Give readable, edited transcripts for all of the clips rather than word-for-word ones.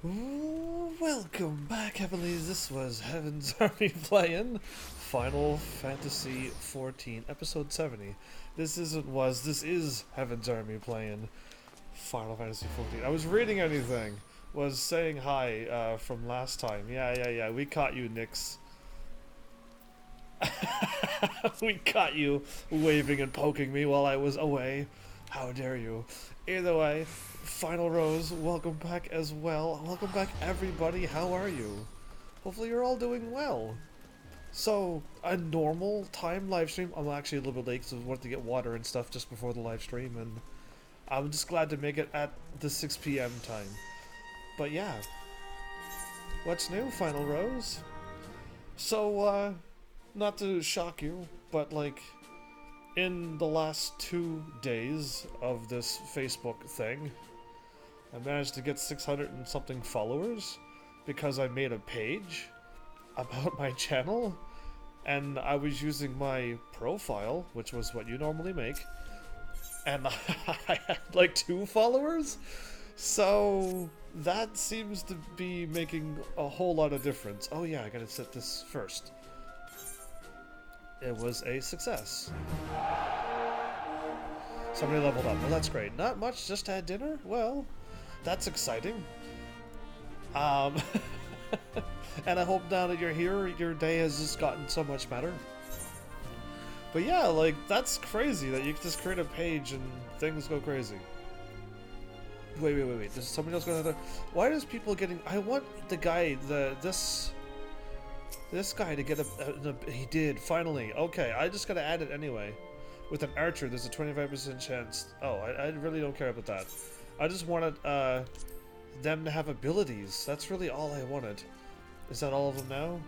Welcome back, Heavenlies. This was Heaven's Army playing Final Fantasy XIV, Episode 70. This is Heaven's Army playing Final Fantasy XIV. I was reading anything, was saying hi from last time. Yeah, we caught you, Nix. We caught you waving and poking me while I was away. How dare you? Either way, Final Rose, welcome back as well. Welcome back, everybody. How are you? Hopefully you're all doing well. So, a normal time live stream. I'm actually a little bit late because I wanted to get water and stuff just before the live stream, and I'm just glad to make it at the 6 p.m. time. But yeah. What's new, Final Rose? So, not to shock you, but like, in the last 2 days of this Facebook thing, I managed to get 600 and something followers because I made a page about my channel, and I was using my profile, which was what you normally make, and I had like 2 followers, so that seems to be making a whole lot of difference. Oh yeah, I gotta set this first. It was a success. Somebody leveled up. Well, that's great. Not much, just had dinner? Well, that's exciting. And I hope now that you're here, your day has just gotten so much better. But yeah, like, that's crazy that you can just create a page and things go crazy. Wait. Does somebody else go to the... Why does people getting... I want the guy, this guy to get he did, finally. Okay, I just gotta add it anyway. With an archer, there's a 25% chance. Oh, I really don't care about that. I just wanted them to have abilities. That's really all I wanted. Is that all of them now?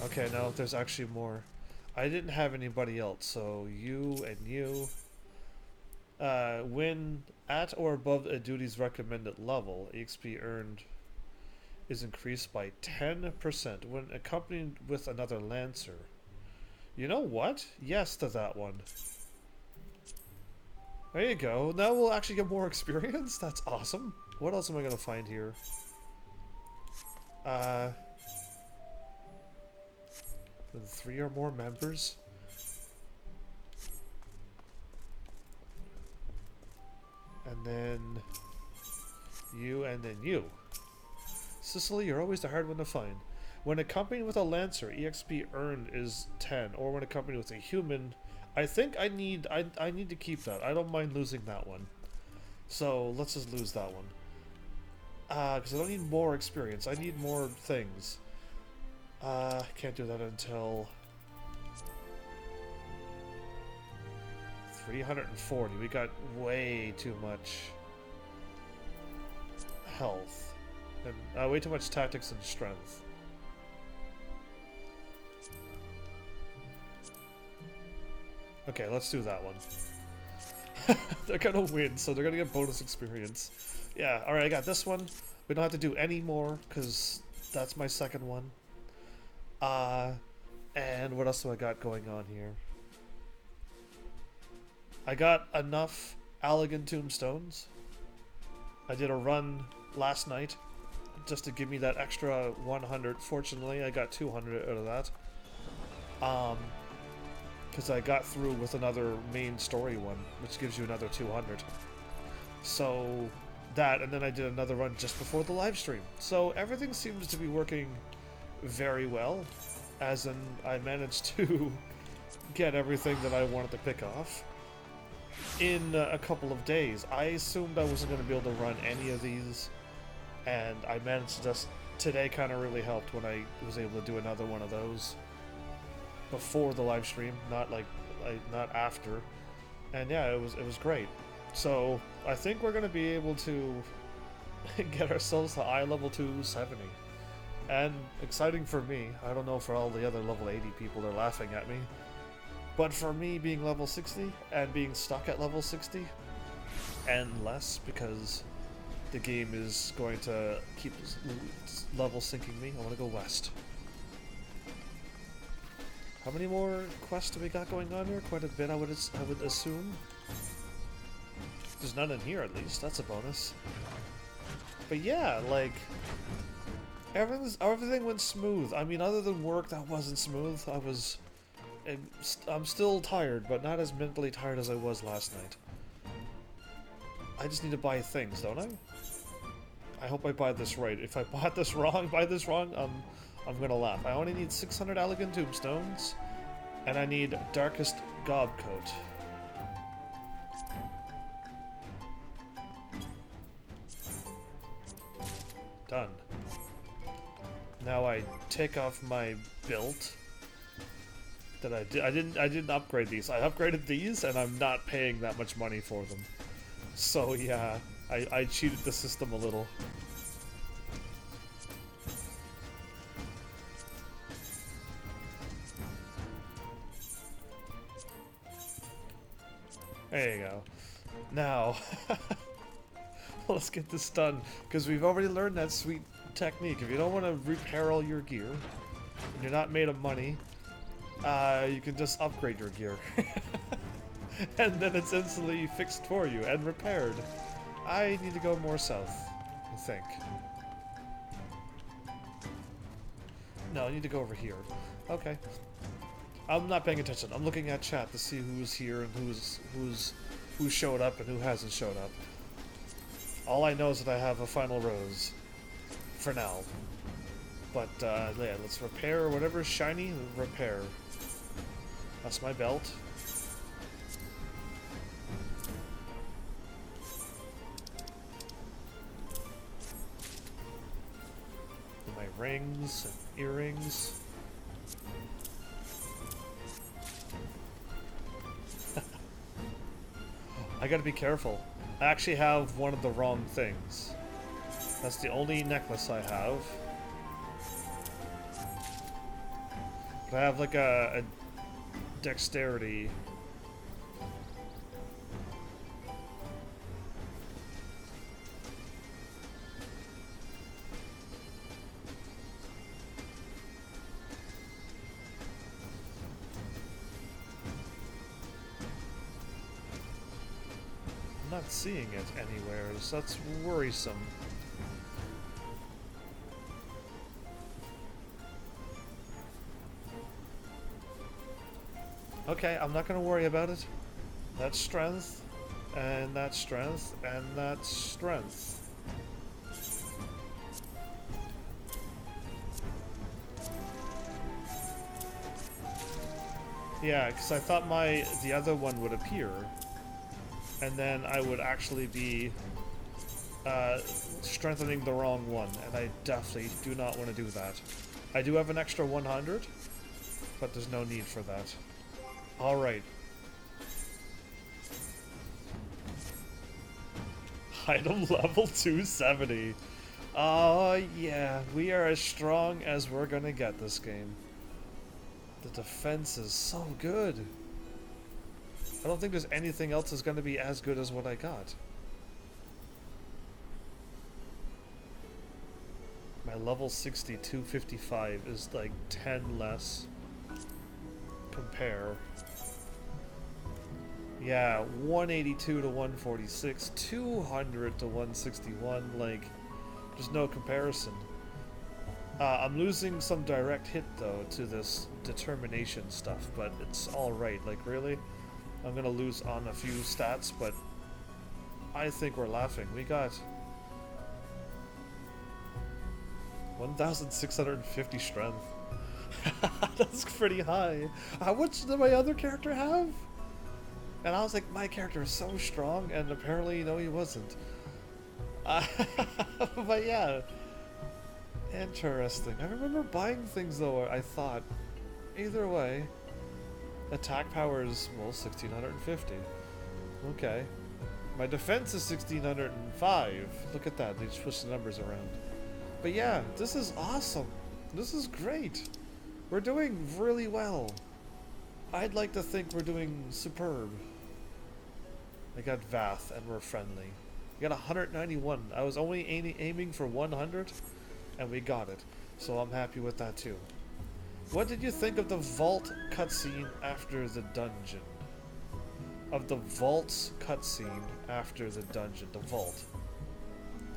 Okay, no, there's actually more. I didn't have anybody else, so you and you. When at or above a duty's recommended level, EXP earned is increased by 10% when accompanied with another Lancer. You know what? Yes to that one. There you go. Now we'll actually get more experience. That's awesome. What else am I gonna find here? 3 or more members. And then you, and then you. Sicily, you're always the hard one to find. When accompanied with a Lancer, EXP earned is 10, or when accompanied with a human, I think I need to keep that. I don't mind losing that one. So let's just lose that one. Because I don't need more experience. I need more things. Can't do that until 340. We got way too much health. And way too much tactics and strength. Okay, let's do that one. They're gonna win, so they're gonna get bonus experience. Yeah, alright, I got this one. We don't have to do any more, because that's my second one. And what else do I got going on here? I got enough Allegan tombstones. I did a run last night just to give me that extra 100. Fortunately, I got 200 out of that. Because I got through with another main story one, which gives you another 200. So, that, and then I did another run just before the live stream. So, everything seems to be working very well, as in I managed to get everything that I wanted to pick off in a couple of days. I assumed I wasn't going to be able to run any of these, and I managed to just... Today kind of really helped when I was able to do another one of those before the live stream, not not after. And yeah, it was great. So I think we're going to be able to get ourselves to eye level 270. And exciting for me. I don't know for all the other level 80 people, they're laughing at me. But for me, being level 60 and being stuck at level 60 and less, because the game is going to keep level syncing me. I want to go west. How many more quests do we got going on here? Quite a bit, I would assume. There's none in here, at least. That's a bonus. But yeah, like, everything went smooth. I mean, other than work, that wasn't smooth. I'm still tired, but not as mentally tired as I was last night. I just need to buy things, don't I? I hope I buy this right. If I buy this wrong, I'm gonna laugh. I only need 600 elegant tombstones, and I need darkest gobcoat. Done. Now I take off my build. That I didn't upgrade these. I upgraded these, and I'm not paying that much money for them. So yeah, I cheated the system a little. There you go. Now, let's get this done, because we've already learned that sweet technique. If you don't want to repair all your gear, and you're not made of money, you can just upgrade your gear. And then it's instantly fixed for you and repaired. I need to go more south, I think. No, I need to go over here. Okay. I'm not paying attention. I'm looking at chat to see who's here and who showed up and who hasn't showed up. All I know is that I have a final rose. For now. But, yeah, let's repair whatever's shiny, repair. That's my belt. My rings and earrings. I gotta be careful. I actually have one of the wrong things. That's the only necklace I have. But I have like a dexterity. I'm not seeing it anywhere, so that's worrisome. Okay, I'm not gonna worry about it. That's strength, and that's strength, and that's strength. Yeah, because I thought the other one would appear, and then I would actually be strengthening the wrong one, and I definitely do not want to do that. I do have an extra 100, but there's no need for that. Alright. Item level 270. Oh yeah, we are as strong as we're gonna get this game. The defense is so good. I don't think there's anything else that's gonna be as good as what I got. My level 60 255 is like 10 less. Compare. Yeah, 182 to 146, 200 to 161, like, there's no comparison. I'm losing some direct hit, though, to this determination stuff, but it's alright, like, really? I'm gonna lose on a few stats, but I think we're laughing. We got 1,650 strength. That's pretty high. How much did my other character have? And I was like, my character is so strong, and apparently, no, he wasn't. But yeah. Interesting. I remember buying things, though, I thought. Either way. Attack power is, well, 1,650. Okay. My defense is 1,605. Look at that, they switched the numbers around. But yeah, this is awesome. This is great. We're doing really well. I'd like to think we're doing superb. I got Vath, and we're friendly. We got 191. I was only aiming for 100, and we got it. So I'm happy with that too. What did you think of the vault cutscene after the dungeon? of the vault's cutscene after the dungeon. The vault.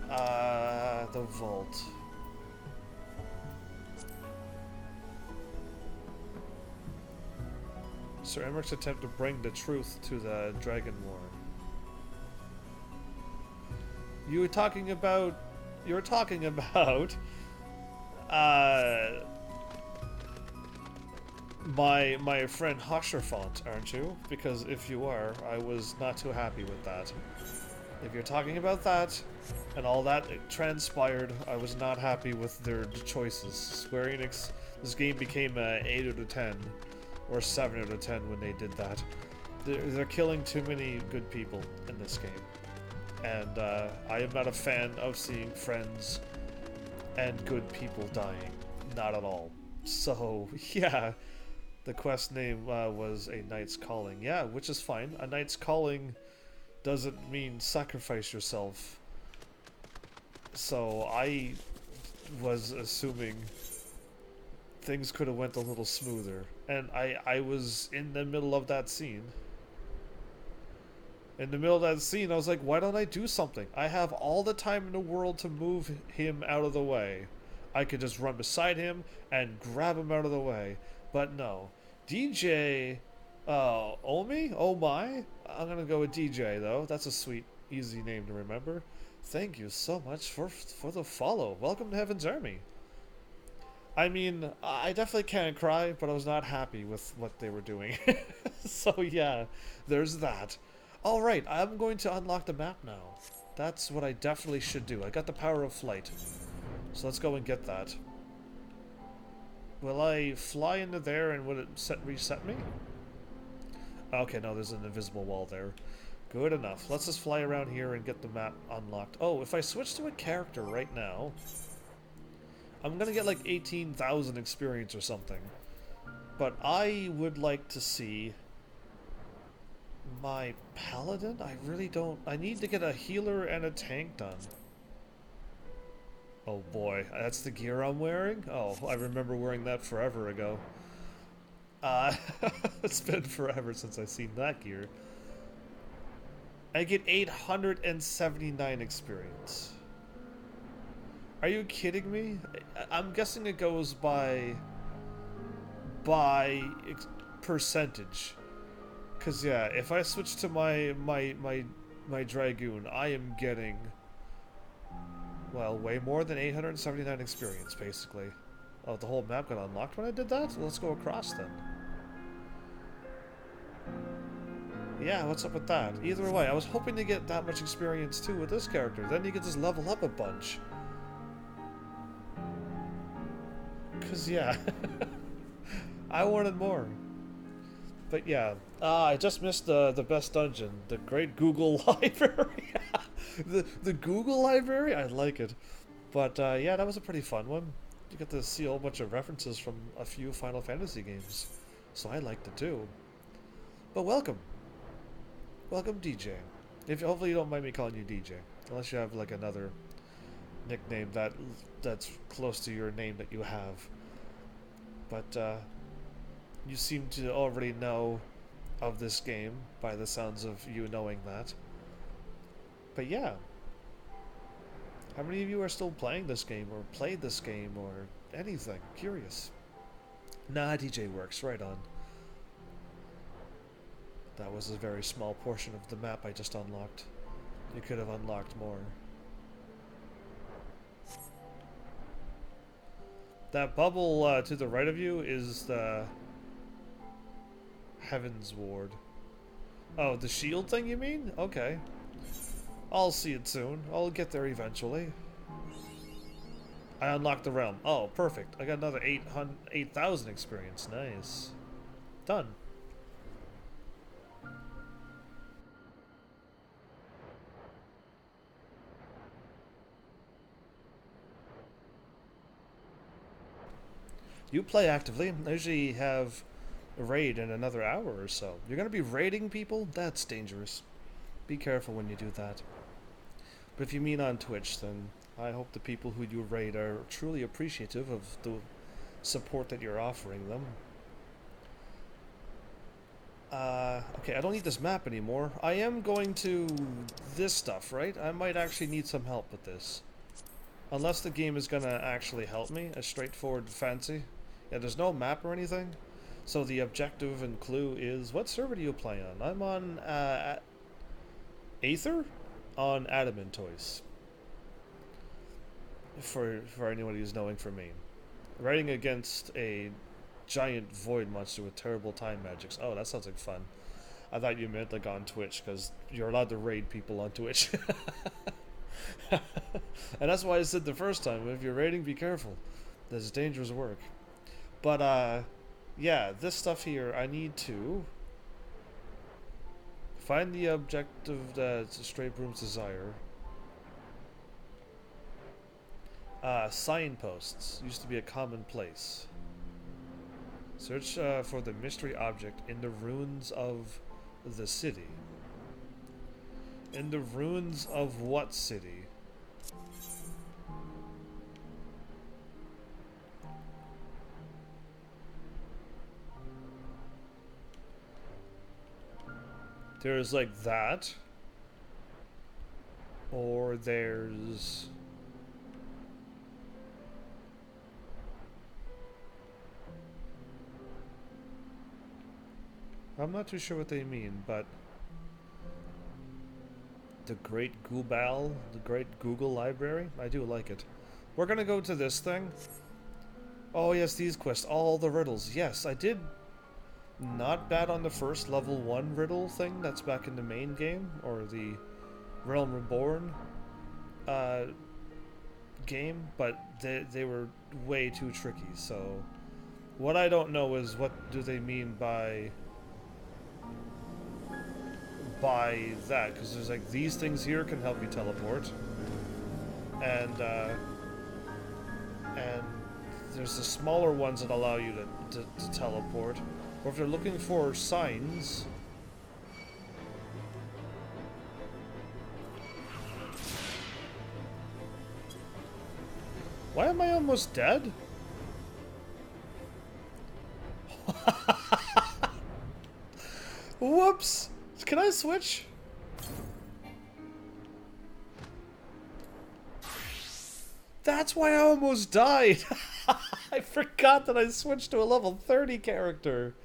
The vault. Sir Emmerich's attempt to bring the truth to the Dragon War. You were talking about my friend Hosherfont, aren't you? Because if you are, I was not too happy with that. If you're talking about that, and all that transpired, I was not happy with their choices. Square Enix, this game became a 8 out of 10, or 7 out of 10 when they did that. They're killing too many good people in this game. And I am not a fan of seeing friends and good people dying. Not at all. So, yeah, the quest name was A Knight's Calling. Yeah, which is fine. A Knight's Calling doesn't mean sacrifice yourself. So I was assuming things could have went a little smoother. And I was in the middle of that scene. In the middle of that scene, I was like, why don't I do something? I have all the time in the world to move him out of the way. I could just run beside him and grab him out of the way. But no. DJ... Omi? Oh my? I'm gonna go with DJ, though. That's a sweet, easy name to remember. Thank you so much for the follow. Welcome to Heaven's Army. I mean, I definitely can't cry, but I was not happy with what they were doing. So yeah, there's that. Alright, I'm going to unlock the map now. That's what I definitely should do. I got the power of flight. So let's go and get that. Will I fly into there and would it reset me? Okay, no, there's an invisible wall there. Good enough. Let's just fly around here and get the map unlocked. Oh, if I switch to a character right now, I'm gonna get like 18,000 experience or something. But I would like to see my paladin? I really don't... I need to get a healer and a tank done. Oh boy, that's the gear I'm wearing? Oh, I remember wearing that forever ago. It's been forever since I've seen that gear. I get 879 experience. Are you kidding me? I'm guessing it goes by percentage. Cause yeah, if I switch to my Dragoon, I am getting, well, way more than 879 experience, basically. Oh, the whole map got unlocked when I did that? Well, let's go across then. Yeah, what's up with that? Either way, I was hoping to get that much experience too with this character. Then you can just level up a bunch. Cause yeah, I wanted more. But yeah, I just missed the best dungeon, the Great Google Library. the Google Library, I like it. But yeah, that was a pretty fun one. You get to see a whole bunch of references from a few Final Fantasy games, so I liked it too. But welcome, DJ. If hopefully you don't mind me calling you DJ, unless you have like another nickname that's close to your name that you have. But you seem to already know of this game by the sounds of you knowing that. But yeah, how many of you are still playing this game or played this game or anything? Curious. Nah, DJ works. Right on. That was a very small portion of the map I just unlocked. You could have unlocked more. That bubble to the right of you is the Heaven's Ward. Oh, the shield thing you mean? Okay. I'll see it soon. I'll get there eventually. I unlocked the realm. Oh, perfect. I got another 8,000 experience. Nice. Done. You play actively. I usually have a raid in another hour or so. You're going to be raiding people? That's dangerous. Be careful when you do that. But if you mean on Twitch, then I hope the people who you raid are truly appreciative of the support that you're offering them. Okay, Okay, I don't need this map anymore. I am going to this stuff, right? I might actually need some help with this. Unless the game is gonna actually help me, a straightforward fancy. Yeah, there's no map or anything. So the objective and clue is, what server do you play on? I'm on Aether on Adamantoise. For anyone who's knowing for me. Writing against a giant void monster with terrible time magics. Oh, that sounds like fun. I thought you meant like on Twitch, because you're allowed to raid people on Twitch. And that's why I said the first time, if you're raiding, be careful. This is dangerous work. But, yeah, this stuff here, I need to find the objective that's a Stray Broom's Desire. Signposts used to be a common place. Search for the mystery object in the ruins of the city. In the ruins of what city? There's like that. Or there's... I'm not too sure what they mean, but... The Great Goobal, the Great Google Library? I do like it. We're gonna go to this thing. Oh yes, these quests, all the riddles. Yes, I did not bad on the first level 1 riddle thing that's back in the main game, or the Realm Reborn game, but they were way too tricky, so... What I don't know is, what do they mean by that, because there's like these things here can help you teleport, and there's the smaller ones that allow you to teleport, or if you're looking for signs. Why am I almost dead? Whoops! Can I switch? That's why I almost died! I forgot that I switched to a level 30 character.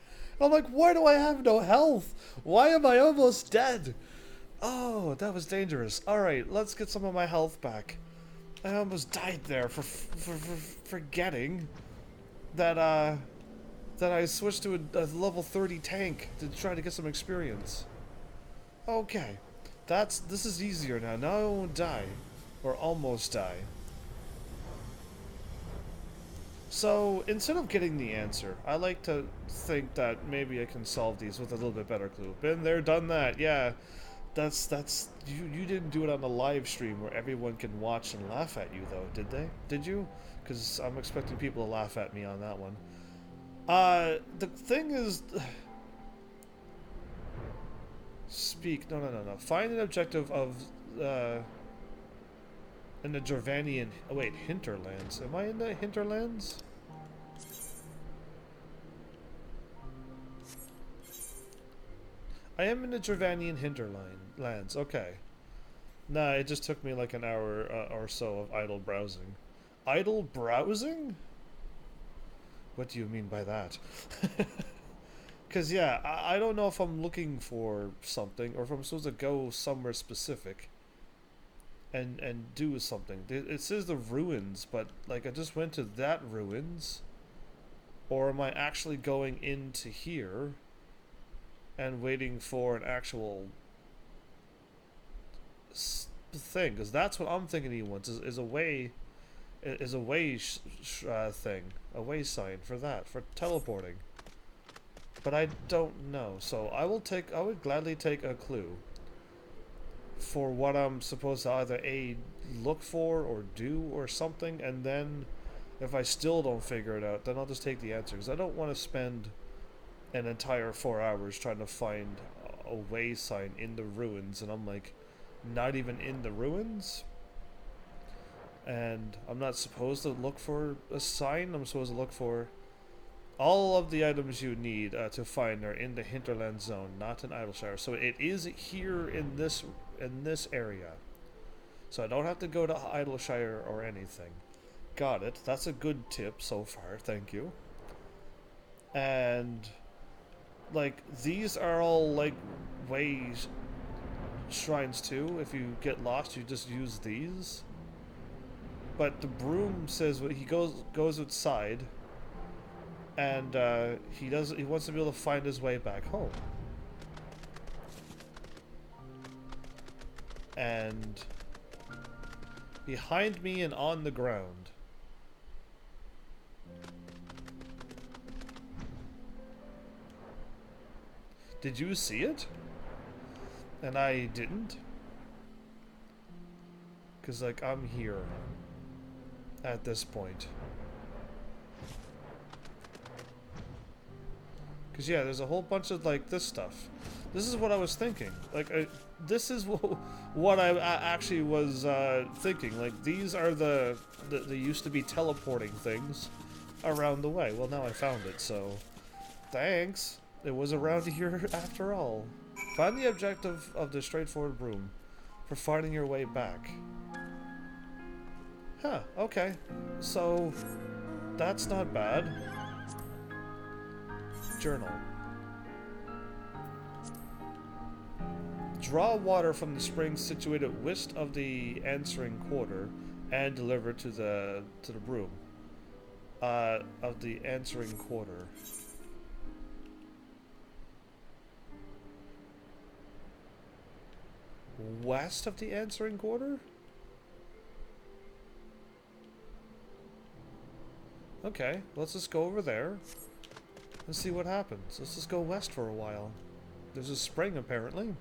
I'm like, why do I have no health? Why am I almost dead? Oh, that was dangerous. Alright, let's get some of my health back. I almost died there for forgetting that I switched to a level 30 tank to try to get some experience. Okay, this is easier now. Now I won't die, or almost die. So instead of getting the answer, I like to think that maybe I can solve these with a little bit better clue. Been there, done that. Yeah, that's you didn't do it on the live stream where everyone can watch and laugh at you though, did they? Did you? Because I'm expecting people to laugh at me on that one. The thing is. Speak. No. Find an objective of, in the Jorvanian... Oh, wait, hinterlands. Am I in the hinterlands? I am in the Jorvanian hinterlands. Okay. Nah, it just took me like an hour or so of idle browsing. Idle browsing? What do you mean by that? Because, yeah, I don't know if I'm looking for something, or if I'm supposed to go somewhere specific and do something. It says the ruins, but, like, I just went to that ruins. Or am I actually going into here and waiting for an actual thing? Because that's what I'm thinking he wants, is a way... Is a way thing. A way sign for that, for teleporting. But I don't know, so I would gladly take a clue for what I'm supposed to either A, look for or do or something, and then if I still don't figure it out, then I'll just take the answer, because I don't want to spend an entire 4 hours trying to find a way sign in the ruins, and I'm like, not even in the ruins? And I'm not supposed to look for a sign, I'm supposed to look for All of the items you need to find are in the hinterland zone, not in Idleshire. So it is here in this area. So I don't have to go to Idleshire or anything. Got it. That's a good tip so far. Thank you. And like these are all like ways shrines too. If you get lost, you just use these. But the broom says he goes outside, and he wants to be able to find his way back home. And behind me and on the ground. Did you see it? And I didn't? Because, like, I'm here. At this point. Because, yeah, there's a whole bunch of, like, this stuff. This is what I was thinking. Like, this is what I actually was thinking. Like, these are they used to be teleporting things around the way. Well, now I found it, so thanks. It was around here after all. Find the objective of the straightforward broom for finding your way back. Huh, okay. So, that's not bad. Journal. Draw water from the spring situated west of the answering quarter and deliver it to the broom. Of the answering quarter. West of the answering quarter? Okay, let's just go over there and see what happens. Let's just go west for a while. There's a spring, apparently.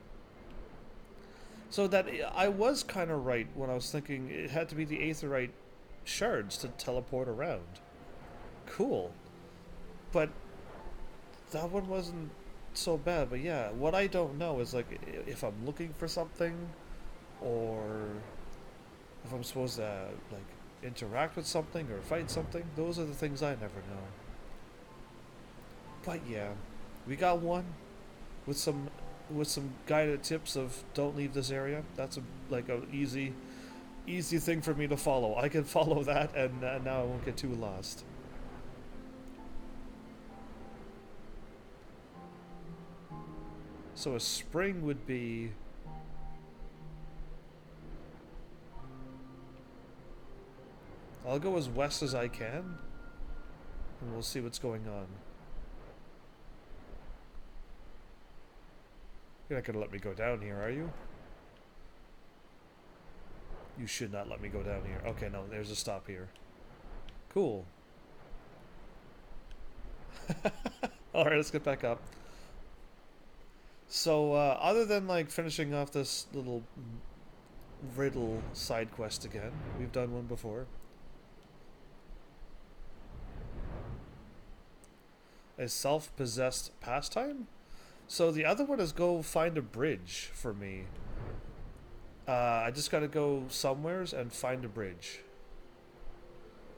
So that I was kind of right when I was thinking it had to be the aetheryte shards to teleport around. Cool. But that one wasn't so bad. But yeah, what I don't know is like if I'm looking for something or if I'm supposed to like interact with something or fight something. Those are the things I never know. But yeah, we got one with some guided tips of don't leave this area. That's like a easy thing for me to follow. I can follow that, and now I won't get too lost. So a spring would be. I'll go as west as I can, and we'll see what's going on. You're not gonna let me go down here, are you? You should not let me go down here. Okay, no, there's a stop here. Cool. Alright, let's get back up. So, other than, like, finishing off this little riddle side quest again, we've done one before. A self-possessed pastime? So the other one is go find a bridge for me. I just gotta go somewheres and find a bridge.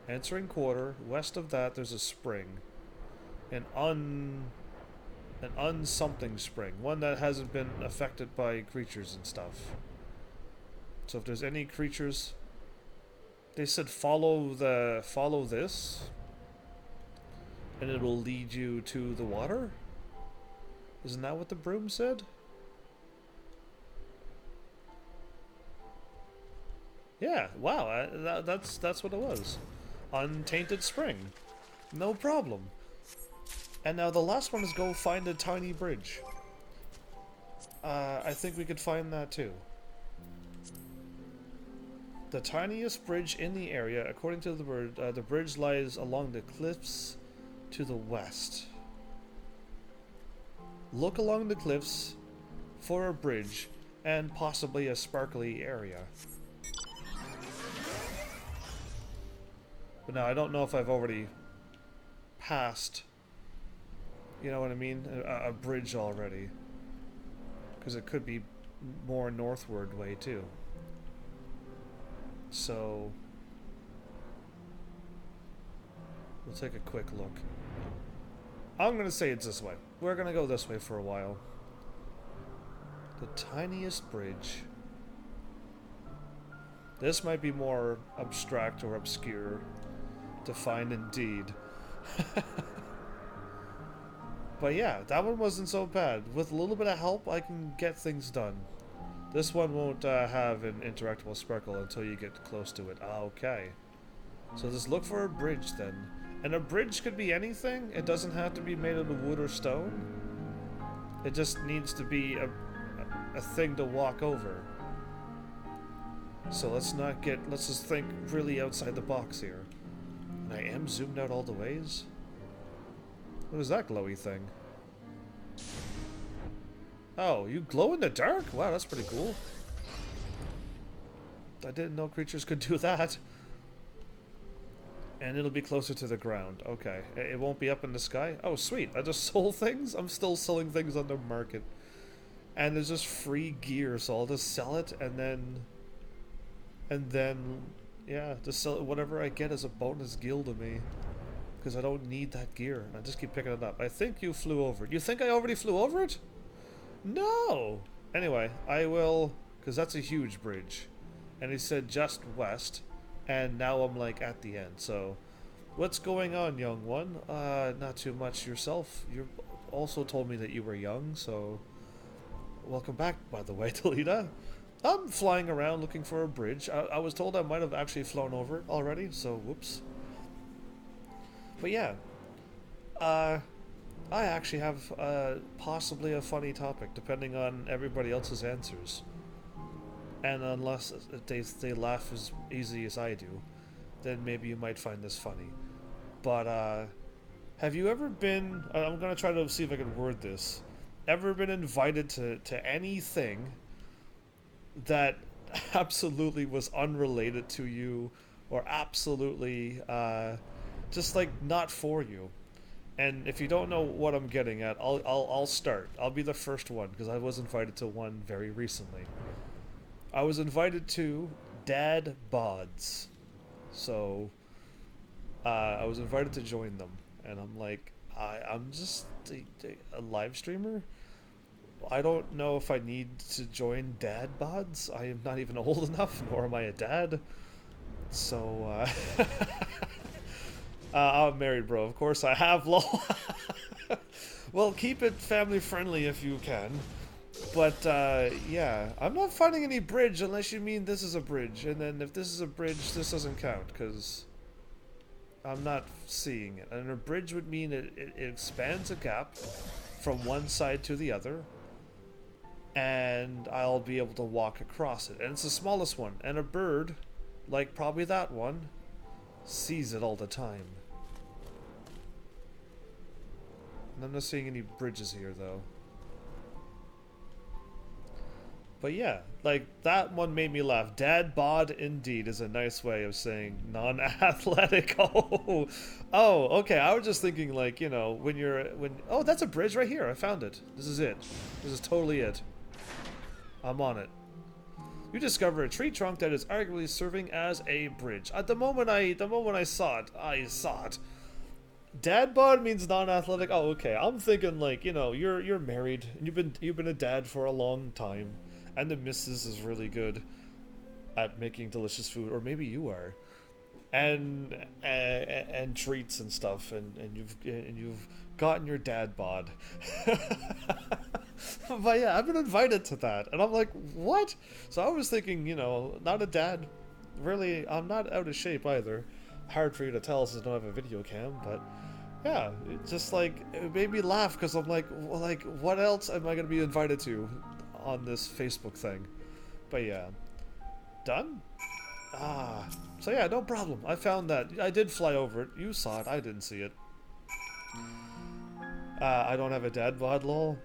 Answering quarter. West of that, there's a spring. An something spring. One that hasn't been affected by creatures and stuff. So if there's any creatures, they said follow this, and it will lead you to the water. Isn't that what the broom said? Yeah, wow, that's what it was. Untainted spring. No problem. And now the last one is go find a tiny bridge. I think we could find that too. The tiniest bridge in the area, according to the bird, the bridge lies along the cliffs to the west. Look along the cliffs for a bridge and possibly a sparkly area. But now I don't know if I've already passed, you know what I mean, a bridge already. Because it could be more northward way too. So we'll take a quick look. I'm gonna say it's this way. We're gonna go this way for a while. The tiniest bridge. This might be more abstract or obscure to find indeed. But yeah, that one wasn't so bad. With a little bit of help, I can get things done. This one won't have an interactable sparkle until you get close to it. Ah, okay. So just look for a bridge then. And a bridge could be anything. It doesn't have to be made out of wood or stone. It just needs to be a thing to walk over. So let's just think really outside the box here. And I am zoomed out all the ways. What is that glowy thing? Oh, you glow in the dark? Wow, that's pretty cool. I didn't know creatures could do that. And it'll be closer to the ground. Okay. It won't be up in the sky? Oh, sweet. I just sold things? I'm still selling things on the market. And there's just free gear, so I'll just sell it and then, yeah, just sell it. Whatever I get as a bonus gil to me. Because I don't need that gear. I just keep picking it up. I think you flew over it. You think I already flew over it? No! Anyway, I will... Because that's a huge bridge. And he said just west. And now I'm like at the end. So, what's going on, young one? Not too much yourself. You also told me that you were young, so... Welcome back, by the way, Toledo. I'm flying around looking for a bridge. I was told I might have actually flown over it already, so whoops. But yeah, I actually have possibly a funny topic, depending on everybody else's answers. And unless they laugh as easy as I do, then maybe you might find this funny. But have you ever been, I'm going to try to see if I can word this, ever been invited to anything that absolutely was unrelated to you, or absolutely just like not for you? And if you don't know what I'm getting at, I'll start. I'll be the first one because I was invited to one very recently. I was invited to Dad Bods, so I was invited to join them, and I'm like, I'm just a live streamer. I don't know if I need to join Dad Bods. I am not even old enough, nor am I a dad. So, I'm married, bro. Of course I have, lol. Well, keep it family friendly if you can. But, yeah. I'm not finding any bridge unless you mean this is a bridge. And then if this is a bridge, this doesn't count, because I'm not seeing it. And a bridge would mean it expands a gap from one side to the other. And I'll be able to walk across it. And it's the smallest one. And a bird, like probably that one, sees it all the time. And I'm not seeing any bridges here, though. But yeah, like, that one made me laugh. Dad bod indeed is a nice way of saying non-athletic. Oh, okay. I was just thinking, like, you know, oh, that's a bridge right here. I found it. This is it. This is totally it. I'm on it. You discover a tree trunk that is arguably serving as a bridge. At the moment I saw it. Dad bod means non-athletic. Oh, okay. I'm thinking, like, you know, you're married and you've been a dad for a long time, and the missus is really good at making delicious food, or maybe you are, and treats and stuff, and you've gotten your dad bod. But yeah, I've been invited to that, and I'm like, what? So I was thinking, you know, not a dad. Really, I'm not out of shape either. Hard for you to tell since I don't have a video cam, but yeah, it just, like, it made me laugh because I'm like, well, like, what else am I going to be invited to on this Facebook thing? But yeah, done? So yeah, no problem. I found that. I did fly over it. You saw it. I didn't see it. I don't have a dad bod, lol.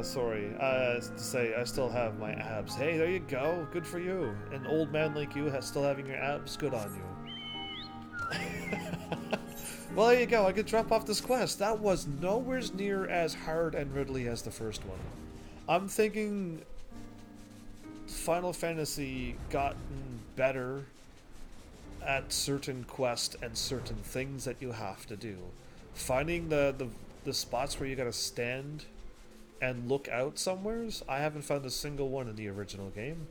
Sorry. To say I still have my abs. Hey, there you go. Good for you. An old man like you still having your abs. Good on you. Well, there you go. I could drop off this quest. That was nowhere near as hard and riddly as the first one. I'm thinking Final Fantasy gotten better at certain quests and certain things that you have to do. Finding the the spots where you gotta stand and look out somewheres, I haven't found a single one in the original game,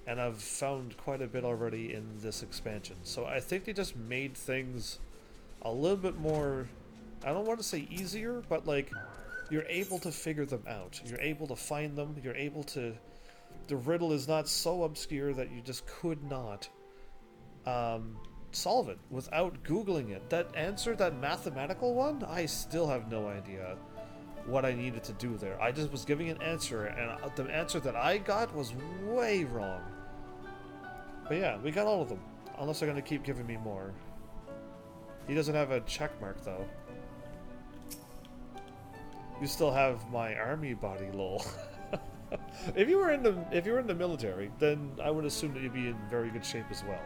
and I've found quite a bit already in this expansion. So I think they just made things a little bit more, I don't want to say easier, but like, you're able to figure them out. You're able to find them. You're able to... The riddle is not so obscure that you just could not solve it without Googling it. That answer, that mathematical one, I still have no idea what I needed to do there. I just was giving an answer, and the answer that I got was way wrong. But yeah, we got all of them. Unless they're going to keep giving me more. He doesn't have a check mark, though. You still have my army body, lol. If you were in the military, then I would assume that you'd be in very good shape as well.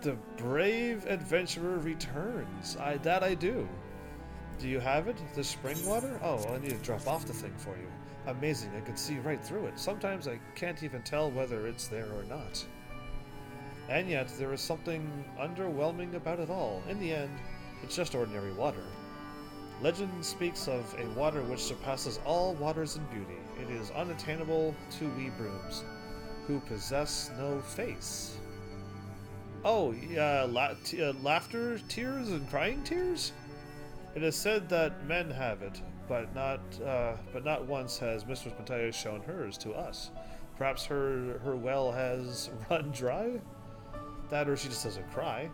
The brave adventurer returns. That I do. Do you have it? The spring water? Oh, I need to drop off the thing for you. Amazing, I can see right through it. Sometimes I can't even tell whether it's there or not. And yet, there is something underwhelming about it all. In the end, it's just ordinary water. Legend speaks of a water which surpasses all waters in beauty. It is unattainable to we brooms, who possess no face. Oh, yeah, laughter tears and crying tears? It is said that men have it, but not once has Mistress Matthias shown hers to us. Perhaps her well has run dry? That or she just doesn't cry.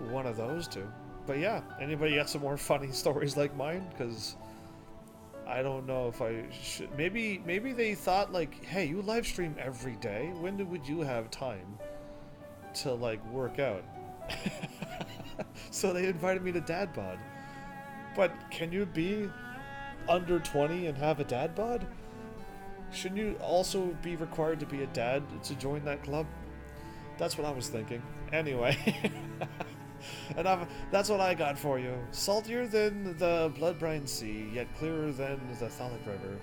One of those two. But yeah, anybody got some more funny stories like mine? Because I don't know if I should. Maybe they thought like, hey, you live stream every day. When would you have time to like work out? So they invited me to dad bod. But can you be under 20 and have a dad bod? Shouldn't you also be required to be a dad to join that club? That's what I was thinking. Anyway. And that's what I got for you. Saltier than the blood-brine sea, yet clearer than the Thalic River.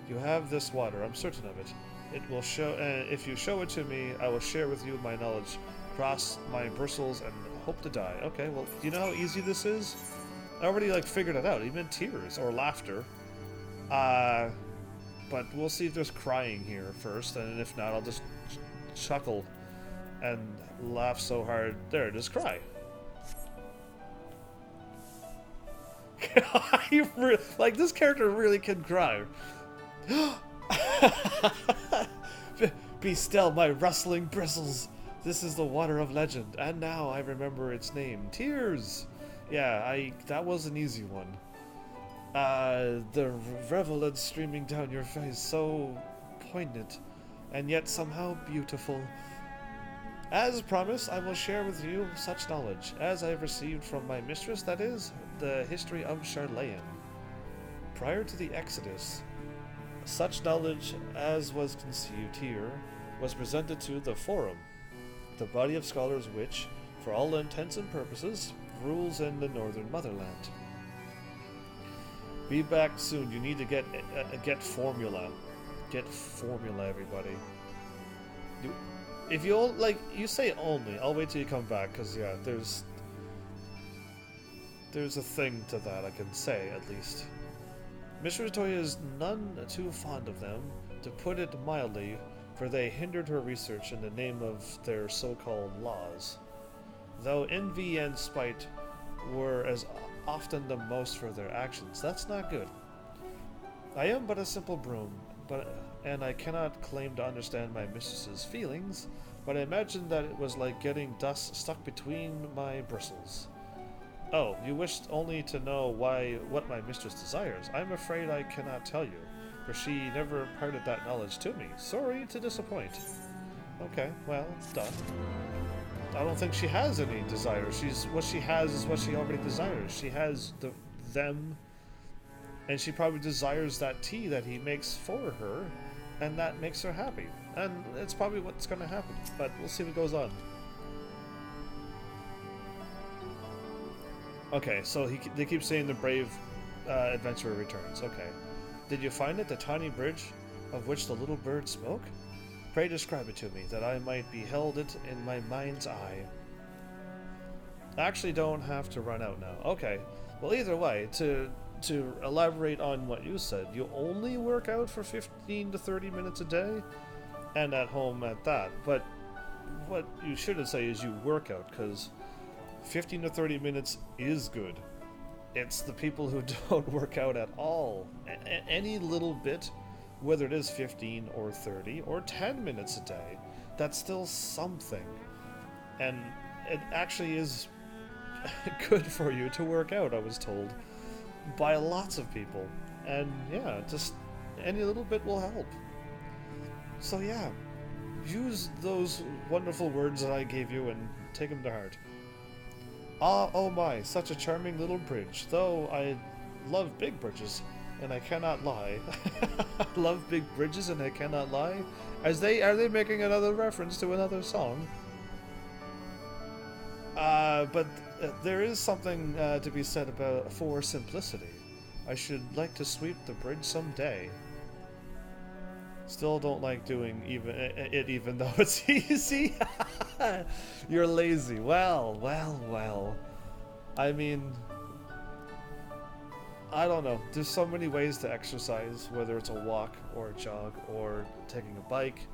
You have this water, I'm certain of it. It will show. If you show it to me, I will share with you my knowledge. Cross my bristles and hope to die. Okay, well, do you know how easy this is? I already like figured it out. Even tears or laughter. But we'll see if there's crying here first, and if not, I'll just chuckle and laugh so hard. There, just cry. Like, this character really can cry. Be still, my rustling bristles. This is the water of legend, and now I remember its name. Tears. Yeah, that was an easy one. The rivulet streaming down your face, so poignant, and yet somehow beautiful. As promised, I will share with you such knowledge as I have received from my mistress, that is, the history of Charlayan. Prior to the Exodus, such knowledge as was conceived here was presented to the Forum, the body of scholars which, for all intents and purposes, rules in the northern motherland. Be back soon. You need to get formula. Get formula, everybody. If you like, you say only. I'll wait till you come back, because yeah, there's a thing to that I can say at least. Mistress Toya is none too fond of them, to put it mildly, for they hindered her research in the name of their so-called laws. Though envy and spite were as often the most for their actions, that's not good. I am but a simple broom, and I cannot claim to understand my mistress's feelings, but I imagine that it was like getting dust stuck between my bristles. Oh, you wished only to know what my mistress desires. I'm afraid I cannot tell you, for she never imparted that knowledge to me. Sorry to disappoint. Okay, well, done. I don't think she has any desires. What she has is what she already desires. She has them, and she probably desires that tea that he makes for her, and that makes her happy. And it's probably what's going to happen, but we'll see what goes on. Okay, so they keep saying the brave adventurer returns. Okay. Did you find it, the tiny bridge of which the little birds spoke? Pray describe it to me, that I might behold it in my mind's eye. Actually don't have to run out now. Okay. Well, either way, to elaborate on what you said, you only work out for 15 to 30 minutes a day, and at home at that. But what you should say is you work out, because 15 to 30 minutes is good. It's the people who don't work out at all. Any little bit, whether it is 15 or 30 or 10 minutes a day, that's still something. And it actually is good for you to work out, I was told, by lots of people. And yeah, just any little bit will help. So yeah, use those wonderful words that I gave you and take them to heart. Ah, oh my, such a charming little bridge, though I love big bridges, and I cannot lie. Love big bridges and I cannot lie? Are they making another reference to another song? But there is something to be said for simplicity. I should like to sweep the bridge someday. Still don't like doing even though it's easy. You're lazy. Well. I mean, I don't know. There's so many ways to exercise, whether it's a walk or a jog or taking a bike,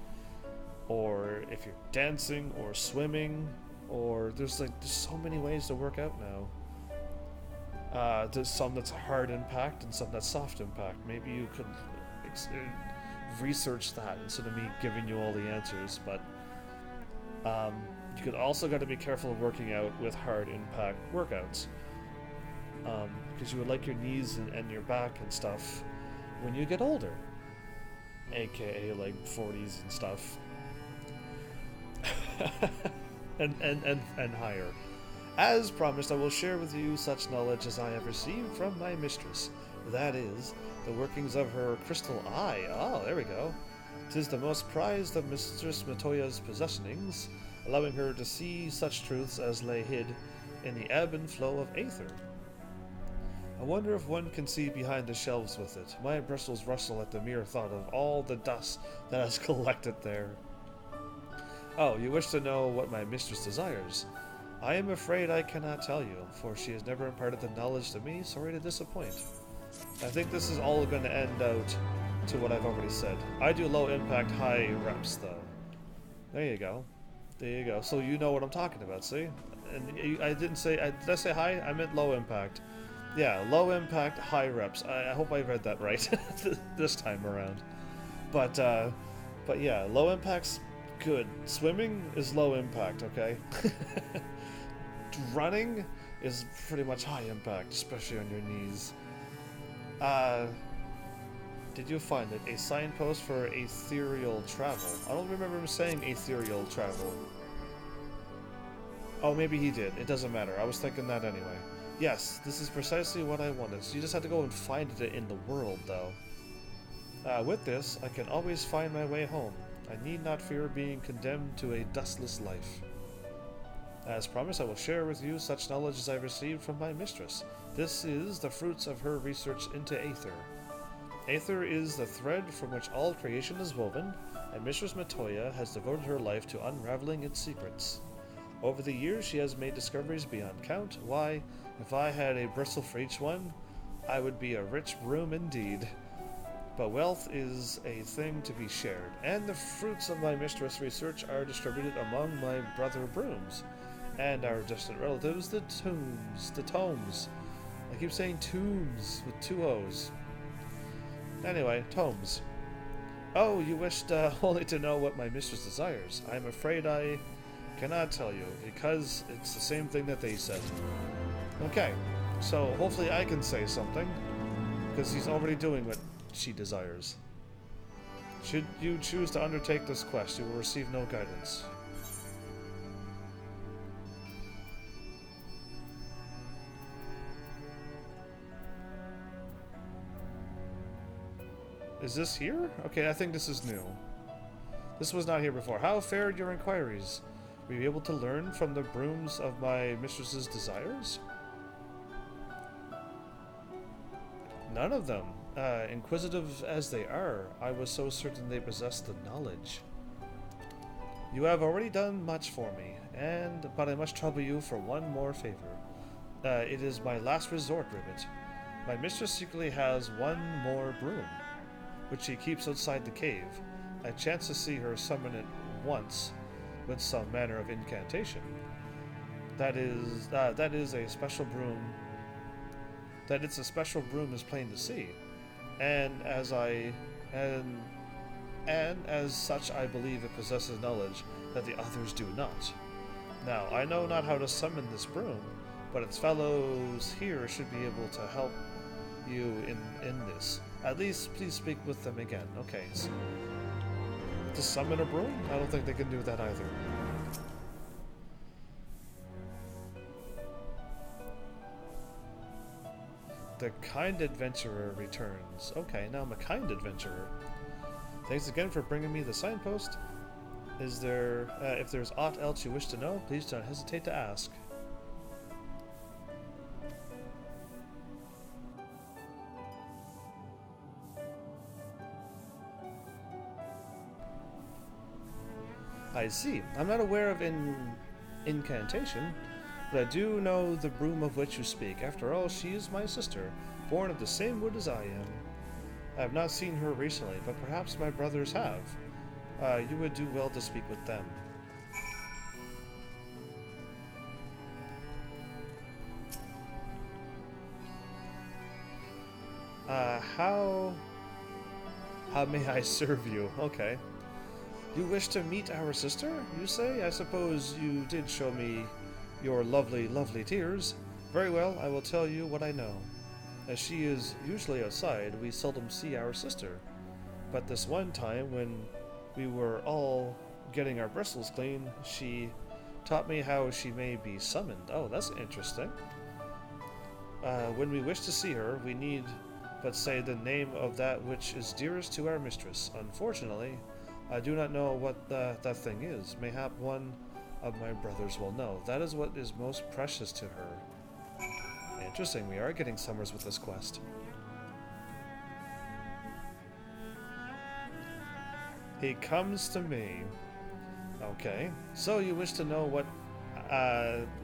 or if you're dancing or swimming, or there's so many ways to work out now. There's some that's hard impact and some that's soft impact. Maybe you could research that instead of me giving you all the answers, but you could also got to be careful of working out with hard impact workouts, because you would like your knees and your back and stuff when you get older, aka like 40s and stuff. and higher. As promised, I will share with you such knowledge as I have received from my mistress. That is, the workings of her crystal eye. Oh, there we go. 'Tis the most prized of Mistress Matoya's possessionings, allowing her to see such truths as lay hid in the ebb and flow of aether. I wonder if one can see behind the shelves with it. My bristles rustle at the mere thought of all the dust that has collected there. Oh, you wish to know what my mistress desires? I am afraid I cannot tell you, for she has never imparted the knowledge to me. Sorry to disappoint. I think this is all going to end out to what I've already said. I do low impact, high reps, though. There you go. There you go. So you know what I'm talking about, see? And I didn't say... did I say high? I meant low impact. Yeah, low impact, high reps. I hope I read that right this time around. But yeah, low impact's good. Swimming is low impact, okay? Running is pretty much high impact, especially on your knees. Did you find it? A signpost for ethereal travel. I don't remember him saying ethereal travel. Oh, maybe he did. It doesn't matter. I was thinking that anyway. Yes, this is precisely what I wanted. So you just have to go and find it in the world, though. With this, I can always find my way home. I need not fear being condemned to a dustless life. As promised, I will share with you such knowledge as I received from my mistress. This is the fruits of her research into aether. Aether is the thread from which all creation is woven, and Mistress Matoya has devoted her life to unraveling its secrets. Over the years, she has made discoveries beyond count. Why, if I had a bristle for each one, I would be a rich broom indeed. But wealth is a thing to be shared, and the fruits of my mistress' research are distributed among my brother brooms, and our distant relatives, the tomes. I keep saying tombs with two O's. Anyway, tomes. Oh, you wished only to know what my mistress desires. I'm afraid I cannot tell you, because it's the same thing that they said. Okay, so hopefully I can say something, because he's already doing what she desires. Should you choose to undertake this quest, you will receive no guidance. Is this here? Okay, I think this is new. This was not here before. How fared your inquiries? Were you able to learn from the brooms of my mistress's desires? None of them. Inquisitive as they are, I was so certain they possessed the knowledge. You have already done much for me, but I must trouble you for one more favor. It is my last resort, Ribbit. My mistress secretly has one more broom, which she keeps outside the cave. I chance to see her summon it once, with some manner of incantation. That is a special broom. That it's a special broom is plain to see, and as such I believe it possesses knowledge that the others do not. Now, I know not how to summon this broom, but its fellows here should be able to help you in this. At least, please speak with them again. Okay, so to summon a broom? I don't think they can do that either. The kind adventurer returns. Okay, now I'm a kind adventurer. Thanks again for bringing me the signpost. Is there, if there's aught else you wish to know, please don't hesitate to ask. I see. I'm not aware of incantation, but I do know the broom of which you speak. After all, she is my sister, born of the same wood as I am. I have not seen her recently, but perhaps my brothers have. You would do well to speak with them. How may I serve you? Okay. You wish to meet our sister, you say? I suppose you did show me your lovely, lovely tears. Very well, I will tell you what I know. As she is usually outside, we seldom see our sister. But this one time, when we were all getting our bristles clean, she taught me how she may be summoned. Oh, that's interesting. When we wish to see her, we need but say the name of that which is dearest to our mistress. Unfortunately, I do not know what that thing is. Mayhap one of my brothers will know. That is what is most precious to her. Interesting, we are getting summers with this quest. He comes to me. Okay, so you wish to know what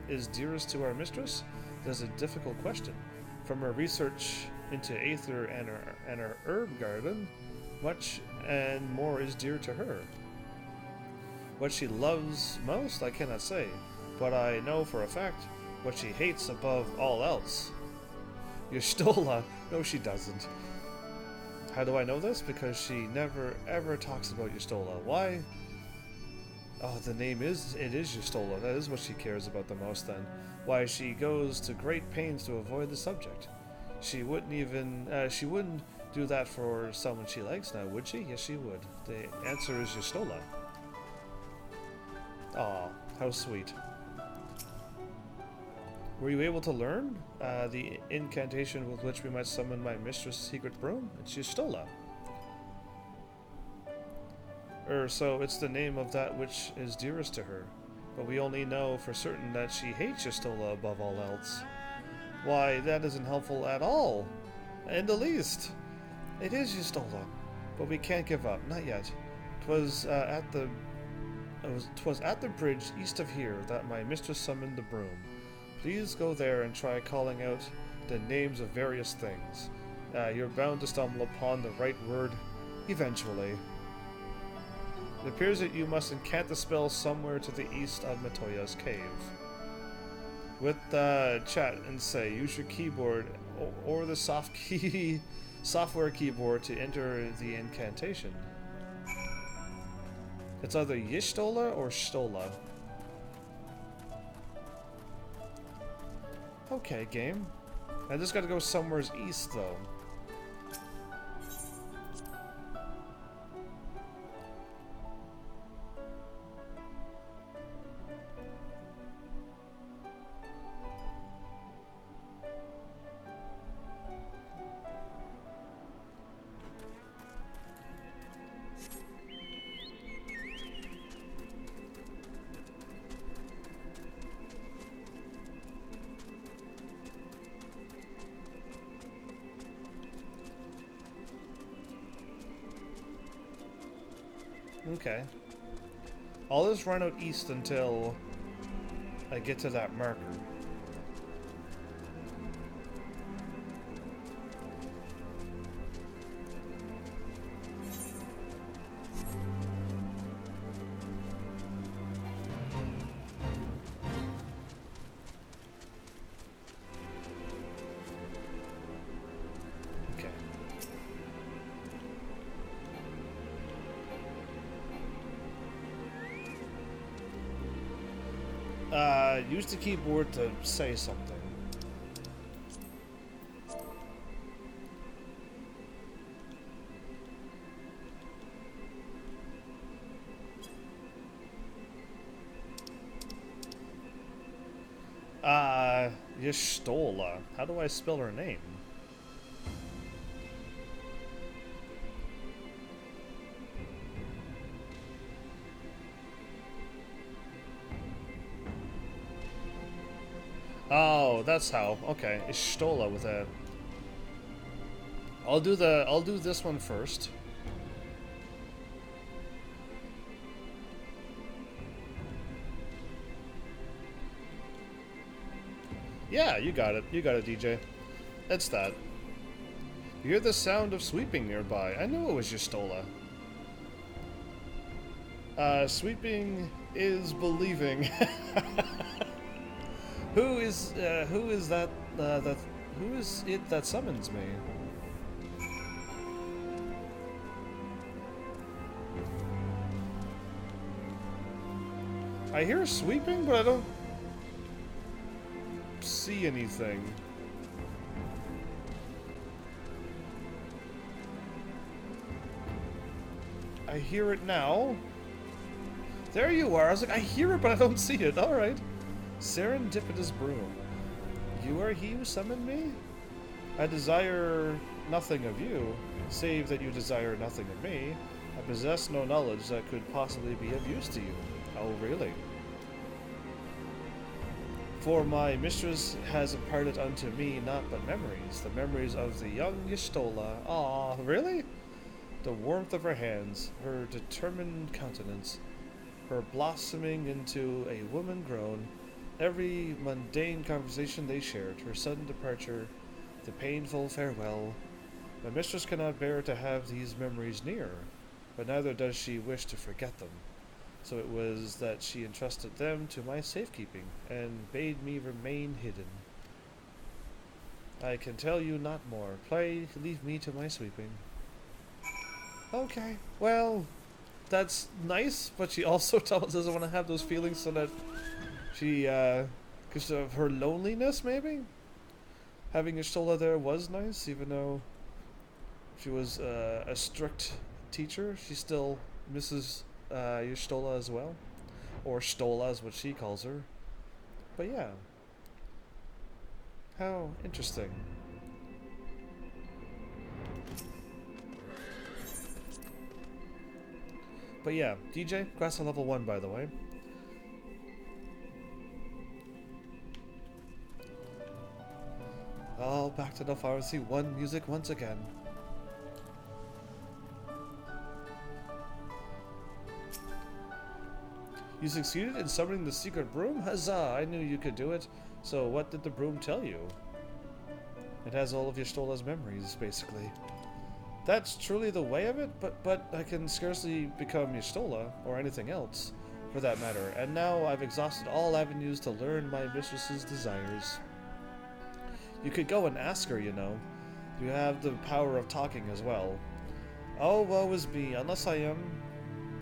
is dearest to our mistress? That is a difficult question. From her research into Aether and her herb garden, much and more is dear to her. What she loves most, I cannot say, but I know for a fact what she hates above all else. Y'shtola. No, she doesn't. How do I know this? Because she never ever talks about Y'shtola. Why? Oh, the name is Y'shtola. That is what she cares about the most then. Why, she goes to great pains to avoid the subject. She wouldn't do that for someone she likes now, would she? Yes, she would. The answer is Y'shtola. Aw, how sweet. Were you able to learn the incantation with which we might summon my mistress' secret broom? It's Y'shtola. So it's the name of that which is dearest to her. But we only know for certain that she hates Y'shtola above all else. Why, that isn't helpful at all. In the least. It is Y'shtola, but we can't give up, not yet. 'Twas at the bridge east of here that my mistress summoned the broom. Please go there and try calling out the names of various things. You're bound to stumble upon the right word eventually. It appears that you must incant the spell somewhere to the east of Matoya's cave. With chat and say, use your keyboard or the software keyboard to enter the incantation. It's either Y'shtola or Shtola. Okay, game. I just gotta go somewhere east, though. Okay. I'll just run out east until I get to that marker. Use the keyboard to say something. Y'shtola. How do I spell her name? Oh, that's how. Okay, Y'shtola with a. I'll do this one first. Yeah, you got it. You got it, DJ. It's that. You hear the sound of sweeping nearby. I knew it was Y'shtola. Sweeping is believing. Who is that, who is it that summons me? I hear sweeping, but I don't see anything. I hear it now. There you are. I was like, I hear it, but I don't see it. Alright. Serendipitous broom. You are he who summoned me? I desire nothing of you, save that you desire nothing of me. I possess no knowledge that could possibly be of use to you. Oh, really? For my mistress has imparted unto me naught but memories, the memories of the young Y'shtola. Ah, really? The warmth of her hands, her determined countenance, her blossoming into a woman grown, every mundane conversation they shared, her sudden departure, the painful farewell. My mistress cannot bear to have these memories near, but neither does she wish to forget them. So it was that she entrusted them to my safekeeping, and bade me remain hidden. I can tell you not more. Pray, leave me to my sweeping. Okay, well, that's nice, but she also doesn't want to have those feelings so that she, because of her loneliness, maybe? Having Y'shtola there was nice, even though she was a strict teacher. She still misses Y'shtola as well. Or Stola is what she calls her. But yeah. How interesting. But yeah, DJ, class on level 1 by the way. Oh, back to the Pharmacy 1 music once again. You succeeded in summoning the secret broom? Huzzah! I knew you could do it. So what did the broom tell you? It has all of Y'shtola's memories, basically. That's truly the way of it, but I can scarcely become Y'shtola, or anything else, for that matter, and now I've exhausted all avenues to learn my mistress's desires. You could go and ask her, you know. You have the power of talking as well. Oh, woe is me, unless I am,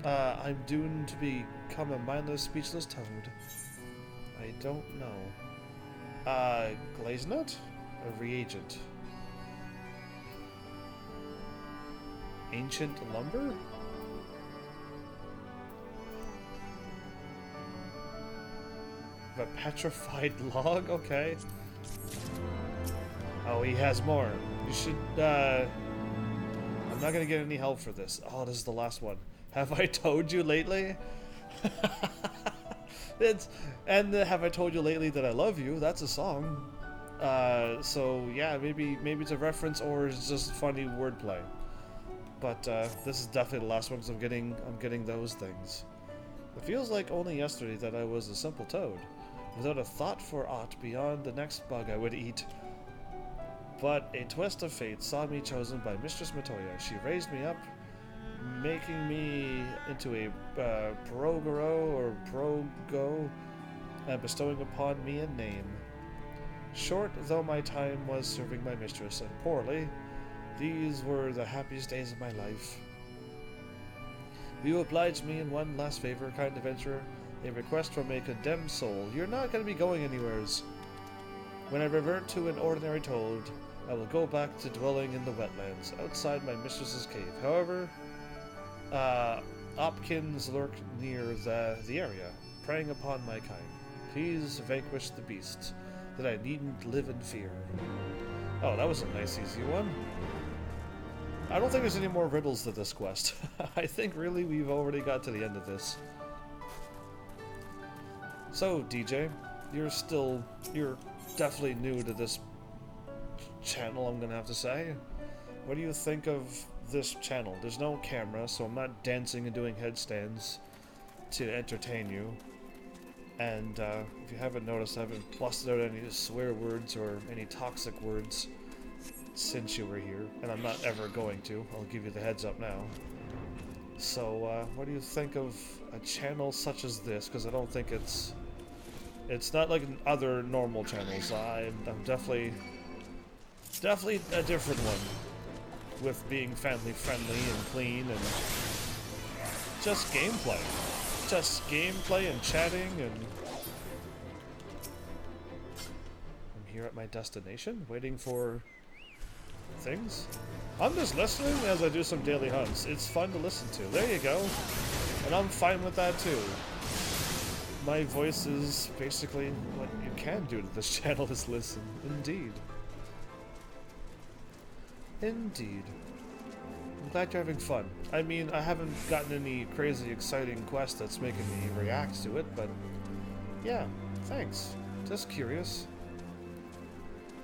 I'm doomed to become a mindless, speechless toad. I don't know. Glaze nut? A reagent. Ancient lumber? A petrified log? Okay. Oh, he has more. You should, I'm not gonna get any help for this. Oh, this is the last one. Have I told you lately? Have I told you lately that I love you? That's a song. So yeah, maybe it's a reference or it's just funny wordplay. But this is definitely the last one because I'm getting those things. It feels like only yesterday that I was a simple toad, without a thought for aught beyond the next bug I would eat. But a twist of fate saw me chosen by Mistress Matoya. She raised me up, making me into a Progoro or Progo, and bestowing upon me a name. Short though my time was serving my mistress, and poorly, these were the happiest days of my life. Will you oblige me in one last favor, kind adventurer? A request from a condemned soul. You're not going to be going anywheres. When I revert to an ordinary toad, I will go back to dwelling in the wetlands, outside my mistress's cave. However, Opkins lurk near the area, preying upon my kind. Please vanquish the beasts, that I needn't live in fear. Oh, that was a nice, easy one. I don't think there's any more riddles to this quest. I think really we've already got to the end of this. So, DJ, you're definitely new to this channel, I'm gonna have to say. What do you think of this channel? There's no camera, so I'm not dancing and doing headstands to entertain you. And if you haven't noticed, I haven't busted out any swear words or any toxic words since you were here, and I'm not ever going to. I'll give you the heads up now. So, what do you think of a channel such as this? Because I don't think it's not like other normal channels. I'm definitely a different one, with being family friendly and clean and just gameplay. Just gameplay and chatting, and I'm here at my destination, waiting for things. I'm just listening as I do some daily hunts. It's fun to listen to. There you go. And I'm fine with that too. My voice is basically what you can do to this channel is listen. Indeed. Indeed. I'm glad you're having fun. I mean, I haven't gotten any crazy exciting quest that's making me react to it, but yeah, thanks. Just curious.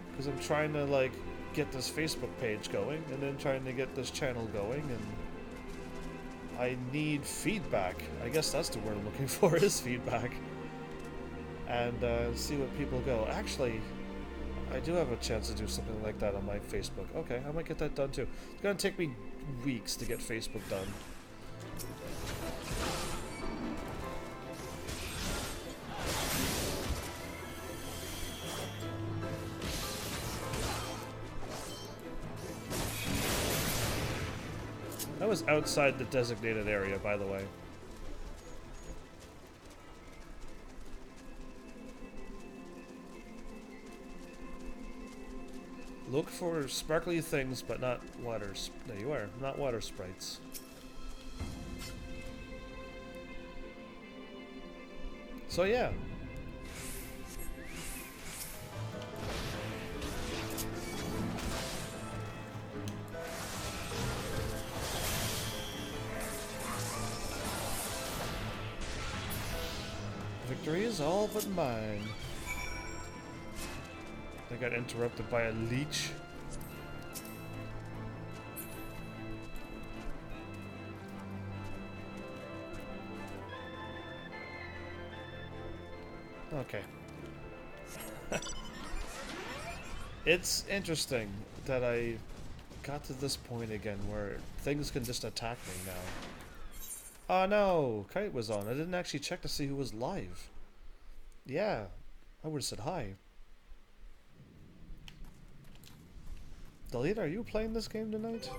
Because I'm trying to, like, get this Facebook page going, and then trying to get this channel going, and I need feedback. I guess that's the word I'm looking for, is feedback. And see what people go. Actually, I do have a chance to do something like that on my Facebook. Okay, I might get that done too. It's gonna take me weeks to get Facebook done. That was outside the designated area, by the way. Look for sparkly things, but not water. There you are, not water sprites. So yeah. Victory is all but mine. I got interrupted by a leech. Okay. It's interesting that I got to this point again where things can just attack me now. Oh no! Kite was on. I didn't actually check to see who was live. Yeah, I would have said hi. Delete, are you playing this game tonight?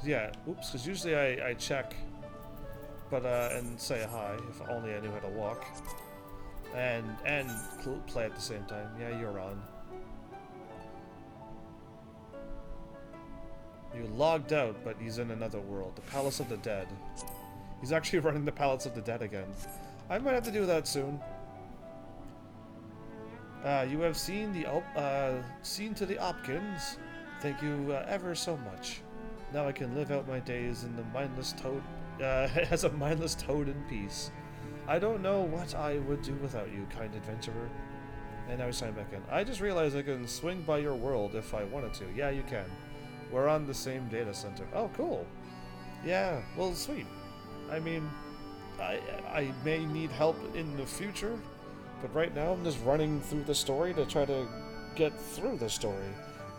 Yeah, oops, because usually I check, but and say hi, if only I knew how to walk. And play at the same time. Yeah, you're on. You logged out, but he's in another world. The Palace of the Dead. He's actually running the Palace of the Dead again. I might have to do that soon. You have seen to the Opkins. Thank you ever so much. Now I can live out my days in the mindless toad, as a mindless toad in peace. I don't know what I would do without you, kind adventurer. And now we sign back in. I just realized I can swing by your world if I wanted to. Yeah, you can. We're on the same data center. Oh, cool. Yeah, well, sweet. I mean, I may need help in the future, but right now I'm just running through the story to try to get through the story.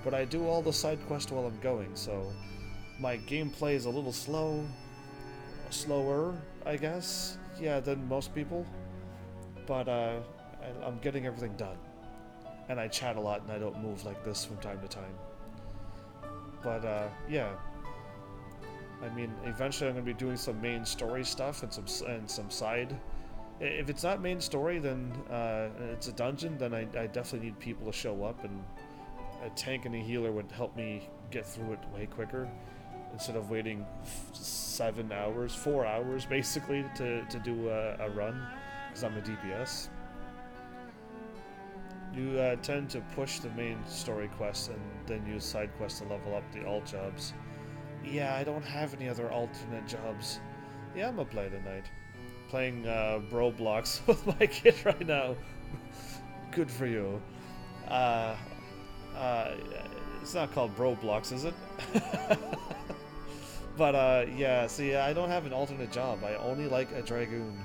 But I do all the side quests while I'm going, so my gameplay is a little slower, I guess, yeah, than most people. But I'm getting everything done, and I chat a lot, and I don't move like this from time to time. But yeah, I mean, eventually I'm gonna be doing some main story stuff and some side. If it's not main story, then it's a dungeon. Then I definitely need people to show up, and a tank and a healer would help me get through it way quicker, instead of waiting 7 hours, 4 hours basically to do a run, because I'm a DPS. You tend to push the main story quests and then use side quests to level up the alt jobs. Yeah, I don't have any other alternate jobs. Yeah, I'm up late at night, playing Roblox with my kid right now. Good for you. It's not called Roblox, is it? But yeah, see, I don't have an alternate job. I only like a Dragoon.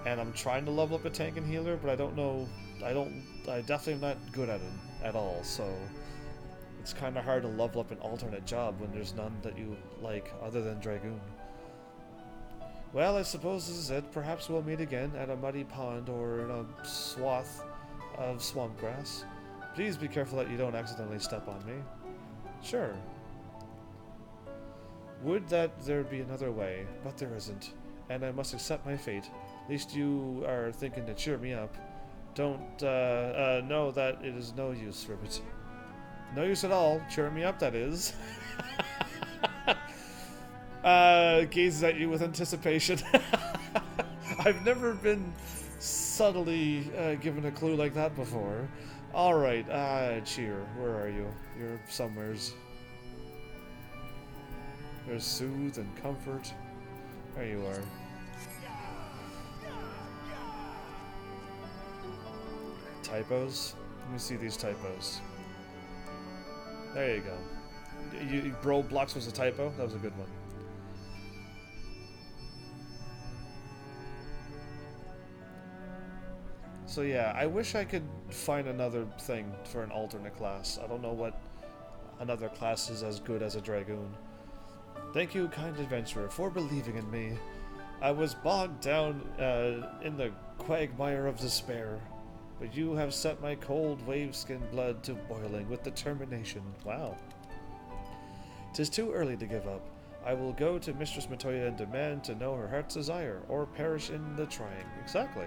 And I'm trying to level up a tank and healer, but I don't know, I definitely am not good at it at all, so it's kind of hard to level up an alternate job when there's none that you like other than Dragoon. Well, I suppose this is it. Perhaps we'll meet again at a muddy pond or in a swath of swamp grass. Please be careful that you don't accidentally step on me. Sure. Would that there be another way, but there isn't, and I must accept my fate. At least you are thinking to cheer me up. Don't know that it is no use, Ribbit. No use at all. Cheer me up, that is. Gazes at you with anticipation. I've never been subtly given a clue like that before. Alright, cheer. Where are you? You're somewheres. There's soothe and comfort. There you are. Typos? Let me see these typos. There you go. Bro blocks was a typo? That was a good one. So yeah, I wish I could find another thing for an alternate class. I don't know what another class is as good as a Dragoon. Thank you, kind adventurer, for believing in me. I was bogged down in the quagmire of despair, but you have set my cold wave-skinned blood to boiling with determination. Wow. 'Tis too early to give up. I will go to Mistress Matoya and demand to know her heart's desire, or perish in the trying. Exactly.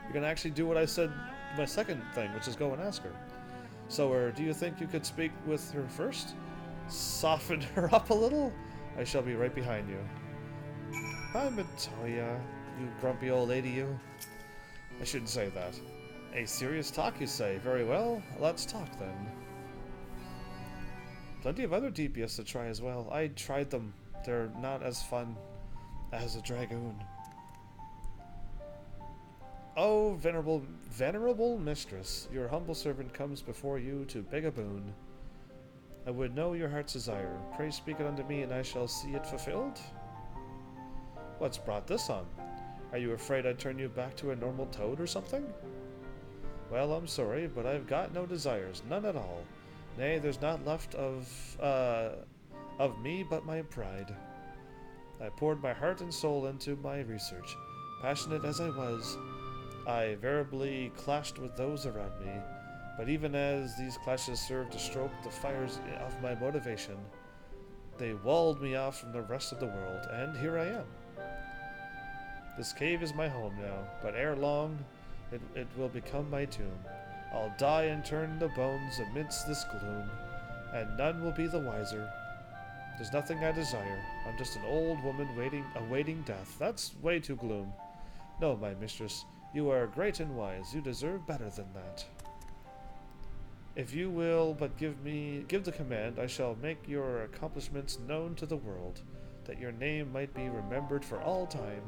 You're gonna actually do what I said, my second thing, which is go and ask her. So, do you think you could speak with her first? Soften her up a little? I shall be right behind you. Hi, Matoya, you grumpy old lady, you. I shouldn't say that. A serious talk, you say? Very well, let's talk then. Plenty of other DPS to try as well. I tried them. They're not as fun as a Dragoon. Oh, venerable mistress, your humble servant comes before you to beg a boon. I would know your heart's desire. Pray speak it unto me, and I shall see it fulfilled. What's brought this on? Are you afraid I'd turn you back to a normal toad or something? Well, I'm sorry, but I've got no desires, none at all. Nay, there's not left of me but my pride. I poured my heart and soul into my research. Passionate as I was, I variably clashed with those around me, but even as these clashes served to stoke the fires of my motivation, they walled me off from the rest of the world, and here I am. This cave is my home now, but ere long, it will become my tomb. I'll die and turn to bones amidst this gloom, and none will be the wiser. There's nothing I desire. I'm just an old woman awaiting death. That's way too gloom. No, my mistress, you are great and wise. You deserve better than that. If you will but give the command, I shall make your accomplishments known to the world, that your name might be remembered for all time.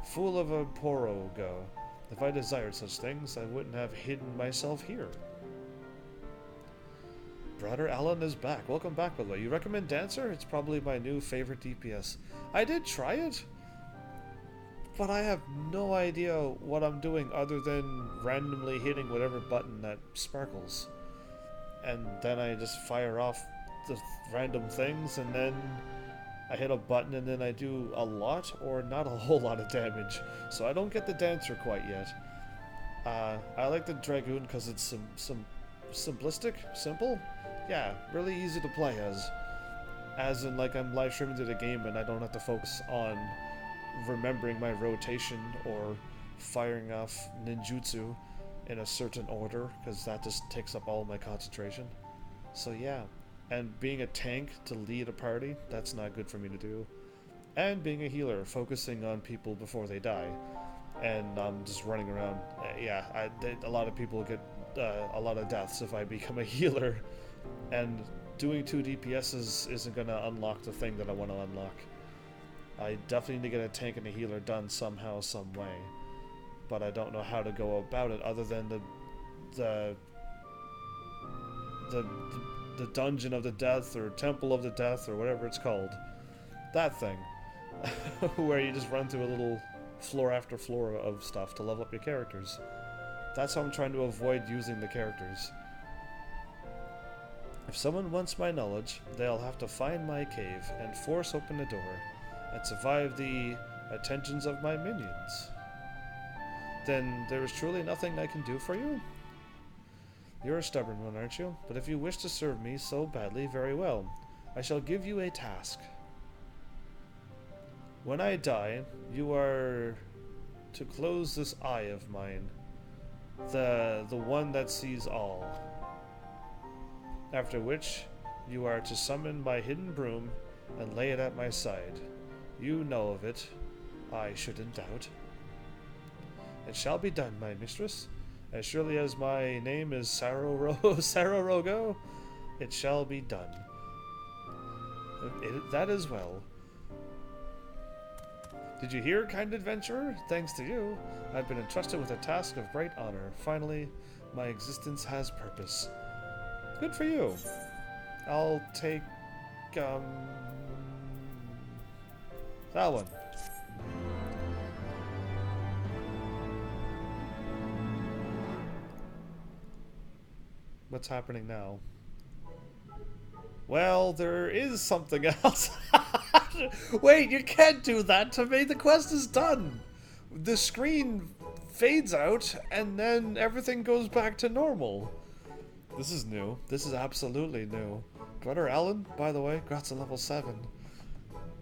Fool of a Poro go. If I desired such things, I wouldn't have hidden myself here. Brother Alan is back. Welcome back, by the way. You recommend Dancer? It's probably my new favorite DPS. I did try it. but I have no idea what I'm doing other than randomly hitting whatever button that sparkles. And then I just fire off the random things, and then I hit a button, and then I do a lot or not a whole lot of damage. So I don't get the Dancer quite yet. I like the Dragoon because it's simplistic, simple. Yeah, really easy to play as. As in, like, I'm live streaming to the game and I don't have to focus on remembering my rotation or firing off ninjutsu in a certain order, because that just takes up all my concentration. So yeah, and being a tank to lead a party, that's not good for me to do. And being a healer, focusing on people before they die, and just running around. Yeah, a lot of people get a lot of deaths if I become a healer, and doing 2 DPSs isn't going to unlock the thing that I want to unlock. I definitely need to get a tank and a healer done somehow, some way. But I don't know how to go about it other than the Dungeon of the Death, or Temple of the Death, or whatever it's called. That thing. Where you just run through a little floor after floor of stuff to level up your characters. That's how I'm trying to avoid using the characters. If someone wants my knowledge, they'll have to find my cave and force open the door and survive the attentions of my minions. Then there is truly nothing I can do for you? You're a stubborn one, aren't you? But if you wish to serve me so badly, very well. I shall give you a task. When I die, you are to close this eye of mine. The one that sees all. After which, you are to summon my hidden broom and lay it at my side. You know of it. I shouldn't doubt. It shall be done, my mistress. As surely as my name is Sarorogo, it shall be done. That is well. Did you hear, kind adventurer? Thanks to you, I've been entrusted with a task of great honor. Finally, my existence has purpose. Good for you. I'll take, that one. What's happening now? Well, there is something else. Wait, you can't do that to me. The quest is done. The screen fades out, and then everything goes back to normal. This is new. This is absolutely new. Brother Alan, by the way, got to level 7.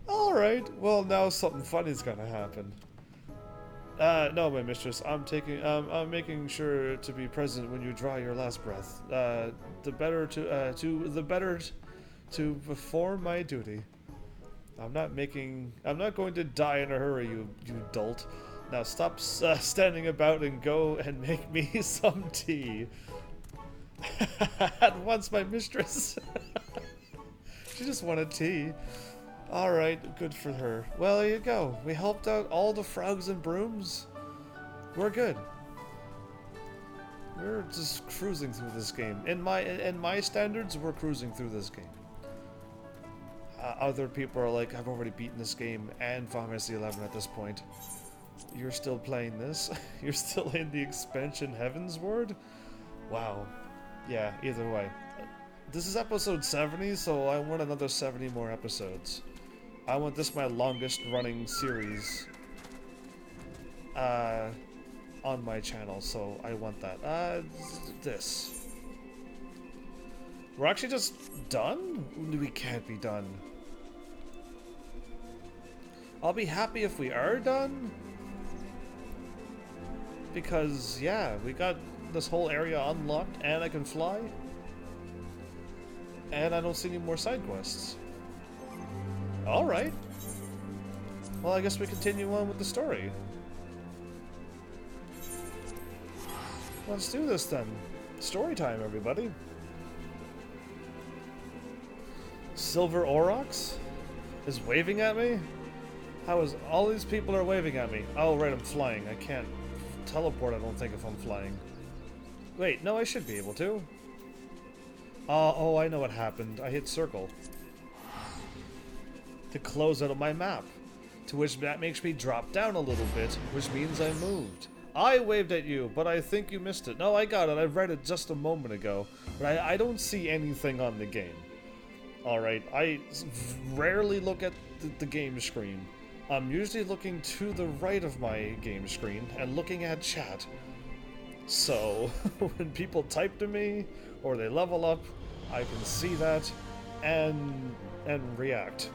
Alright, well now something funny's gonna happen. No, my mistress, I'm making sure to be present when you draw your last breath. The better to perform my duty. I'm not going to die in a hurry, you dolt. Now stop standing about and go and make me some tea. At once, my mistress. She just wanted tea. Alright, good for her. Well, there you go. We helped out all the frogs and brooms. We're good. We're just cruising through this game. In my standards, we're cruising through this game. Other people are like, I've already beaten this game and Final Fantasy XI at this point. You're still playing this? You're still in the expansion Heavensward? Wow. Yeah, either way. This is episode 70, so I want another 70 more episodes. I want this my longest running series on my channel, so I want that. This. We're actually just done? We can't be done. I'll be happy if we are done. Because, yeah, we got this whole area unlocked, and I can fly. And I don't see any more side quests. Alright. Well, I guess we continue on with the story. Let's do this then. Story time, everybody. Silver Aurochs is waving at me? How is all these people are waving at me? Oh, right, I'm flying. I can't teleport, I don't think, if I'm flying. Wait, no, I should be able to. Oh, I know what happened. I hit circle to close out of my map. to which that makes me drop down a little bit, which means I moved. I waved at you, but I think you missed it. No, I got it. I read it just a moment ago, but I don't see anything on the game. Alright, I rarely look at the game screen. I'm usually looking to the right of my game screen and looking at chat. So, when people type to me, or they level up, I can see that and react.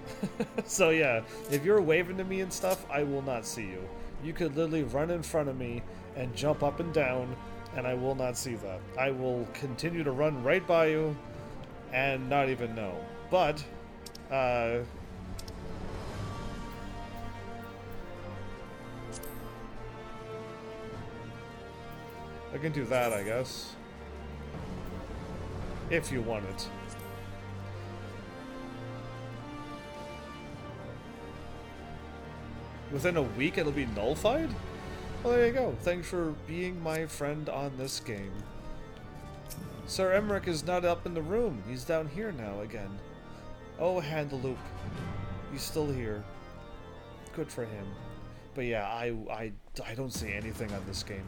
So yeah, if you're waving to me and stuff, I will not see you. You could literally run in front of me and jump up and down, and I will not see that. I will continue to run right by you and not even know. But, I can do that, I guess. If you want it. Within a week it'll be nullified? Well, there you go. Thanks for being my friend on this game. Sir Emmerich is not up in the room. He's down here now again. Oh, Handaloop. He's still here. Good for him. But yeah, I don't see anything on this game.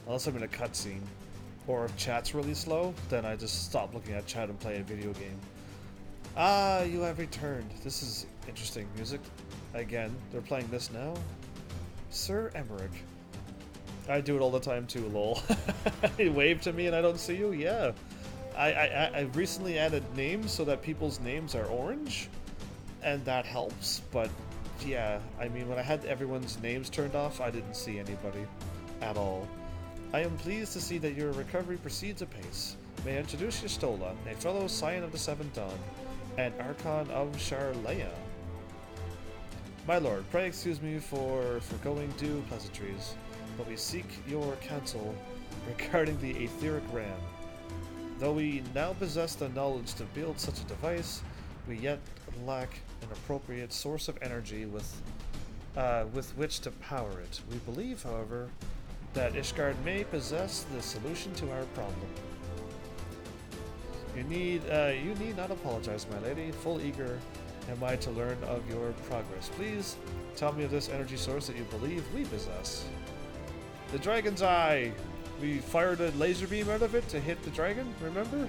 Unless I'm in a cutscene. Or if chat's really slow, then I just stop looking at chat and play a video game. Ah, you have returned. This is interesting music. Again, they're playing this now. Sir Emmerich. I do it all the time too, lol. You wave to me and I don't see you? Yeah. I recently added names so that people's names are orange. And that helps, but yeah, I mean, when I had everyone's names turned off, I didn't see anybody at all. I am pleased to see that your recovery proceeds apace. May I introduce you, Stola, a fellow Scion of the Seventh Dawn, and Archon of Sharlea. My lord, pray excuse me for going due pleasantries, but we seek your counsel regarding the etheric ram. Though we now possess the knowledge to build such a device, we yet lack an appropriate source of energy with which to power it. We believe, however, that Ishgard may possess the solution to our problem. You need not apologize, my lady. Full eager am I to learn of your progress. Please tell me of this energy source that you believe we possess. The dragon's eye! We fired a laser beam out of it to hit the dragon, remember?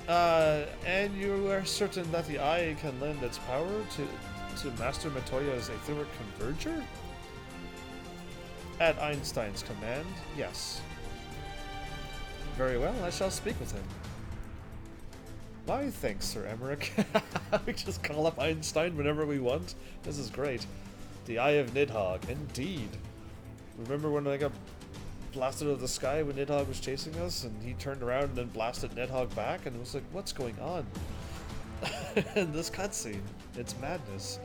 And you are certain that the eye can lend its power to Master Matoya's etheric converger? At Einstein's command, yes. Very well, I shall speak with him. Why, thanks, Sir Emmerich. We just call up Einstein whenever we want. This is great. The Eye of Nidhogg, indeed. Remember when I got blasted out of the sky when Nidhogg was chasing us, and he turned around and then blasted Nidhogg back, and it was like, what's going on? In this cutscene, it's madness.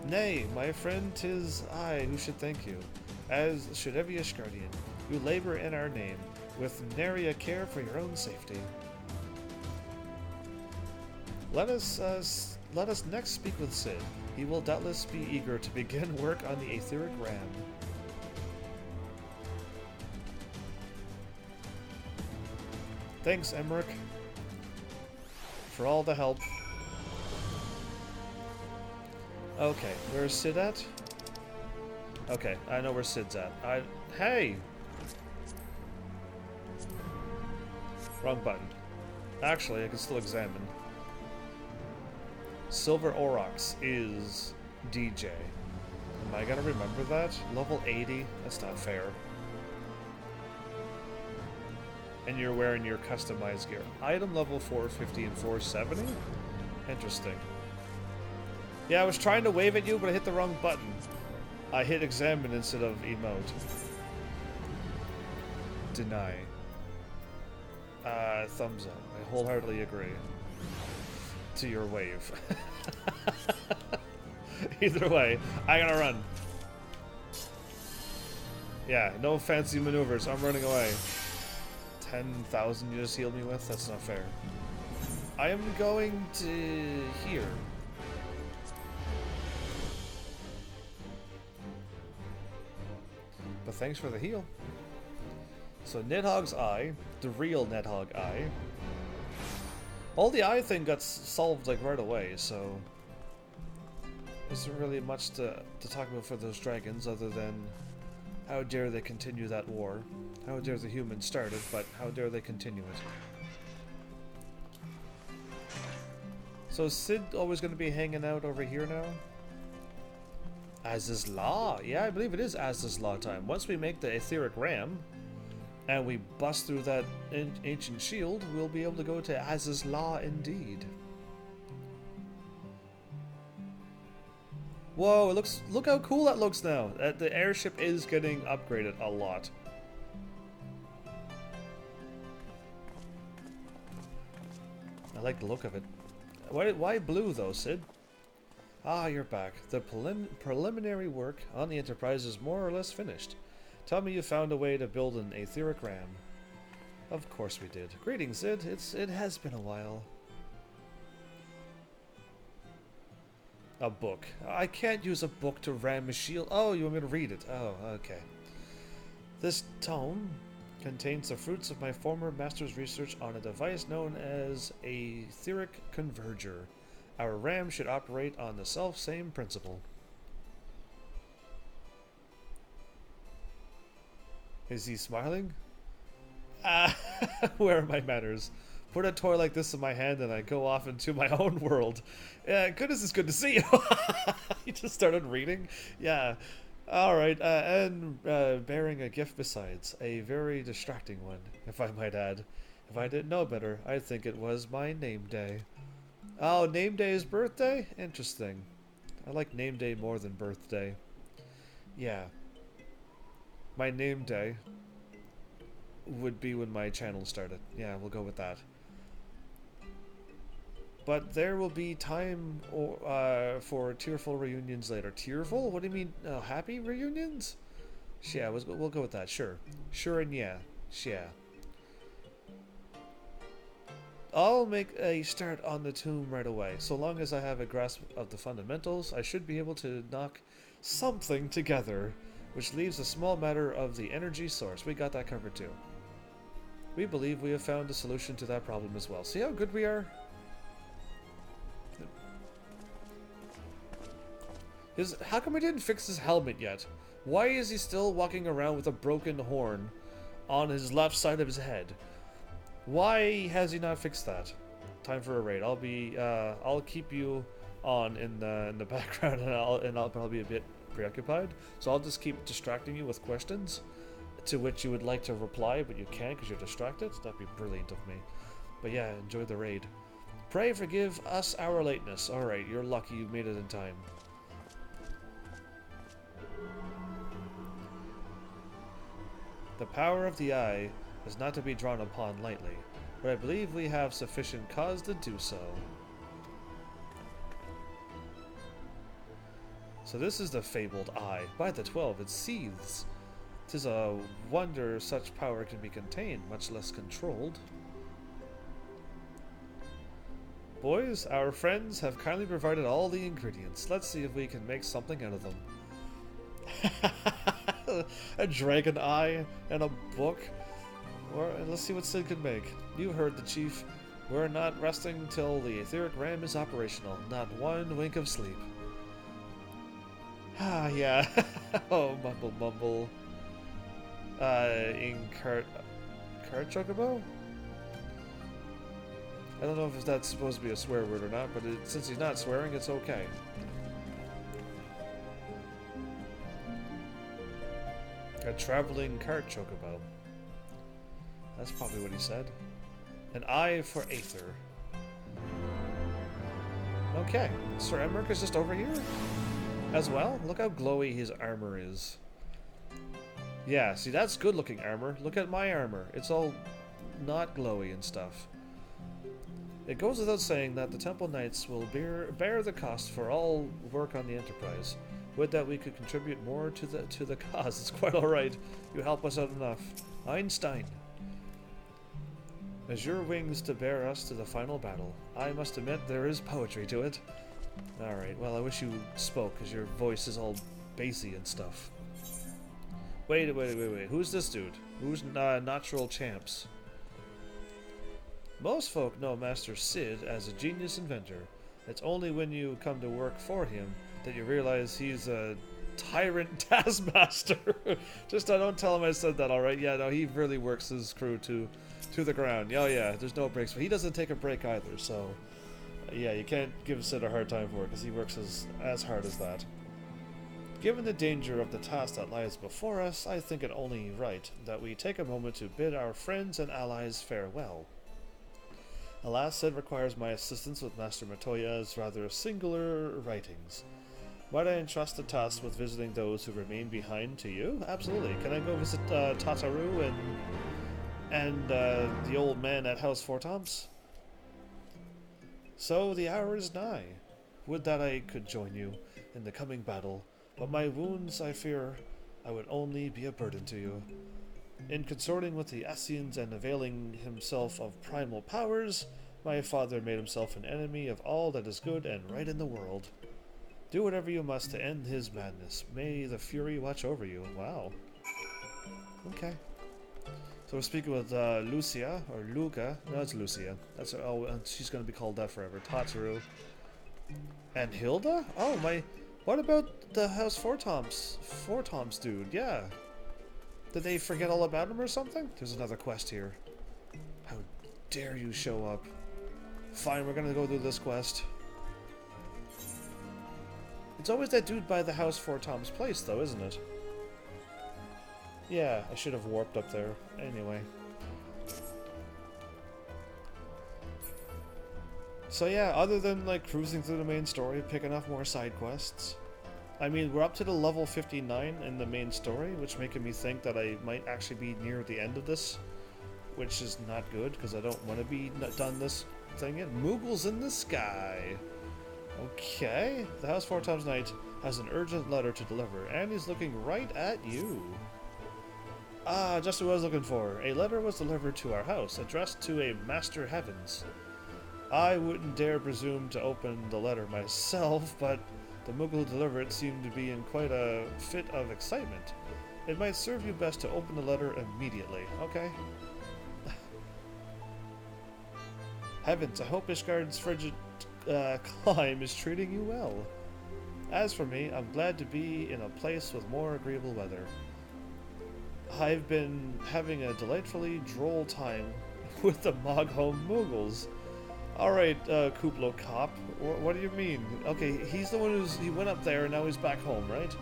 Nay, my friend, 'tis I who should thank you. As should every Ishgardian, you labor in our name, with nary a care for your own safety. Let us next speak with Sid. He will doubtless be eager to begin work on the etheric ram. Thanks, Emmerich, for all the help. Okay, where's Sid at? Okay, I know where Sid's at. Hey! Wrong button. Actually, I can still examine. Silver Aurochs is DJ. Am I gonna remember that? Level 80? That's not fair. And you're wearing your customized gear. Item level 450 and 470? Interesting. Yeah, I was trying to wave at you, but I hit the wrong button. I hit examine instead of emote. Deny. Thumbs up. I wholeheartedly agree. To your wave. Either way, I gotta run. Yeah, no fancy maneuvers. I'm running away. 10,000 you just healed me with? That's not fair. I am going to here. But thanks for the heal. So Nidhogg's eye, the real Nidhogg eye. All the eye thing got solved like right away, so isn't really much to talk about for those dragons other than how dare they continue that war. How dare the humans start it, but how dare they continue it. So is Sid always going to be hanging out over here now? Azys Lla. Yeah, I believe it is Azys Lla time. Once we make the etheric ram, and we bust through that ancient shield, we'll be able to go to Azys Lla indeed. Whoa, look how cool that looks now. The airship is getting upgraded a lot. I like the look of it. Why blue though, Sid? Ah, you're back. The preliminary work on the Enterprise is more or less finished. Tell me you found a way to build an etheric ram. Of course we did. Greetings, Sid. It has been a while. A book. I can't use a book to ram a shield. Oh, you want me to read it? Oh, okay. This tome contains the fruits of my former master's research on a device known as a etheric converger. Our ram should operate on the self-same principle. Is he smiling? Ah, where are my manners? Put a toy like this in my hand and I go off into my own world. Yeah, goodness, it's good to see you. You just started reading? Yeah. Alright, and bearing a gift besides. A very distracting one, if I might add. If I didn't know better, I'd think it was my name day. Oh, name day is birthday? Interesting. I like name day more than birthday. Yeah. My name day would be when my channel started. Yeah, we'll go with that. But there will be time for tearful reunions later. Tearful? What do you mean? Happy reunions? Yeah, we'll go with that. Sure. Sure and yeah. Yeah. I'll make a start on the tomb right away. So long as I have a grasp of the fundamentals, I should be able to knock something together, which leaves a small matter of the energy source. We got that covered too. We believe we have found a solution to that problem as well. See how good we are? How come we didn't fix his helmet yet? Why is he still walking around with a broken horn on his left side of his head? Why has he not fixed that? Time for a raid. I'll keep you on in the background, and I'll probably be a bit preoccupied. So I'll just keep distracting you with questions to which you would like to reply, but you can't because you're distracted. That'd be brilliant of me. But yeah, enjoy the raid. Pray forgive us our lateness. All right, you're lucky you made it in time. The power of the eye is not to be drawn upon lightly, but I believe we have sufficient cause to do so. So this is the fabled eye. By the 12, it seethes. 'Tis a wonder such power can be contained, much less controlled. Boys, our friends have kindly provided all the ingredients. Let's see if we can make something out of them. A dragon eye and a book. Or let's see what Sid can make. You heard the chief. We're not resting till the etheric ram is operational. Not one wink of sleep. Ah, yeah. Oh, mumble mumble. In cart chocobo? I don't know if that's supposed to be a swear word or not, but since he's not swearing, it's okay. A traveling cart chocobo. That's probably what he said. An eye for Aether. Okay, Sir Emmerich is just over here as well. Look how glowy his armor is. Yeah, see, that's good looking armor. Look at my armor. It's all not glowy and stuff. It goes without saying that the Temple Knights will bear the cost for all work on the Enterprise. Would that we could contribute more to the cause. It's quite alright. You help us out enough. Einstein. As your wings to bear us to the final battle. I must admit there is poetry to it. Alright, well I wish you spoke, because your voice is all bassy and stuff. Wait. Who's this dude? Who's natural champs? Most folk know Master Sid as a genius inventor. It's only when you come to work for him that you realize he's a tyrant taskmaster. Just don't tell him I said that, alright? Yeah, no, he really works his crew to the ground. Oh yeah, there's no breaks. But he doesn't take a break either, so... yeah, you can't give Sid a hard time for it, because he works as hard as that. Given the danger of the task that lies before us, I think it only right that we take a moment to bid our friends and allies farewell. Alas, Sid requires my assistance with Master Matoya's rather singular writings. Might I entrust the task with visiting those who remain behind to you? Absolutely. Can I go visit Tataru and the old man at House Four Toms? So the hour is nigh. Would that I could join you in the coming battle, but my wounds, I fear, I would only be a burden to you. In consorting with the Assyrians and availing himself of primal powers, my father made himself an enemy of all that is good and right in the world. Do whatever you must to end his madness. May the Fury watch over you. Wow. Okay. So we're speaking with Lucia, or Luca. No, it's Lucia. That's and she's going to be called that forever. Tataru. And Hilda? Oh, my... What about the House Four Toms? Four Toms dude, yeah. Did they forget all about him or something? There's another quest here. How dare you show up. Fine, we're going to go do this quest. It's always that dude by the House Four Toms place, though, isn't it? Yeah, I should have warped up there. Anyway. So yeah, other than like cruising through the main story, picking up more side quests. I mean, we're up to the level 59 in the main story, which making me think that I might actually be near the end of this. Which is not good, because I don't want to be done this thing yet. Moogles in the sky! Okay, the House Four Toms Knight has an urgent letter to deliver, and he's looking right at you. Ah, just what I was looking for. A letter was delivered to our house, addressed to a Master Heavens. I wouldn't dare presume to open the letter myself, but the Moogle who delivered it seemed to be in quite a fit of excitement. It might serve you best to open the letter immediately, okay? Heavens, I hope Ishgard's frigid climb is treating you well. As for me, I'm glad to be in a place with more agreeable weather. I've been having a delightfully droll time with the Moghome Moogles. Alright, Kuplo Cop, what do you mean? Okay, he's the one he went up there and now he's back home, right?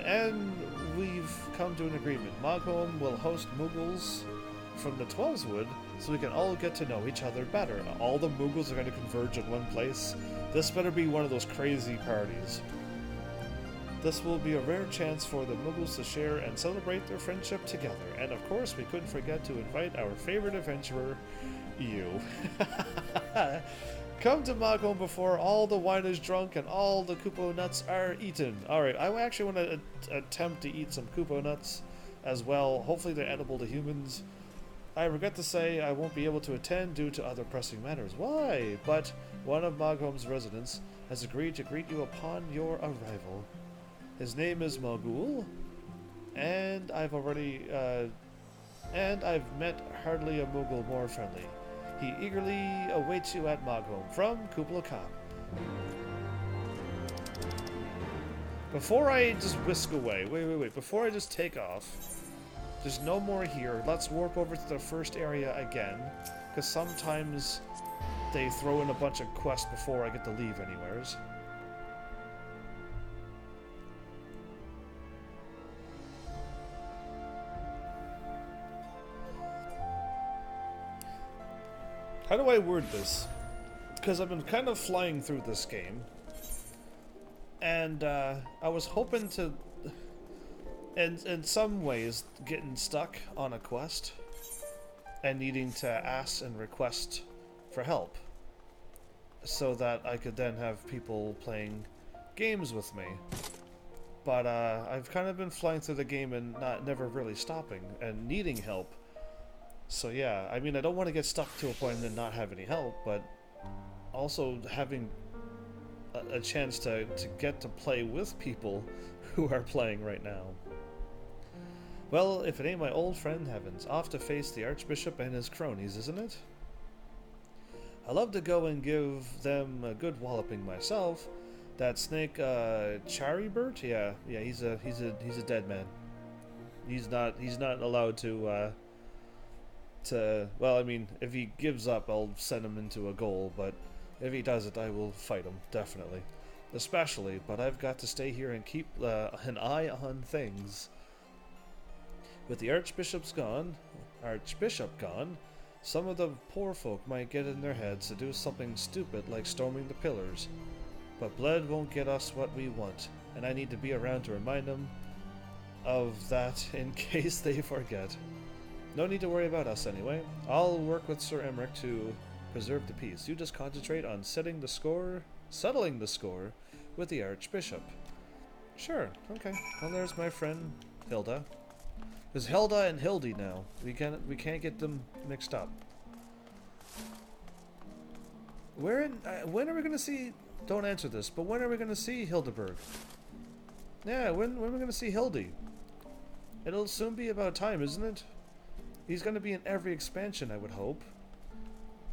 And we've come to an agreement. Moghome will host Moogles from the Twelveswood so we can all get to know each other better. All the Moogles are going to converge in one place. This better be one of those crazy parties. This will be a rare chance for the Moogles to share and celebrate their friendship together. And of course, we couldn't forget to invite our favorite adventurer, you. Come to Moghome before all the wine is drunk and all the Kupo nuts are eaten. Alright, I actually want to attempt to eat some Kupo nuts as well. Hopefully they're edible to humans. I regret to say I won't be able to attend due to other pressing matters. Why? But one of Moghome's residents has agreed to greet you upon your arrival. His name is Mogul, and I've met hardly a Moogle more friendly. He eagerly awaits you at Moghome from Kubla Khan. Before I just whisk away, wait, before I just take off, there's no more here. Let's warp over to the first area again, because sometimes they throw in a bunch of quests before I get to leave anywheres. How do I word this? Because I've been kind of flying through this game, and I was hoping to, in some ways, getting stuck on a quest and needing to ask and request for help so that I could then have people playing games with me. But I've kind of been flying through the game and never really stopping and needing help. So yeah, I mean, I don't want to get stuck to a point and not have any help, but also having a chance to get to play with people who are playing right now. Well, if it ain't my old friend Heavens, off to face the Archbishop and his cronies, isn't it? I love to go and give them a good walloping myself. That snake, Charibert? Yeah, he's a dead man. He's not allowed to, well, I mean, if he gives up, I'll send him into a goal, but if he doesn't, I will fight him, definitely. Especially, but I've got to stay here and keep an eye on things. With the Archbishop gone, some of the poor folk might get in their heads to do something stupid like storming the pillars. But blood won't get us what we want, and I need to be around to remind them of that in case they forget. No need to worry about us anyway. I'll work with Sir Emmerich to preserve the peace. You just concentrate on settling the score with the Archbishop. Sure, okay. Well, there's my friend Hilda. There's Hilda and Hildy now. We can't get them mixed up. When are we gonna see? Don't answer this. But when are we gonna see Hildeberg? Yeah, when are we gonna see Hildy? It'll soon be about time, isn't it? He's gonna be in every expansion, I would hope.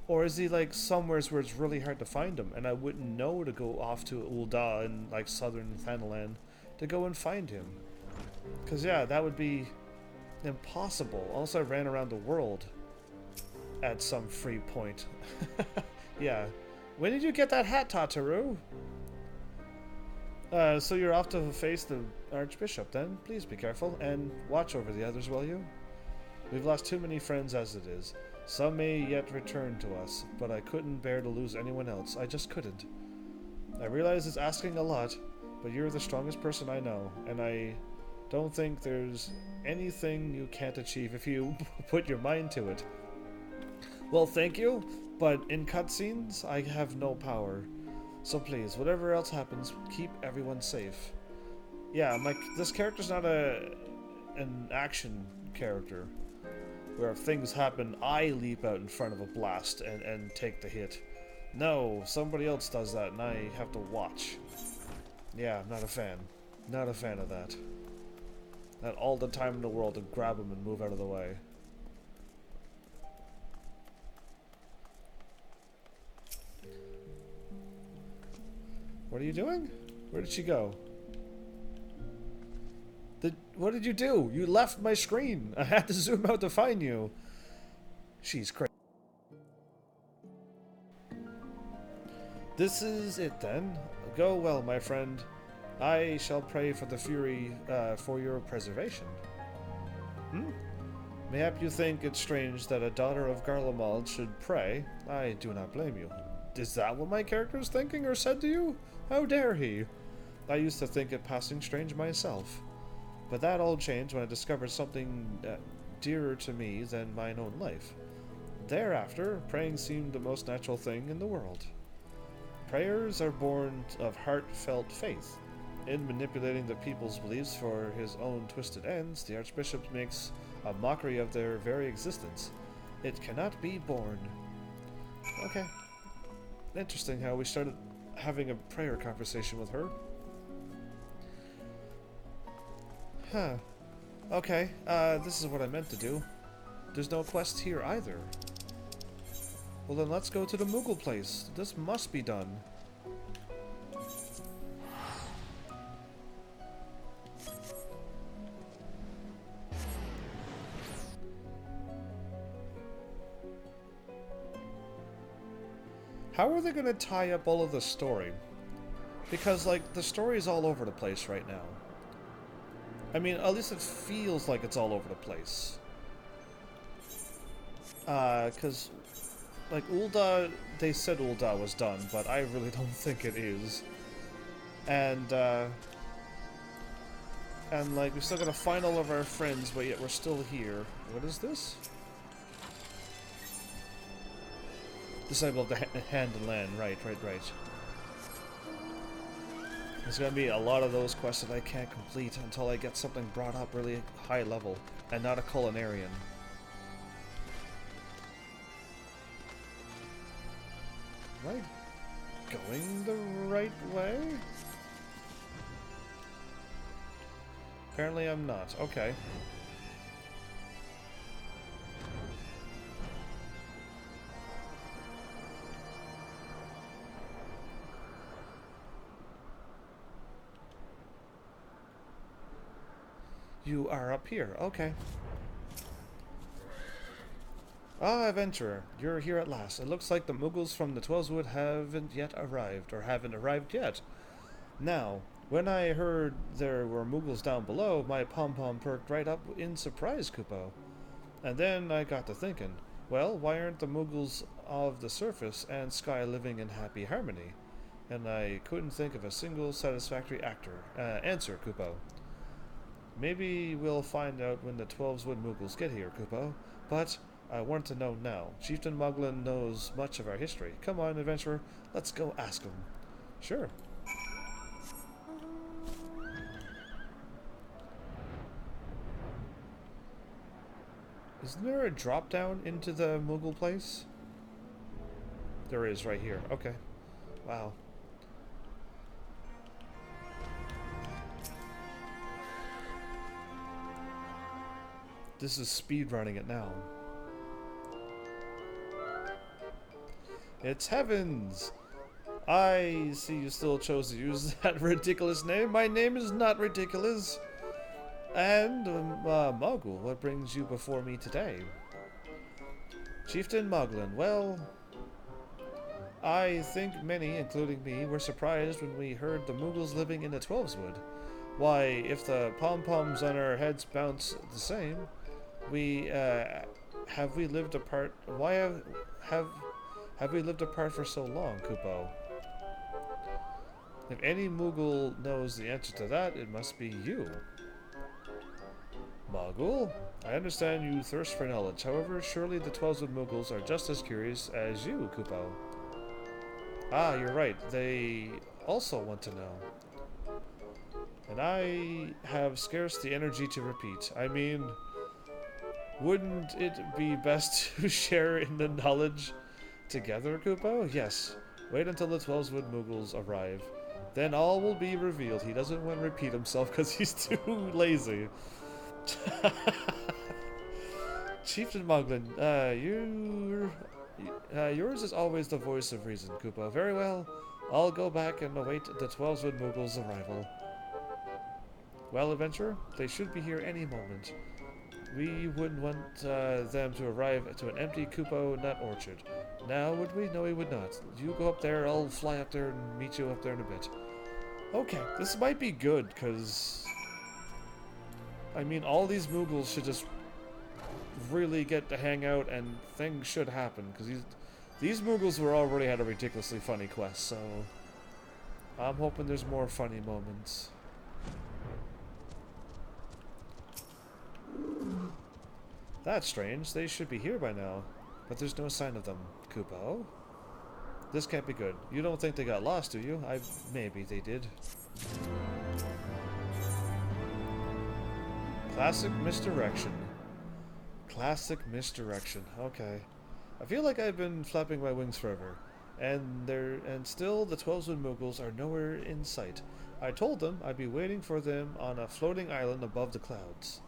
Or is he like somewheres where it's really hard to find him, and I wouldn't know to go off to Ul'dah in like southern Thanalan to go and find him? Cause yeah, that would be impossible unless I ran around the world at some free point. Yeah. When did you get that hat, Tataru? So you're off to face the Archbishop then? Please be careful and watch over the others, will you? We've lost too many friends as it is. Some may yet return to us, but I couldn't bear to lose anyone else. I just couldn't. I realize it's asking a lot, but you're the strongest person I know, and I don't think there's anything you can't achieve if you put your mind to it. Well, thank you, but in cutscenes, I have no power. So please, whatever else happens, keep everyone safe. Yeah, this character's not an action character, where if things happen, I leap out in front of a blast and take the hit. No, somebody else does that, and I have to watch. Yeah, I'm not a fan. Not a fan of that. Not all the time in the world to grab him and move out of the way. What are you doing? Where did she go? What did you do? You left my screen. I had to zoom out to find you. She's crazy. This is it then. Go well, my friend. I shall pray for the Fury for your preservation. Mayhap you think it strange that a daughter of Garlemald should pray. I do not blame you. Is that what my character is thinking or said to you? How dare he? I used to think it passing strange myself. But that all changed when I discovered something dearer to me than mine own life. Thereafter, praying seemed the most natural thing in the world. Prayers are born of heartfelt faith. In manipulating the people's beliefs for his own twisted ends, the Archbishop makes a mockery of their very existence. It cannot be borne. Okay. Interesting how we started having a prayer conversation with her. Huh. Okay, this is what I meant to do. There's no quest here either. Well then let's go to the Moogle place. This must be done. How are they going to tie up all of the story? Because, like, the story is all over the place right now. I mean, at least it feels like it's all over the place. Because, like, Ul'dah, they said Ul'dah was done, but I really don't think it is. And, like, we still gotta find all of our friends, but yet we're still here. What is this? Disciple of the Hand and Land. Right. There's gonna be a lot of those quests that I can't complete until I get something brought up really high level, and not a culinarian. Am I going the right way? Apparently I'm not. Okay. You are up here. Okay. Ah, adventurer, you're here at last. It looks like the Muggles from the Twelveswood haven't yet arrived, or haven't arrived yet. Now, when I heard there were Muggles down below, my pom-pom perked right up in surprise, Kupo. And then I got to thinking, well, why aren't the Muggles of the surface and sky living in happy harmony? And I couldn't think of a single satisfactory answer, Kupo. Maybe we'll find out when the Twelveswood Muggles get here, Kupo. But I want to know now. Chieftain Moglin knows much of our history. Come on, adventurer, let's go ask him. Sure. Isn't there a drop down into the Muggle place? There is, right here. Okay. Wow. This is speed running it now. It's Heavens! I see you still chose to use that ridiculous name. My name is not ridiculous. And, Mogul, what brings you before me today? Chieftain Moglin, well, I think many, including me, were surprised when we heard the Muggles living in the Twelveswood. Why, if the pom-poms on our heads bounce the same, have we lived apart? Why have we lived apart for so long, Kupo? If any Muggle knows the answer to that, it must be you. Mogul, I understand you thirst for knowledge. However, surely the Twelveswood Muggles are just as curious as you, Kupo. Ah, you're right. They also want to know. And I have scarce the energy to repeat. I mean, wouldn't it be best to share in the knowledge together, Kupo? Yes. Wait until the Twelveswood Muggles arrive. Then all will be revealed. He doesn't want to repeat himself because he's too lazy. Chieftain Moglin, yours is always the voice of reason, Kupo. Very well. I'll go back and await the Twelveswood Muggles' arrival. Well, adventurer, they should be here any moment. We wouldn't want them to arrive to an empty Kupo nut orchard. Now, would we? No, we would not. You go up there, I'll fly up there and meet you up there in a bit. Okay, this might be good, because I mean, all these Muggles should just really get to hang out and things should happen, because these Muggles were already had a ridiculously funny quest, so I'm hoping there's more funny moments. That's strange. They should be here by now, but there's no sign of them. Kupo? This can't be good. You don't think they got lost, do you? Maybe they did. Classic misdirection. Classic misdirection. Okay. I feel like I've been flapping my wings forever, and still the Twelveswood Muggles are nowhere in sight. I told them I'd be waiting for them on a floating island above the clouds.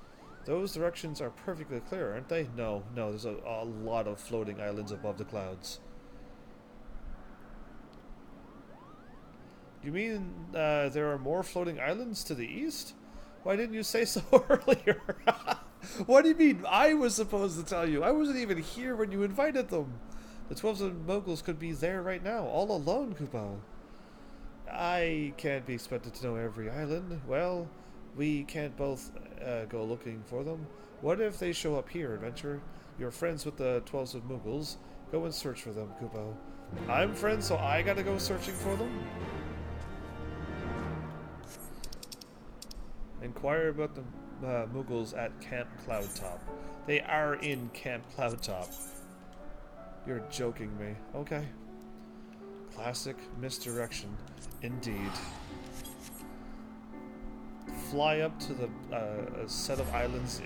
Those directions are perfectly clear, aren't they? No, there's a lot of floating islands above the clouds. You mean there are more floating islands to the east? Why didn't you say so earlier? What do you mean I was supposed to tell you? I wasn't even here when you invited them. The Twelveswood Muggles could be there right now, all alone, Kupo. I can't be expected to know every island. Well, we can't both go looking for them. What if they show up here, adventurer? You're friends with the Twelveswood Muggles. Go and search for them, Kupo. I'm friends, so I gotta go searching for them? Inquire about the Muggles at Camp Cloudtop. They are in Camp Cloudtop. You're joking me. Okay. Classic misdirection. Indeed. Fly up to the a set of islands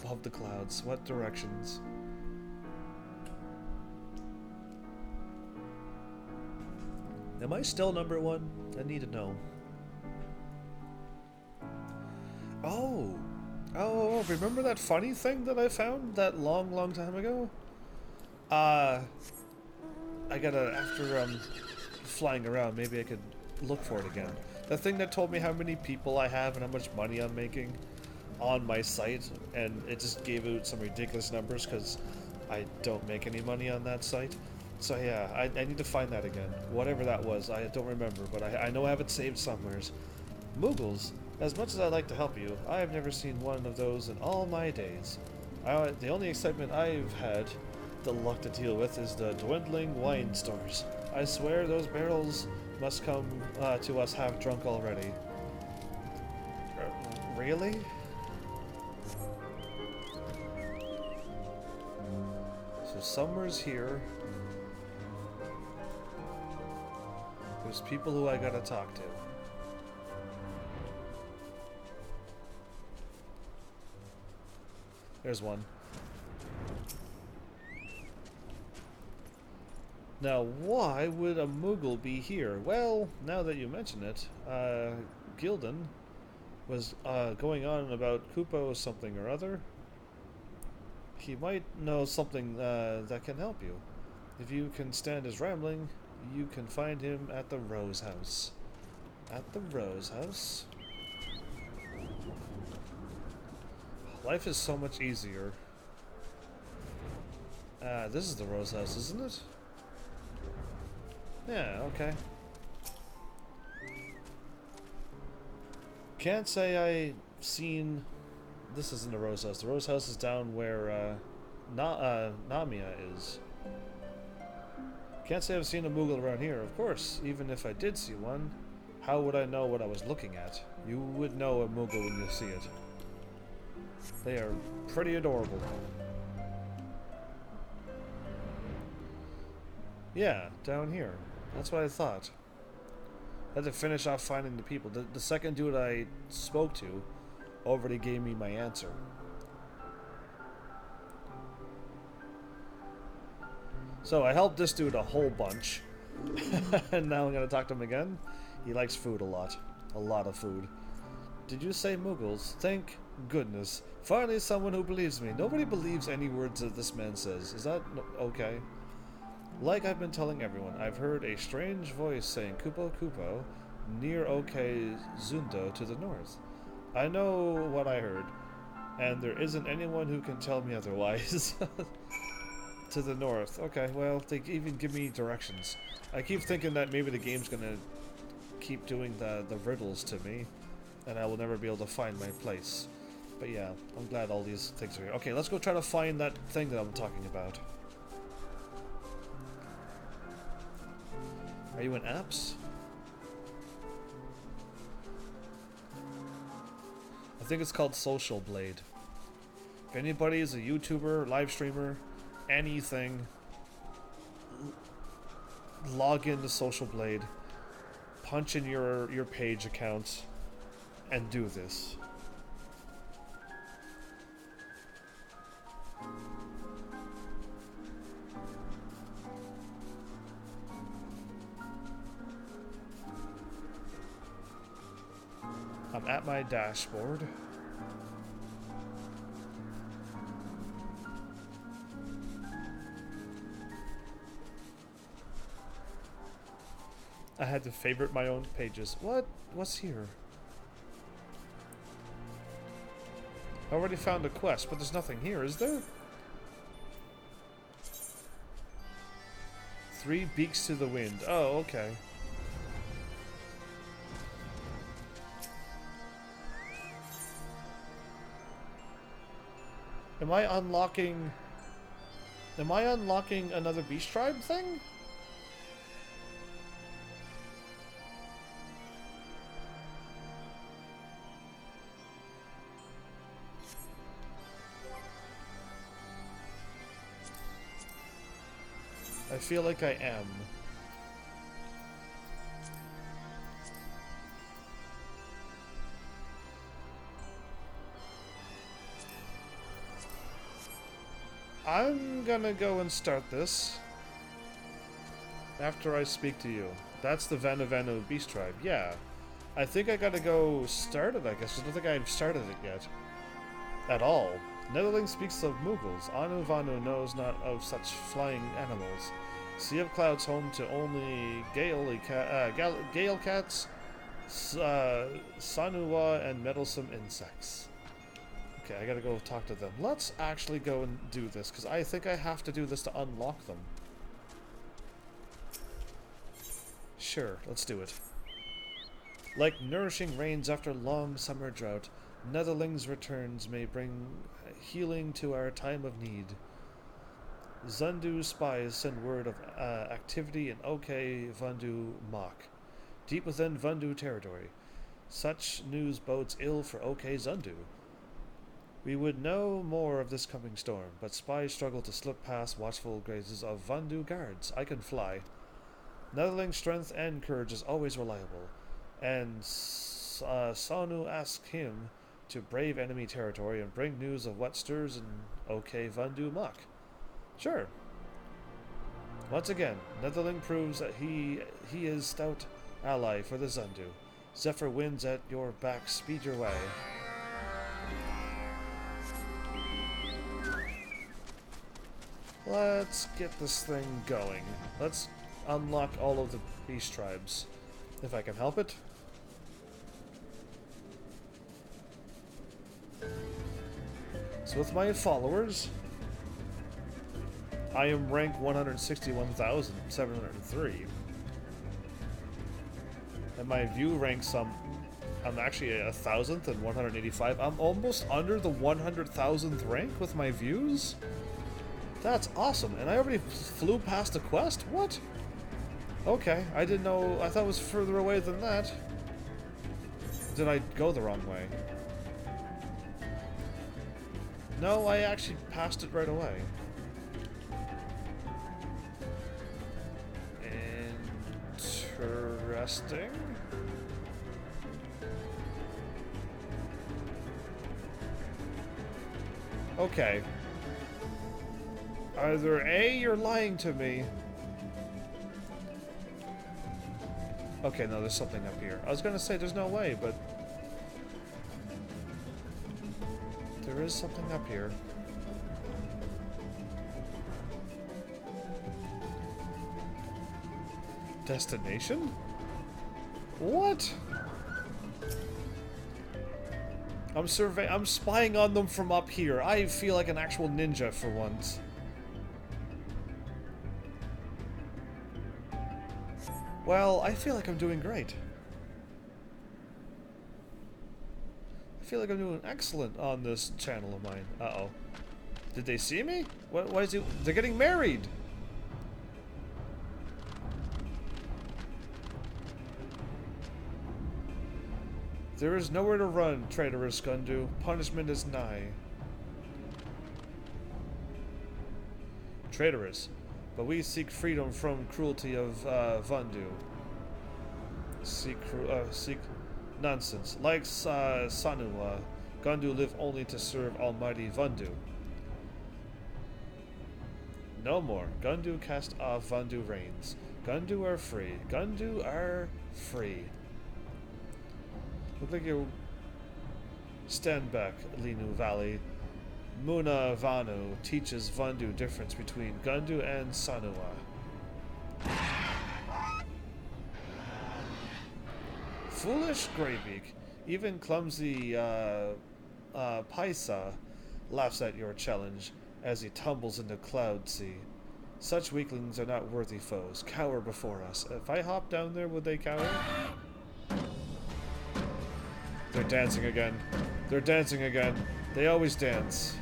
above the clouds. What directions? Am I still number one? I need to know. Oh, remember that funny thing that I found that long time ago? I gotta, after flying around, maybe I could look for it again. The thing that told me how many people I have and how much money I'm making. on my site, and it just gave out some ridiculous numbers because I don't make any money on that site. So yeah, I need to find that again. Whatever that was, I don't remember, but I know I have it saved somewheres. Moogles, as much as I'd like to help you, I have never seen one of those in all my days. The only excitement I've had the luck to deal with is the dwindling wine stores. I swear those barrels must come to us half drunk already. Really? So somewhere's here. There's people who I gotta talk to. There's one. Now, why would a Moogle be here? Well, now that you mention it, Gildan was going on about Kupo something or other. He might know something that can help you. If you can stand his rambling, you can find him at the Rose House. At the Rose House? Life is so much easier. This is the Rose House, isn't it? Yeah, okay. Can't say I seen... This isn't the Rose House. The Rose House is down where Namia is. Can't say I've seen a Moogle around here. Of course, even if I did see one, how would I know what I was looking at? You would know a Moogle when you see it. They are pretty adorable. Yeah, down here. That's what I thought. I had to finish off finding the people. The second dude I spoke to already gave me my answer. So I helped this dude a whole bunch. And now I'm going to talk to him again. He likes food a lot. A lot of food. Did you say Moogles? Thank goodness. Finally someone who believes me. Nobody believes any words that this man says. Is that okay? Like I've been telling everyone, I've heard a strange voice saying Kupo Kupo near OK Zundo to the north. I know what I heard, and there isn't anyone who can tell me otherwise. To the north. Okay, well, they even give me directions. I keep thinking that maybe the game's gonna keep doing the riddles to me, and I will never be able to find my place. But yeah, I'm glad all these things are here. Okay, let's go try to find that thing that I'm talking about. Are you in apps? I think it's called Social Blade. If anybody is a YouTuber, live streamer, anything, log into Social Blade, punch in your page account, and do this. I'm at my dashboard. I had to favorite my own pages. What? What's here? I already found a quest, but there's nothing here, is there? 3 beaks to the wind. Oh, okay. Am I unlocking another beast tribe thing? I feel like I am. I'm gonna go and start this after I speak to you. That's the Vanu Beast Tribe. Yeah. I think I gotta go start it, I guess. I don't think I've started it yet. At all. Netherling speaks of Moogles. Anu Vanu knows not of such flying animals. Sea of Clouds home to only Gale cats, Sanua, and meddlesome insects. Okay, I gotta go talk to them. Let's actually go and do this, because I think I have to do this to unlock them. Sure, let's do it. Like nourishing rains after long summer drought, Netherling's returns may bring healing to our time of need. Zundu spies send word of activity in OK Vandu Mach, deep within Vandu territory. Such news bodes ill for OK Zundu. We would know more of this coming storm, but spies struggle to slip past watchful gazes of Vandu guards. I can fly. Netherling's strength and courage is always reliable, and Sonu asks him to brave enemy territory and bring news of what stirs in OK Vandu Mach. Sure. Once again, Netherling proves that he is stout ally for the Zundu. Zephyr wins at your back. Speed your way. Let's get this thing going. Let's unlock all of the beast tribes, if I can help it. So with my followers, I am rank 161,703. And my view ranks, I'm actually 1,000th and 185. I'm almost under the 100,000th rank with my views. That's awesome. And I already flew past the quest? What? Okay, I didn't know. I thought it was further away than that. Did I go the wrong way? No, I actually passed it right away. Interesting. Okay. Either A, you're lying to me. Okay, no, there's something up here. I was gonna say there's no way, but there is something up here. Destination? What? I'm spying on them from up here. I feel like an actual ninja for once. Well, I feel like I'm doing great. I feel like I'm doing excellent on this channel of mine. Uh-oh. Did they see me? Why is he... They're getting married! There is nowhere to run, traitorous Gundu. Punishment is nigh. Traitorous. But we seek freedom from cruelty of Vandu. Seek nonsense. Like Sanu, Gundu live only to serve Almighty Vandu. No more. Gundu cast off Vandu reigns. Gundu are free. Gundu are free. Look like you stand back, Linu Valley. Muna Vanu teaches Vandu difference between Gundu and Sanua. Foolish Greybeak, even clumsy Paisa laughs at your challenge as he tumbles into Cloud Sea. Such weaklings are not worthy foes. Cower before us. If I hop down there, would they cower? They're dancing again. They're dancing again. They always dance.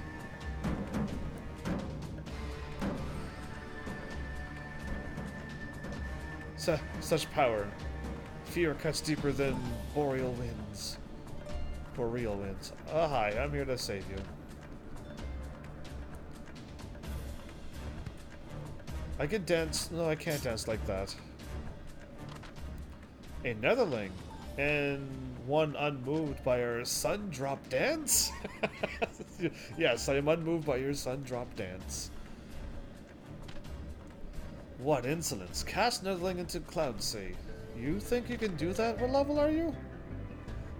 Such power. Fear cuts deeper than boreal winds. Boreal winds. Oh, hi. I'm here to save you. I can dance. No, I can't dance like that. A Netherling. And one unmoved by our sun drop dance? Yes, I am unmoved by your sun drop dance. What insolence. Cast Netherling into Cloud Sea. You think you can do that? What level are you?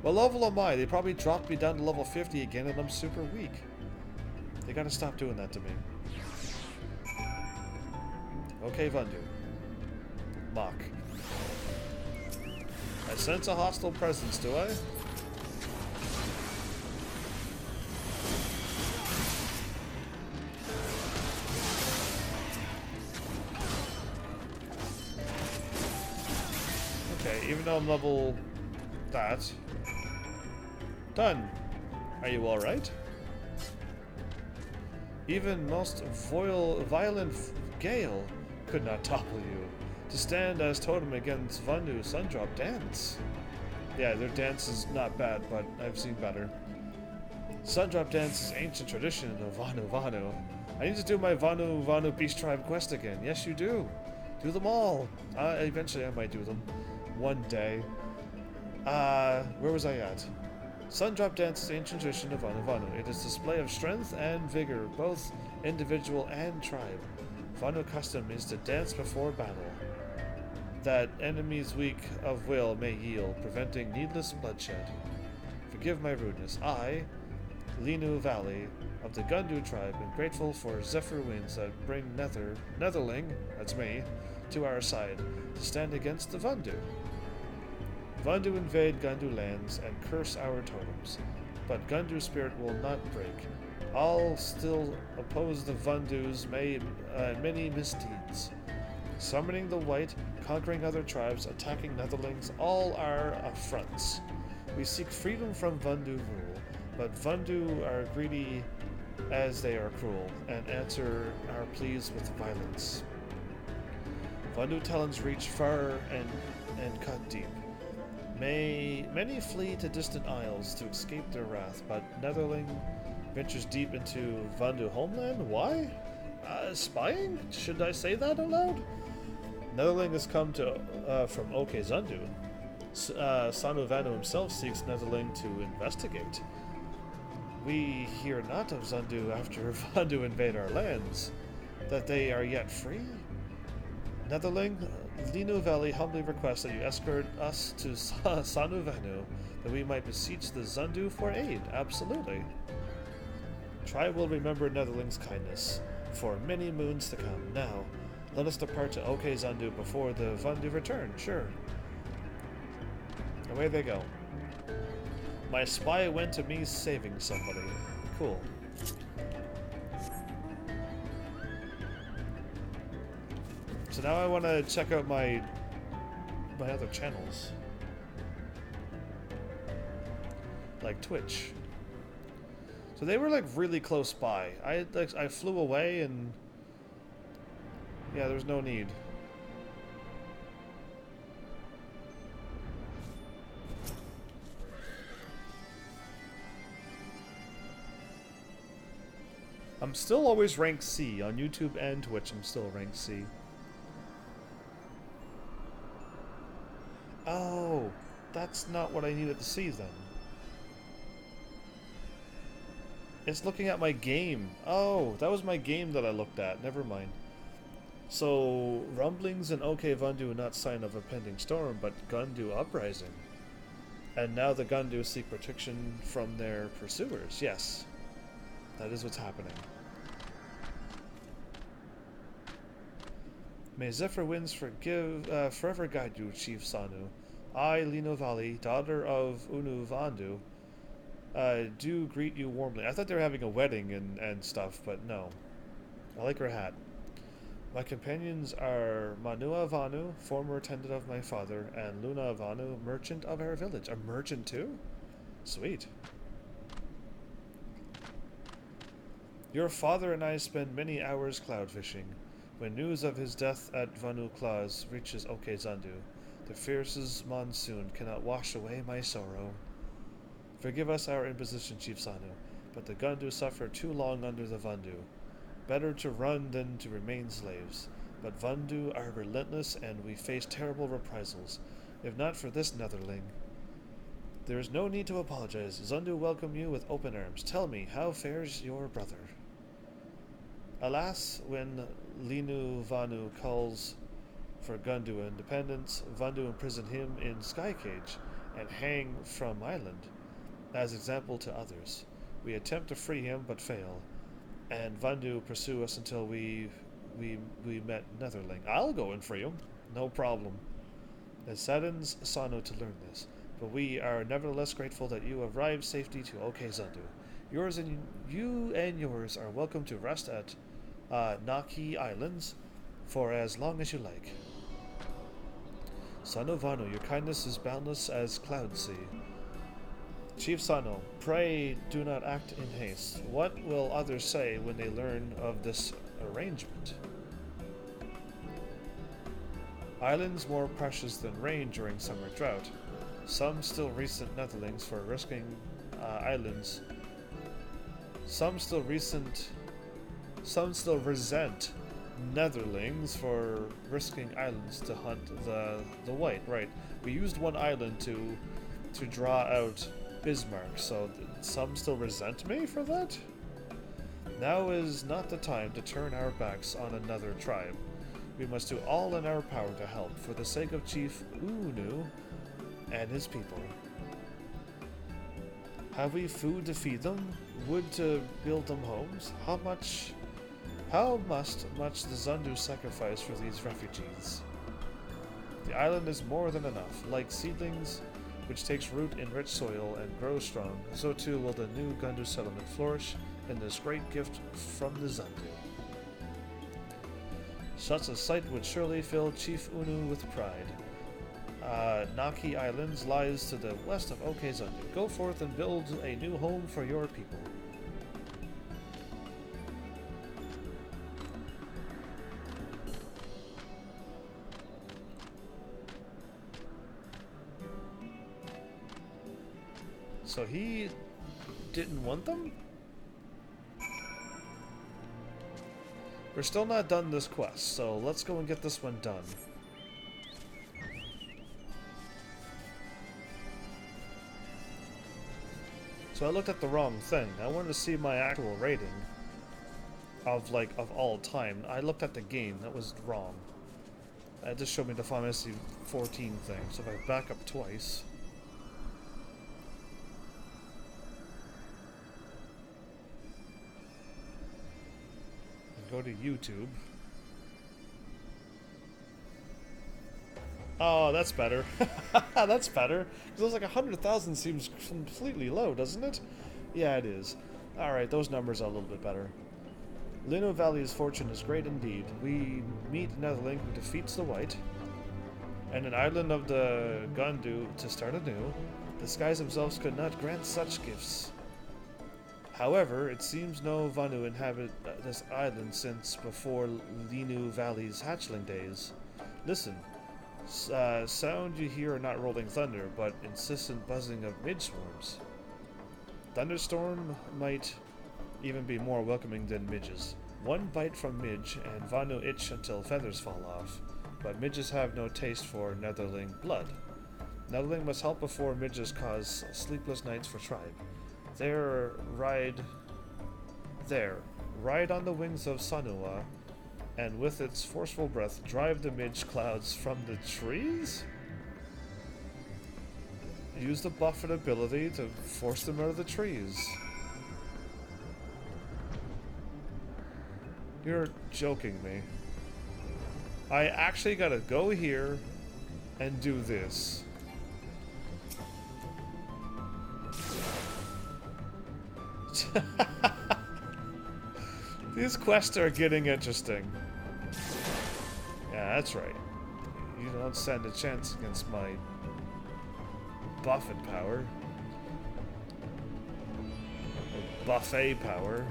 What level am I? They probably dropped me down to level 50 again and I'm super weak. They gotta stop doing that to me. Okay, Vandu. Mach. I sense a hostile presence, do I? even though I'm level that. Done. Are you alright? Even most violent gale could not topple you. To stand as totem against Vandu Sundrop dance. Yeah, their dance is not bad, but I've seen better. Sundrop dance is ancient tradition of Vanu. I need to do my Vanu Beast Tribe quest again. Yes, you do. Do them all. Eventually I might do them. One day. Where was I at? Sundrop dance is ancient tradition of Vanu. It is a display of strength and vigor, both individual and tribe. Vanu custom is to dance before battle, that enemies weak of will may yield, preventing needless bloodshed. Forgive my rudeness. I, Linu Valley, of the Gundu tribe, am grateful for zephyr winds that bring Netherling, that's me, to our side, to stand against the Vandu. Vandu invade Gundu lands and curse our totems, but Gundu spirit will not break. All still oppose the Vandu's many misdeeds. Summoning the white, conquering other tribes, attacking Netherlings, all are affronts. We seek freedom from Vandu rule, but Vandu are greedy as they are cruel, and answer our pleas with violence. Vandu talons reach far and cut deep. Many flee to distant isles to escape their wrath, but Netherling ventures deep into Vandu homeland? Why? Spying? Should I say that aloud? Netherling has come from OK Zundu. Sanu Vanu himself seeks Netherling to investigate. We hear not of Zundu after Vandu invade our lands, that they are yet free. Netherling, Linu Valley humbly requests that you escort us to Sanu Vanu, that we might beseech the Zundu for aid. Absolutely. Tribe will remember Netherling's kindness for many moons to come. Now, let us depart to OK Zundu before the Vandu return. Sure. Away they go. My spy went to me saving somebody. Cool. So now I want to check out my other channels. Like Twitch. So they were like really close by. I flew away and yeah, there's no need. I'm still always ranked C. On YouTube and Twitch, I'm still ranked C. Oh, that's not what I needed to see then. It's looking at my game. Oh, that was my game that I looked at. Never mind. So, rumblings in OK Vandu are not sign of a pending storm, but Gundu uprising. And now the Gundu seek protection from their pursuers. Yes. That is what's happening. May Zephyr winds forever guide you, Chief Sanu. I, Lino Valley, daughter of Unu Vandu, do greet you warmly. I thought they were having a wedding and stuff, but no. I like her hat. My companions are Manua Vanu, former attendant of my father, and Luna Vanu, merchant of our village. A merchant too? Sweet. Your father and I spend many hours cloud fishing. When news of his death at Vanu Claus reaches OK Zandu, the fiercest monsoon cannot wash away my sorrow. Forgive us our imposition, Chief Sanu, but the Gundu suffer too long under the Vandu. Better to run than to remain slaves. But Vandu are relentless and we face terrible reprisals, if not for this Netherling. There is no need to apologize. Zundu welcome you with open arms. Tell me, how fares your brother? Alas, when Linu Vanu calls for Gundu independence, Vandu imprison him in sky cage and hang from island, as example to others. We attempt to free him but fail, and Vandu pursue us until we met Netherling. I'll go and free him, no problem. It saddens Sano to learn this, but we are nevertheless grateful that you arrived safely to OK Zandu. You and yours are welcome to rest at Naki Islands for as long as you like. Sano Vanu, your kindness is boundless as cloud sea. Chief Sano, pray do not act in haste. What will others say when they learn of this arrangement? Islands more precious than rain during summer drought. Some still recent netherlings for risking islands. Some still resent netherlings for risking islands to hunt the white. Right. We used one island to draw out Bismarck, so some still resent me for that? Now is not the time to turn our backs on another tribe. We must do all in our power to help, for the sake of Chief Unu and his people. Have we food to feed them? Wood to build them homes? How much the Zundu sacrifice for these refugees? The island is more than enough. Like seedlings which takes root in rich soil and grows strong, so too will the new Gundu settlement flourish in this great gift from the Zundu. Such a sight would surely fill Chief Unu with pride. Naki Islands lies to the west of Okezundu. Go forth and build a new home for your people. So he didn't want them? We're still not done this quest, so let's go and get this one done. So I looked at the wrong thing. I wanted to see my actual rating of all time. I looked at the game. That was wrong. That just showed me the Final Fantasy 14 thing. So if I back up twice. Go to YouTube. Oh, that's better. That's better. Because it was like 100,000 seems completely low, doesn't it? Yeah, it is. Alright, those numbers are a little bit better. Lino Valley's fortune is great indeed. We meet Netherling who defeats the White, and an island of the Gundu to start anew. The skies themselves could not grant such gifts. However, it seems no Vanu inhabit this island since before Linu Valley's hatchling days. Listen. Sound you hear are not rolling thunder, but insistent buzzing of midge swarms. Thunderstorm might even be more welcoming than midges. One bite from midge, and Vanu itch until feathers fall off, but midges have no taste for Netherling blood. Netherling must help before midges cause sleepless nights for tribe. Ride on the wings of Sanua, and with its forceful breath, drive the midge clouds from the trees? Use the buffet ability to force them out of the trees. You're joking me. I actually gotta go here and do this. These quests are getting interesting. Yeah, that's right. You don't stand a chance against my buffet power. Or buffet power.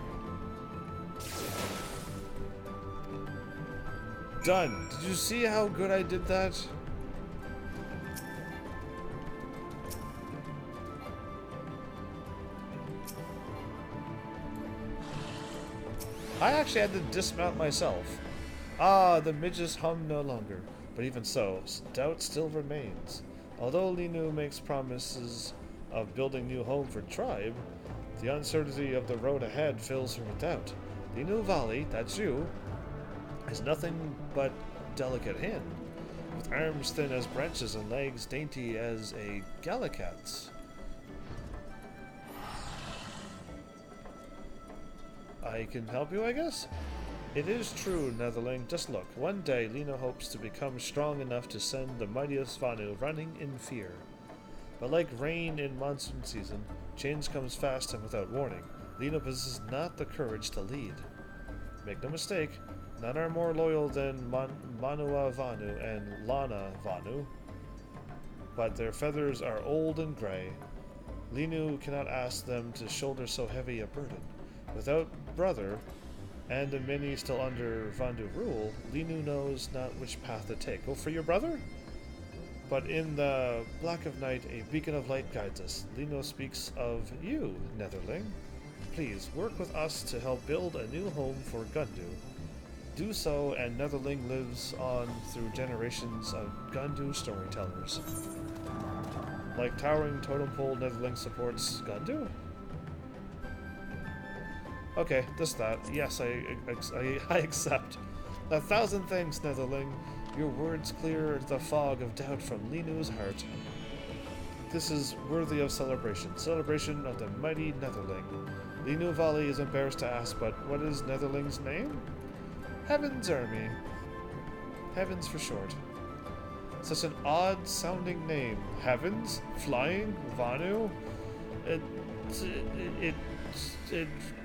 Done. Did you see how good I did that? I actually had to dismount myself. Ah, the midges hum no longer. But even so, doubt still remains. Although Linu makes promises of building new home for tribe, the uncertainty of the road ahead fills her with doubt. Linu Valley, that's you, is nothing but delicate hen, with arms thin as branches and legs dainty as a gallicat's. I can help you, I guess? It is true, Netherling. Just look. One day, Lino hopes to become strong enough to send the mightiest Vanu running in fear. But like rain in monsoon season, change comes fast and without warning. Lino possesses not the courage to lead. Make no mistake, none are more loyal than Manua Vanu and Lana Vanu. but their feathers are old and grey. Linu cannot ask them to shoulder so heavy a burden. Without brother, and the many still under Vandu rule, Linu knows not which path to take. Go for your brother? But in the black of night, a beacon of light guides us. Lino speaks of you, Netherling. Please, work with us to help build a new home for Gundu. Do so, and Netherling lives on through generations of Gundu storytellers. Like towering totem pole, Netherling supports Gundu? Okay, just that. Yes, I accept. 1,000 thanks, Netherling. Your words clear the fog of doubt from Linu's heart. This is worthy of celebration. Celebration of the mighty Netherling. Linu Valley is embarrassed to ask, but what is Netherling's name? HEAVENSARMY. Heavens for short. Such an odd-sounding name. Heavens? Flying? Vanu? It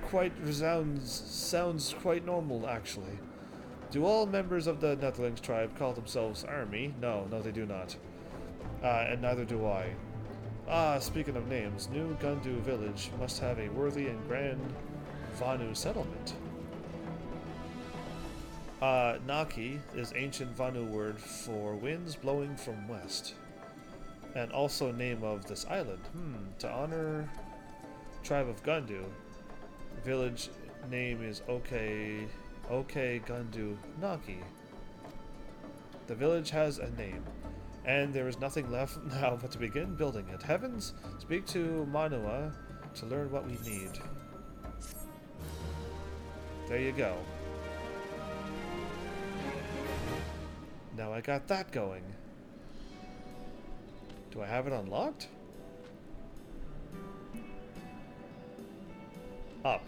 quite sounds quite normal, actually. Do all members of the Netherlings tribe call themselves army? No, they do not. And neither do I. Speaking of names, New Gundu village must have a worthy and grand Vanu settlement. Naki is ancient Vanu word for winds blowing from west. And also name of this island. To honor tribe of Gundu, village name is Okay Gundu Naki. The village has a name, and there is nothing left now but to begin building it. Heavens, speak to Manua to learn what we need. There you go. Now I got that going. Do I have it unlocked? Up.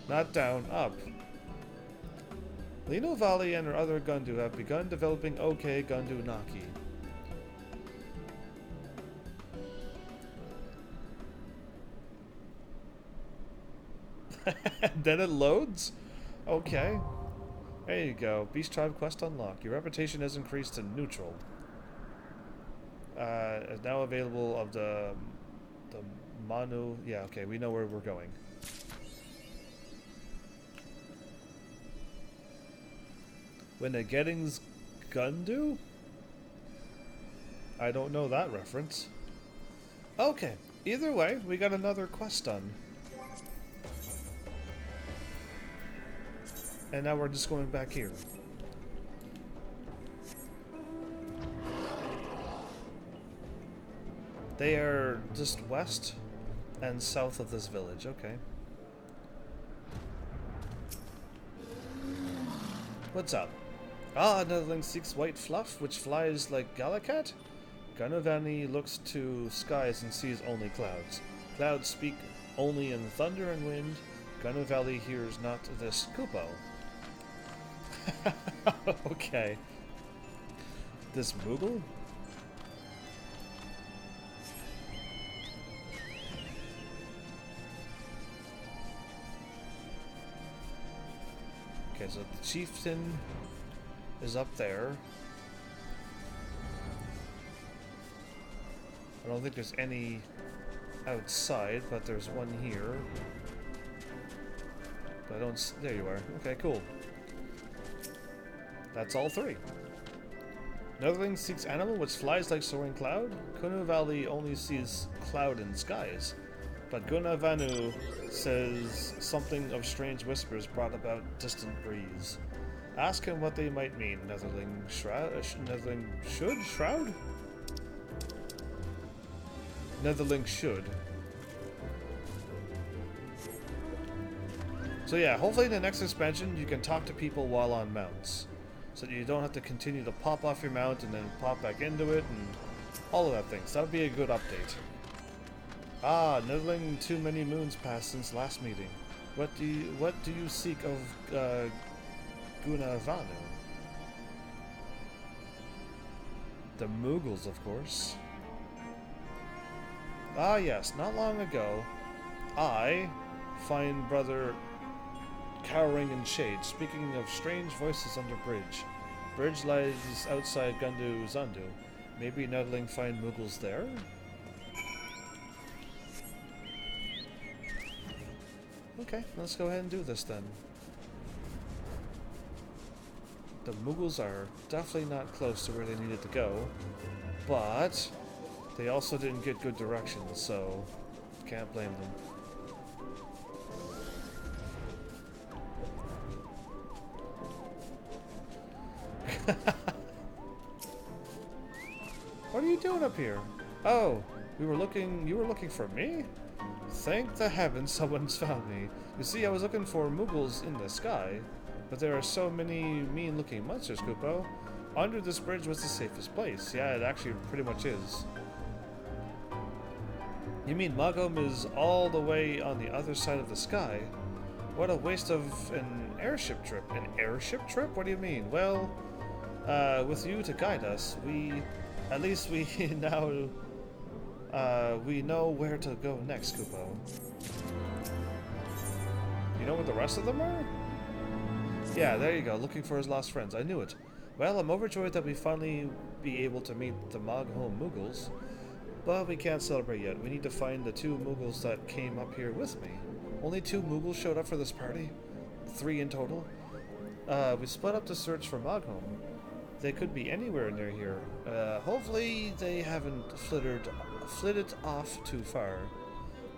Not down, up. Lino Valley and her other Gundu have begun developing OK Gundu Naki. Then it loads? Okay. There you go. Beast Tribe quest unlocked. Your reputation has increased to neutral. Is now available of the Manu. Yeah, okay, we know where we're going. When the Gettings Gundu? I don't know that reference. Okay, either way, we got another quest done. And now we're just going back here. They are just west and south of this village, okay. What's up? Netherling seeks white fluff, which flies like Galakat? Ganavani looks to skies and sees only clouds. Clouds speak only in thunder and wind. Ganavali hears not this Kupo. Okay. This Moogle? Okay, so the chieftain is up there. I don't think there's any outside, but there's one here. But I don't... There you are. Okay, cool. That's all three. Netherling seeks animal which flies like soaring cloud. Kunu Valley only sees cloud in skies. But Gunavanu says something of strange whispers brought about distant breeze. Ask him what they might mean. Netherling shroud? Netherling should? Shroud? Netherling should. So yeah, hopefully in the next expansion you can talk to people while on mounts. So that you don't have to continue to pop off your mount and then pop back into it and all of that things. That would be a good update. Netherling, too many moons passed since last meeting. What do you seek of Gunavanu? The Moogles, of course. Yes, not long ago, I find brother cowering in shade, speaking of strange voices under bridge. Bridge lies outside Gundu Zandu. Maybe Nuddling find Moogles there? Okay, let's go ahead and do this then. The Moogles are definitely not close to where they needed to go, but they also didn't get good directions, so can't blame them. What are you doing up here? Oh, you were looking for me? Thank the heavens someone's found me. You see, I was looking for Moogles in the sky, but there are so many mean-looking monsters, Kupo. Under this bridge was the safest place. Yeah, it actually pretty much is. You mean Magom is all the way on the other side of the sky? What a waste of an airship trip. An airship trip? What do you mean? Well, with you to guide us, at least we now, we know where to go next, Kupo. You know where the rest of them are? Yeah, there you go, looking for his lost friends. I knew it. Well, I'm overjoyed that we finally be able to meet the Maghome Moogles, but we can't celebrate yet. We need to find the 2 Moogles that came up here with me. Only 2 Moogles showed up for this party? 3 in total? We split up to search for Maghome. They could be anywhere near here. Hopefully they haven't flitted off too far.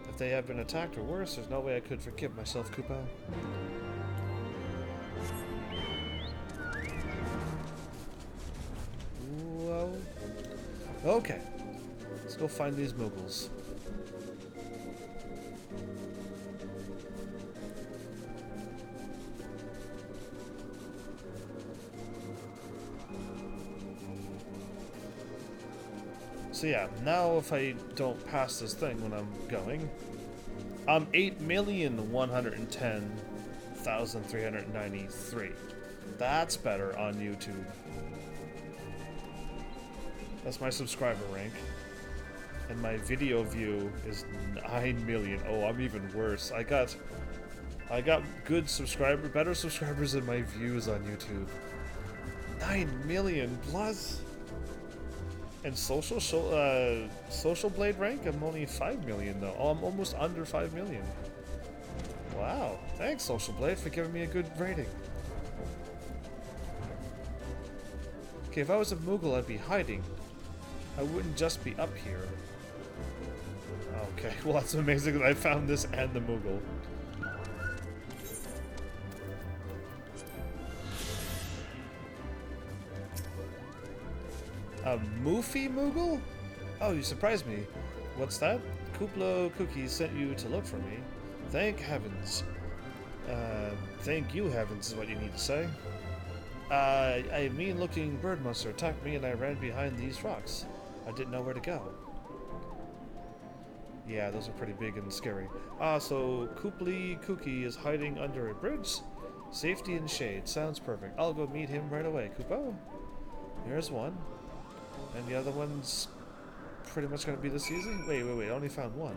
If they have been attacked or worse, there's no way I could forgive myself, Kupo. Whoa. Okay. Let's go find these Moogles. So yeah, now if I don't pass this thing when I'm going, I'm 8,110,393. That's better on YouTube. That's my subscriber rank. And my video view is 9 million. Oh, I'm even worse. I got good better subscribers than my views on YouTube. 9 million plus. And social blade rank, I'm only 5 million though. Oh, I'm almost under 5 million. Wow. Thanks, Social Blade, for giving me a good rating. Okay, if I was a Moogle, I'd be hiding. I wouldn't just be up here. Okay, well that's amazing that I found this and the Moogle. A Moofy Moogle? Oh, you surprised me. What's that? Kuplo Cookie sent you to look for me. Thank heavens. Thank you heavens is what you need to say. A mean-looking bird monster attacked me and I ran behind these rocks. I didn't know where to go. Yeah, those are pretty big and scary. So Kupli Cookie is hiding under a bridge? Safety and shade. Sounds perfect. I'll go meet him right away, Kupo. Here's one. And the other one's pretty much going to be this easy? Wait, I only found one.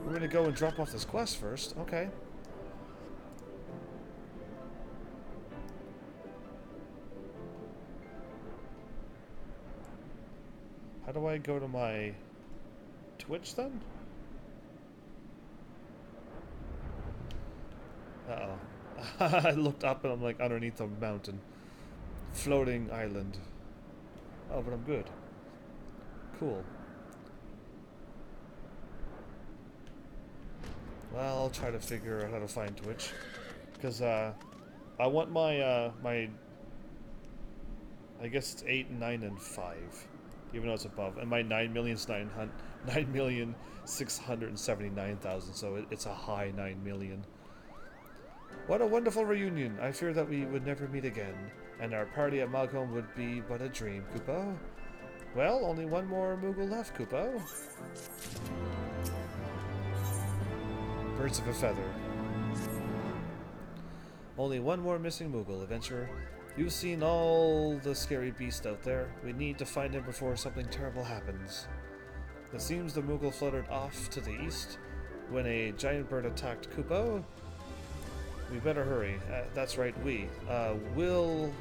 We're going to go and drop off this quest first. Okay. How do I go to my Twitch then? Uh-oh. I looked up and I'm like underneath a mountain. Floating island. Oh, but I'm good. Cool. Well, I'll try to figure out how to find Twitch. Because, I want my, I guess it's 8, 9, and 5. Even though it's above. And my 9,679,000, so it's a high 9 million. What a wonderful reunion. I fear that we would never meet again. And our party at Maghome would be but a dream, Kupo. Well, only one more Moogle left, Kupo. Birds of a feather. Only one more missing Moogle, adventurer. You've seen all the scary beasts out there. We need to find him before something terrible happens. It seems the Moogle fluttered off to the east when a giant bird attacked Kupo. We better hurry. That's right, we'll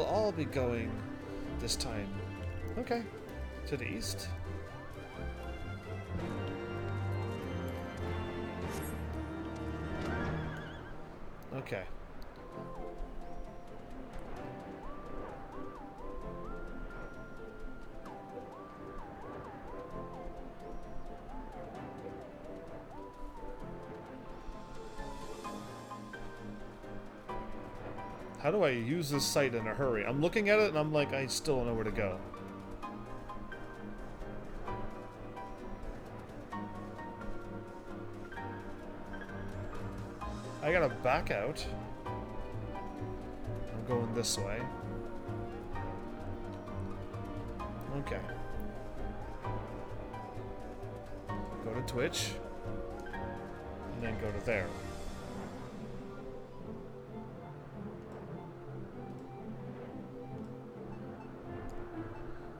all be going this time. Okay. To the east. Okay. How do I use this site in a hurry? I'm looking at it and I'm like, I still don't know where to go. I gotta back out. I'm going this way. Okay. Go to Twitch. And then go to there.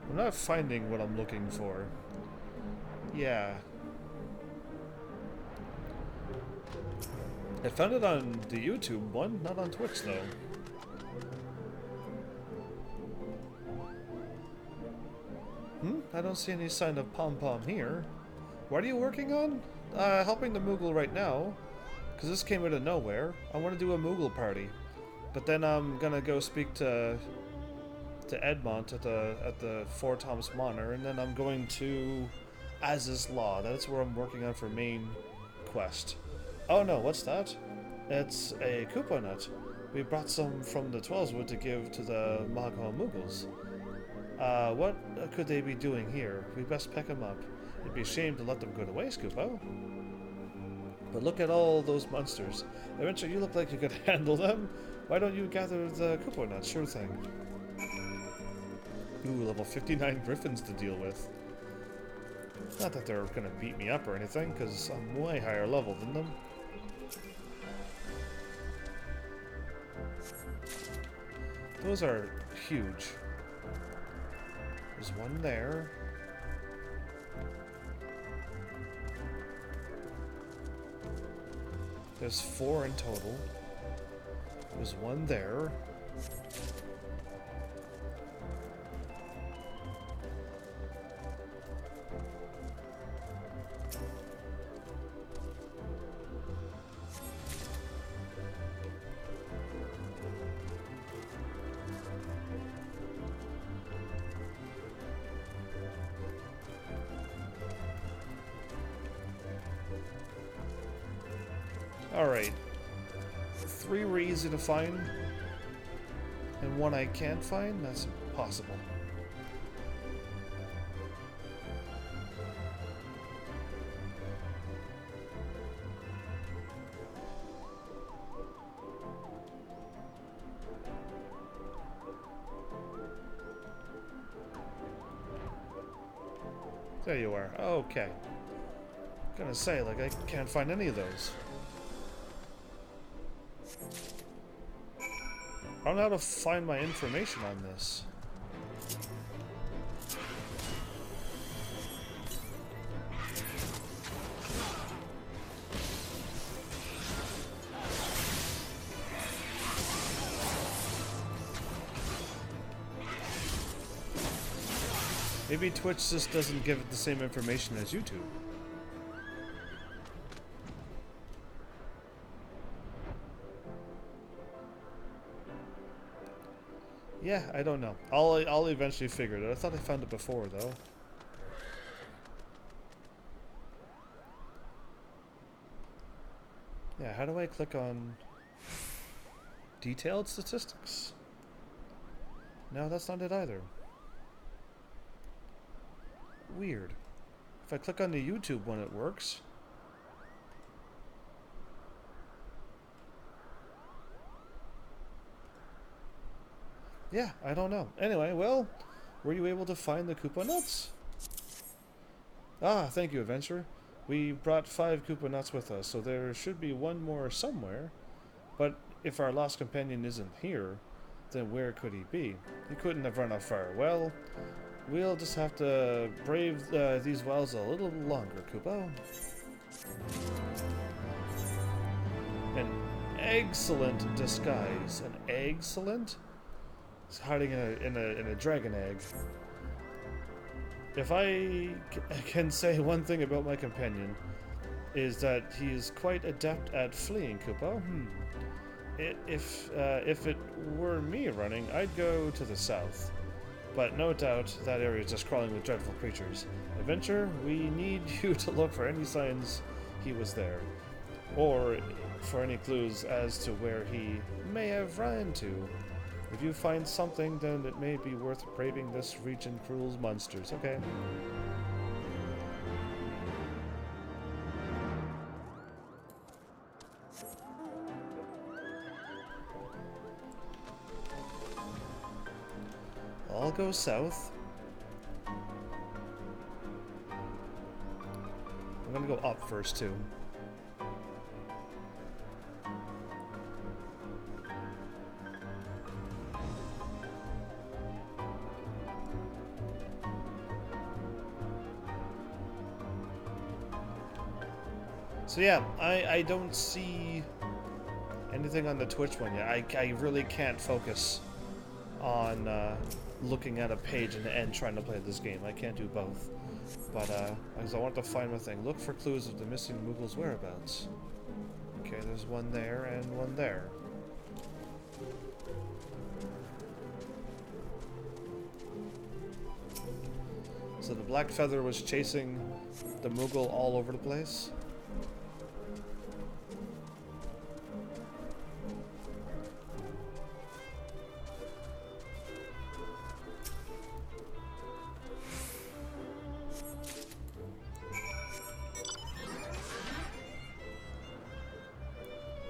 I'm not finding what I'm looking for. Yeah. I found it on the YouTube one, not on Twitch though. I don't see any sign of pom-pom here. What are you working on? Helping the Moogle right now. Because this came out of nowhere. I want to do a Moogle party. But then I'm gonna go speak to Edmont at the Four Toms Manor, and then I'm going to Azys Lla. That's where I'm working on for main quest. Oh no, what's that? It's a Koopa nut. We brought some from the Twellswood to give to the Magha Moogles. What could they be doing here? We best pick them up. It'd be a shame to let them go to waste, Koopa. But look at all those monsters. Eventually, you look like you could handle them. Why don't you gather the Koopa nuts? Sure thing. Ooh, level 59 griffins to deal with. Not that they're gonna beat me up or anything, because I'm way higher level than them. Those are huge. There's one there. There's 4 in total. There's one there. Alright. 3 were easy to find, and 1 I can't find? That's impossible. There you are. Okay. Gonna say, like, I can't find any of those. I don't know how to find my information on this. Maybe Twitch just doesn't give it the same information as YouTube. Yeah, I don't know. I'll eventually figure it out. I thought I found it before, though. Yeah, how do I click on detailed statistics? No, that's not it either. Weird. If I click on the YouTube one, it works. Yeah, I don't know. Anyway, well, were you able to find the Koopa nuts? Ah, thank you, Adventure. We brought 5 Koopa nuts with us, so there should be 1 more somewhere. But if our lost companion isn't here, then where could he be? He couldn't have run off far. Well, we'll just have to brave these wilds a little longer, Koopa. An excellent disguise. An excellent? He's hiding in a dragon egg. If I can say one thing about my companion, is that he is quite adept at fleeing, Kupo. If it were me running, I'd go to the south. But no doubt that area is just crawling with dreadful creatures. Adventure, we need you to look for any signs he was there, or for any clues as to where he may have run to. If you find something, then it may be worth braving this region cruel monsters. Okay. I'll go south. I'm gonna go up first, too. So yeah, I don't see anything on the Twitch one yet. I really can't focus on looking at a page and trying to play this game. I can't do both. But because I want to find one thing. Look for clues of the missing Moogle's whereabouts. Okay, there's one there and one there. So the Black Feather was chasing the Moogle all over the place.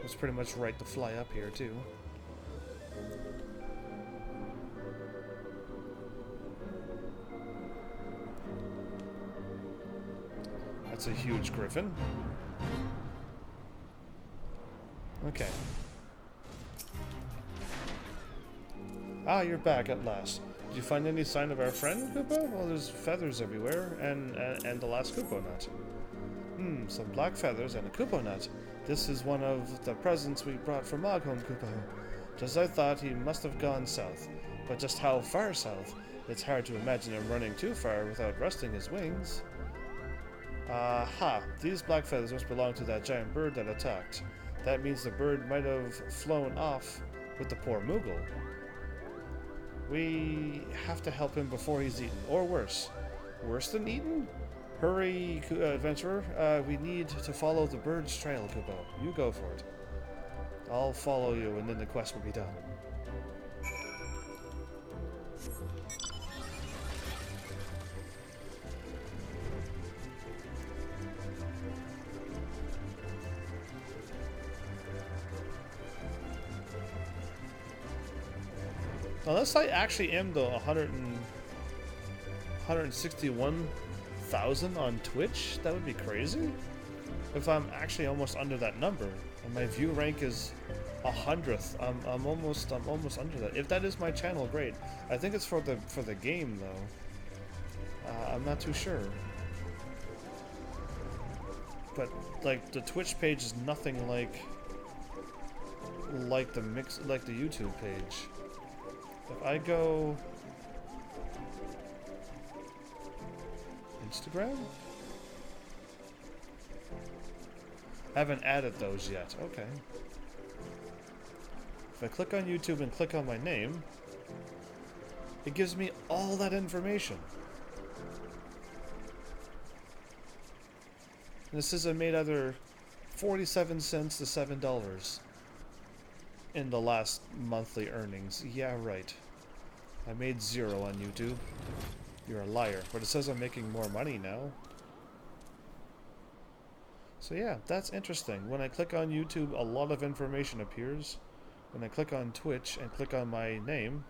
It's pretty much right to fly up here too. That's a huge griffin. Okay. Ah, you're back at last. Did you find any sign of our friend, Koopa? Well, there's feathers everywhere, and the last Koopa nut. Some black feathers and a Koopa nut. This is one of the presents we brought from Moghome, Koopa. Just as I thought, he must have gone south. But just how far south? It's hard to imagine him running too far without rusting his wings. Aha, these black feathers must belong to that giant bird that attacked. That means the bird might have flown off with the poor Moogle. We have to help him before he's eaten, or worse. Worse than eaten? Hurry, adventurer. We need to follow the bird's trail, Kupo. You go for it. I'll follow you, and then the quest will be done. Unless I actually am the 161,000 on Twitch, that would be crazy. If I'm actually almost under that number, and my view rank is 100th, I'm almost under that. If that is my channel, great. I think it's for the game though. I'm not too sure. But like the Twitch page is nothing like the YouTube page. If I go Instagram? I haven't added those yet. Okay. If I click on YouTube and click on my name, it gives me all that information. And this says I made either 47 cents to $7 in the last monthly earnings. Yeah, right. I made 0 on YouTube. You're a liar. But it says I'm making more money now. So yeah, that's interesting. When I click on YouTube, a lot of information appears. When I click on Twitch and click on my name,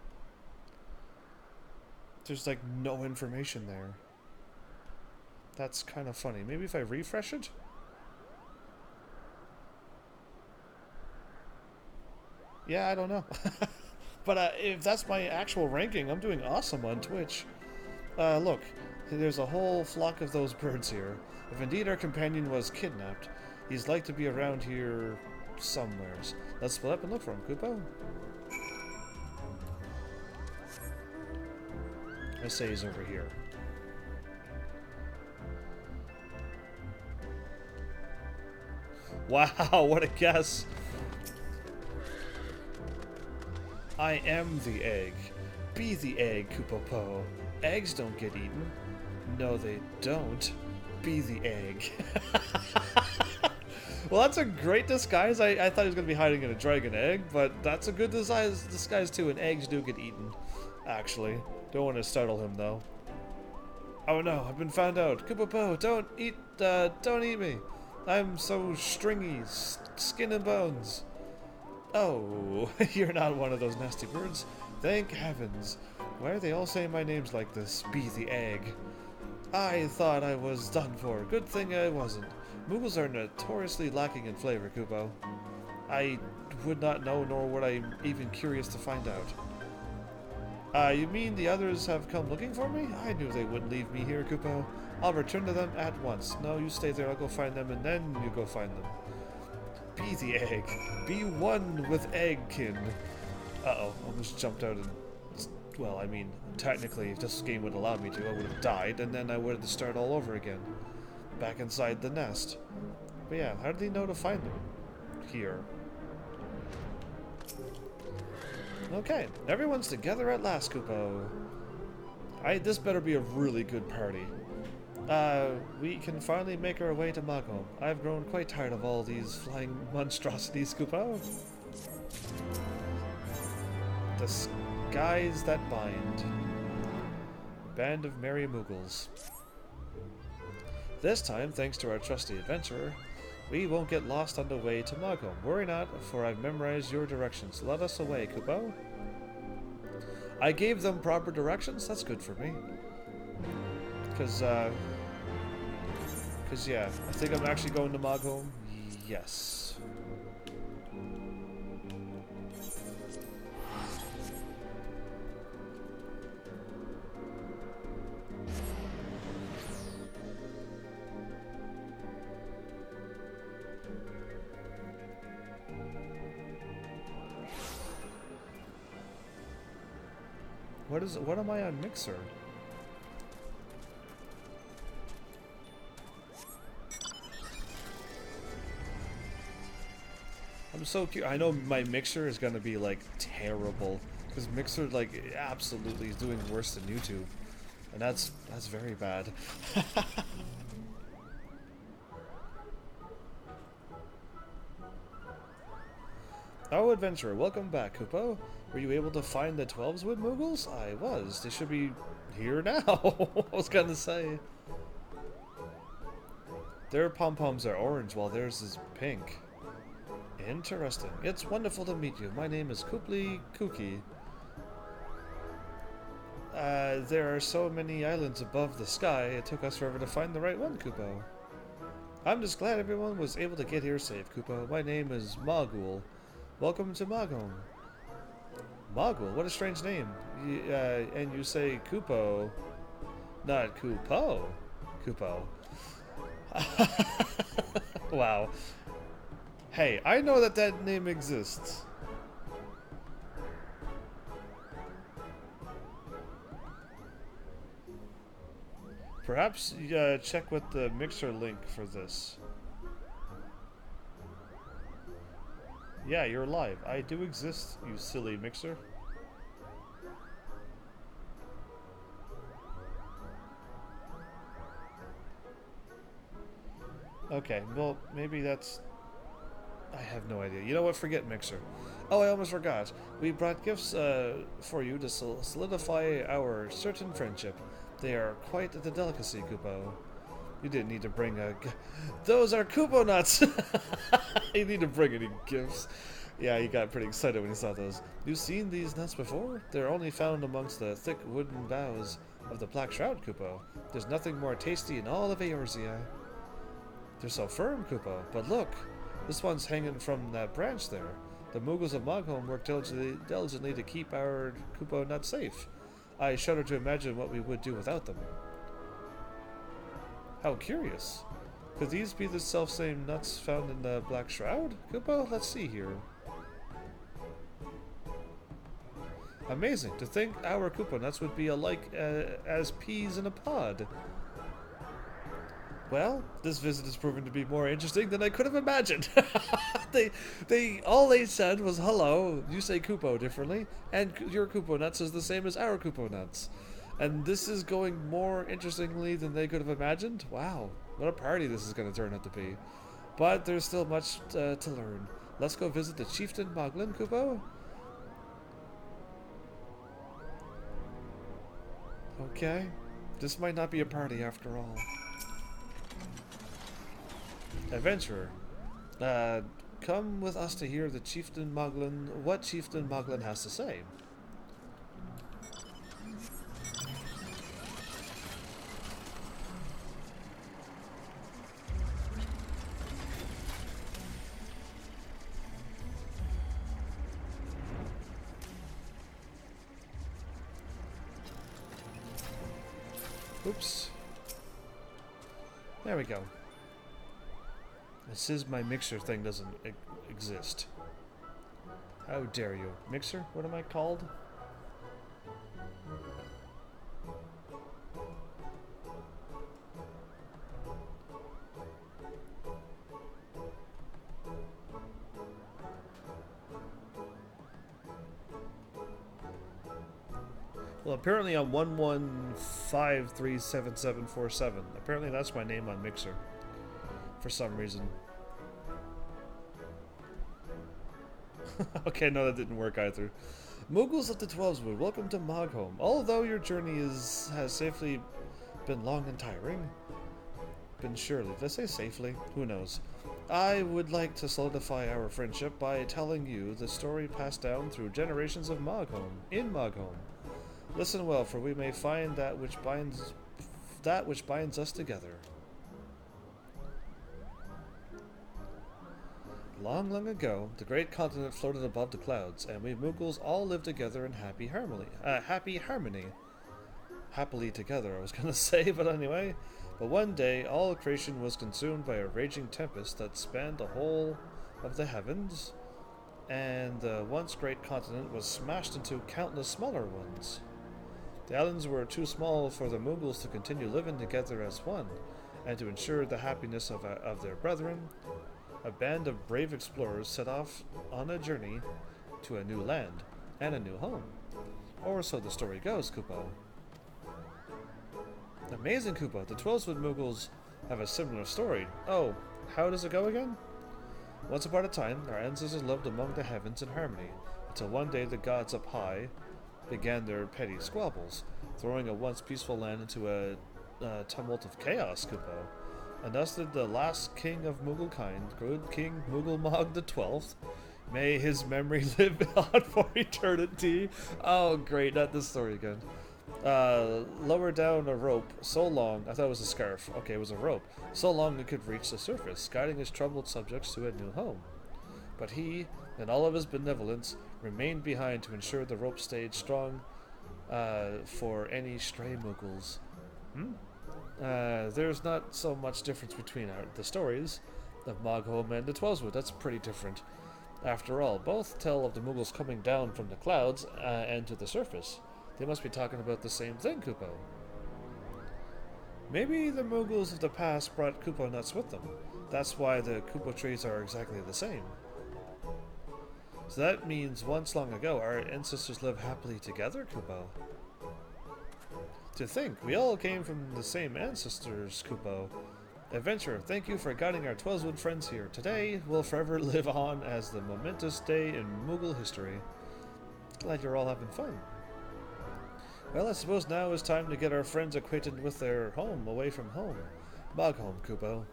there's like no information there. That's kind of funny. Maybe if I refresh it? Yeah, I don't know. But if that's my actual ranking, I'm doing awesome on Twitch. Look, there's a whole flock of those birds here. If indeed our companion was kidnapped, he's like to be around here somewheres. Let's split up and look for him, Kupo. I say he's over here. Wow, what a guess! I am the egg. Be the egg, Kupo-po. Eggs don't get eaten. No, they don't. Be the egg. Well, that's a great disguise. I thought he was going to be hiding in a dragon egg, but that's a good disguise too, and eggs do get eaten, actually. Don't want to startle him, though. Oh no, I've been found out. Kupo-po, don't eat me. I'm so stringy, skin and bones. Oh, you're not one of those nasty birds. Thank heavens. Why are they all saying my names like this? Be the egg. I thought I was done for. Good thing I wasn't. Moogles are notoriously lacking in flavor, Kupo. I would not know, nor would I even curious to find out. You mean the others have come looking for me? I knew they wouldn't leave me here, Kupo. I'll return to them at once. No, you stay there, I'll go find them, and then you go find them. Be the egg. Be one with eggkin. Uh-oh, almost jumped out and... Well, I mean, technically, if this game would allow me to, I would have died, and then I would have to start all over again. Back inside the nest. But yeah, how did he know to find them? Here. Okay, everyone's together at last, Kupo. This better be a really good party. We can finally make our way to Magholm. I've grown quite tired of all these flying monstrosities, Kupo. The skies that bind. Band of merry Moogles. This time, thanks to our trusty adventurer, we won't get lost on the way to Magholm. Worry not, for I've memorized your directions. Let us away, Kupo. I gave them proper directions? That's good for me. Cause yeah, I think I'm actually going to Magholm. Yes. What am I on Mixer? I'm so cute. I know my Mixer is gonna be like terrible because Mixer like absolutely is doing worse than YouTube, and that's very bad. Oh, adventurer, welcome back, Kupo. Were you able to find the 12s with Moogles? I was. They should be here now. I was gonna say. Their pom-poms are orange while theirs is pink. Interesting. It's wonderful to meet you. My name is Kooply Kooky. There are so many islands above the sky, it took us forever to find the right one, Kupo. I'm just glad everyone was able to get here safe, Kupo. My name is Magul. Welcome to Magholm. Magul? What a strange name. And you say Kupo, not Kupo. Kupo. Wow. Hey, I know that name exists. Perhaps check with the Mixer link for this. Yeah, you're live. I do exist, you silly Mixer. Okay, well, maybe that's... I have no idea. You know what? Forget Mixer. Oh, I almost forgot. We brought gifts for you to solidify our certain friendship. They are quite the delicacy, Kupo. You didn't need to bring a... Those are Kupo nuts! You need to bring any gifts. Yeah, he got pretty excited when he saw those. You've seen these nuts before? They're only found amongst the thick wooden boughs of the Black Shroud, Kupo. There's nothing more tasty in all of Eorzea. They're so firm, Kupo. But look, this one's hanging from that branch there. The Moogles of Magholm work diligently to keep our Kupo nuts safe. I shudder to imagine what we would do without them. How curious. Could these be the self-same nuts found in the Black Shroud? Kupo, let's see here. Amazing. To think our Koopa nuts would be alike as peas in a pod. Well, this visit has proven to be more interesting than I could have imagined. All they said was hello. You say Koopo differently, and your Koopo nuts is the same as our Koopo nuts. And this is going more interestingly than they could have imagined. Wow, what a party this is going to turn out to be. But there's still much to learn. Let's go visit the Chieftain Moglin, Koopo. Okay, this might not be a party after all. Adventurer, come with us to hear the Chieftain Moglin, what Chieftain Moglin has to say. Oops. There we go. It says my mixer thing doesn't exist. How dare you. Mixer? What am I called? Well, apparently I'm 115377747. Apparently that's my name on Mixer. For some reason. Okay, no, that didn't work either. Moogles of the Twelveswood, welcome to Moghome. Although your journey has safely been long and tiring. Been surely. Did I say safely? Who knows? I would like to solidify our friendship by telling you the story passed down through generations of Moghome, in Moghome. Listen well, for we may find that which binds us together. Long, long ago, the great continent floated above the clouds, and we Moogles all lived together in happy harmony. Happily together, I was gonna say, but anyway. But one day, all creation was consumed by a raging tempest that spanned the whole of the heavens, and the once great continent was smashed into countless smaller ones. The islands were too small for the Moogles to continue living together as one, and to ensure the happiness of their brethren, a band of brave explorers set off on a journey to a new land and a new home. Or so the story goes, Koopo. Amazing, Koopa. The Twelveswood Moogles have a similar story. Oh, how does it go again? Once upon a time, our ancestors lived among the heavens in harmony, until one day the gods up high began their petty squabbles, throwing a once peaceful land into a tumult of chaos, Koopo. And thus did the last king of Mooglekind, good King Moogle the 12th. May his memory live on for eternity. Oh, great, not this story again. Lower down a rope so long, I thought it was a scarf. Okay, it was a rope. So long it could reach the surface, guiding his troubled subjects to a new home. But he, in all of his benevolence, remained behind to ensure the rope stayed strong for any stray Moogles. There's not so much difference between the stories of Moghome and the Twelveswood. That's pretty different. After all, both tell of the Moogles coming down from the clouds and to the surface. They must be talking about the same thing, Koopo. Maybe the Moogles of the past brought Koopo nuts with them. That's why the Koopo trees are exactly the same. So that means once long ago, our ancestors lived happily together, Koopo. To think, we all came from the same ancestors, Koopo. Adventurer, thank you for guiding our Twelveswood friends here. Today will forever live on as the momentous day in Moogle history. Glad you're all having fun. Well, I suppose now is time to get our friends acquainted with their home away from home. Moghome, Koopo.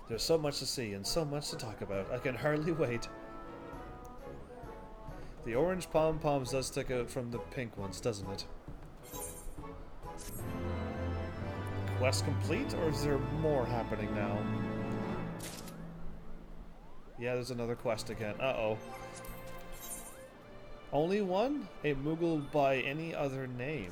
There's so much to see and so much to talk about. I can hardly wait. The orange pom-poms does stick out from the pink ones, doesn't it? Quest complete, or is there more happening now? Yeah, there's another quest again. Uh-oh. Only one? A Moogle by any other name.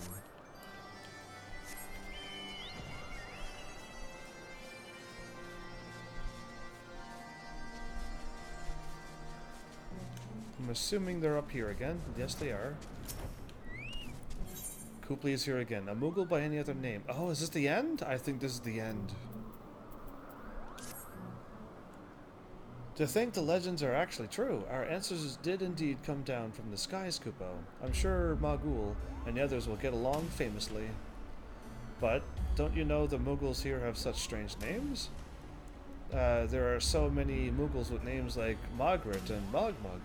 I'm assuming they're up here again. Yes, they are. Cooply is here again. A Moogle by any other name. Oh, is this the end? I think this is the end. To think the legends are actually true. Our ancestors did indeed come down from the skies, Kupo. I'm sure Magul and the others will get along famously. But, don't you know the Mughals here have such strange names? There are so many Mughals with names like Margaret and Mogmug.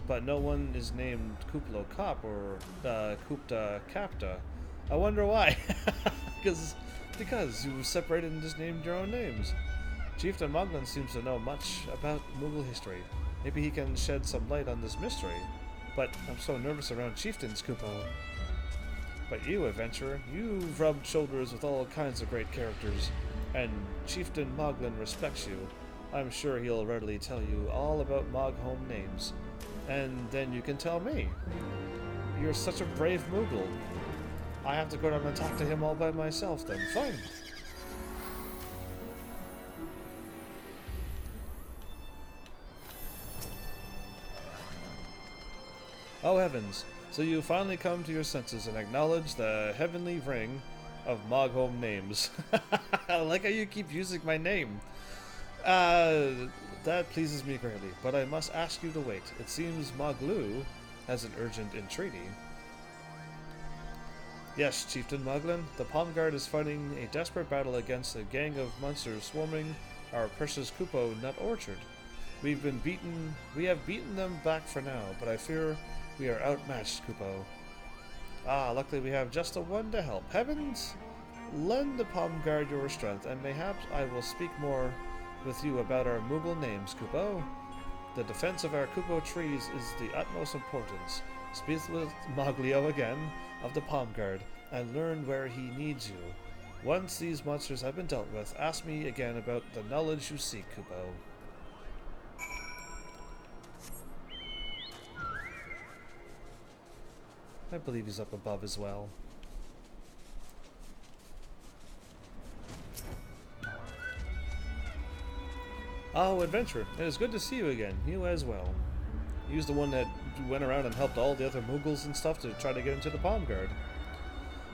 But no one is named Kuplo Kop or Kupta Kapta. I wonder why. Because you separated and just named your own names. Chieftain Moglen seems to know much about Mughal history. Maybe he can shed some light on this mystery. But I'm so nervous around chieftains, Kupo. But you, adventurer, you've rubbed shoulders with all kinds of great characters, and Chieftain Moglen respects you. I'm sure he'll readily tell you all about Moghome names. And then you can tell me. You're such a brave Moogle. I have to go down and talk to him all by myself then. Fine. Oh heavens, so you finally come to your senses and acknowledge the heavenly ring of Moghome names. I like how you keep using my name. That pleases me greatly, but I must ask you to wait. It seems Moglu has an urgent entreaty. Yes, Chieftain Moglen, the Palm Guard is fighting a desperate battle against a gang of monsters swarming our precious Kupo nut orchard. We have beaten them back for now, but I fear we are outmatched, Kupo. Ah, luckily we have just the one to help. Heavens, lend the Palm Guard your strength, and mayhaps I will speak more with you about our Moogle names, Kupo. The defense of our Kupo trees is the utmost importance. Speak with Moglio again of the Palm Guard, and learn where he needs you. Once these monsters have been dealt with, ask me again about the knowledge you seek, Kupo. I believe he's up above as well. Oh, adventurer, it is good to see you again. You as well. He was the one that went around and helped all the other Mughals and stuff to try to get into the Palm Guard.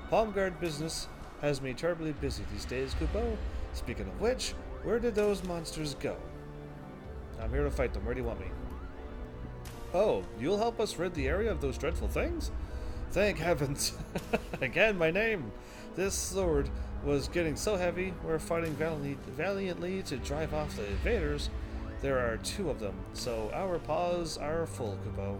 Palm Guard business has me terribly busy these days, Kupo. Speaking of which, where did those monsters go? I'm here to fight them. Where do you want me? Oh, you'll help us rid the area of those dreadful things? Thank heavens. Again, my name. This sword was getting so heavy, we're fighting valiantly to drive off the invaders. There are 2 of them, so our paws are full, Kupo.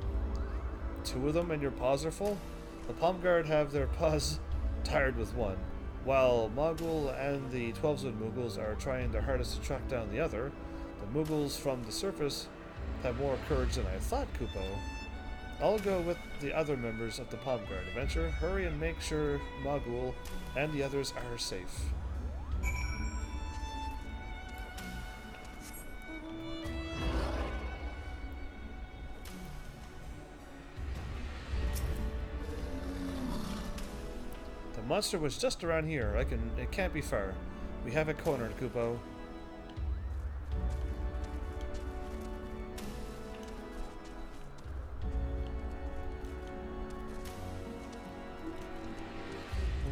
2 of them and your paws are full? The Palm Guard have their paws tired with one, while Mogul and the 12-Zone Mughals are trying their hardest to track down the other. The Mughals from the surface have more courage than I thought, Kupo. I'll go with the other members of the Palm Guard. Adventure, hurry and make sure Mogul and the others are safe. The monster was just around here. It can't be far. We have it cornered, Kupo.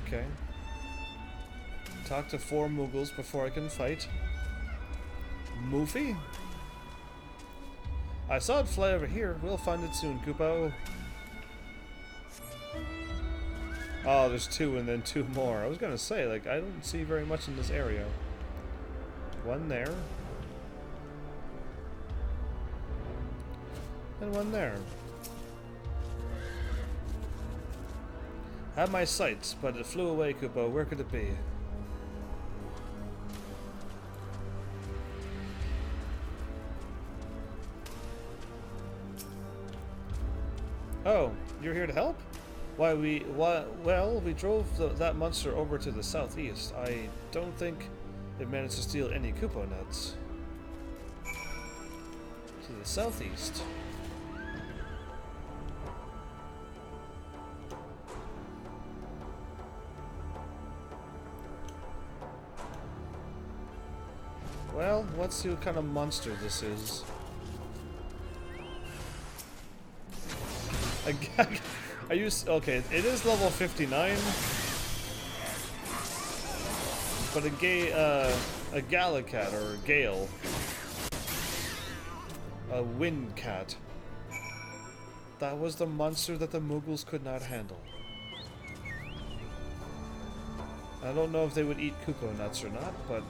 Okay. Talk to 4 Mughals before I can fight. Moofy? I saw it fly over here. We'll find it soon, Kupo. Oh, there's 2 and then 2 more. I was gonna say, like, I don't see very much in this area. 1 there. And 1 there. Had my sights, but it flew away, Kupo. Where could it be? Oh, you're here to help? Well, we drove that monster over to the southeast. I don't think it managed to steal any Kupo nuts. To the southeast. Well, let's see what kind of monster this is. Are you okay? It is level 59, but a Galacat or a Gale, a Wind Cat. That was the monster that the Mughals could not handle. I don't know if they would eat cuckoo nuts or not, but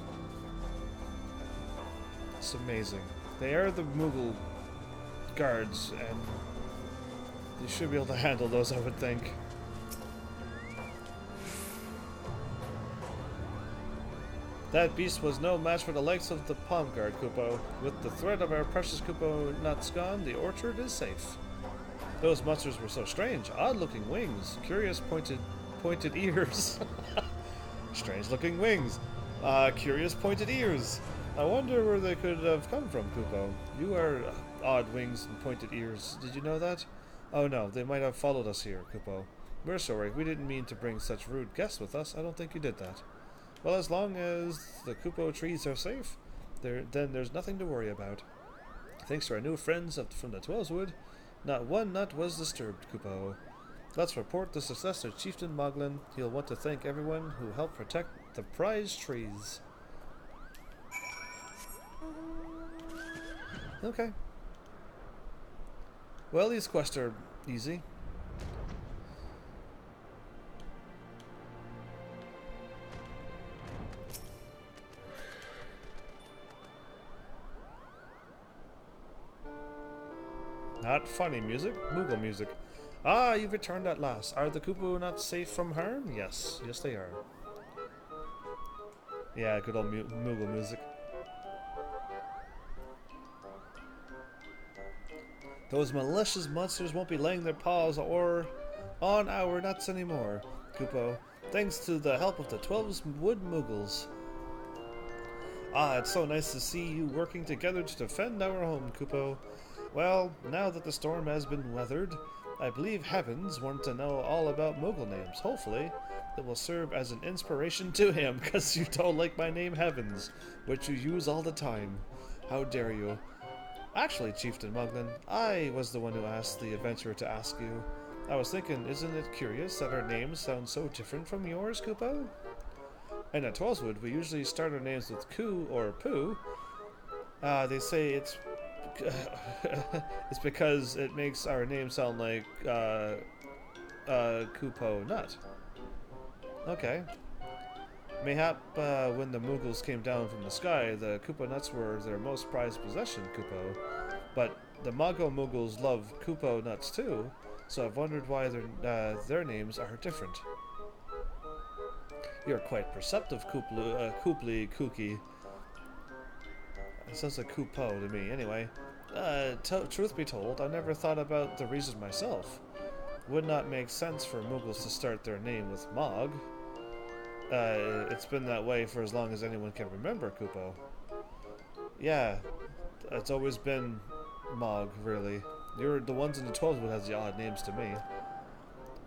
it's amazing. They are the Mughal guards, and they should be able to handle those, I would think. That beast was no match for the likes of the palm guard, Kupo. With the threat of our precious cuckoo nuts gone, the orchard is safe. Those monsters were so strange. Odd-looking wings. Curious pointed ears. Strange-looking wings. Curious pointed ears. I wonder where they could have come from, Kupo. You are odd wings and pointed ears. Did you know that? Oh no, they might have followed us here, Kupo. We're sorry. We didn't mean to bring such rude guests with us. I don't think you did that. Well, as long as the Kupo trees are safe, then there's nothing to worry about. Thanks to our new friends from the Twellswood, not one nut was disturbed, Kupo. Let's report the success of Chieftain Moglin. He'll want to thank everyone who helped protect the prize trees. Okay. Well, these quests are easy. Not funny music, Moogle music. Ah, you've returned at last. Are the Kupo not safe from harm? Yes, yes they are. Yeah, good old Moogle music. Those malicious monsters won't be laying their paws on our nuts anymore, Kupo. Thanks to the help of the 12 Wood Moogles. Ah, it's so nice to see you working together to defend our home, Kupo. Well, now that the storm has been weathered, I believe Heavens wanted to know all about Moogle names. Hopefully, it will serve as an inspiration to him, because you don't like my name Heavens, which you use all the time. How dare you? Actually, Chieftain Moglin, I was the one who asked the adventurer to ask you. I was thinking, isn't it curious that our names sound so different from yours, Kupo? And at Twellswood, we usually start our names with Ku or Poo. They say it's because it makes our name sound like Kupo Nut. Okay. Mayhap when the Mughals came down from the sky, the Kupo nuts were their most prized possession, Kupo. But the Mago Mughals love Kupo nuts too, so I've wondered why their names are different. You're quite perceptive, Kooply Kooky. It sounds like Kupo to me. Anyway, truth be told, I never thought about the reason myself. Would not make sense for Mughals to start their name with Mog. It's been that way for as long as anyone can remember, Kupo. Yeah, it's always been Mog, really. You're the ones in the 12 who has the odd names to me.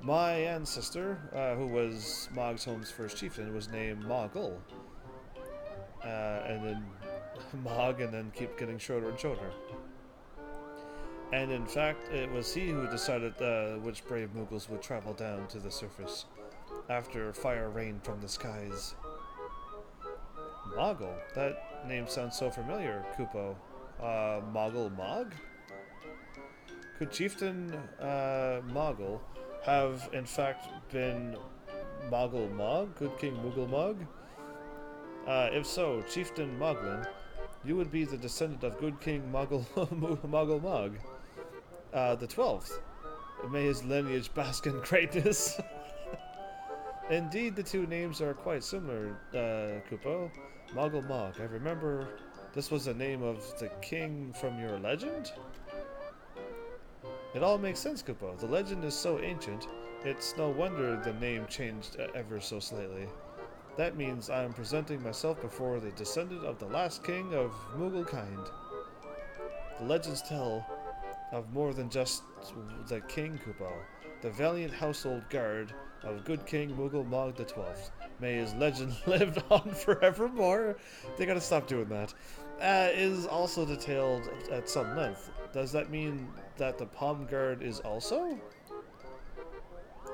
My ancestor, who was Mog's home's first chieftain, was named Mogul. And then Mog, and then keep getting shorter and shorter. And in fact, it was he who decided which brave Mughals would travel down to the surface after fire rained from the skies. Mogul? That name sounds so familiar, Kupo. Mogul Mog? Could Chieftain Mogul have in fact been Mogul Mog, Good King Moogle Mog? If so, Chieftain Moglin, you would be the descendant of Good King Mogul Mog, the 12th. May his lineage bask in greatness. Indeed, the two names are quite similar, Kupo. Mogul Mog. I remember this was the name of the king from your legend? It all makes sense, Kupo. The legend is so ancient, it's no wonder the name changed ever so slightly. That means I am presenting myself before the descendant of the last king of Moogle kind. The legends tell of more than just the king, Kupo. The valiant household guard of Good King Moogle Mog the 12th. May his legend live on forevermore. They gotta stop doing that. Is also detailed at some length. Does that mean that the palm guard is also?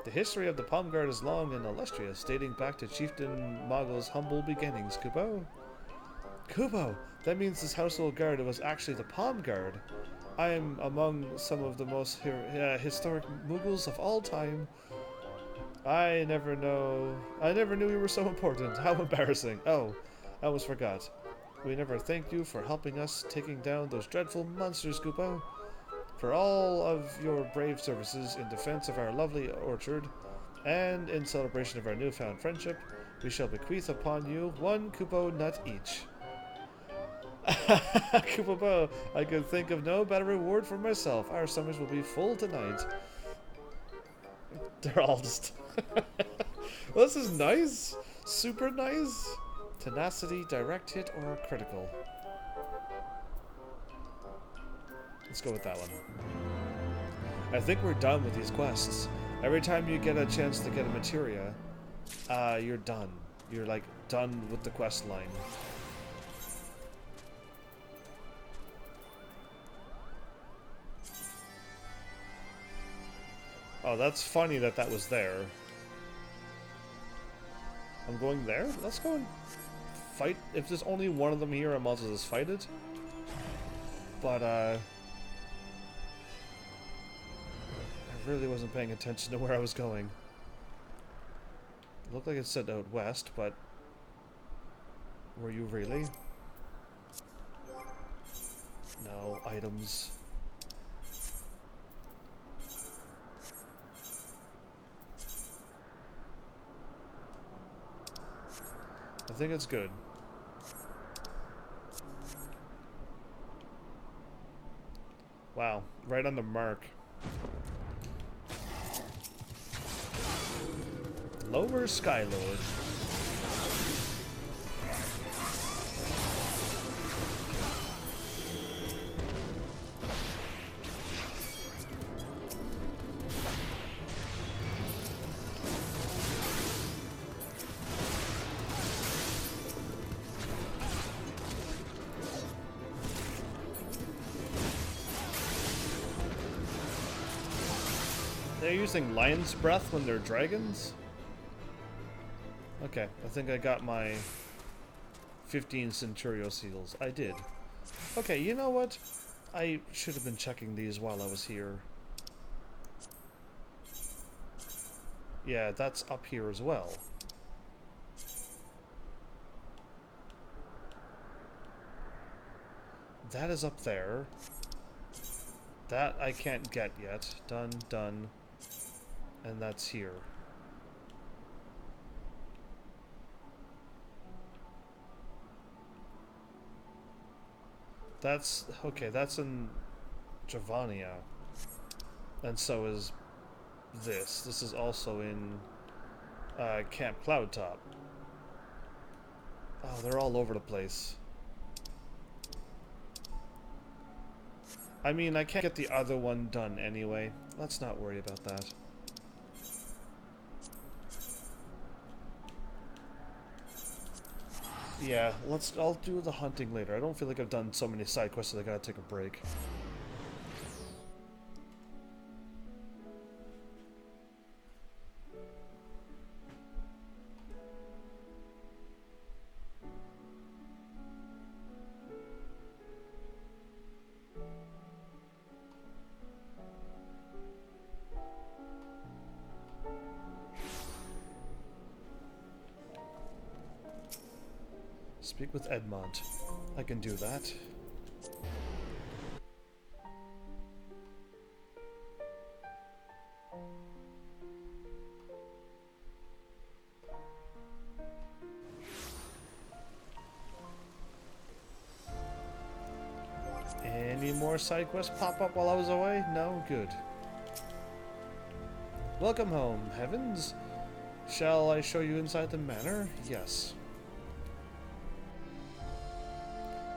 The history of the Palm Guard is long and illustrious, dating back to Chieftain Moggle's humble beginnings, Kupo. Kupo! That means this household guard was actually the Palm Guard. I am among some of the most historic Muggles of all time. I never knew we were so important. How embarrassing. Oh, I almost forgot. We never thanked you for helping us taking down those dreadful monsters, Kupo. For all of your brave services in defense of our lovely orchard, and in celebration of our newfound friendship, we shall bequeath upon you 1 Kupo nut each. Kupo, I could think of no better reward for myself. Our summers will be full tonight. They're all just... Well, this is nice. Super nice. Tenacity, direct hit, or critical. Let's go with that one. I think we're done with these quests. Every time you get a chance to get a materia, you're done. You're like done with the quest line. Oh, that's funny that that was there. I'm going there? Let's go and fight. If there's only one of them here, I might as well just fight it. But, I really wasn't paying attention to where I was going. It looked like it said out west, but... Were you really? No, items. I think it's good. Wow, right on the mark. Lower Skylord. They're using Lion's Breath when they're dragons? Okay, I think I got my 15 Centurio seals. I did. Okay, you know what? I should have been checking these while I was here. Yeah, that's up here as well. That is up there. That I can't get yet. Done, done. And that's here. That's... okay, that's in Javania. And so is this. This is also in Camp Cloudtop. Oh, they're all over the place. I mean, I can't get the other one done anyway. Let's not worry about that. Yeah, I'll do the hunting later. I don't feel like I've done so many side quests that I gotta take a break. Speak with Edmont. I can do that. Any more side quests pop up while I was away? No? Good. Welcome home, Heavens. Shall I show you inside the manor? Yes.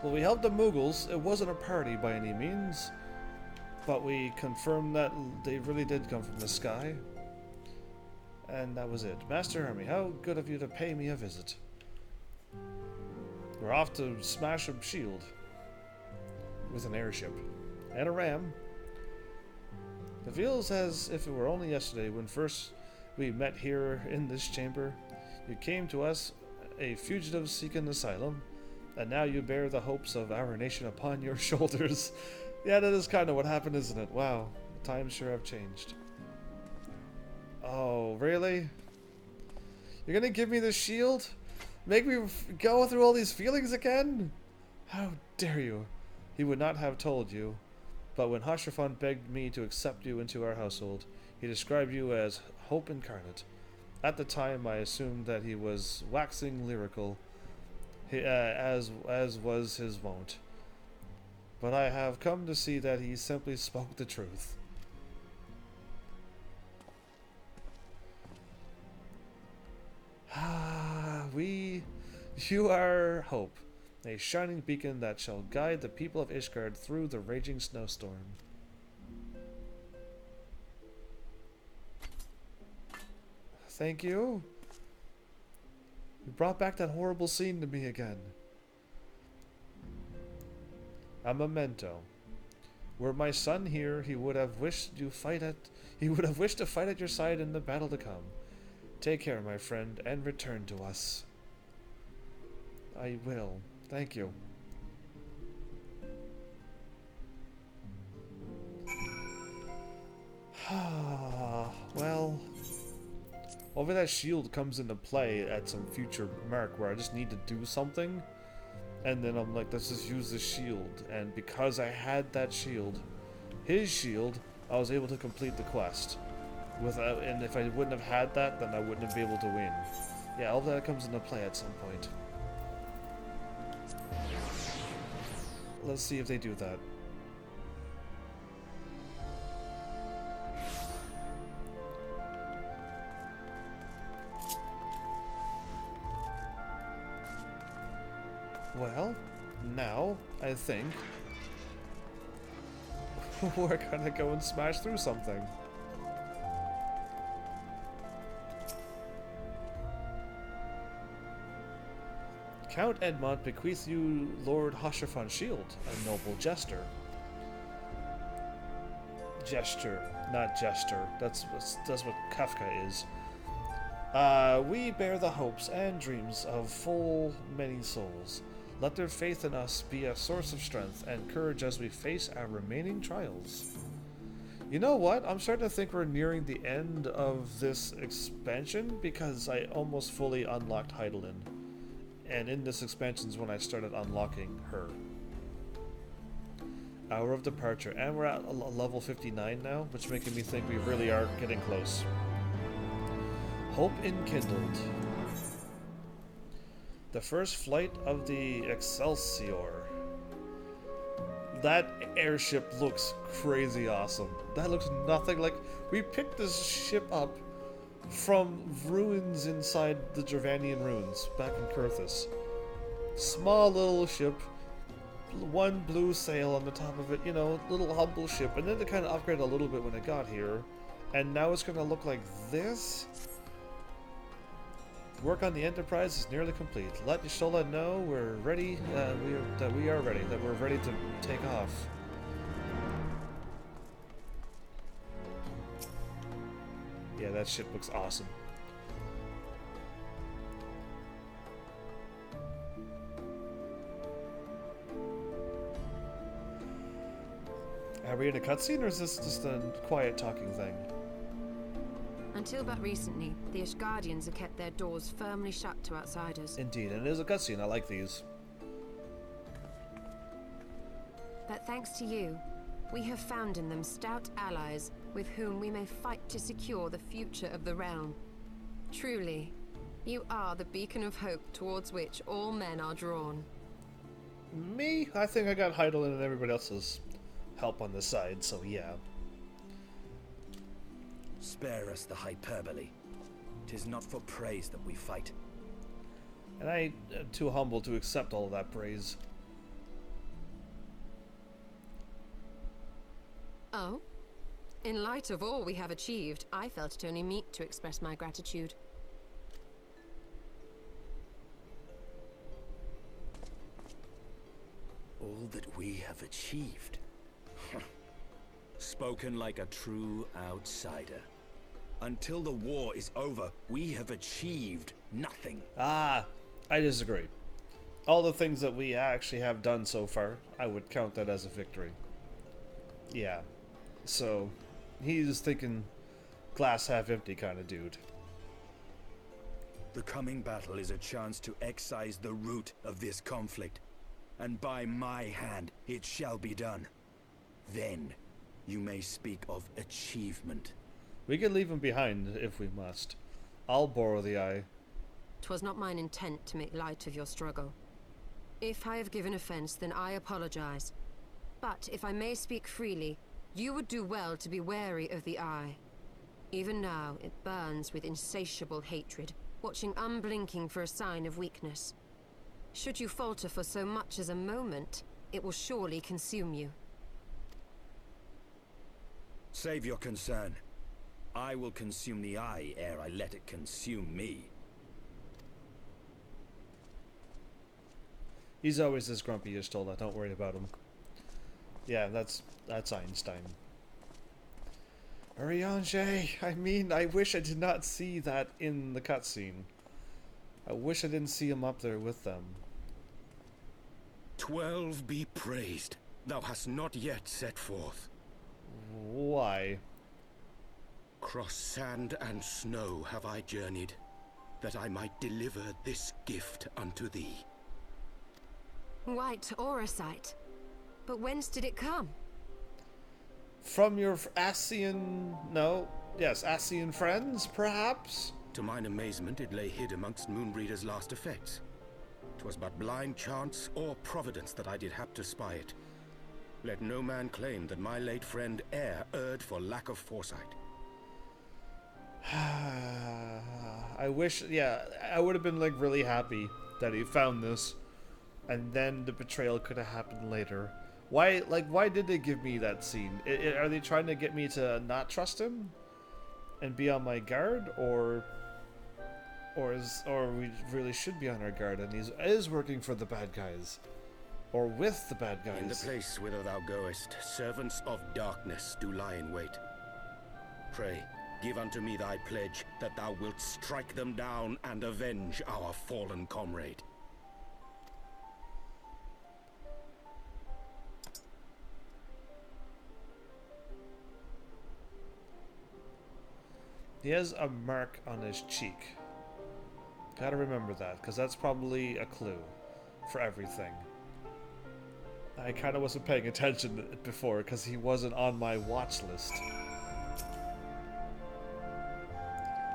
Well, we helped the Muggles. It wasn't a party by any means, but we confirmed that they really did come from the sky. And that was it. Master Hermy, how good of you to pay me a visit. We're off to smash a shield with an airship and a ram. It feels as if it were only yesterday when first we met here in this chamber. You came to us, a fugitive seeking asylum, and now you bear the hopes of our nation upon your shoulders. Yeah, that is kind of what happened, isn't it? Wow, times sure have changed. Oh, really? You're gonna give me the shield? Make me go through all these feelings again? How dare you? He would not have told you, but when Hashrafan begged me to accept you into our household, he described you as hope incarnate. At the time, I assumed that he was waxing lyrical, as was his wont. But I have come to see that he simply spoke the truth. You are hope, a shining beacon that shall guide the people of Ishgard through the raging snowstorm. Thank you. You brought back that horrible scene to me again. A memento. Were my son here, he would have wished to fight at your side in the battle to come. Take care, my friend, and return to us. I will. Thank you. Well, maybe that shield comes into play at some future mark where I just need to do something, and then I'm like, let's just use the shield. And because I had that shield, his shield, I was able to complete the quest. And if I wouldn't have had that, then I wouldn't have been able to win. Yeah, all that comes into play at some point. Let's see if they do that. Well, now, I think we're gonna go and smash through something. Count Edmont bequeath you Lord Hashrafan shield, a noble jester. Gesture, not jester. That's what Kafka is. We bear the hopes and dreams of full many souls. Let their faith in us be a source of strength and courage as we face our remaining trials. You know what? I'm starting to think we're nearing the end of this expansion because I almost fully unlocked Heidelin. And in this expansion is when I started unlocking her. Hour of Departure. And we're at level 59 now, which is making me think we really are getting close. Hope Enkindled. The first flight of the Excelsior. That airship looks crazy awesome. That looks nothing like... We picked this ship up from ruins inside the Dravanian ruins back in Kurthus. Small little ship, one blue sail on the top of it, you know, little humble ship, and then they kind of upgraded a little bit when it got here, and now it's going to look like this. Work on the Enterprise is nearly complete. Let Y'shtola know we're ready, that we're ready to take off. Yeah, that ship looks awesome. Are we in a cutscene, or is this just a quiet talking thing? Until but recently, the Ishgardians have kept their doors firmly shut to outsiders. Indeed, and it is a cutscene. I like these. But thanks to you, we have found in them stout allies with whom we may fight to secure the future of the realm. Truly, you are the beacon of hope towards which all men are drawn. Me? I think I got Heidelin and everybody else's help on the side, so yeah. Spare us the hyperbole. 'Tis not for praise that we fight. And I am too humble to accept all of that praise. Oh? In light of all we have achieved, I felt it only meet to express my gratitude. All that we have achieved. Spoken like a true outsider. Until the war is over, we have achieved nothing. Ah, I disagree. All the things that we actually have done so far, I would count that as a victory. Yeah. So, he's thinking glass half empty kind of dude. The coming battle is a chance to excise the root of this conflict. And by my hand, it shall be done. Then, you may speak of achievement. We can leave him behind if we must. I'll borrow the eye. 'Twas not mine intent to make light of your struggle. If I have given offense, then I apologize. But if I may speak freely, you would do well to be wary of the eye. Even now, it burns with insatiable hatred, watching unblinking for a sign of weakness. Should you falter for so much as a moment, it will surely consume you. Save your concern. I will consume the eye ere I let it consume me. He's always as grumpy as Tola, don't worry about him. Yeah, that's Einstein. Urianger! I mean, I wish I did not see that in the cutscene. I wish I didn't see him up there with them. 12 be praised. Thou hast not yet set forth. Why? Cross sand and snow have I journeyed, that I might deliver this gift unto thee. White Orosite. But whence did it come? From your Asian... no. Yes, Asian friends, perhaps? To mine amazement, it lay hid amongst Moonbreeder's last effects. 'Twas but blind chance or providence that I did hap to spy it. Let no man claim that my late friend e'er erred for lack of foresight. I wish, yeah, I would have been like really happy that he found this, and then the betrayal could have happened later. Why did they give me that scene? Are they trying to get me to not trust him and be on my guard, or we really should be on our guard and he is working for the bad guys, or with the bad guys? In the place whither thou goest, servants of darkness do lie in wait. Pray, give unto me thy pledge that thou wilt strike them down and avenge our fallen comrade. He has a mark on his cheek. Gotta remember that, because that's probably a clue for everything. I kind of wasn't paying attention before, because he wasn't on my watch list.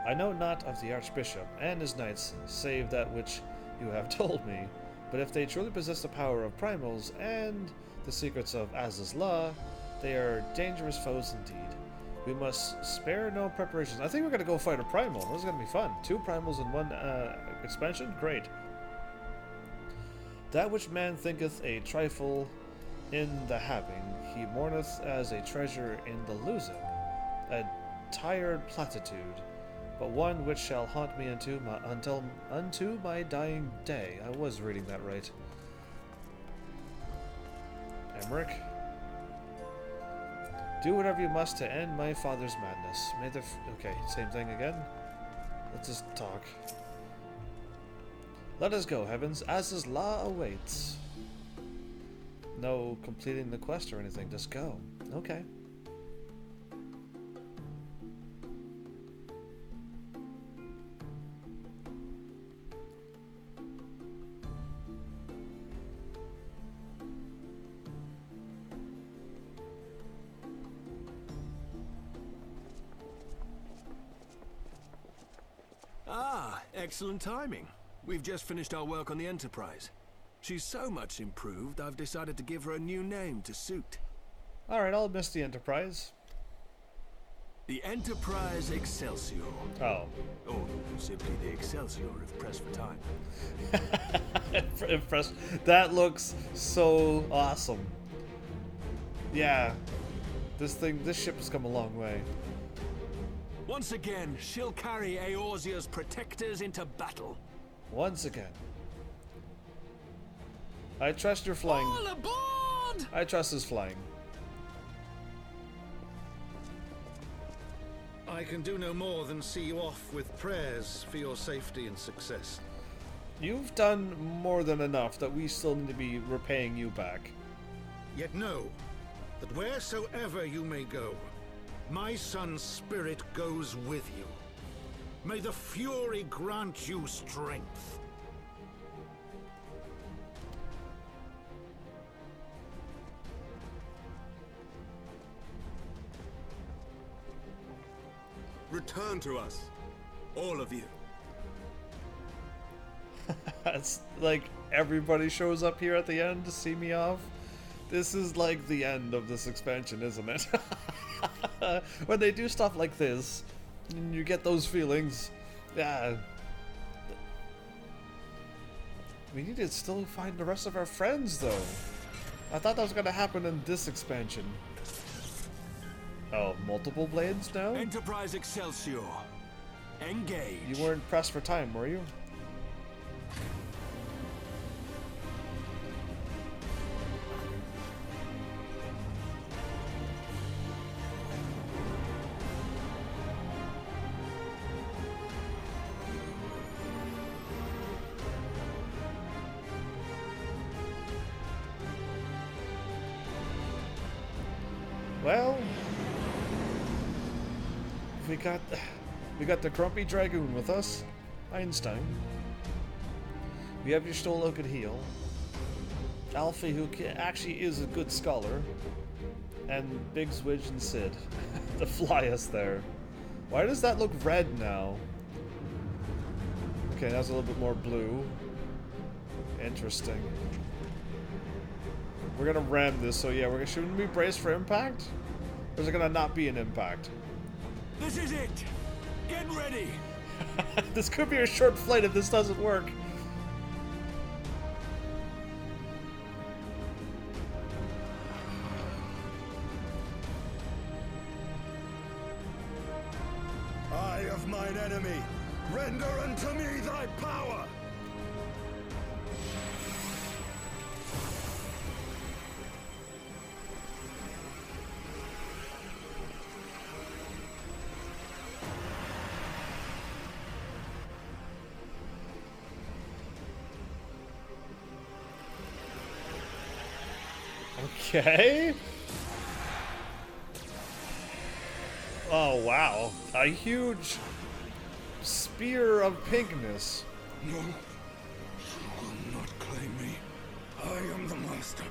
I know not of the Archbishop and his knights, save that which you have told me, but if they truly possess the power of primals and the secrets of Azys Lla, they are dangerous foes indeed. We must spare no preparations. I think we're gonna go fight a primal. This is gonna be fun. 2 primals in 1 expansion? Great. That which man thinketh a trifle in the having, he mourneth as a treasure in the losing. A tired platitude, but one which shall haunt me unto my dying day. I was reading that right. Emmerich? Do whatever you must to end my father's madness. May the okay, same thing again. Let's just talk. Let us go, heavens. Azys Lla awaits. No completing the quest or anything. Just go. Okay. Ah, excellent timing. We've just finished our work on the Enterprise. She's so much improved, I've decided to give her a new name to suit. Alright, I'll miss the Enterprise. The Enterprise Excelsior. Oh. Or simply the Excelsior if pressed for time. Impressed. That looks so awesome. Yeah. This ship has come a long way. Once again, she'll carry Eorzea's protectors into battle. Once again. I trust your flying. All aboard! I trust his flying. I can do no more than see you off with prayers for your safety and success. You've done more than enough that we still need to be repaying you back. Yet know that wheresoever you may go, my son's spirit goes with you. May the Fury grant you strength. Return to us, all of you. It's like everybody shows up here at the end to see me off. This is like the end of this expansion, isn't it? When they do stuff like this, and you get those feelings. Yeah. We need to still find the rest of our friends, though. I thought that was going to happen in this expansion. Oh, multiple blades now? Enterprise Excelsior. Engage. You weren't pressed for time, were you? Well, we got the Grumpy Dragoon with us, Einstein. We have your Stola who could heal, Alfie who actually is a good scholar, and Big Swidge and Sid to fly us there. Why does that look red now? Okay, that's a little bit more blue. Interesting. We're gonna ram this, so yeah, shouldn't we brace for impact? Or is it gonna not be an impact? This is it! Get ready! This could be a short flight if this doesn't work. Eye of mine enemy, render unto me thy power! Okay. Oh, wow. A huge spear of pinkness. No, you will not claim me. I am the master.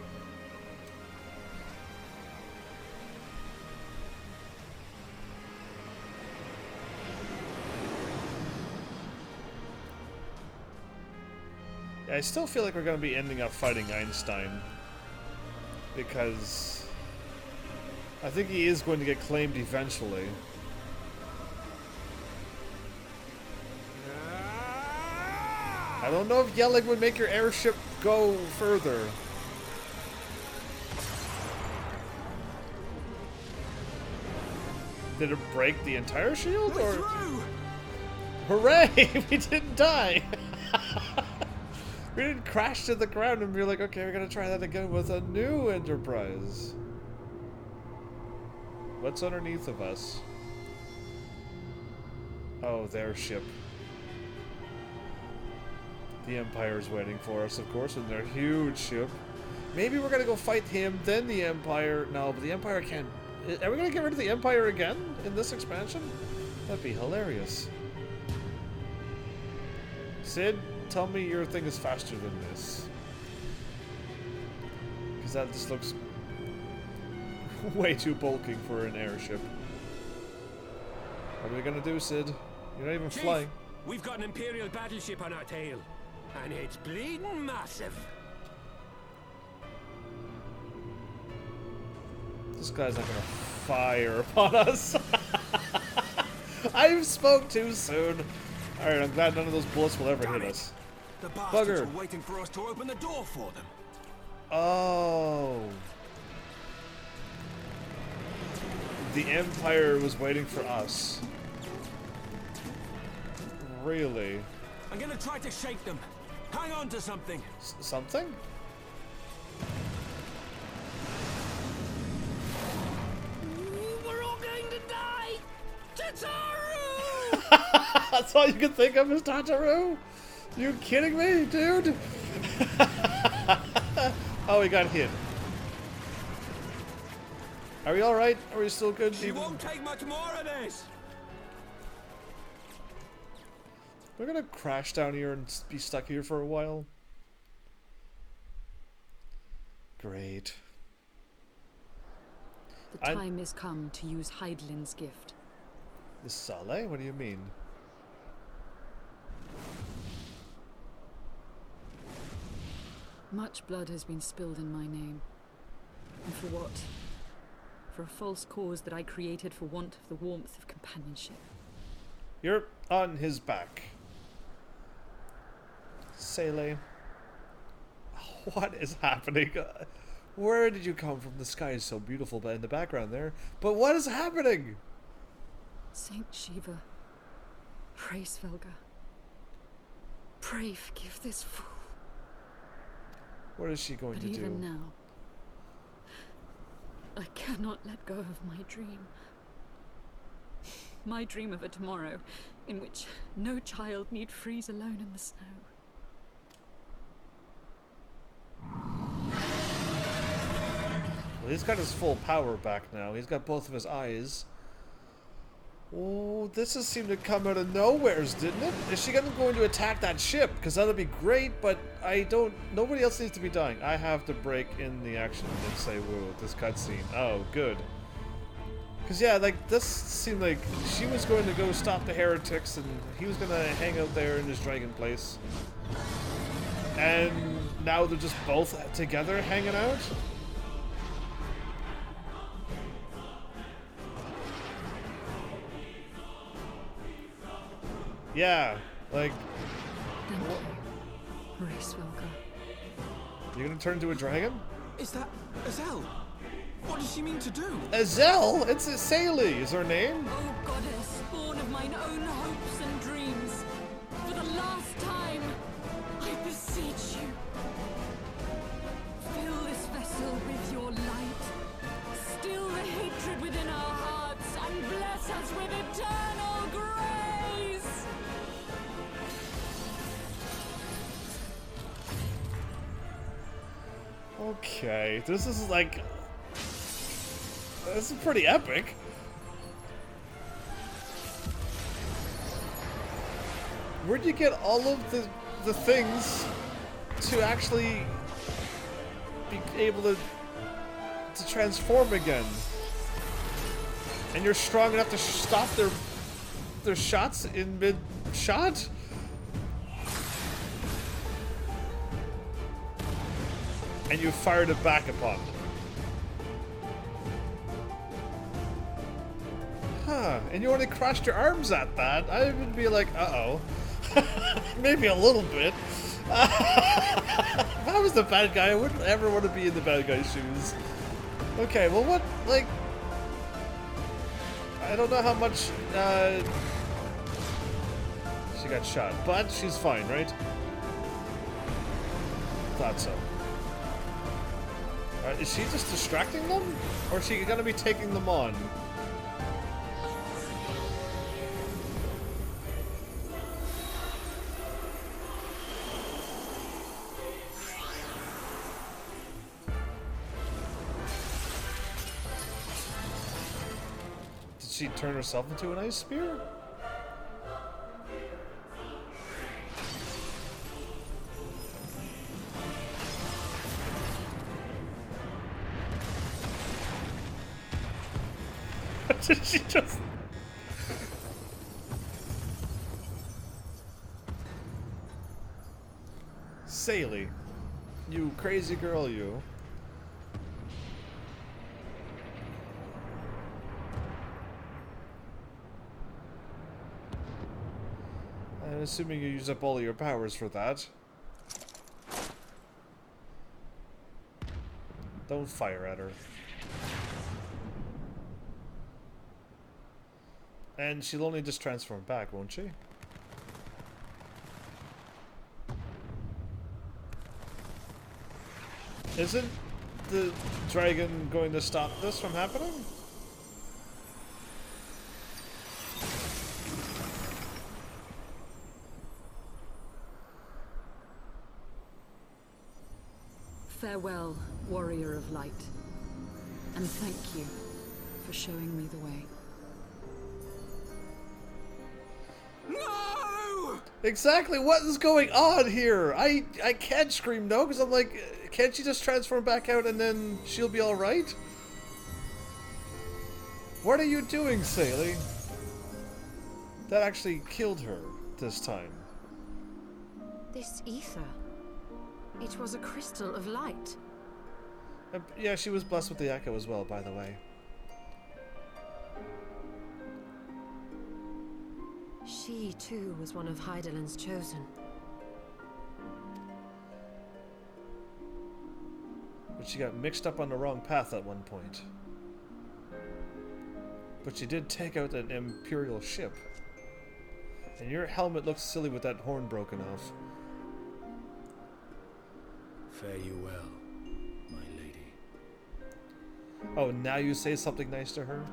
Yeah, I still feel like we're going to be ending up fighting Einstein. Because I think he is going to get claimed eventually. I don't know if yelling would make your airship go further. Did it break the entire shield, or? Hooray! We didn't die! We didn't crash to the ground and be like, okay, we're gonna try that again with a new Enterprise. What's underneath of us? Oh, their ship. The Empire's waiting for us, of course, in their huge ship. Maybe we're gonna go fight him, then the Empire. No, but the Empire can't. Are we gonna get rid of the Empire again in this expansion? That'd be hilarious. Sid, tell me your thing is faster than this. Because that just looks way too bulky for an airship. What are we gonna do, Sid? You're not even Chief, flying. We've got an Imperial battleship on our tail. And it's bleeding massive. This guy's not gonna fire upon us. I spoke too soon. Alright, I'm glad none of those bullets will ever hit us. The bastards Bugger. are waiting for us to open the door for them. Oh. The Empire was waiting for us. Really? I'm gonna try to shake them. Hang on to something. Something? We're all going to die! Tataru! That's all you can think of is Tataru? You kidding me, dude? Oh, he got hit. Are we alright? Are we still good? She won't take much more of this! We're gonna crash down here and be stuck here for a while. Great. The time has come to use Hydaelyn's gift. The Saleh? What do you mean? Much blood has been spilled in my name. And for what? For a false cause that I created for want of the warmth of companionship. You're on his back. Saleh. What is happening? Where did you come from? The sky is so beautiful in the background there. But what is happening? Saint Shiva, pray Svelga. Pray forgive this fool. What is she going But to do? even now, I cannot let go of my dream. My dream of a tomorrow in which no child need freeze alone in the snow. Well, he's got his full power back now. He's got both of his eyes. Oh, this has seemed to come out of nowheres, didn't it? Is she going to attack that ship? Because that'll be great, but I don't... Nobody else needs to be dying. I have to break in the action and say woo with this cutscene. Oh, good. Because, yeah, like, this seemed like she was going to go stop the heretics, and he was going to hang out there in his dragon place. And now they're just both together hanging out? Yeah, like... Thank you, Race Svelga. You gonna turn into a dragon? Is that Azys? What does she mean to do? Azys? It's Saleh is her name? Oh goddess, born of mine own hopes and dreams, for the last time, I beseech you, fill this vessel with your light, still the hatred within our hearts, and bless us with eternal grace! Okay, this is like... This is pretty epic. Where'd you get all of the things to actually be able to transform again? And you're strong enough to stop their shots in mid-shot? And you fired it back upon them. Huh, and you only crossed your arms at that. I would be like, uh-oh. Maybe a little bit. If I was the bad guy, I wouldn't ever want to be in the bad guy's shoes. Okay, well what, like... I don't know how much, she got shot, but she's fine, right? Thought so. Is she just distracting them? Or is she gonna be taking them on? Did she turn herself into an ice spear? Did she just... Saleh, you crazy girl, you. I'm assuming you use up all of your powers for that. Don't fire at her. And she'll only just transform back, won't she? Isn't the dragon going to stop this from happening? Farewell, warrior of light. And thank you for showing me the way. No! Exactly, what is going on here? I can't scream no, because I'm like, can't she just transform back out and then she'll be alright? What are you doing, Sally? That actually killed her this time. This ether. It was a crystal of light. Yeah, she was blessed with the echo as well, by the way. She, too, was one of Hydaelyn's chosen. But she got mixed up on the wrong path at one point. But she did take out an Imperial ship. And your helmet looks silly with that horn broken off. Fare you well, my lady. Oh, now you say something nice to her?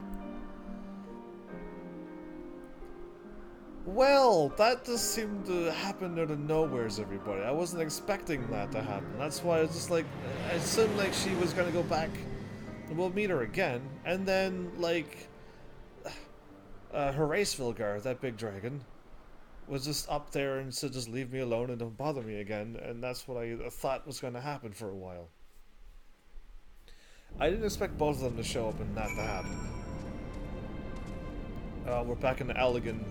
Well, that just seemed to happen out of nowheres, everybody. I wasn't expecting that to happen. That's why I was just like, I assumed like she was gonna go back and we'll meet her again. And then, like, Horace Vilgar, that big dragon, was just up there and said, just leave me alone and don't bother me again. And that's what I thought was gonna happen for a while. I didn't expect both of them to show up and that to happen. We're back in the Allegan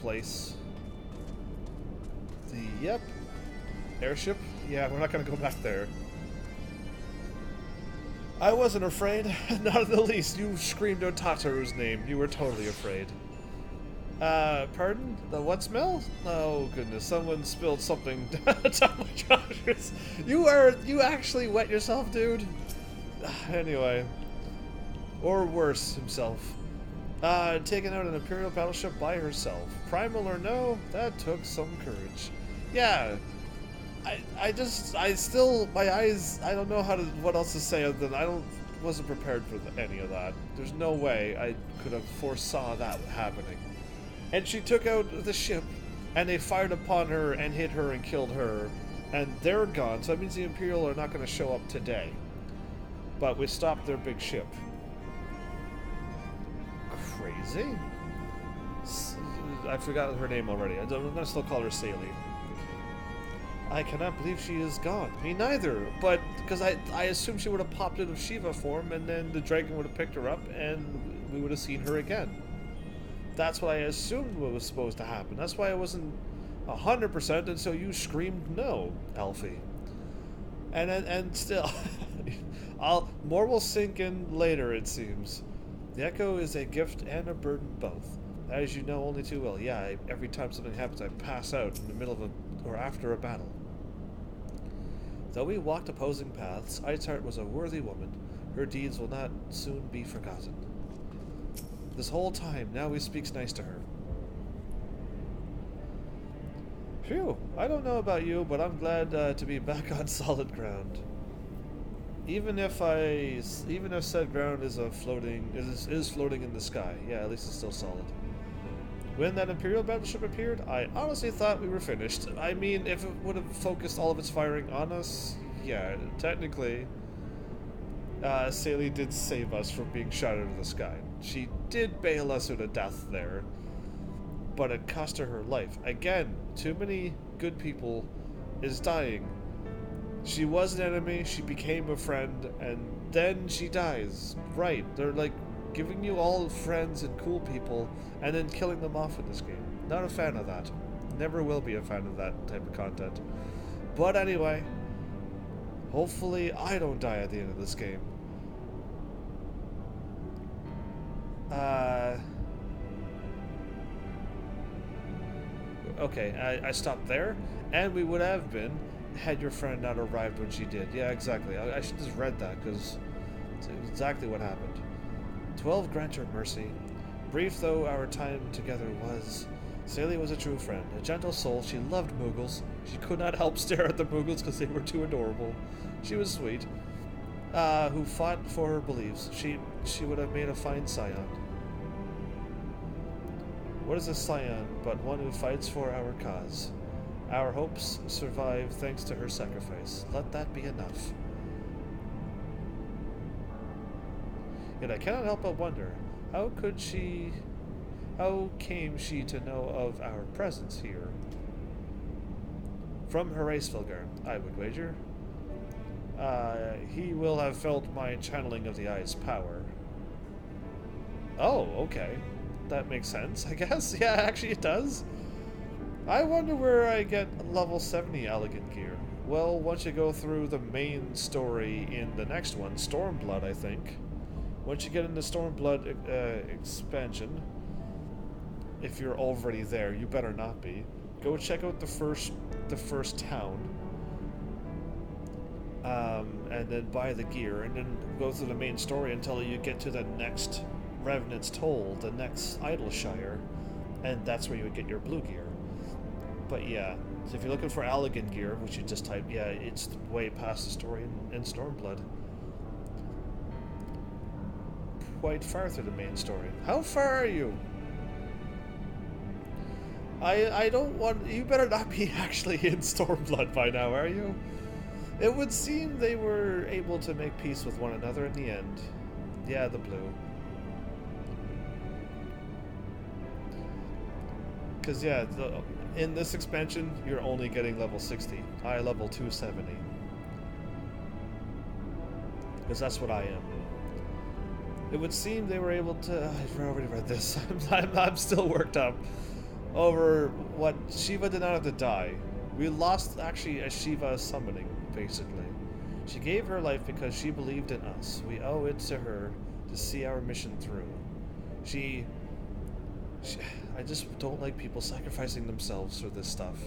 place. Yep. Airship? Yeah, we're not gonna go back there. I wasn't afraid. Not in the least. You screamed out Tataru's name. You were totally afraid. Pardon? The what smell? Oh, goodness. Someone spilled something down my trousers. You actually wet yourself, dude? Anyway. Or worse, himself. Taking out an Imperial battleship by herself. Primal or no, that took some courage. Yeah. I still, my eyes, I don't know what else to say other than wasn't prepared for any of that. There's no way I could have foresaw that happening. And she took out the ship, and they fired upon her and hit her and killed her, and they're gone, so that means the Imperial are not going to show up today. But we stopped their big ship. Crazy? I forgot her name already. I'm going to still call her Sally. I cannot believe she is gone. Me neither. But, because I assumed she would have popped out of Shiva form, and then the dragon would have picked her up, and we would have seen her again. That's what I assumed was supposed to happen. That's why I wasn't 100% until you screamed no, Alfie. And still, more will sink in later, it seems. The echo is a gift and a burden both. As you know only too well. Yeah, every time something happens, I pass out in the middle of or after a battle. Though we walked opposing paths, Itzhart was a worthy woman. Her deeds will not soon be forgotten. This whole time, now he speaks nice to her. Phew, I don't know about you, but I'm glad to be back on solid ground. Even if said ground is floating in the sky, yeah, at least it's still solid. When that Imperial battleship appeared, I honestly thought we were finished. I mean, if it would have focused all of its firing on us, yeah, technically, Sally did save us from being shot out of the sky. She did bail us out of death there, but it cost her life. Again, too many good people is dying. She was an enemy, she became a friend, and then she dies. Right, they're like giving you all friends and cool people, and then killing them off in this game. Not a fan of that. Never will be a fan of that type of content. But anyway, hopefully I don't die at the end of this game. Okay, I stopped there, and we would have been had your friend not arrived when she did. Yeah, exactly. I should just read that, because it's exactly what happened. 12 grant your mercy. Brief though our time together was, Sally was a true friend, a gentle soul. She loved Moogles. She could not help stare at the Moogles because they were too adorable. She was sweet. Who fought for her beliefs. She would have made a fine scion. What is a scion but one who fights for our cause? Our hopes survive thanks to her sacrifice. Let that be enough. Yet I cannot help but wonder, how came she to know of our presence here? From Hraesvelgr, I would wager. He will have felt my channeling of the eye's power. Oh, okay. That makes sense, I guess. Yeah, actually it does. I wonder where I get level 70 elegant gear. Well, once you go through the main story in the next one, Stormblood, I think. Once you get into Stormblood expansion, if you're already there, you better not be. Go check out the first town, and then buy the gear, and then go through the main story until you get to the next Revenant's Toll, the next Idleshire, and that's where you would get your blue gear. But yeah, so if you're looking for elegant gear, which you just type, yeah, it's way past the story in Stormblood. Quite far through the main story. How far are you? I don't want... You better not be actually in Stormblood by now, are you? It would seem they were able to make peace with one another in the end. Yeah, the blue. Because, yeah, in this expansion, you're only getting level 60. I level 270. Because that's what I am. It would seem they were able to... I've already read this. I'm still worked up over what Shiva did not have to die. We lost, actually, a Shiva summoning, basically. She gave her life because she believed in us. We owe it to her to see our mission through. I just don't like people sacrificing themselves for this stuff.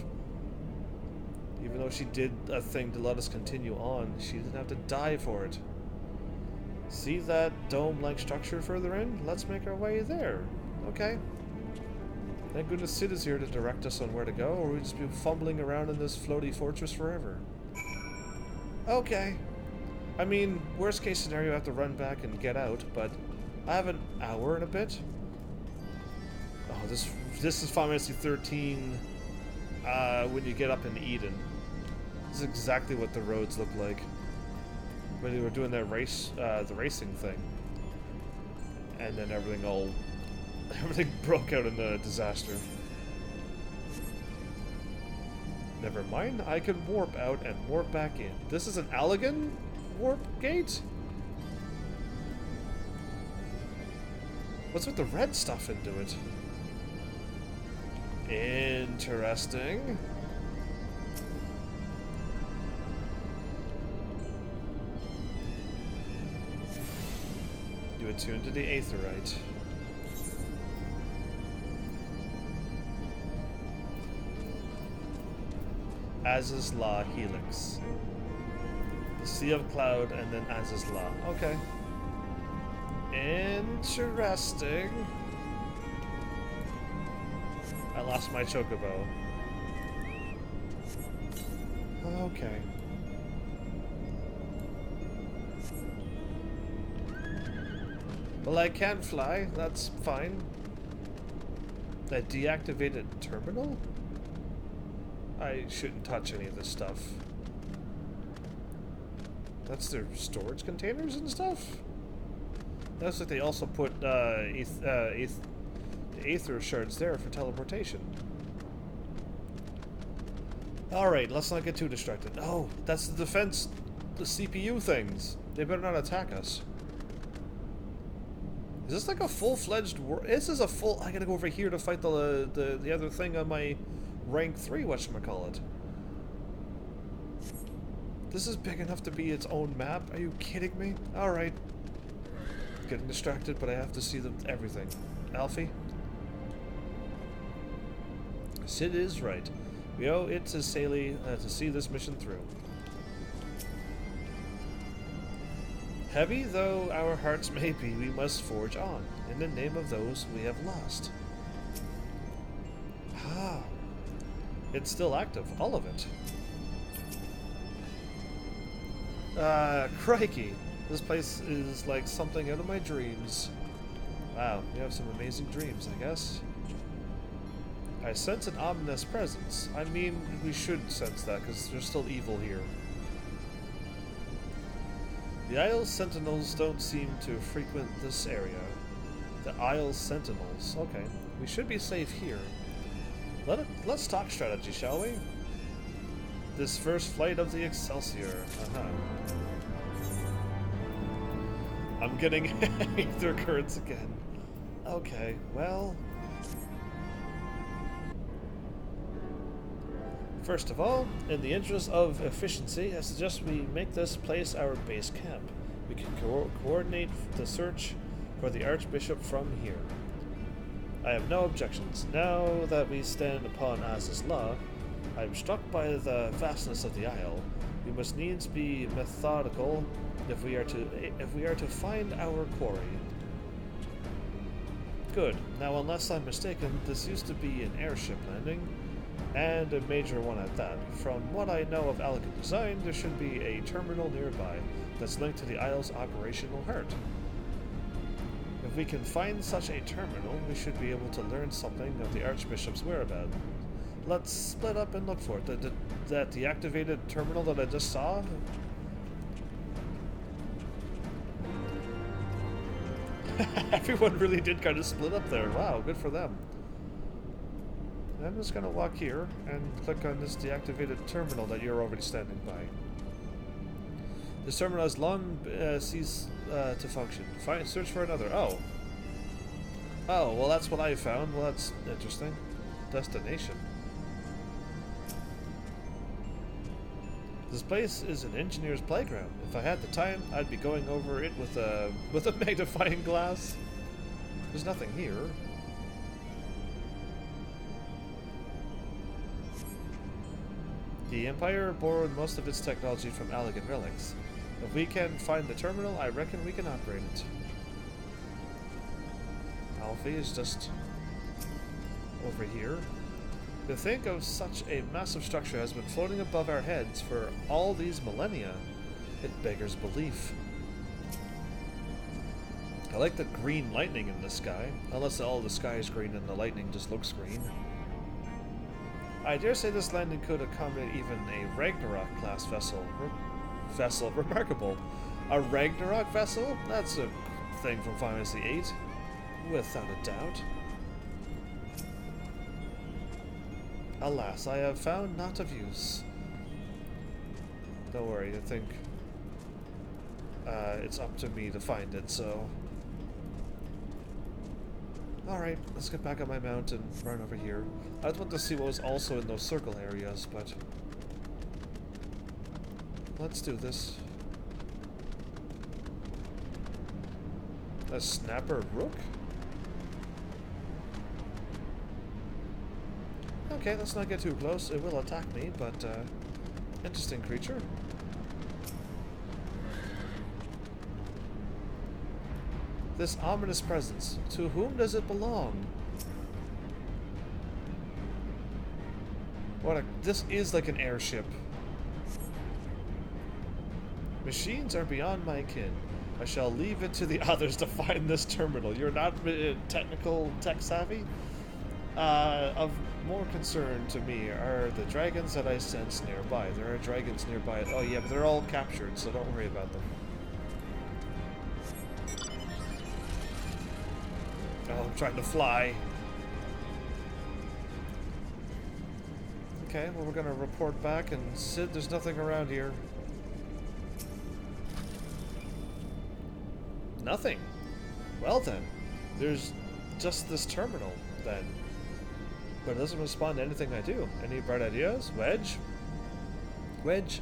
Even though she did a thing to let us continue on, she didn't have to die for it. See that dome-like structure further in? Let's make our way there. Okay. Thank goodness Sid is here to direct us on where to go, or we'd just be fumbling around in this floaty fortress forever. Okay. I mean, worst case scenario, I have to run back and get out, but I have an hour and a bit. Oh, this is Final Fantasy 13 when you get up in Eden. This is exactly what the roads look like when they were doing that the racing thing, and then everything broke out in a disaster. Never mind, I can warp out and warp back in. This is an Allegan warp gate? What's with the red stuff into it? Interesting. You attune to the Aetherite. Azys Lla Helix. The Sea of Cloud and then Azys Lla. Okay. Interesting. I lost my chocobo. Okay. Well, I can fly. That's fine. That deactivated terminal? I shouldn't touch any of this stuff. That's their storage containers and stuff? Looks like they also put Aether shards there for teleportation. Alright, let's not get too distracted. Oh, that's the defense, the CPU things. They better not attack us. Is this like a full-fledged war? This is a full... I gotta go over here to fight the other thing on my rank 3, whatchamacallit. This is big enough to be its own map? Are you kidding me? Alright. Getting distracted, but I have to see everything. Alfie? Sid is right. We owe it to Saley to see this mission through. Heavy though our hearts may be, we must forge on, in the name of those we have lost. Ah. It's still active, all of it. Crikey. This place is like something out of my dreams. Wow, you have some amazing dreams, I guess. I sense an ominous presence. I mean, we should sense that, because there's still evil here. The Isle's sentinels don't seem to frequent this area. The Isle's sentinels. Okay. We should be safe here. Let's talk strategy, shall we? This first flight of the Excelsior. I'm getting ether currents again. Okay, well... First of all, in the interest of efficiency, I suggest we make this place our base camp. We can coordinate the search for the Archbishop from here. I have no objections. Now that we stand upon Azys Lla, I am struck by the vastness of the Isle. We must needs be methodical if we are to find our quarry. Good. Now, unless I'm mistaken, this used to be an airship landing, and a major one at that. From what I know of elegant design, there should be a terminal nearby that's linked to the Isle's operational heart. If we can find such a terminal, we should be able to learn something of the Archbishop's whereabouts. Let's split up and look for it. That deactivated terminal that I just saw? Everyone really did kind of split up there. Wow, good for them. I'm just going to walk here and click on this deactivated terminal that you're already standing by. This terminal has long ceased to function. Search for another. Oh. Oh, well that's what I found. Well, that's interesting. Destination. This place is an engineer's playground. If I had the time, I'd be going over it with a magnifying glass. There's nothing here. The Empire borrowed most of its technology from elegant relics. If we can find the terminal, I reckon we can operate it. Alfie is just over here. To think of such a massive structure has been floating above our heads for all these millennia, it beggars belief. I like the green lightning in the sky, unless all the sky is green and the lightning just looks green. I dare say this landing could accommodate even a Ragnarok class vessel. Remarkable. A Ragnarok vessel? That's a thing from Final Fantasy VIII. Without a doubt. Alas, I have found not of use. Don't worry, I think it's up to me to find it, so... Alright, let's get back on my mount and run over here. I just want to see what was also in those circle areas, but... Let's do this. A snapper rook? Okay, let's not get too close. It will attack me, but interesting creature. This ominous presence. To whom does it belong? This is like an airship. Machines are beyond my kin. I shall leave it to the others to find this terminal. You're not technical tech savvy? Of more concern to me are the dragons that I sense nearby. There are dragons nearby. Oh yeah, but they're all captured, so don't worry about them. Oh, I'm trying to fly. Okay, well we're gonna report back, and Sid, there's nothing around here. Nothing. Well then, there's just this terminal then. But it doesn't respond to anything I do. Any bright ideas? Wedge? Wedge?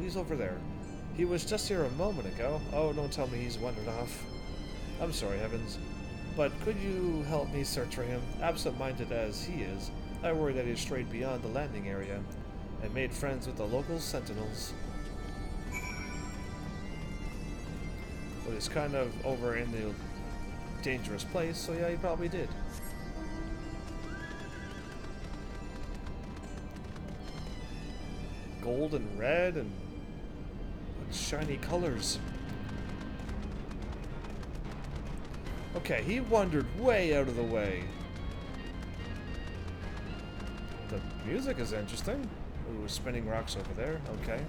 He's over there. He was just here a moment ago. Oh, don't tell me he's wandered off. I'm sorry, Heavens. But could you help me search for him? Absent-minded as he is, I worry that he strayed beyond the landing area and made friends with the local sentinels. Well, he's kind of over in the dangerous place, so yeah, he probably did. Gold and red and shiny colors. Okay, he wandered way out of the way. The music is interesting. Ooh, spinning rocks over there. Okay.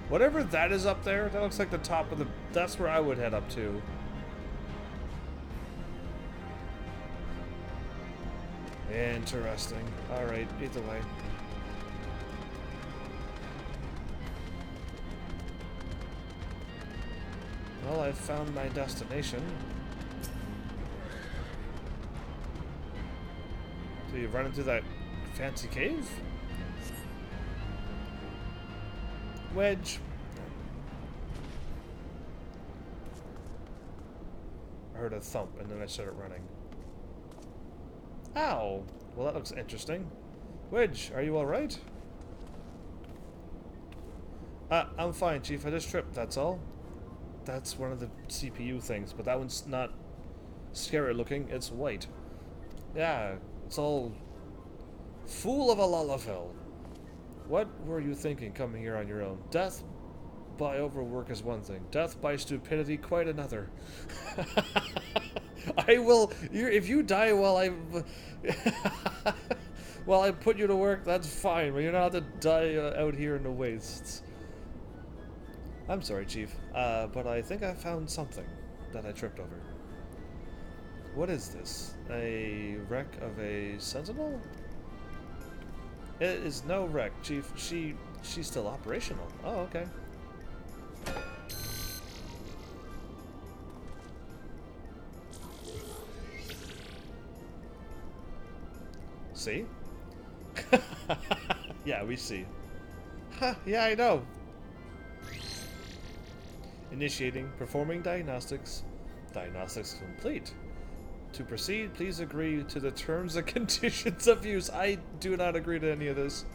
Whatever that is up there, that looks like the top of the... That's where I would head up to. Interesting. Alright, either way. Well, I've found my destination. So you run into that fancy cave? Wedge. I heard a thump and then I started running. Ow! Well, that looks interesting. Wedge, are you alright? I'm fine, Chief. I just tripped, that's all. That's one of the CPU things, but that one's not scary looking. It's white. Yeah, it's all full of a lullaby. What were you thinking coming here on your own? Death by overwork is one thing. Death by stupidity quite another. I will... if you die while I... while I put you to work, that's fine. But you're not to die out here in the wastes. I'm sorry, Chief. But I think I found something that I tripped over. What is this? A wreck of a sentinel? It is no wreck, Chief. She's still operational. Oh, okay. See? Yeah, we see. Ha, yeah, I know. Initiating, performing diagnostics. Diagnostics complete. To proceed, please agree to the terms and conditions of use. I do not agree to any of this.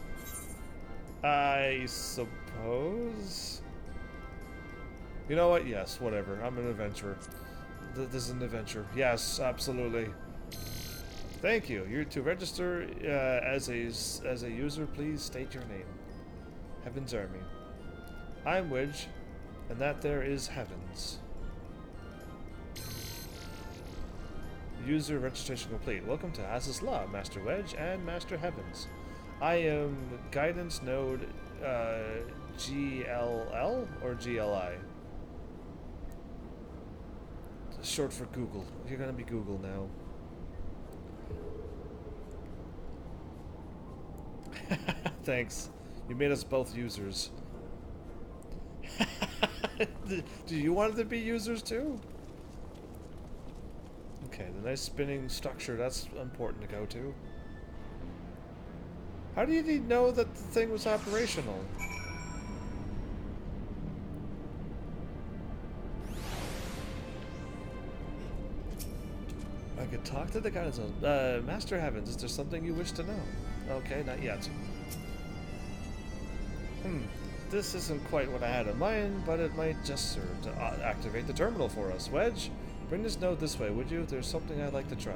I suppose? You know what? Yes, whatever. I'm an adventurer. This is an adventure. Yes, absolutely. Thank you. You're to register as a user, please state your name. Heaven's Army. I'm Wedge, and that there is Heavens. User registration complete. Welcome to Azys Lla, Master Wedge and Master Heavens. I am Guidance Node GLL or GLI? It's short for Google. You're gonna be Google now. Thanks. You made us both users. Do you want to be users too? Okay, the nice spinning structure, that's important to go to. How do you know that the thing was operational? I could talk to the guidance on Master Heavens, is there something you wish to know? Okay, not yet. This isn't quite what I had in mind, but it might just serve to activate the terminal for us. Wedge, bring this node this way, would you? There's something I'd like to try.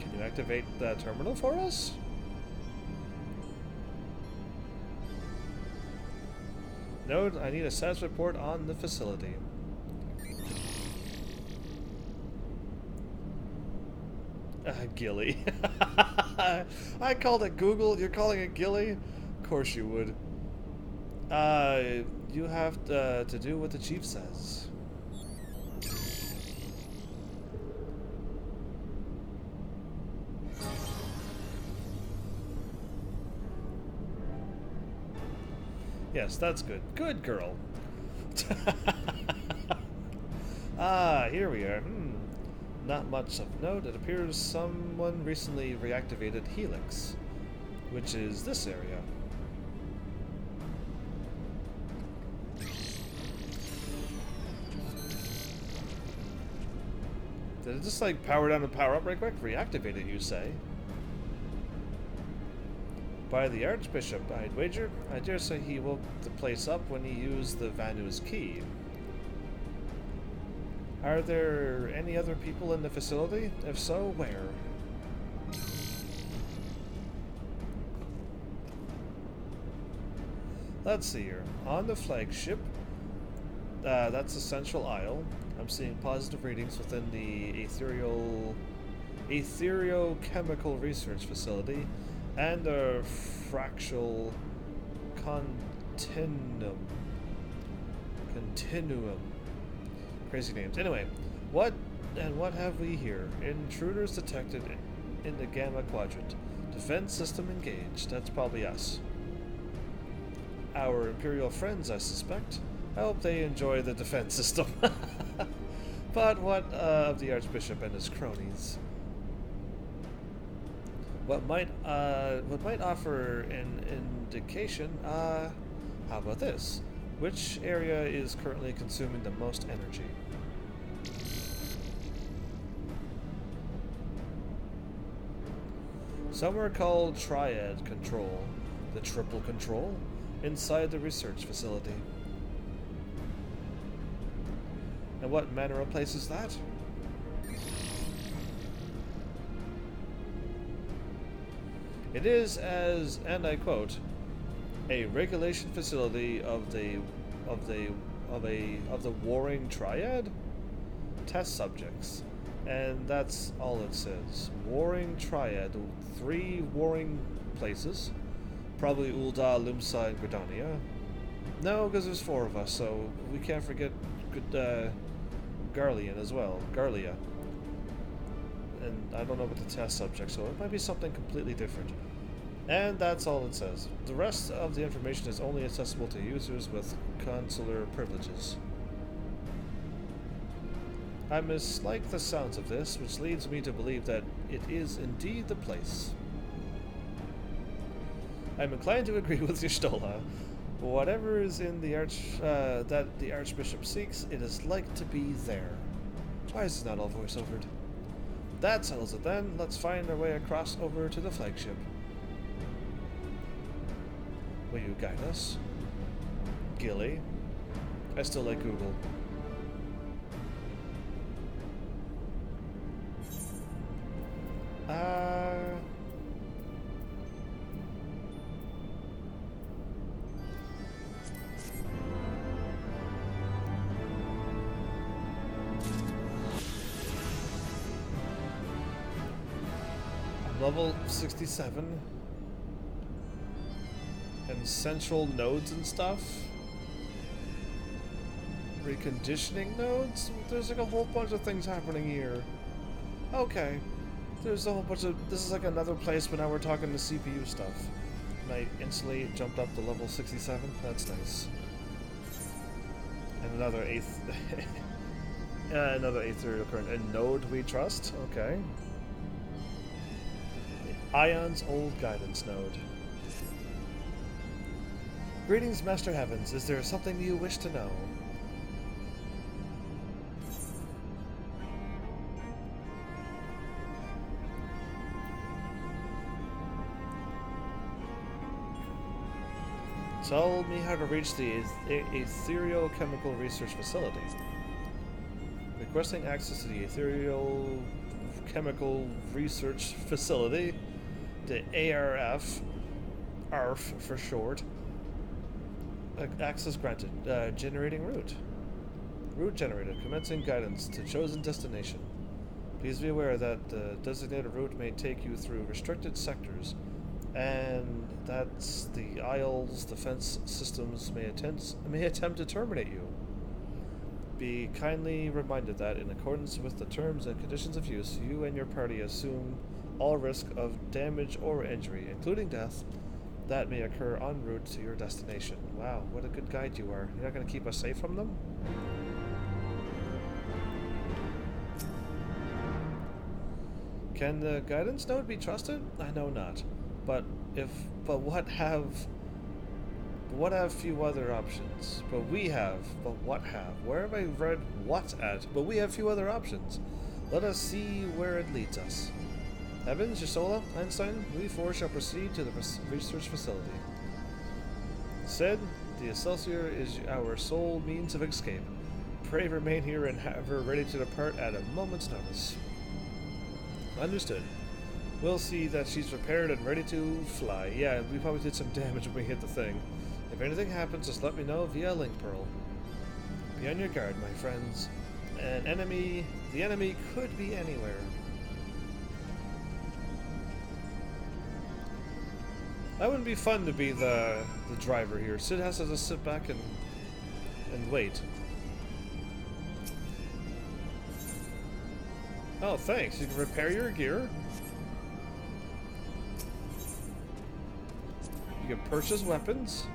Can you activate the terminal for us? Node, I need a status report on the facility. Gilly. I called it Google. You're calling it Gilly? Of course you would. You have to do what the chief says. Yes, that's good. Good girl. Here we are. Not much of note. It appears someone recently reactivated Helix, which is this area. Did it just like power down and power up right quick? Reactivate it, you say? By the Archbishop, I'd wager. I dare say he woke the place up when he used the Vanu's key. Are there any other people in the facility? If so, where? Let's see here. On the flagship, that's the central aisle. I'm seeing positive readings within the ethereal ethereochemical research facility, and a fractal continuum. Crazy names. Anyway, what have we here? Intruders detected in the Gamma Quadrant. Defense system engaged. That's probably us. Our Imperial friends, I suspect. I hope they enjoy the defense system. But what of the Archbishop and his cronies? What might offer an indication? How about this? Which area is currently consuming the most energy? Some are called Triad Control, the Triple Control, inside the research facility. And what manner of place is that? It is as, and I quote, a regulation facility of the warring triad test subjects, and that's all it says. Warring triad, 3 warring places, probably Ul'dah, Limsa, and Gridania. No, because there's 4 of us, so we can't forget Garlean as well. Garlia. And I don't know about the test subject, so it might be something completely different. And that's all it says. The rest of the information is only accessible to users with consular privileges. I mislike the sounds of this, which leads me to believe that it is indeed the place. I'm inclined to agree with Y'shtola. Whatever is in the that the Archbishop seeks, it is like to be there. Why is it not all voice-overed? That settles it then. Let's find our way across over to the flagship. Will you guide us? Gilly? I still like Google. Level 67 and central nodes and stuff. Reconditioning nodes? There's like a whole bunch of things happening here. Okay. There's a whole bunch of... This is like another place, but now we're talking the CPU stuff. And I instantly jumped up to level 67. That's nice. And another another ethereal current. A node we trust? Okay. Ion's old guidance node. Greetings, Master Heavens. Is there something you wish to know? Tell me how to reach the ethereal chemical research facility. Requesting access to the ethereal chemical research facility. The ARF for short. Access granted. Generating route. Route generated. Commencing guidance to chosen destination. Please be aware that the designated route may take you through restricted sectors, and that's the Isle's defense systems may attempt to terminate you. Be kindly reminded that, in accordance with the terms and conditions of use, you and your party assume all risk of damage or injury, including death, that may occur en route to your destination. Wow, what a good guide you are. You're not going to keep us safe from them? Can the guidance node be trusted? I know not. But what have few other options? But what have? Where have I read what at? But we have few other options. Let us see where it leads us. Heavens, Y'shtola, Lla, Einstein, we 4 shall proceed to the research facility. Said, the Excelsior is our sole means of escape. Pray remain here and have her ready to depart at a moment's notice. Understood. We'll see that she's prepared and ready to fly. Yeah, we probably did some damage when we hit the thing. If anything happens, just let me know via link pearl. Be on your guard, my friends. The enemy could be anywhere. That wouldn't be fun to be the driver here. Sid has to just sit back and wait. Oh, thanks. You can repair your gear. You can purchase weapons.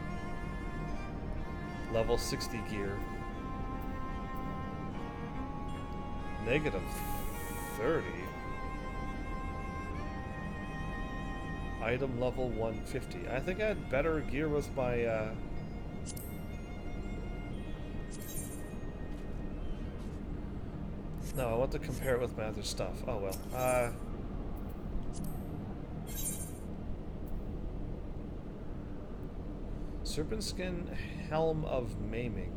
Level 60 gear. Negative 30. Item level 150. I think I had better gear with my, No, I want to compare it with my other stuff. Oh well. Serpent Skin Helm of Maiming.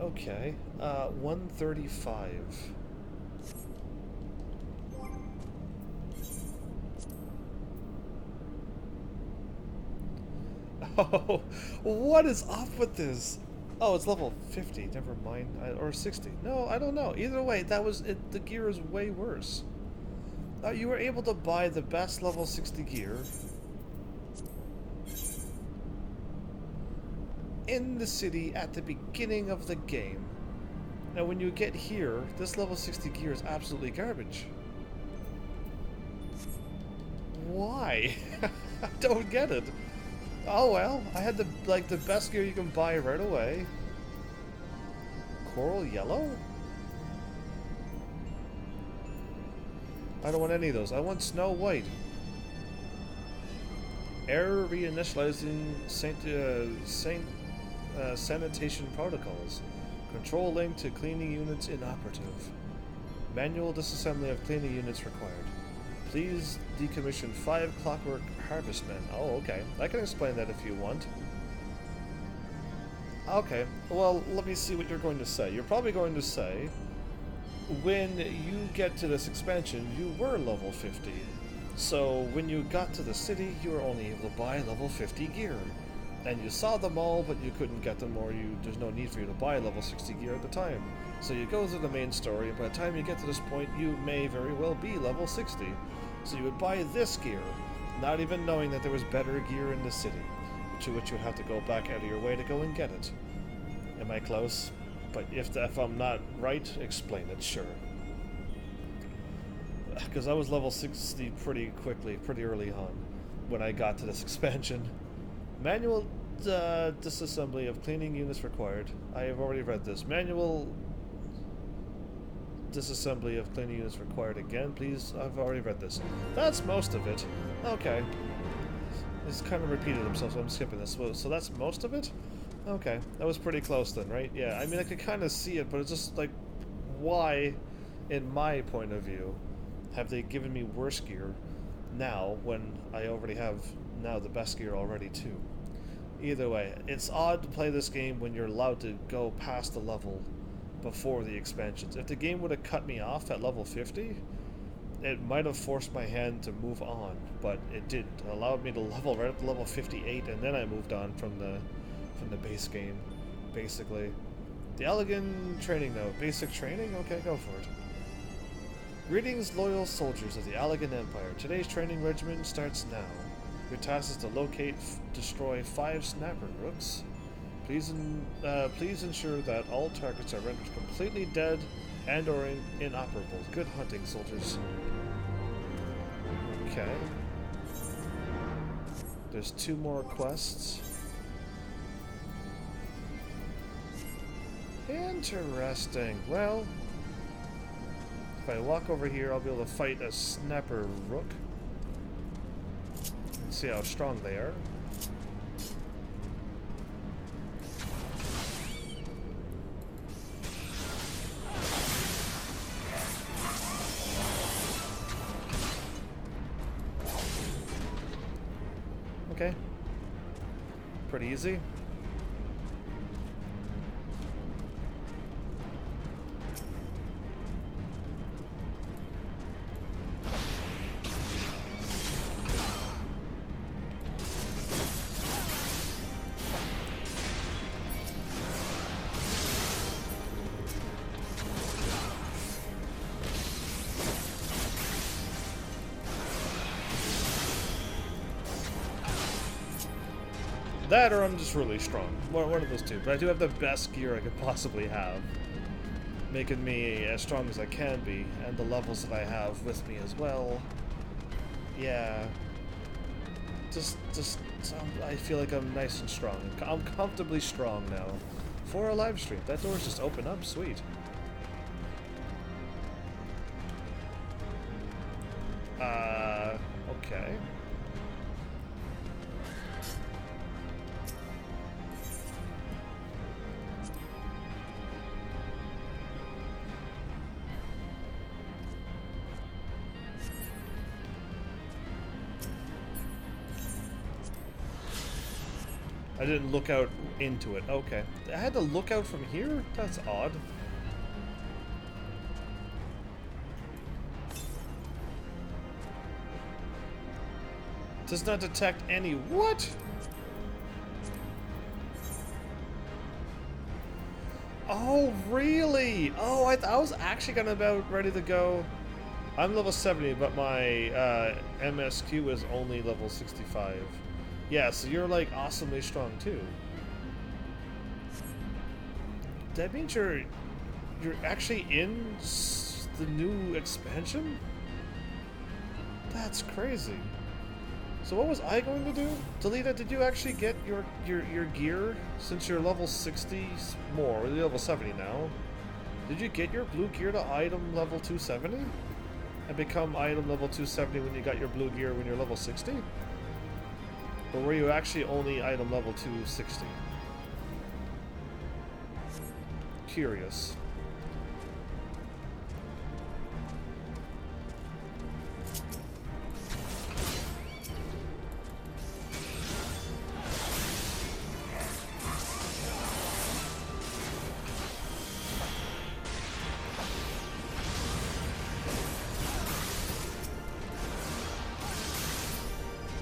Okay. 135. Oh, what is up with this? Oh, it's level 50. Never mind. Or 60. No, I don't know. Either way, that was it. The gear is way worse. You were able to buy the best level 60 gear in the city at the beginning of the game. Now, when you get here, this level 60 gear is absolutely garbage. Why? I don't get it. Oh well, I had the best gear you can buy right away. Coral yellow? I don't want any of those. I want snow white. Error reinitializing sanitation protocols. Control link to cleaning units inoperative. Manual disassembly of cleaning units required. Please decommission 5 clockwork harvestmen. Oh, okay. I can explain that if you want. Okay, well, let me see what you're going to say. You're probably going to say, when you get to this expansion, you were level 50. So, when you got to the city, you were only able to buy level 50 gear. And you saw them all, but you couldn't get them, or there's no need for you to buy level 60 gear at the time. So you go through the main story, and by the time you get to this point, you may very well be level 60. So you would buy this gear, not even knowing that there was better gear in the city, to which you have to go back out of your way to go and get it. Am I close? But if I'm not right, explain it, sure. Because I was level 60 pretty quickly, pretty early on, when I got to this expansion. Manual disassembly of cleaning units required. I have already read this. Manual disassembly of cleaning units required again, please. I've already read this. That's most of it. Okay. It's kind of repeated himself, so I'm skipping this. So that's most of it? Okay. That was pretty close then, right? Yeah, I mean, I could kind of see it, but it's just like, why, in my point of view, have they given me worse gear now when I already have now the best gear already too? Either way, it's odd to play this game when you're allowed to go past the level before the expansions. If the game would have cut me off at level 50, it might have forced my hand to move on, but it didn't. It allowed me to level right up to level 58, and then I moved on from the base game, basically. The Elegant training note. Basic training? Okay, go for it. Greetings, loyal soldiers of the Elegant Empire. Today's training regimen starts now. Your task is to locate, destroy 5 snapper rooks. Please ensure that all targets are rendered completely dead and or inoperable. Good hunting, soldiers. Okay. There's 2 more quests. Interesting. Well, if I walk over here, I'll be able to fight a snapper rook. See how strong they are. Okay. Pretty easy. That or I'm just really strong. One of those two. But I do have the best gear I could possibly have. Making me as strong as I can be. And the levels that I have with me as well. Yeah. I feel like I'm nice and strong. I'm comfortably strong now. For a live stream. That door's just open up. Sweet. Okay. I didn't look out into it. Okay. I had to look out from here? That's odd. Does not detect any... What? Oh, really? Oh, I was actually kind of about ready to go. I'm level 70, but my MSQ is only level 65. Yeah, so you're like awesomely strong too. That means you're actually in the new expansion? That's crazy. So what was I going to do? Delita, did you actually get your gear since you're level 60 more? You're level 70 now. Did you get your blue gear to item level 270? And become item level 270 when you got your blue gear when you're level 60? Or were you actually only item level 260? Curious.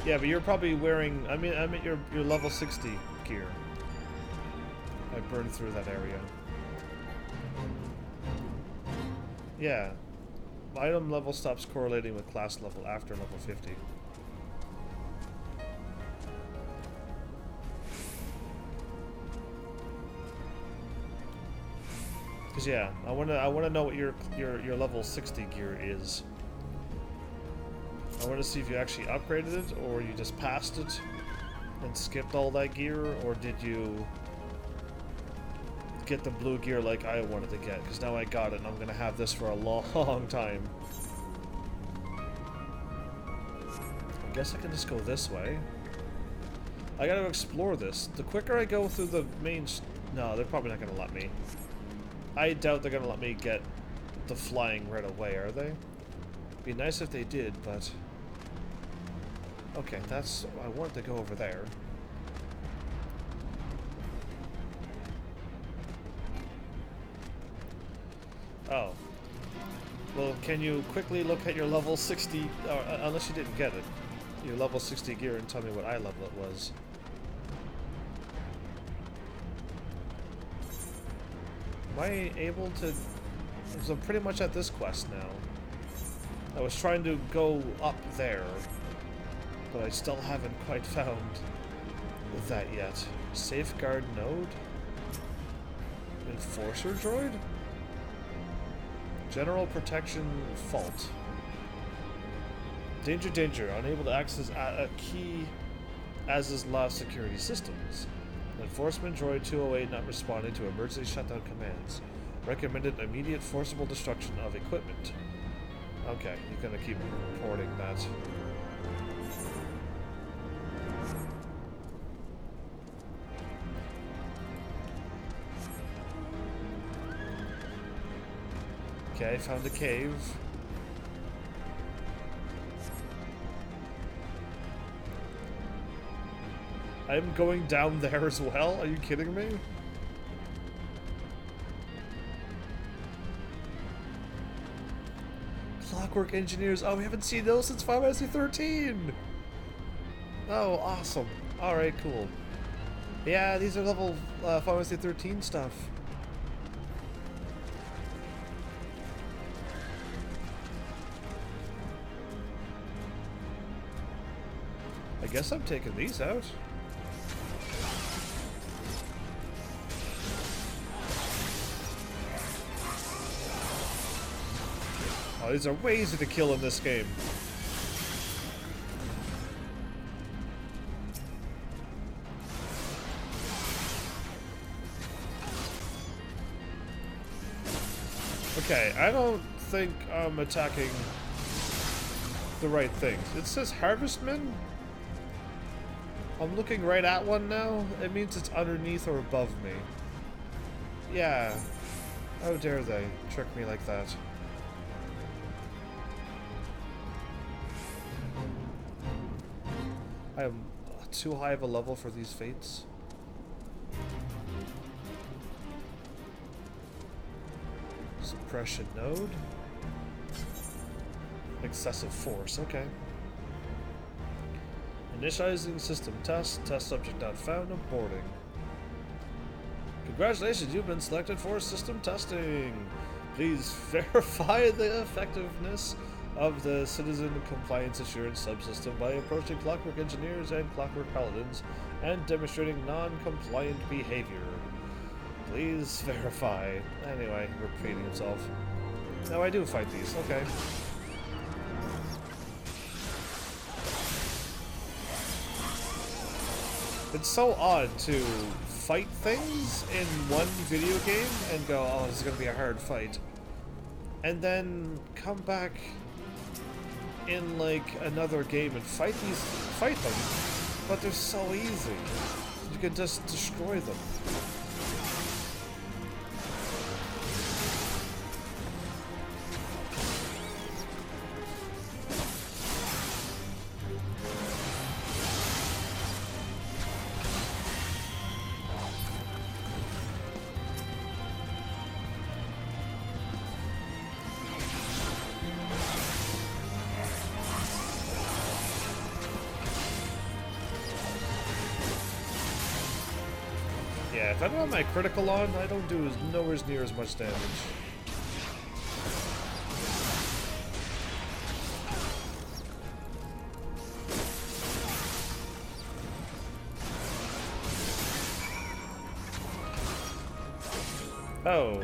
Yeah, but you're probably wearing... I mean your level 60 gear. I burned through that area. Yeah. Item level stops correlating with class level after level 50. Cause yeah, I wanna know what your level 60 gear is. I want to see if you actually upgraded it, or you just passed it and skipped all that gear, or did you get the blue gear like I wanted to get? Because now I got it, and I'm going to have this for a long time. I guess I can just go this way. I got to explore this. The quicker I go through the main... No, they're probably not going to let me. I doubt they're going to let me get the flying right away, are they? Be nice if they did, but... Okay, that's... I wanted to go over there. Oh. Well, can you quickly look at your level 60... unless you didn't get it. Your level 60 gear and tell me what eye level it was. Am I able to... Because I'm pretty much at this quest now. I was trying to go up there, but I still haven't quite found that yet. Safeguard node? Enforcer droid? General protection fault. Danger, danger. Unable to access a key Azys Lla security systems. Enforcement droid 208 not responding to emergency shutdown commands. Recommended immediate forcible destruction of equipment. Okay, you're gonna keep reporting that. Okay, found a cave. I'm going down there as well? Are you kidding me? Clockwork engineers. Oh, we haven't seen those since Final Fantasy 13. Oh, awesome. Alright, cool. Yeah, these are level Final Fantasy 13 stuff. I guess I'm taking these out. Oh, these are way easy to kill in this game. Okay, I don't think I'm attacking the right things. It says Harvestman? I'm looking right at one now. It means it's underneath or above me. Yeah. How dare they trick me like that? I am too high of a level for these fates. Suppression node. Excessive force, okay. Initializing system test. Test subject not found. Aborting. Congratulations, you've been selected for system testing. Please verify the effectiveness of the Citizen Compliance Assurance subsystem by approaching Clockwork Engineers and Clockwork Paladins and demonstrating non-compliant behavior. Please verify. Anyway, repeating himself. No, I do fight these. Okay. It's so odd to fight things in one video game and go, oh, this is gonna be a hard fight. And then come back in like another game and fight them. But they're so easy. You can just destroy them. Yeah, if I don't have my critical on, I don't do nowhere near as much damage. Oh.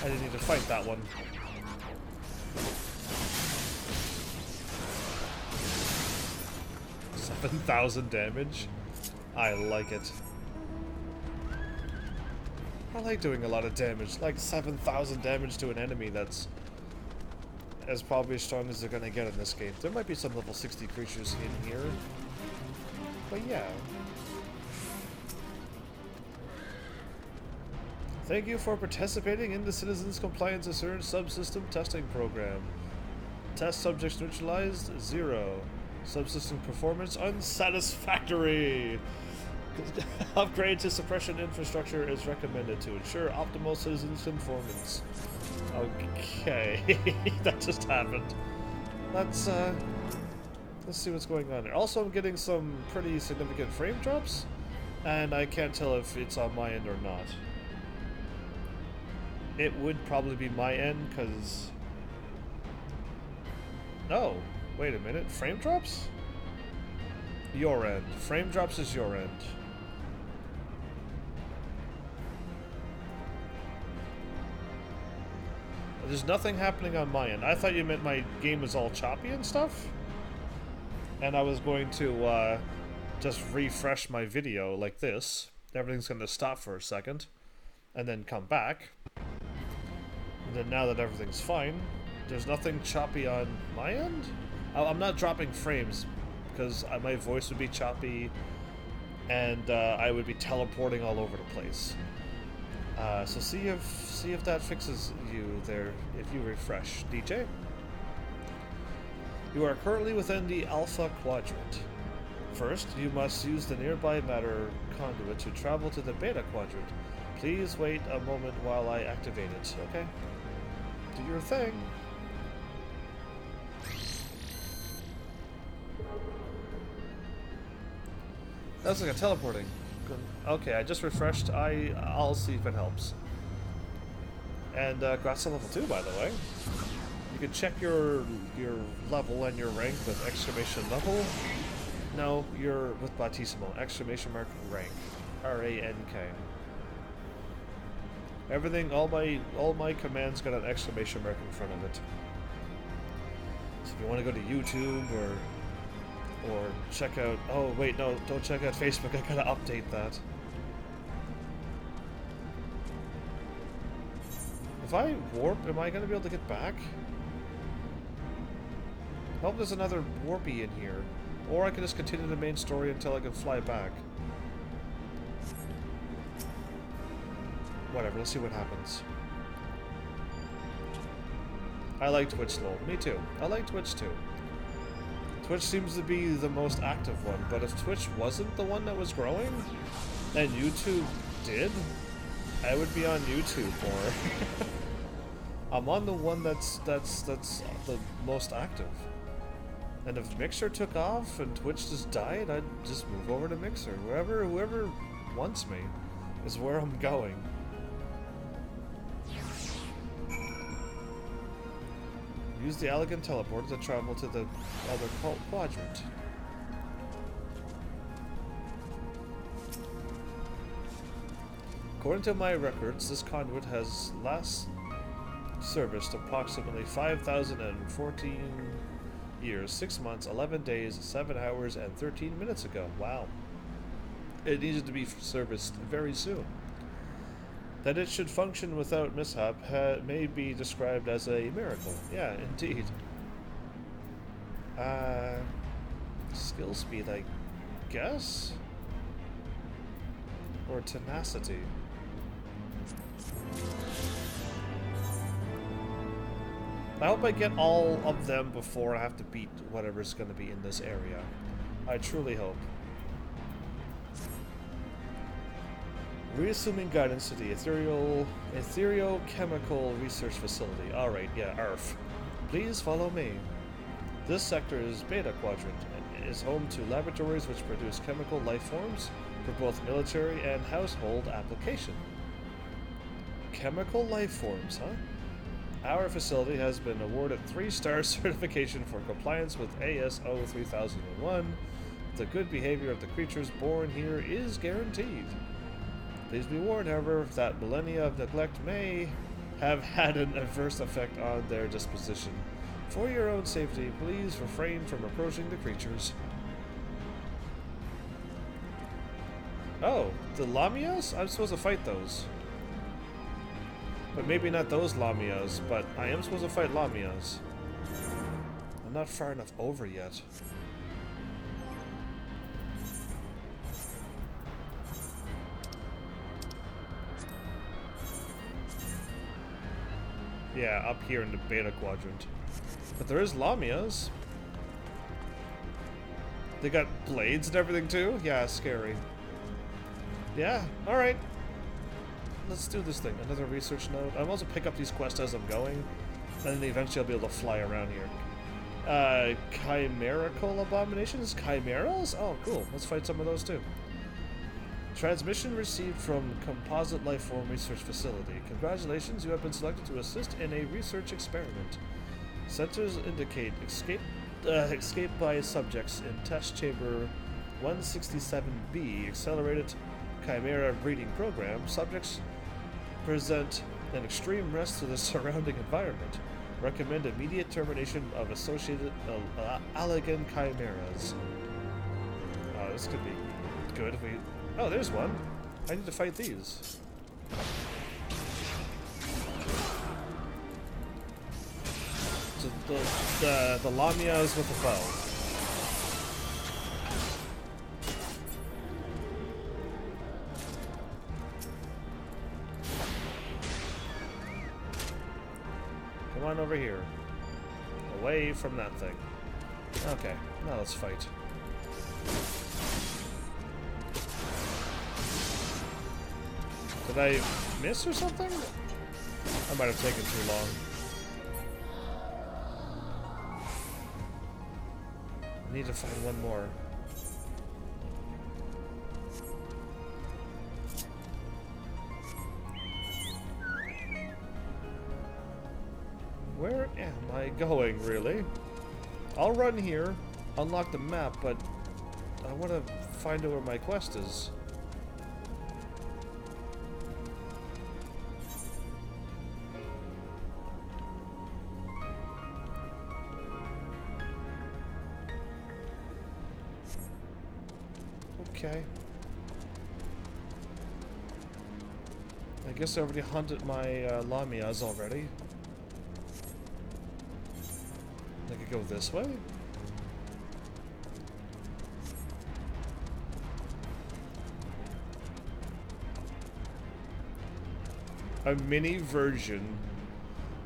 I didn't need to fight that one. 7,000 damage. I like it. I like doing a lot of damage. Like 7,000 damage to an enemy that's as probably as strong as they're gonna get in this game. There might be some level 60 creatures in here. But yeah. Thank you for participating in the Citizens Compliance Assurance Subsystem Testing Program. Test subjects neutralized, 0. Subsystem performance unsatisfactory. Upgrade to suppression infrastructure is recommended to ensure optimal citizens' conformance. Okay, that just happened. Let's see what's going on there. Also, I'm getting some pretty significant frame drops, and I can't tell if it's on my end or not. It would probably be my end, because... Oh, wait a minute. Frame drops? Your end. Frame drops is your end. There's nothing happening on my end. I thought you meant my game was all choppy and stuff. And I was going to just refresh my video like this. Everything's going to stop for a second. And then come back. And then now that everything's fine, there's nothing choppy on my end? I'm not dropping frames because my voice would be choppy and I would be teleporting all over the place. So see if that fixes you there if you refresh. DJ? You are currently within the Alpha Quadrant. First, you must use the nearby matter conduit to travel to the Beta Quadrant. Please wait a moment while I activate it, okay? Do your thing. That's like a teleporting. Okay, I just refreshed. I'll see if it helps. And got to level 2, by the way. You can check your level and your rank with exclamation level. No, you're with Battissimo. Exclamation mark rank. R-A-N-K. Everything, all my commands got an exclamation mark in front of it. So if you want to go to YouTube or check out, oh wait, no, don't check out Facebook, I gotta update that. If I warp, am I gonna be able to get back? I hope there's another warpy in here. Or I can just continue the main story until I can fly back. Whatever, let's see what happens. I like Twitch, lol. Me too. I like Twitch too. Twitch seems to be the most active one, but if Twitch wasn't the one that was growing, and YouTube did, I would be on YouTube more. I'm on the one that's the most active. And if Mixer took off and Twitch just died, I'd just move over to Mixer. Whoever wants me is where I'm going. Use the elegant teleporter to travel to the other quadrant. According to my records, this conduit has last serviced approximately 5,014 years, 6 months, 11 days, 7 hours, and 13 minutes ago. Wow. It needed to be serviced very soon. That it should function without mishap may be described as a miracle. Yeah, indeed. Skill speed, I guess? Or tenacity? I hope I get all of them before I have to beat whatever's going to be in this area. I truly hope. Reassuming guidance to the Ethereal-Chemical Research Facility. Alright, yeah, ARF. Please follow me. This sector is Beta Quadrant and is home to laboratories which produce chemical life forms for both military and household application. Chemical life forms, huh? Our facility has been awarded 3-star certification for compliance with ASO 3001. The good behavior of the creatures born here is guaranteed. Please be warned, however, that millennia of neglect may have had an adverse effect on their disposition. For your own safety, please refrain from approaching the creatures. Oh, the Lamias? I'm supposed to fight those. But maybe not those Lamias, but I am supposed to fight Lamias. I'm not far enough over yet. Yeah, up here in the Beta Quadrant. But there is Lamias. They got blades and everything too? Yeah, scary. Yeah, alright. Let's do this thing. Another research node. I'm also pick up these quests as I'm going. And then eventually I'll be able to fly around here. Chimerical abominations? Chimeras? Oh, cool. Let's fight some of those too. Transmission received from Composite Lifeform Research Facility. Congratulations, you have been selected to assist in a research experiment. Sensors indicate escape by subjects in test chamber 167B, accelerated chimera breeding program. Subjects present an extreme risk to the surrounding environment. Recommend immediate termination of associated Allegan chimeras. Oh, this could be good if we... Oh, there's one. I need to fight these. So the Lamias with the bow. Come on over here. Away from that thing. Okay, now let's fight. Did I miss or something? I might have taken too long. I need to find one more. Where am I going, really? I'll run here, unlock the map, but I want to find out where my quest is. Okay. I guess I already hunted my Lamias already. I could go this way? A mini version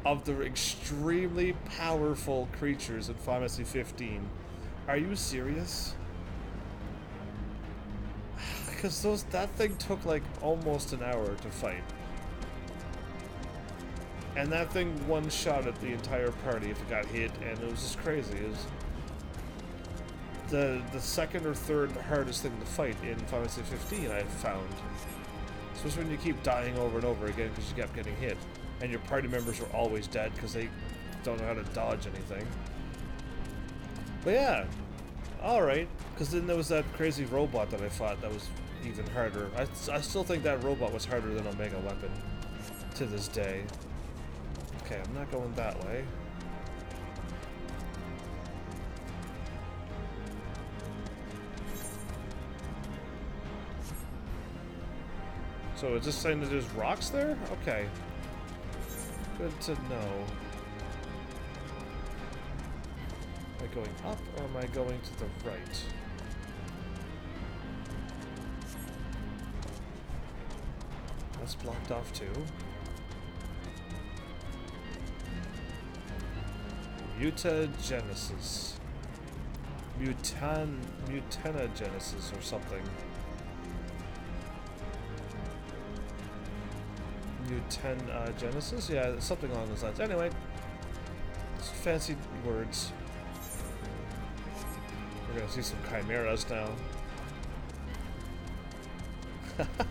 of the extremely powerful creatures in Final Fantasy 15. Are you serious? Because that thing took like almost an hour to fight. And that thing one-shotted the entire party if it got hit, and it was just crazy. It was the second or third hardest thing to fight in Final Fantasy 15 I found. Especially when you keep dying over and over again because you kept getting hit. And your party members were always dead because they don't know how to dodge anything. But yeah, alright. Because then there was that crazy robot that I fought that was even harder. I still think that robot was harder than Omega Weapon to this day. Okay, I'm not going that way. So is this saying that there's rocks there? Okay. Good to know. Am I going up or am I going to the right? That's blocked off too. Mutagenesis. Mutanogenesis or something. Mutagenesis? Yeah, something along those lines. Anyway, it's fancy words. We're gonna see some chimeras now.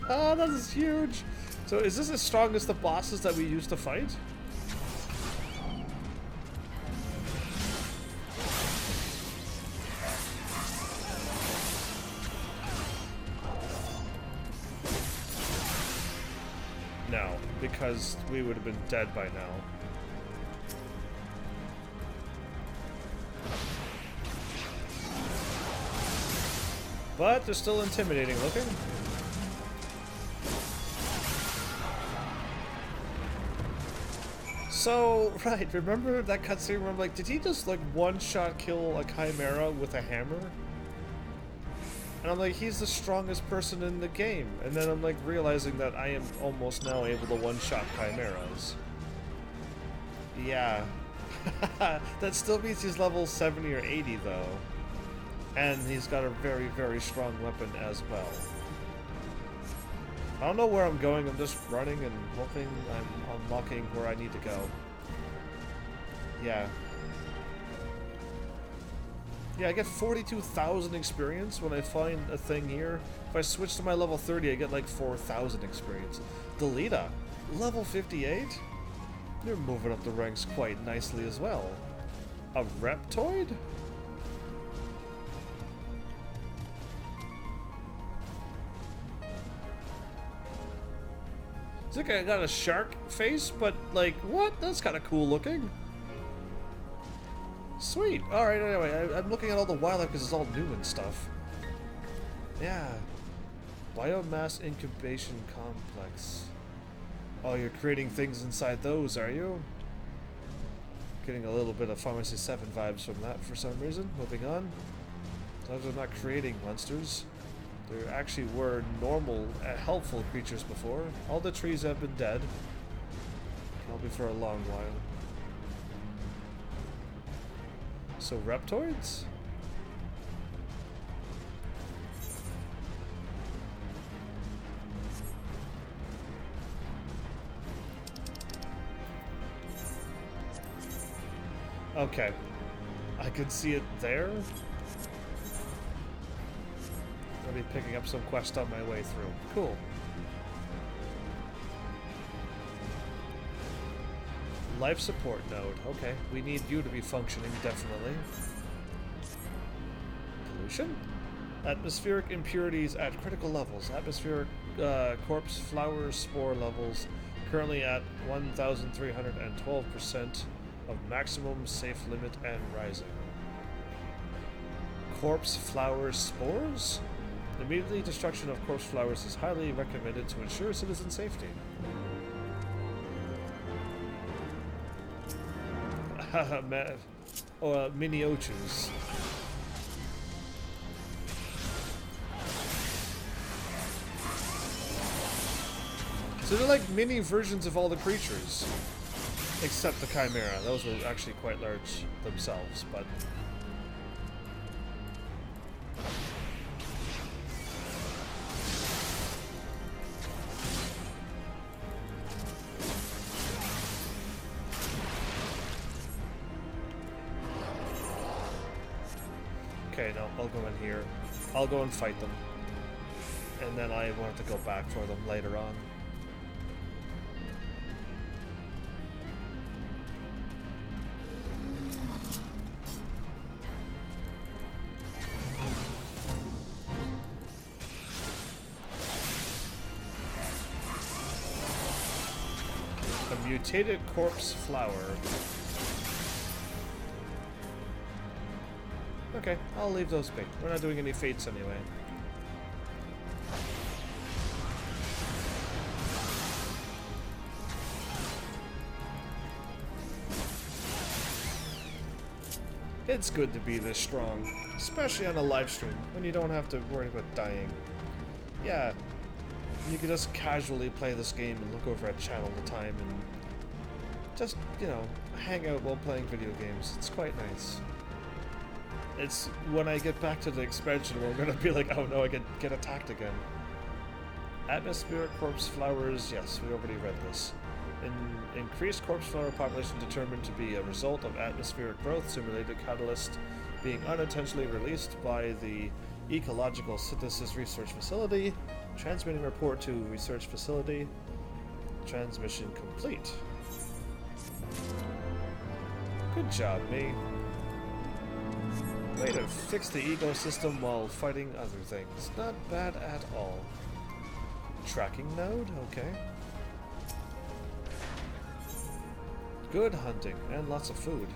That is huge! So is this as strong as the bosses that we used to fight? No, because we would have been dead by now. But they're still intimidating looking. So, right, remember that cutscene where I'm like, did he just like one-shot kill a chimera with a hammer? And I'm like, he's the strongest person in the game. And then I'm like realizing that I am almost now able to one-shot chimeras. Yeah. That still means he's level 70 or 80 though. And he's got a very, very strong weapon as well. I don't know where I'm going, I'm just running and hoping I'm unlocking where I need to go. Yeah. Yeah, I get 42,000 experience when I find a thing here. If I switch to my level 30, I get like 4,000 experience. Delita, level 58? You're moving up the ranks quite nicely as well. A Reptoid? It's like I got a shark face, but like, what? That's kind of cool looking. Sweet. Alright, anyway, I'm looking at all the wildlife because it's all new and stuff. Yeah. Biomass incubation complex. Oh, you're creating things inside those, are you? Getting a little bit of Final Fantasy 7 vibes from that for some reason. Moving on. As long as I'm not creating monsters. There actually were normal, helpful creatures before. All the trees have been dead. Probably for a long while. So, Reptoids? Okay. I can see it there. I'll be picking up some quest on my way through. Cool. Life support node. Okay, we need you to be functioning, definitely. Pollution? Atmospheric impurities at critical levels. Atmospheric corpse flower spore levels currently at 1,312% of maximum safe limit and rising. Corpse flower spores? It Immediately destruction of corpse flowers is highly recommended to ensure citizen safety. Haha, man. Or mini ochus. So they're like mini versions of all the creatures. Except the Chimera. Those were actually quite large themselves, but... Okay, no, I'll go in here. I'll go and fight them. And then I want to go back for them later on. A mutated corpse flower. Okay, I'll leave those be. We're not doing any fates anyway. It's good to be this strong, especially on a live stream, when you don't have to worry about dying. Yeah, you can just casually play this game and look over at chat all the time and just, you know, hang out while playing video games. It's quite nice. It's when I get back to the expansion where I'm gonna be like, oh no, I get attacked again. Atmospheric corpse flowers, yes, we already read this. Increased corpse flower population determined to be a result of atmospheric growth, simulated catalyst being unintentionally released by the Ecological Synthesis Research Facility. Transmitting report to research facility. Transmission complete. Good job, me. Way to fix the ecosystem while fighting other things. Not bad at all. Tracking node? Okay. Good hunting and lots of food.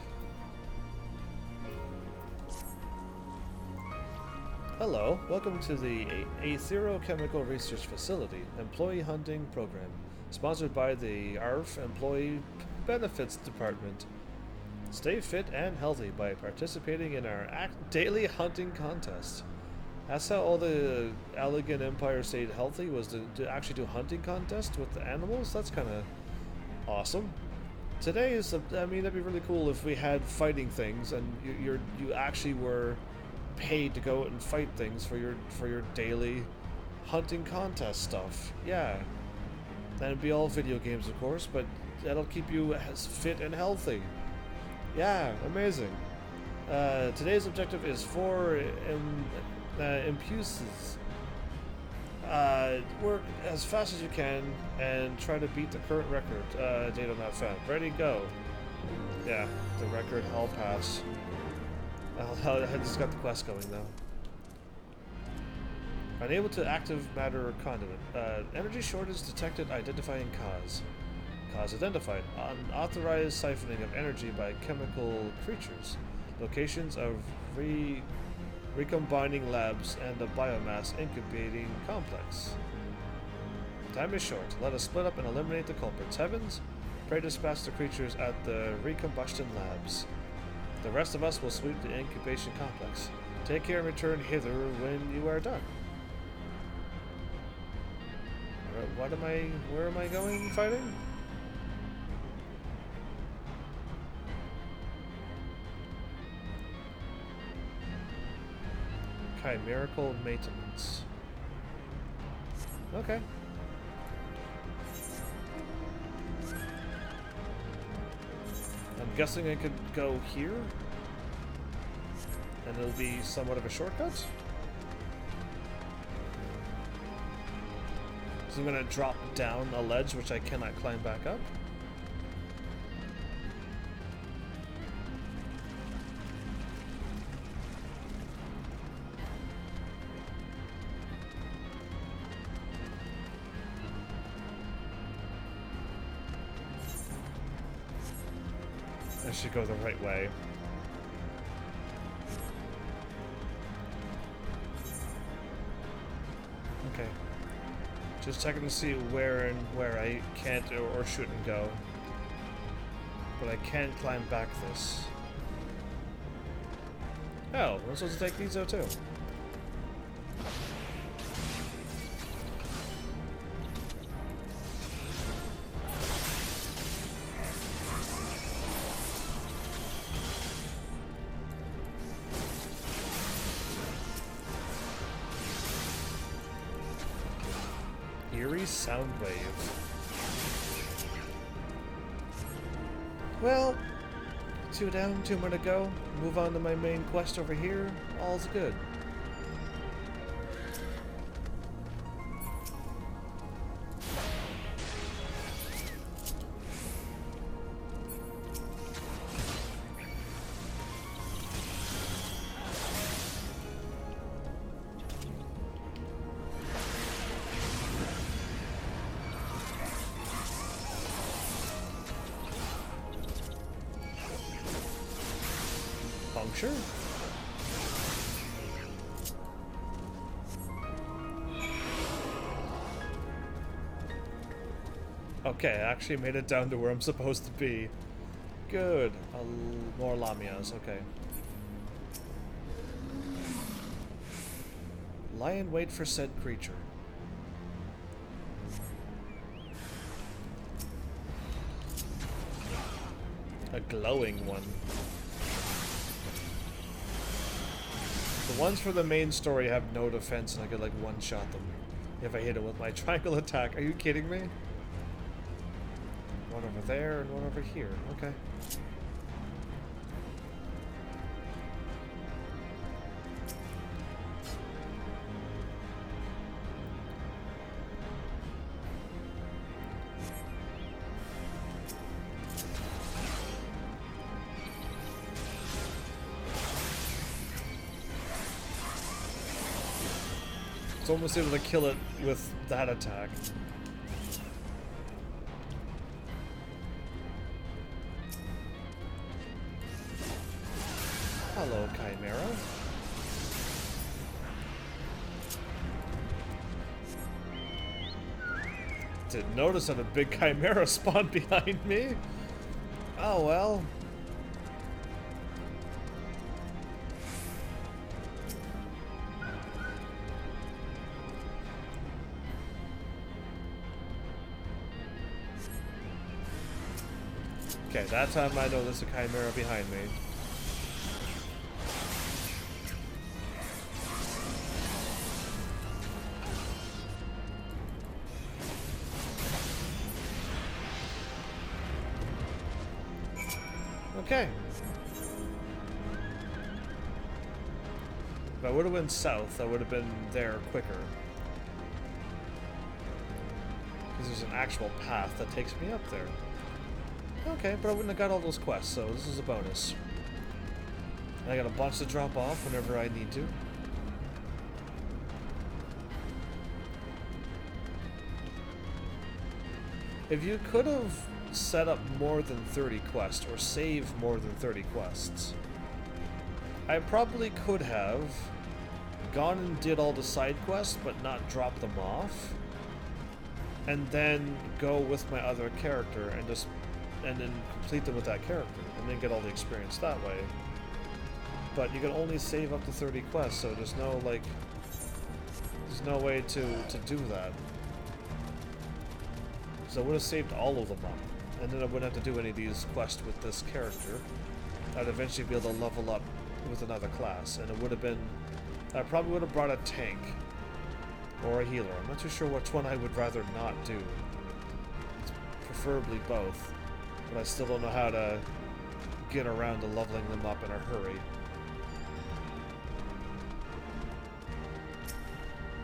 Hello, welcome to the Aetherochemical Research Facility Employee Hunting Program, sponsored by the ARF Employee Benefits Department. Stay fit and healthy by participating in our daily hunting contest. That's how all the Allegan Empire stayed healthy, was to actually do hunting contests with the animals. That's kind of awesome. Today is, I mean, that'd be really cool if we had fighting things and you actually were paid to go out and fight things for your daily hunting contest stuff. Yeah, that'd be all video games, of course, but that'll keep you as fit and healthy. Yeah, amazing. Today's objective is 4 impuses. Work as fast as you can and try to beat the current record. Data not found. Ready, go. Yeah, the record hall pass. I just got the quest going though. Unable to active matter conduit. Energy shortage detected. Identifying cause. Cause identified. Unauthorized siphoning of energy by chemical creatures. Locations of recombining labs and the biomass incubating complex. Time is short. Let us split up and eliminate the culprits. Heavens, pray dispatch the creatures at the recombustion labs. The rest of us will sweep the incubation complex. Take care and return hither when you are done. Where am I going fighting? Chimerical maintenance. Okay. I'm guessing I could go here, and it'll be somewhat of a shortcut. So I'm gonna drop down a ledge which I cannot climb back up. I should go the right way. Okay. Just checking to see where I can't or shouldn't go. But I can climb back this. Oh, I'm supposed to take these out too. Eerie sound wave. Well, 2 down, 2 more to go. Move on to my main quest over here. All's good. Puncture? Okay, I actually made it down to where I'm supposed to be. Good. More Lamias, okay. Lie in wait for said creature. A glowing one. The ones for the main story have no defense and I could like one-shot them if I hit it with my triangle attack. Are you kidding me? One over there and one over here. Okay. It's almost able to kill it with that attack. Hello, Chimera. Didn't notice that a big Chimera spawned behind me. Oh well. Okay, that time I know there's a Chimera behind me. Okay. If I would have went south, I would have been there quicker. Because there's an actual path that takes me up there. Okay, but I wouldn't have got all those quests, so this is a bonus. And I got a bunch to drop off whenever I need to. If you could have set up more than 30 quests, or save more than 30 quests, I probably could have gone and did all the side quests, but not drop them off, and then go with my other character and then complete them with that character, and then get all the experience that way. But you can only save up to 30 quests, so there's no way to do that. So I would have saved all of them up, and then I wouldn't have to do any of these quests with this character. I'd eventually be able to level up with another class, and it would have been... I probably would have brought a tank, or a healer. I'm not too sure which one I would rather not do. Preferably both. But I still don't know how to get around to leveling them up in a hurry.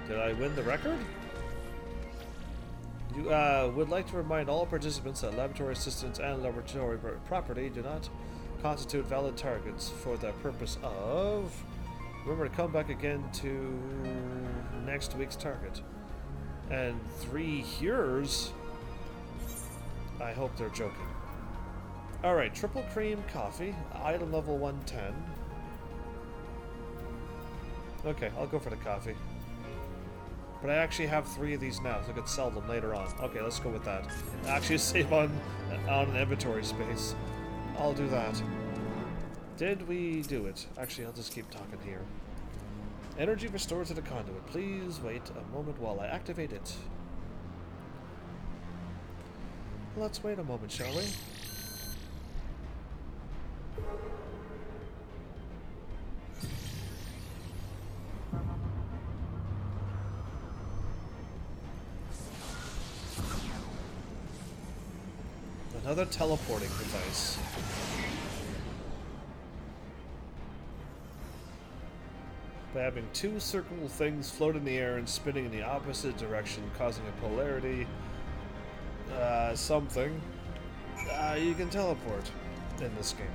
Did I win the record? You would like to remind all participants that laboratory assistants and laboratory property do not constitute valid targets for the purpose of... Remember to come back again to next week's target. And 3 years? I hope they're joking. Alright, triple cream coffee, item level 110. Okay, I'll go for the coffee. But I actually have 3 of these now, so I could sell them later on. Okay, let's go with that. Actually save on inventory space. I'll do that. Did we do it? Actually, I'll just keep talking here. Energy restored to the conduit. Please wait a moment while I activate it. Let's wait a moment, shall we? Another teleporting device. By having 2 circle things float in the air and spinning in the opposite direction, causing a polarity, something, you can teleport in this game.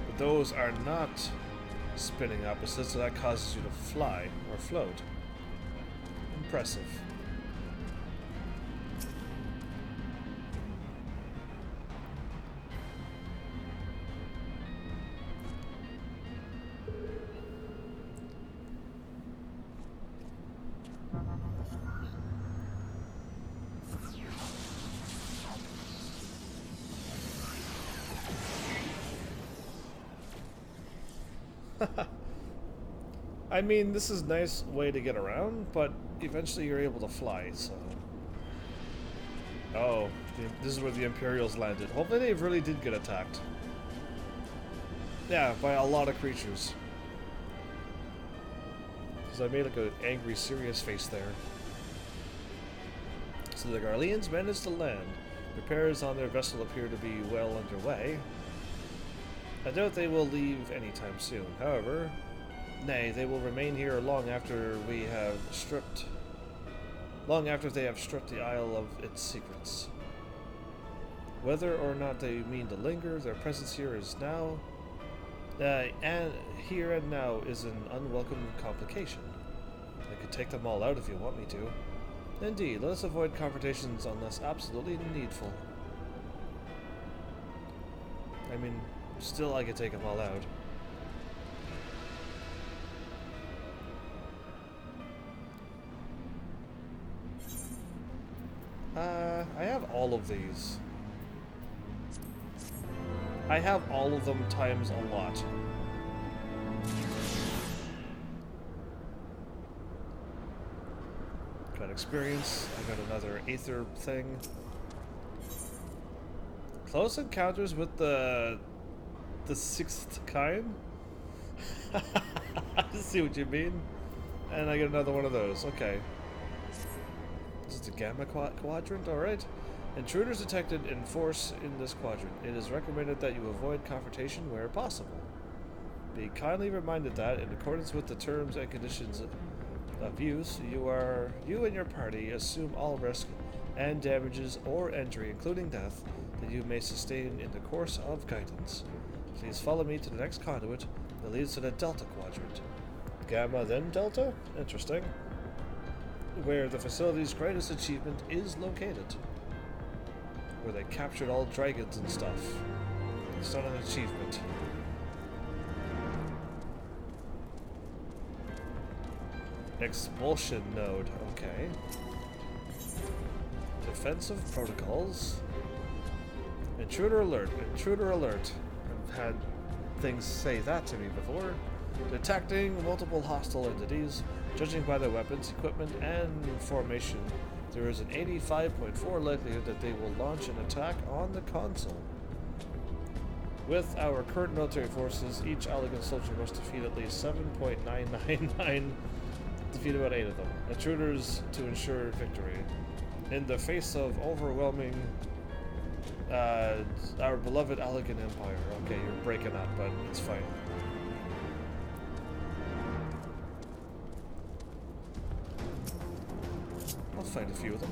But those are not spinning opposites, so that causes you to fly or float. Impressive. I mean, this is a nice way to get around, but eventually you're able to fly, so... Oh, this is where the Imperials landed. Hopefully they really did get attacked. Yeah, by a lot of creatures. Because I made like an angry, serious face there. So the Garleans managed to land. Repairs on their vessel appear to be well underway. I doubt they will leave anytime soon. However, nay, they will remain here long after they have stripped the Isle of its secrets. Whether or not they mean to linger, their presence here is now, and here and now is an unwelcome complication. I could take them all out if you want me to. Indeed, let us avoid confrontations unless absolutely needful. I mean, still I could take them all out. I have all of these. I have all of them times a lot. Got experience. I got another Aether thing. Close encounters with the 6th kind? I see what you mean. And I get another one of those. Okay. This is the Gamma Quadrant, alright. Intruders detected in force in this quadrant. It is recommended that you avoid confrontation where possible. Be kindly reminded that, in accordance with the terms and conditions of use, you and your party assume all risk and damages or injury, including death, that you may sustain in the course of guidance. Please follow me to the next conduit that leads to the Delta Quadrant. Gamma, then Delta? Interesting. Where the facility's greatest achievement is located. Where they captured all dragons and stuff. It's not an achievement. Expulsion node, okay. Defensive protocols. Intruder alert, intruder alert. I've had things say that to me before. Detecting multiple hostile entities. Judging by their weapons, equipment, and formation, there is an 85.4 likelihood that they will launch an attack on the console. With our current military forces, each elegant soldier must defeat at least 7.999, defeat about 8 of them, intruders to ensure victory. In the face of overwhelming, our beloved elegant empire. Okay, you're breaking up, but it's fine. I'll fight a few of them.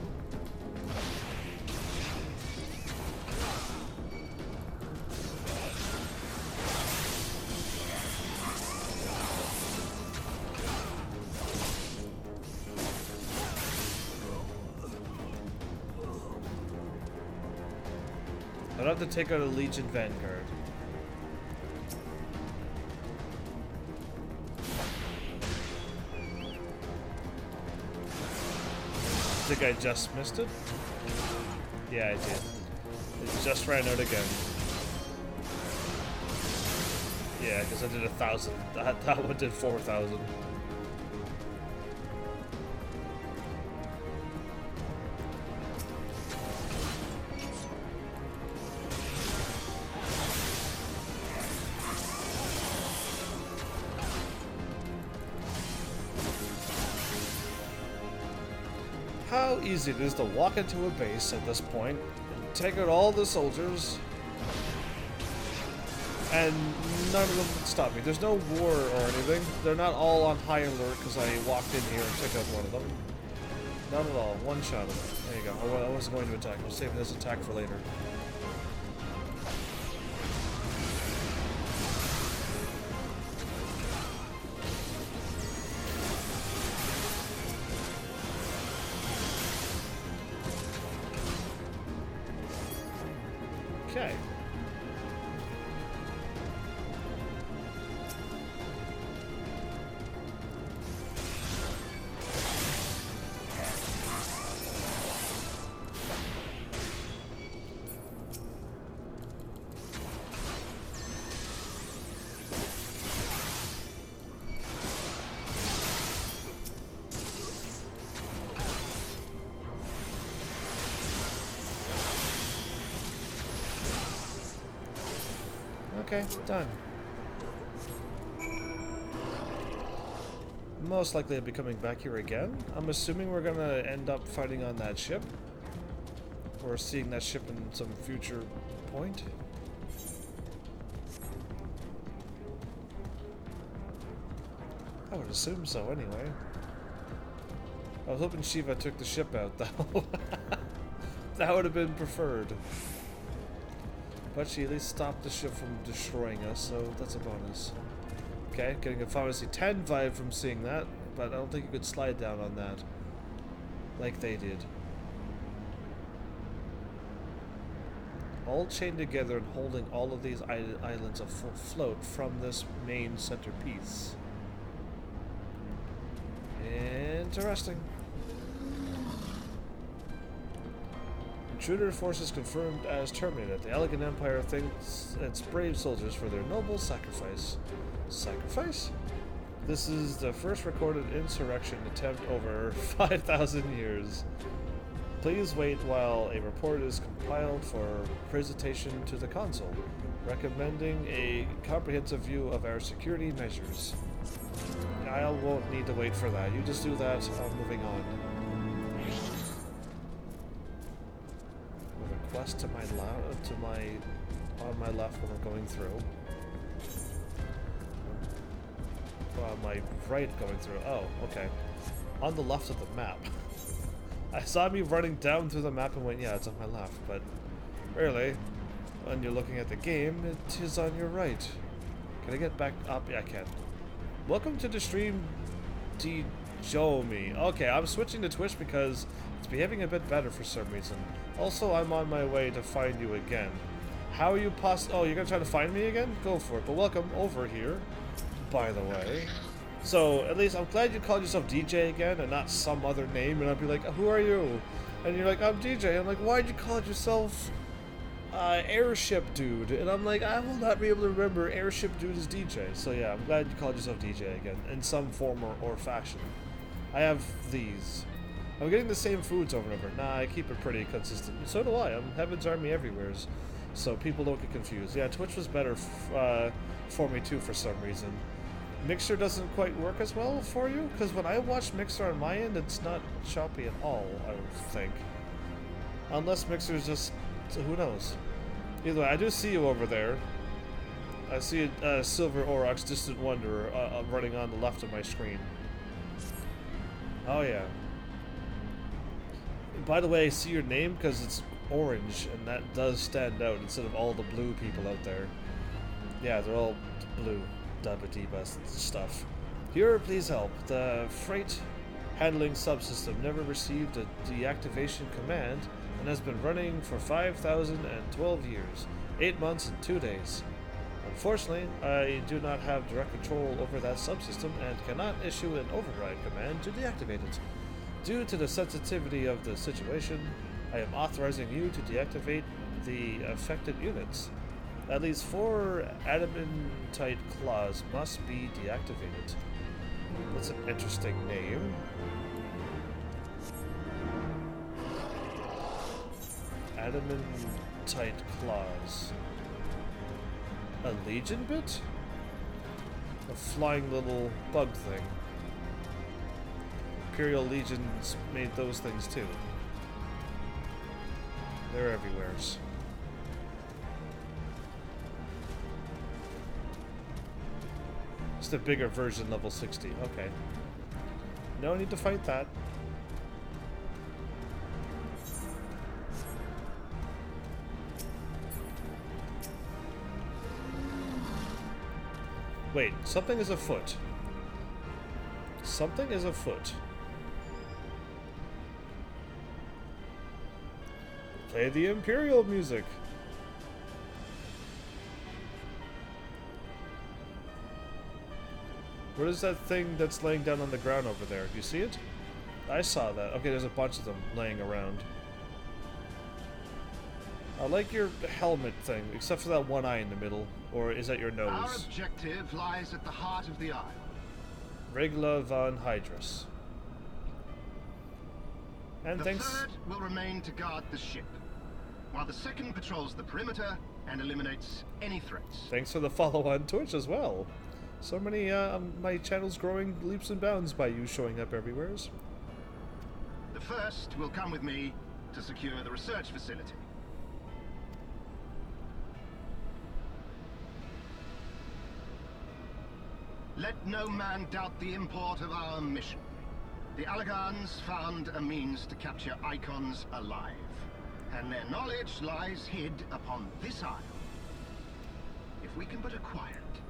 I'd have to take out a Legion Vanguard. think I just missed it? Yeah, I did. It just ran out again. Yeah, because I did 1,000. That one did 4,000. How easy it is to walk into a base at this point, and take out all the soldiers, and none of them can stop me. There's no war or anything. They're not all on high alert because I walked in here and took out one of them. Not at all. One shot of them. There you go. I wasn't going to attack. I was saving this attack for later. Okay. Okay, done. Most likely I'll be coming back here again. I'm assuming we're gonna end up fighting on that ship. Or seeing that ship in some future point. I would assume so anyway. I was hoping Shiva took the ship out though. That would have been preferred. But she at least stopped the ship from destroying us, so that's a bonus. Okay, getting a Final Fantasy X vibe from seeing that, but I don't think you could slide down on that. Like they did. All chained together and holding all of these islands afloat from this main centerpiece. Interesting. Intruder forces confirmed as terminated. The Elegant Empire thanks its brave soldiers for their noble sacrifice. Sacrifice? This is the first recorded insurrection attempt over 5,000 years. Please wait while a report is compiled for presentation to the Council, recommending a comprehensive view of our security measures. I won't need to wait for that. You just do that. I'm moving on. Quest to my left, on my left when I'm going through. On my right going through. Oh, okay. On the left of the map. I saw me running down through the map and went, yeah, it's on my left, but really, when you're looking at the game, it is on your right. Can I get back up? Yeah, I can. Welcome to the stream, Jomi. Okay, I'm switching to Twitch because it's behaving a bit better for some reason. Also, I'm on my way to find you again. How are you oh, you're gonna try to find me again? Go for it. But welcome over here, by the way. So, at least I'm glad you called yourself DJ again and not some other name. And I'll be like, who are you? And you're like, I'm DJ. I'm like, why'd you call yourself Airship Dude? And I'm like, I will not be able to remember Airship Dude as DJ. So yeah, I'm glad you called yourself DJ again, in some form or fashion. I have these. I'm getting the same foods over and over. Nah, I keep it pretty consistent. So do I. I'm Heaven's Army everywheres. So people don't get confused. Yeah, Twitch was better for me too for some reason. Mixer doesn't quite work as well for you? Because when I watch Mixer on my end, it's not choppy at all, I would think. Unless Mixer's just... who knows? Either way, I do see you over there. I see a Silver Aurochs Distant Wanderer running on the left of my screen. Oh yeah. By the way, I see your name because it's orange, and that does stand out instead of all the blue people out there. Yeah, they're all blue. Dabba-dee-ba stuff. Here, please help. The freight handling subsystem never received a deactivation command and has been running for 5,012 years, 8 months and 2 days. Unfortunately, I do not have direct control over that subsystem and cannot issue an override command to deactivate it. Due to the sensitivity of the situation, I am authorizing you to deactivate the affected units. At least 4 adamantite claws must be deactivated. That's an interesting name. Adamantite claws. A legion bit? A flying little bug thing. Imperial legions made those things too. They're everywheres. It's the bigger version, level 60. Okay. No need to fight that. Wait, something is afoot. Something is afoot. Play the Imperial music. What is that thing that's laying down on the ground over there? Do you see it? I saw that. Okay, there's a bunch of them laying around. I like your helmet thing, except for that one eye in the middle. Or is that your nose? Our objective lies at the heart of the isle. Regla von Hydrus. And the thanks. third will remain to guard the ship, while the second patrols the perimeter and eliminates any threats. Thanks for the follow on Twitch as well. So many, my channel's growing leaps and bounds by you showing up everywheres. The first will come with me to secure the research facility. Let no man doubt the import of our mission. The Allagans found a means to capture icons alive, and their knowledge lies hid upon this isle. If we can but acquire it,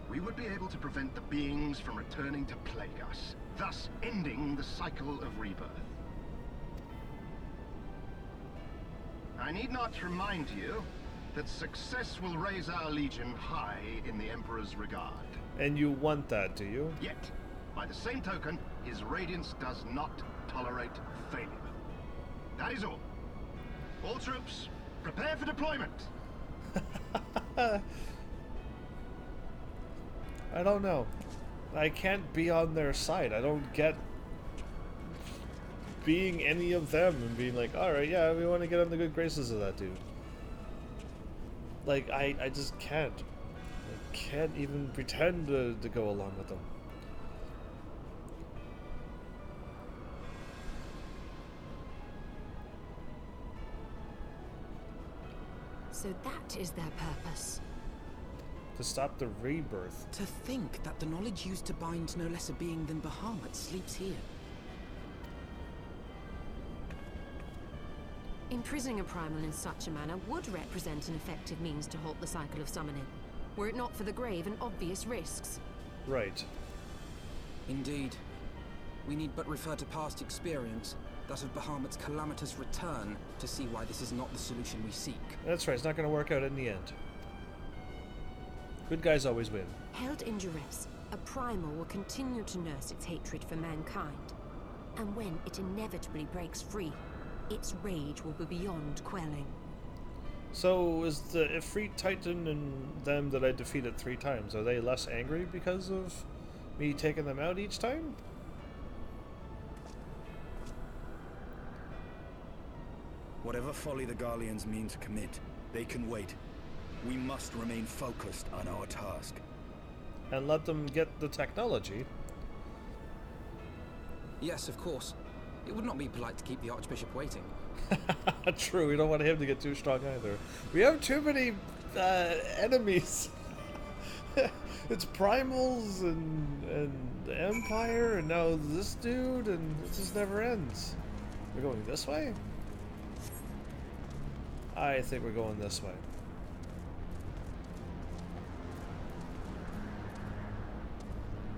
we would be able to prevent the beings from returning to plague us, thus ending the cycle of rebirth. I need not remind you that success will raise our legion high in the Emperor's regard. And you want that, do you? Yet, by the same token, his radiance does not tolerate failure. That is all. All troops, prepare for deployment! I don't know. I can't be on their side. I don't get being any of them and being like, alright, yeah, we want to get on the good graces of that dude. Like, I just can't. I can't even pretend to go along with them. So that is their purpose. To stop the rebirth. To think that the knowledge used to bind no less a being than Bahamut sleeps here. Imprisoning a primal in such a manner would represent an effective means to halt the cycle of summoning, were it not for the grave and obvious risks. Right. Indeed. We need but refer to past experience, that of Bahamut's calamitous return, to see why this is not the solution we seek. That's right, it's not going to work out in the end. Good guys always win. Held in duress, a primal will continue to nurse its hatred for mankind. And when it inevitably breaks free, its rage will be beyond quelling. So, is the Ifrit Titan and them that I defeated 3 times, are they less angry because of me taking them out each time? Whatever folly the Garleans mean to commit, they can wait. We must remain focused on our task. And let them get the technology. Yes, of course. It would not be polite to keep the Archbishop waiting. True, we don't want him to get too strong either. We have too many enemies. It's primals and the Empire, and now this dude, and it just never ends. We're going this way? I think we're going this way.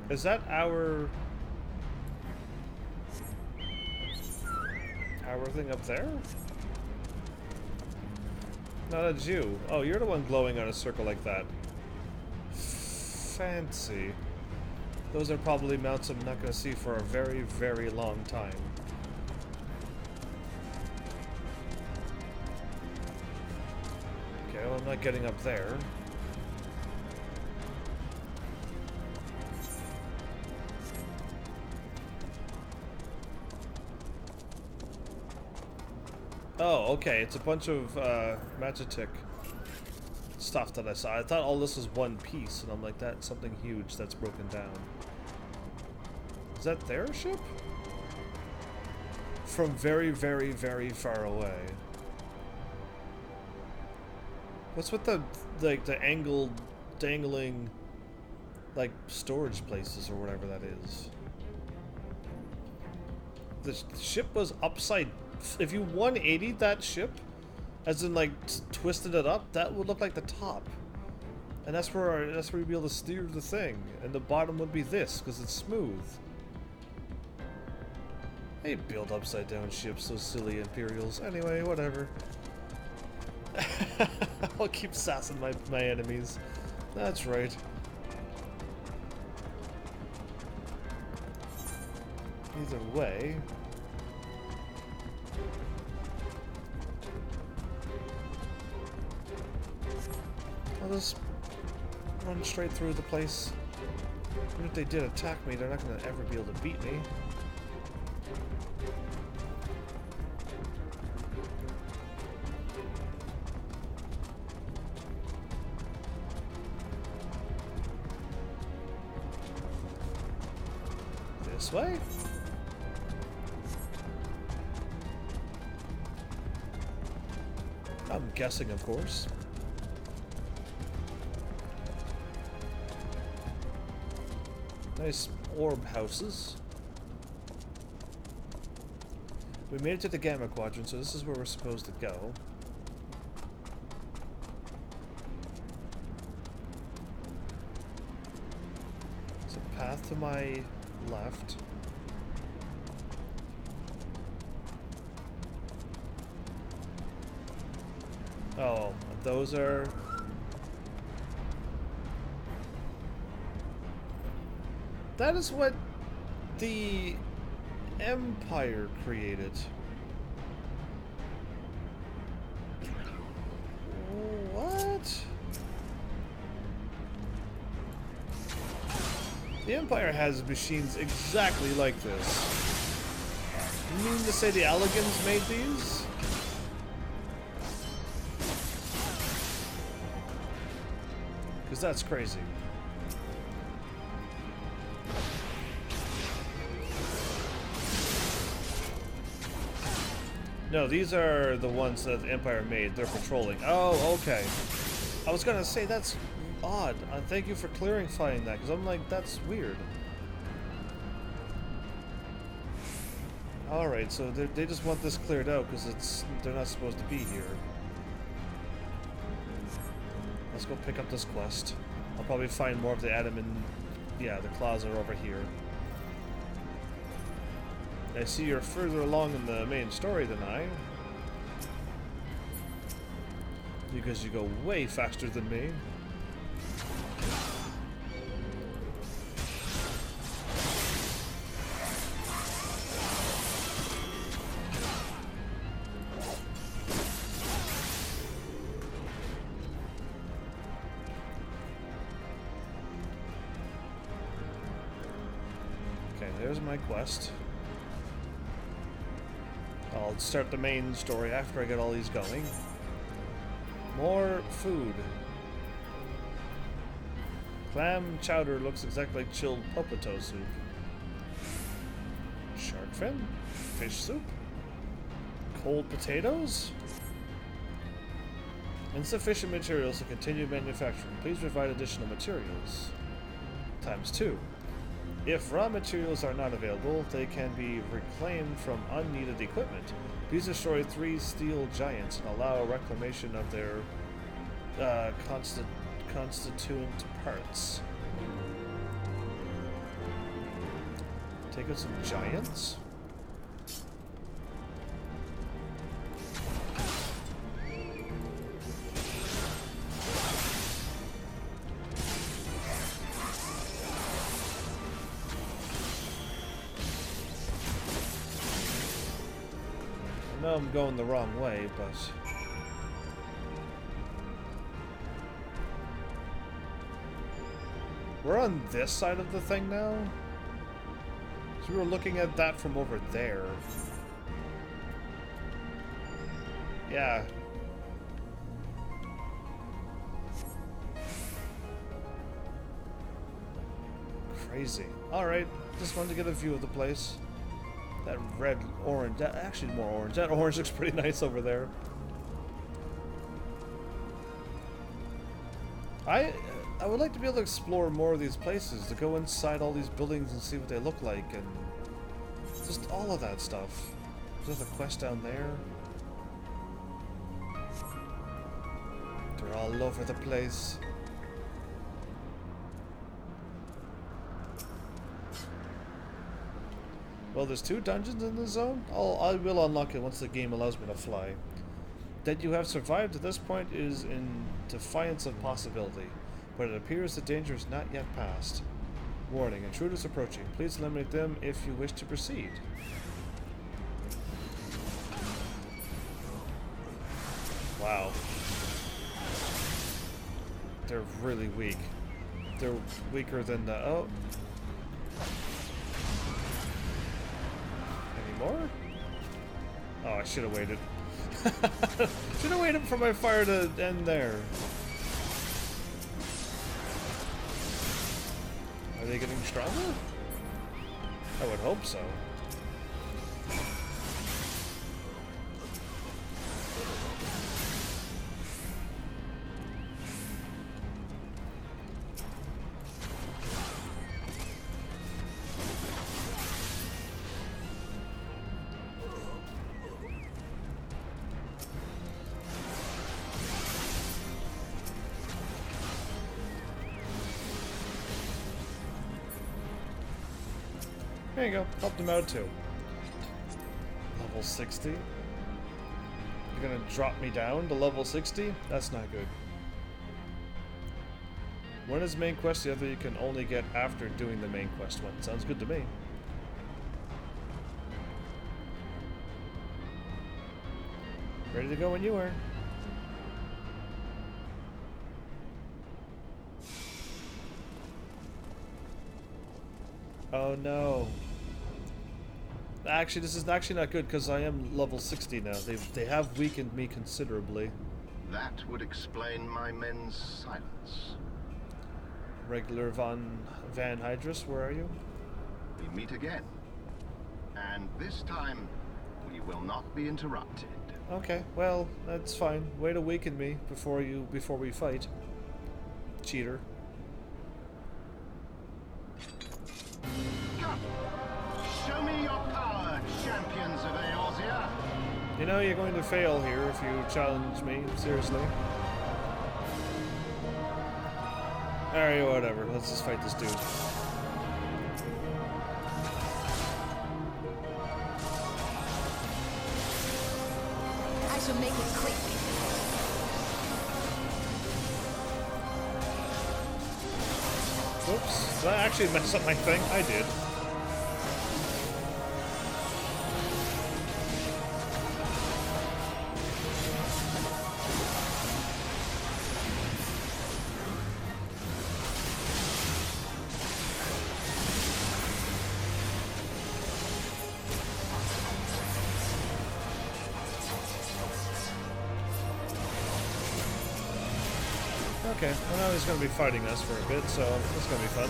Is that our thing up there? No, that's you. Oh, you're the one glowing on a circle like that. Fancy. Those are probably mounts I'm not going to see for a very, very long time. Okay, well, I'm not getting up there. Oh, okay, it's a bunch of Magitek stuff that I saw. I thought all this was one piece, and I'm like, that's something huge that's broken down. Is that their ship? From very, very, very far away. What's with the, like, the angled, dangling, like, storage places or whatever that is? The ship was upside. If you 180'd that ship, as in like twisted it up, that would look like the top, and that's where you'd be able to steer the thing, and the bottom would be this because it's smooth. They build upside down ships, those silly Imperials. Anyway, whatever. I'll keep sassing my enemies. That's right. Either way. I'll just run straight through the place. Even if they did attack me, they're not going to ever be able to beat me. This way? I'm guessing, of course. Nice orb houses. We made it to the Gamma Quadrant, so this is where we're supposed to go. There's a path to my left. Oh, those are... That is what the Empire created. What? The Empire has machines exactly like this. You mean to say the Elegans made these? Because that's crazy. No, these are the ones that the Empire made. They're patrolling. Oh, okay. I was gonna say, that's odd. Thank you for clarifying that, because I'm like, that's weird. Alright, so they just want this cleared out, because they're not supposed to be here. Let's go pick up this quest. I'll probably find more of the Adam and... Yeah, the claws are over here. I see you're further along in the main story than I. Because you go way faster than me. Okay, there's my quest. I'll start the main story after I get all these going. More food. Clam chowder looks exactly like chilled potato soup. Shark fin? Fish soup? Cold potatoes? Insufficient materials to continue manufacturing. Please provide additional materials. ×2. If raw materials are not available, they can be reclaimed from unneeded equipment. Please destroy 3 steel giants and allow reclamation of their constituent parts. Take out some giants? I know I'm going the wrong way, but... we're on this side of the thing now. So we were looking at that from over there. Yeah. Crazy. Alright, just wanted to get a view of the place. That red, orange, that actually more orange. That orange looks pretty nice over there. I would like to be able to explore more of these places, to go inside all these buildings and see what they look like, and just all of that stuff. There's a quest down there. They're all over the place. Well, there's 2 dungeons in the zone. I will unlock it once the game allows me to fly. That you have survived to this point is in defiance of possibility, but it appears the danger is not yet past. Warning, intruders approaching. Please eliminate them if you wish to proceed. Wow. They're really weak. They're weaker than the... Oh. Any more? Oh, I should have waited. Should have waited for my fire to end there. Are they getting stronger? I would hope so. There you go. Helped him out too. Level 60. You're gonna drop me down to level 60? That's not good. One is main quest, the other you can only get after doing the main quest one. Sounds good to me. Ready to go when you are. Oh no. Actually, this is actually not good because I am level 60 now. They have weakened me considerably. That would explain my men's silence. Regular Van Hydrus, where are you? We meet again. And this time, we will not be interrupted. Okay, well, that's fine. Way to weaken me before we fight. Cheater. Come! Show me your power, champions of Eorzea! You know you're going to fail here if you challenge me, seriously. Alright, whatever. Let's just fight this dude. I shall make it quick. Whoops. Did I actually mess up my thing? I did. Okay, well now he's going to be fighting us for a bit, so it's going to be fun.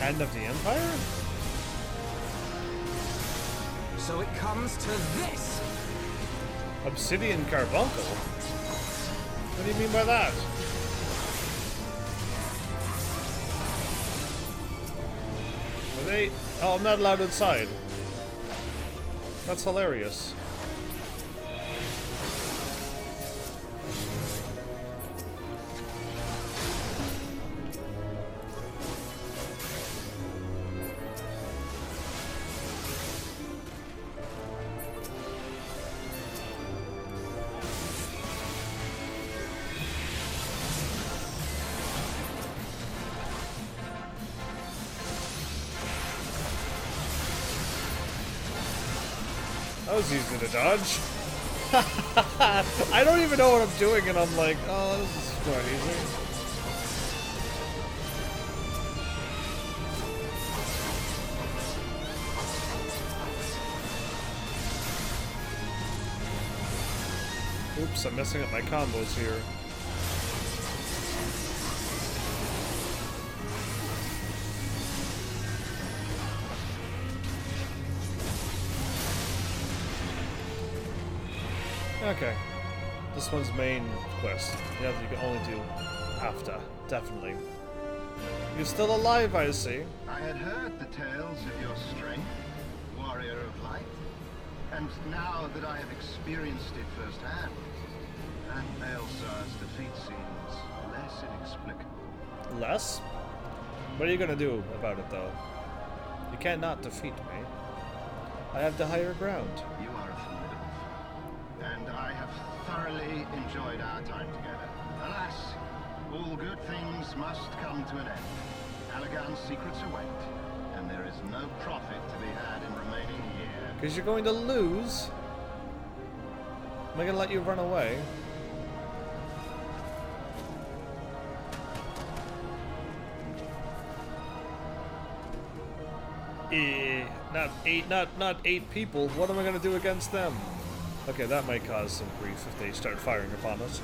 Hand of the Empire? So it comes to this! Obsidian Carbuncle? What do you mean by that? Are they... Oh, I'm not allowed inside. That's hilarious. That was easy to dodge. I don't even know what I'm doing, and I'm like, oh, this is quite easy. Oops, I'm messing up my combos here. Okay. This one's main quest. Yeah, you can only do after. Definitely. You're still alive, I see. I had heard the tales of your strength, warrior of light. And now that I have experienced it firsthand, and Baelsar's defeat seems less inexplicable. Less? What are you gonna do about it, though? You can't not defeat me. I have the higher ground. You are a formidable foe, and I have thoroughly enjoyed our time together. Alas, all good things must come to an end. Allagan's secrets await, and there is no profit to be had in remaining here. Because you're going to lose. Am I gonna let you run away? Not eight people. What am I gonna do against them? Okay, that might cause some grief if they start firing upon us.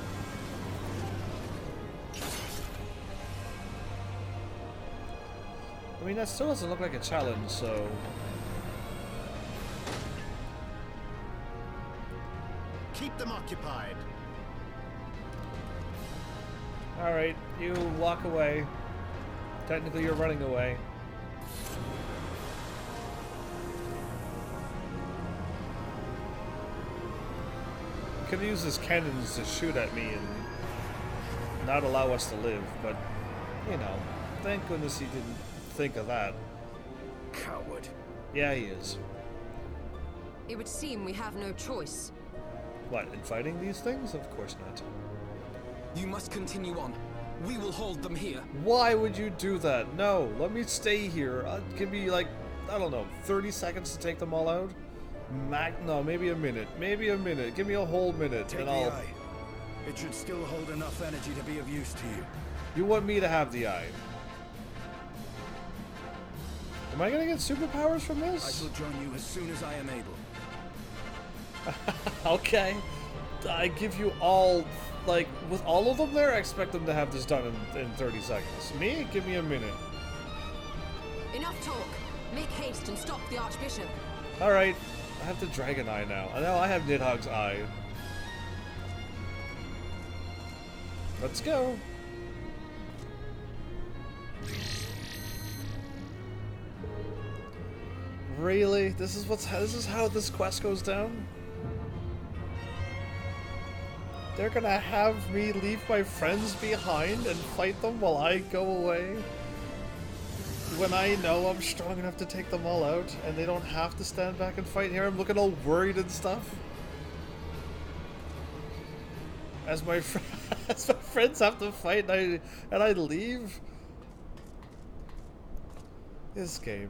I mean, that still doesn't look like a challenge, so... Keep them occupied. Alright, you walk away. Technically, you're running away. Could use his cannons to shoot at me and not allow us to live, but, you know, thank goodness he didn't think of that. Coward. Yeah, he is. It would seem we have no choice. What, in fighting these things? Of course not. You must continue on. We will hold them here. Why would you do that? No, let me stay here. Give me, like, I don't know, 30 seconds to take them all out? No, maybe a minute. Maybe a minute. Give me a whole minute, Take and the I'll... eye. It should still hold enough energy to be of use to you. You want me to have the eye? Am I gonna get superpowers from this? I shall join you as soon as I am able. Okay. I give you all, like, with all of them there, I expect them to have this done in 30 seconds. Me? Give me a minute. Enough talk. Make haste and stop the Archbishop. Alright. I have the dragon eye now. Now I have Nidhogg's eye. Let's go. Really? This is how this quest goes down? They're gonna have me leave my friends behind and fight them while I go away? When I know I'm strong enough to take them all out, and they don't have to stand back and fight here, I'm looking all worried and stuff. As my friends have to fight and I leave. This game.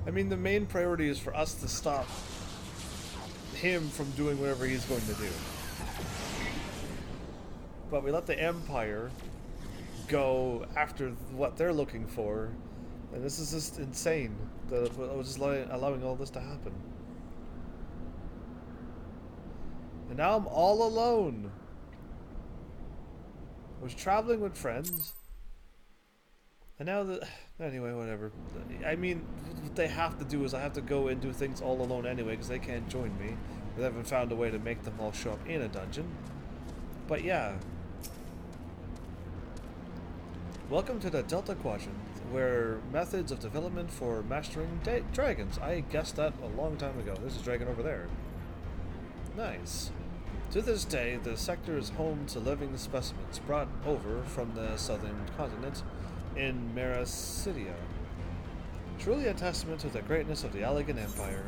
I mean, the main priority is for us to stop him from doing whatever he's going to do. But we let the Empire go after what they're looking for, and this is just insane that I was just allowing all this to happen. And now I'm all alone. I was traveling with friends, and now anyway, whatever. I mean, what they have to do is I have to go and do things all alone anyway, because they can't join me. They haven't found a way to make them all show up in a dungeon. But yeah. Welcome to the Delta Quadrant, where methods of development for mastering dragons. I guessed that a long time ago. There's a dragon over there. Nice. To this day, the sector is home to living specimens brought over from the southern continent in Mericidia. Truly a testament to the greatness of the Allagan Empire.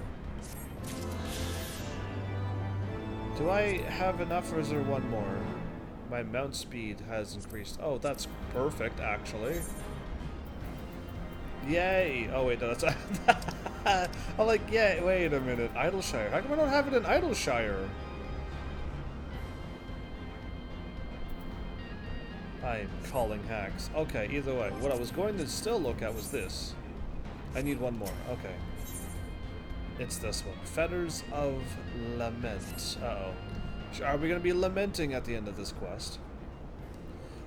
Do I have enough, or is there one more? My mount speed has increased. Oh, that's perfect, actually. Yay! Oh wait, no, that's... I'm like, yeah, wait a minute. Idleshire. How come I don't have it in Idleshire? I'm calling hacks. Okay, either way. What I was going to still look at was this. I need one more. Okay. It's this one. Fetters of Lament. Uh-oh. Are we going to be lamenting at the end of this quest?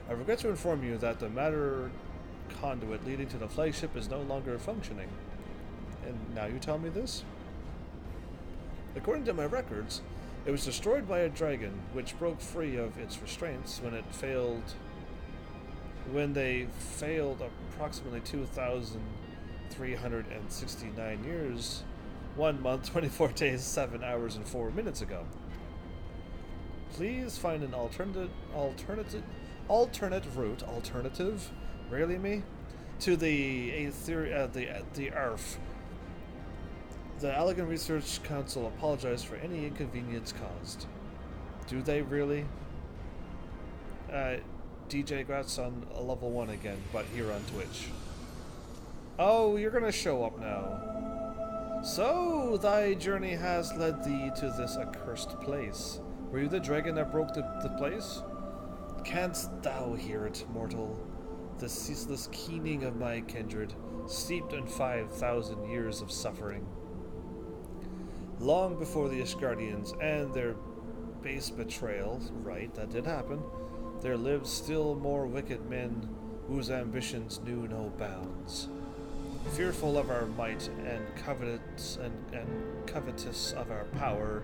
I regret to inform you that the matter conduit leading to the flagship is no longer functioning. And now you tell me this? According to my records, it was destroyed by a dragon, which broke free of its restraints when they failed approximately 2,369 years, 1 month, 24 days, 7 hours, and 4 minutes ago. Please find an alternative route, really me, to the ARF. The Elegant Research Council apologized for any inconvenience caused. Do they really? DJ Gratz on level 1 again, but here on Twitch. Oh, you're gonna show up now. So, thy journey has led thee to this accursed place. Were you the dragon that broke the place? Canst thou hear it, mortal? The ceaseless keening of my kindred, steeped in 5,000 years of suffering. Long before the Asgardians and their base betrayal, right, that did happen, there lived still more wicked men whose ambitions knew no bounds. Fearful of our might and covetous of our power,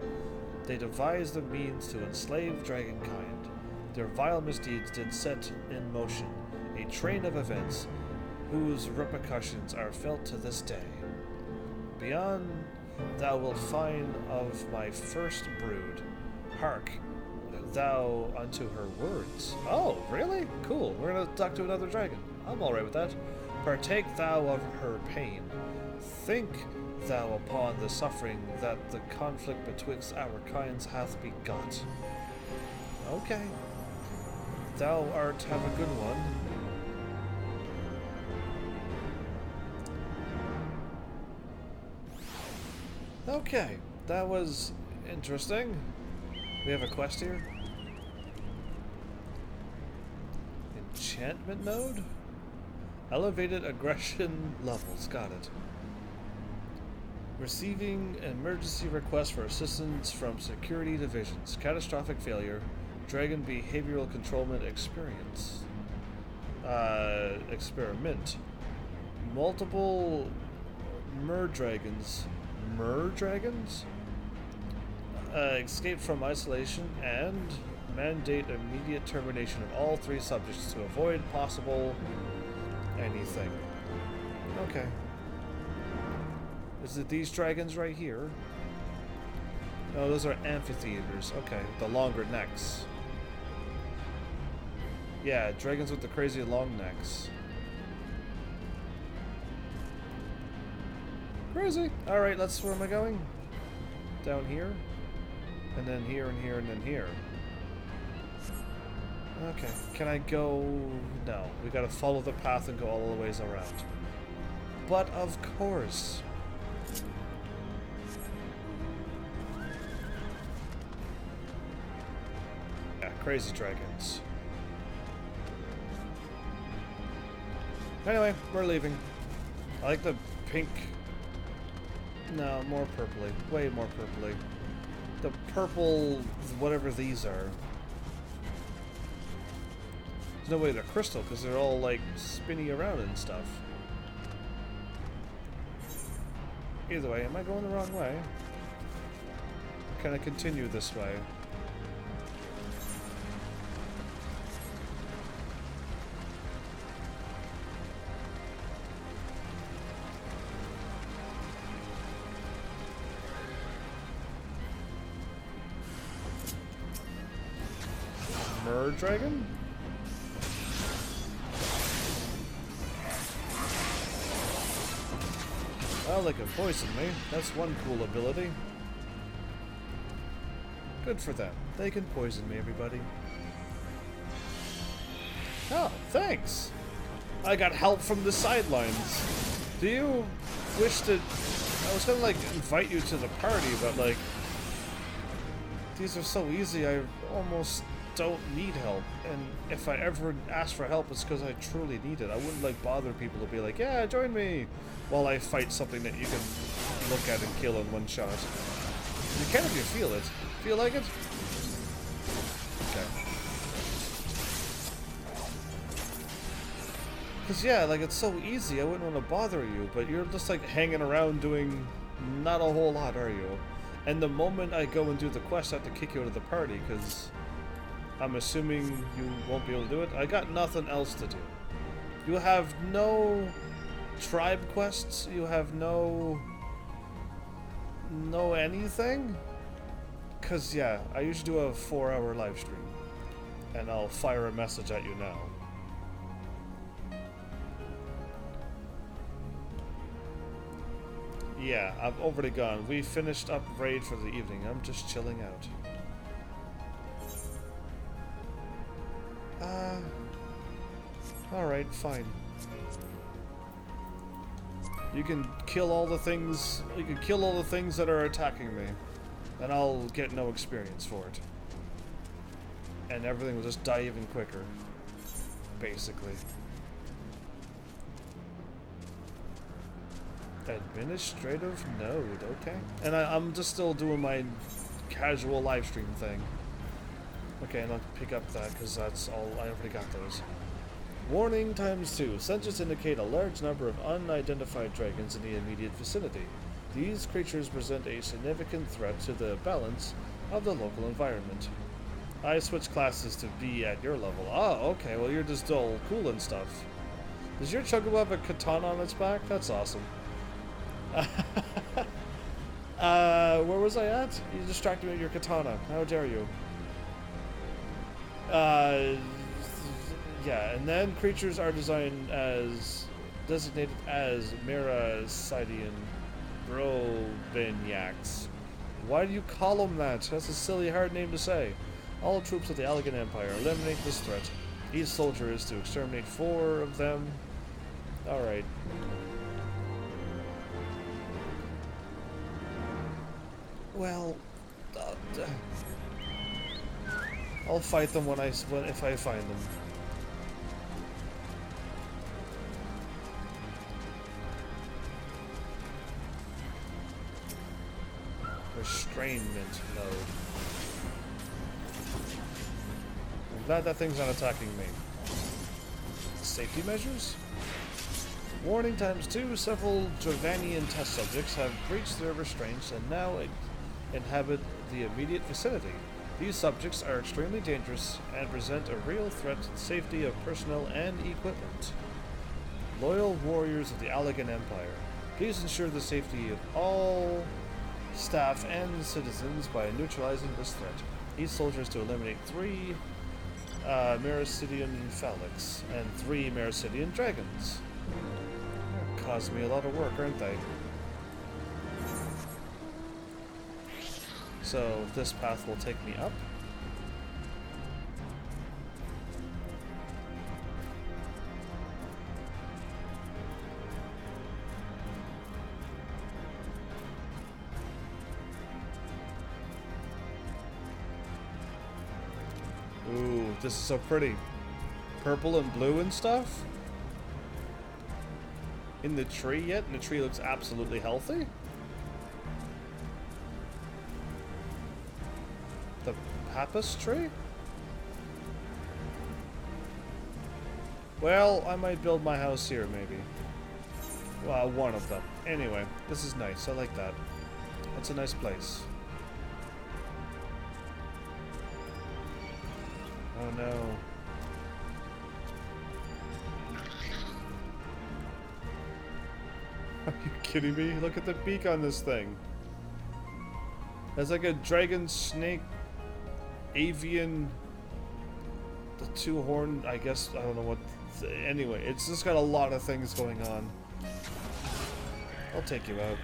they devised the means to enslave dragonkind. Their vile misdeeds did set in motion a train of events whose repercussions are felt to this day. Beyond thou wilt find of my first brood. Hark thou unto her words. Oh, really? Cool. We're gonna talk to another dragon. I'm alright with that. Partake thou of her pain. Think thou upon the suffering that the conflict betwixt our kinds hath begot. Okay. Thou art have a good one. Okay, that was interesting. We have a quest here. Enchantment node? Elevated aggression levels, got it. Receiving emergency requests for assistance from security divisions. Catastrophic failure. Dragon behavioral controlment experience. Experiment. Multiple dragons. Escape from isolation and mandate immediate termination of all 3 subjects to avoid possible anything. Okay. Is it these dragons right here? No, those are amphitheaters. Okay, the longer necks. Yeah, dragons with the crazy long necks. Crazy. Alright, where am I going? Down here? And then here, and here, and then here. Okay, can I go... No, we gotta follow the path and go all the ways around. But of course. Yeah, crazy dragons. Anyway, we're leaving. I like the pink... No, more purpley. Way more purpley. The purple... whatever these are. There's no way they're crystal, because they're all, like, spinny around and stuff. Either way, am I going the wrong way? Or can I continue this way? Dragon? Well, they can poison me. That's one cool ability. Good for them. They can poison me, everybody. Oh, thanks! I got help from the sidelines. Do you wish to... I was gonna, like, invite you to the party, but, like... These are so easy, I almost don't need help. And if I ever ask for help, it's because I truly need it. I wouldn't, like, bother people to be like, yeah, join me! While I fight something that you can look at and kill in one shot. You can if you feel it. Feel like it? Okay. Because, yeah, like, it's so easy, I wouldn't want to bother you, but you're just, like, hanging around doing not a whole lot, are you? And the moment I go and do the quest, I have to kick you out of the party, because I'm assuming you won't be able to do it. I got nothing else to do. You have no tribe quests? You have no anything? Because, yeah, I usually do a 4-hour live stream. And I'll fire a message at you now. Yeah, I've already gone. We finished up raid for the evening. I'm just chilling out. Alright, fine. You can kill all the things. You can kill all the things that are attacking me, and I'll get no experience for it. And everything will just die even quicker, basically. Administrative node, okay. And I'm just still doing my casual live stream thing. Okay, and I'll pick up that because that's all. I already got those. Warning ×2. Sensors indicate a large number of unidentified dragons in the immediate vicinity. These creatures present a significant threat to the balance of the local environment. I switch classes to be at your level. Oh, okay, well you're just dull cool and stuff. Does your Chocobo have a katana on its back? That's awesome. Where was I at? You distracted me with your katana. How dare you? Yeah, and then creatures are designated as Merasidian Brobeniacs. Why do you call them that? That's a silly, hard name to say. All troops of the Allegan Empire eliminate this threat. Each soldier is to exterminate 4 of them. Alright. Well, I'll fight them if I find them. Restrainment mode. I'm glad that thing's not attacking me. Safety measures? Warning ×2. Several Jordanian test subjects have breached their restraints and now inhabit the immediate vicinity. These subjects are extremely dangerous and present a real threat to the safety of personnel and equipment. Loyal warriors of the Allegan Empire, please ensure the safety of all staff and citizens by neutralizing this threat. Each soldier is to eliminate 3 Merasidian phallics and 3 Merasidian dragons. That caused me a lot of work, aren't they? So this path will take me up. Ooh, this is so pretty. Purple and blue and stuff. In the tree yet? And the tree looks absolutely healthy. The Pappas tree? Well, I might build my house here, maybe. Well, one of them. Anyway, this is nice. I like that. That's a nice place. Oh no. Are you kidding me? Look at the beak on this thing. It's like a dragon, snake, avian, the 2-horned, I guess, I don't know what. Anyway, it's just got a lot of things going on. I'll take you out.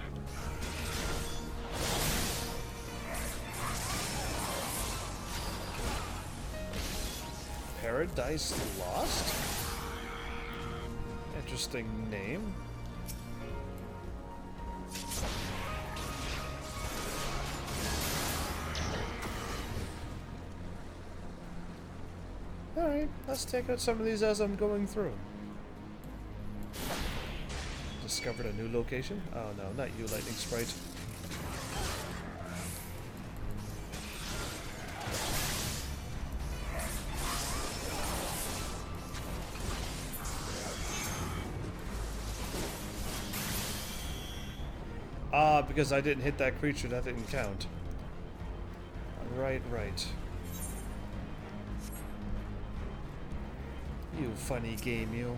Paradise Lost? Interesting name. Alright, let's take out some of these as I'm going through. Discovered a new location? Oh no, not you, lightning sprite. Ah, because I didn't hit that creature, that didn't count. Right. You funny game, you.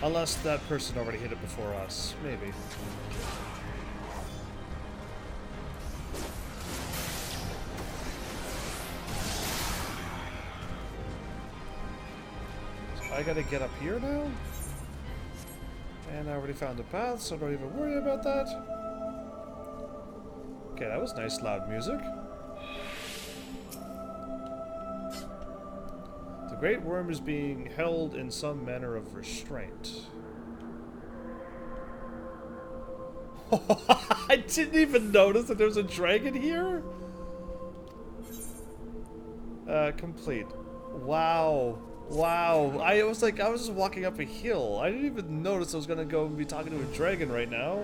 Unless that person already hit it before us. Maybe. So I gotta get up here now? And I already found the path, so don't even worry about that. Okay, that was nice loud music. The Great Worm is being held in some manner of restraint. I didn't even notice that there's a dragon here? Complete. Wow. Wow. I was just walking up a hill. I didn't even notice I was gonna go and be talking to a dragon right now.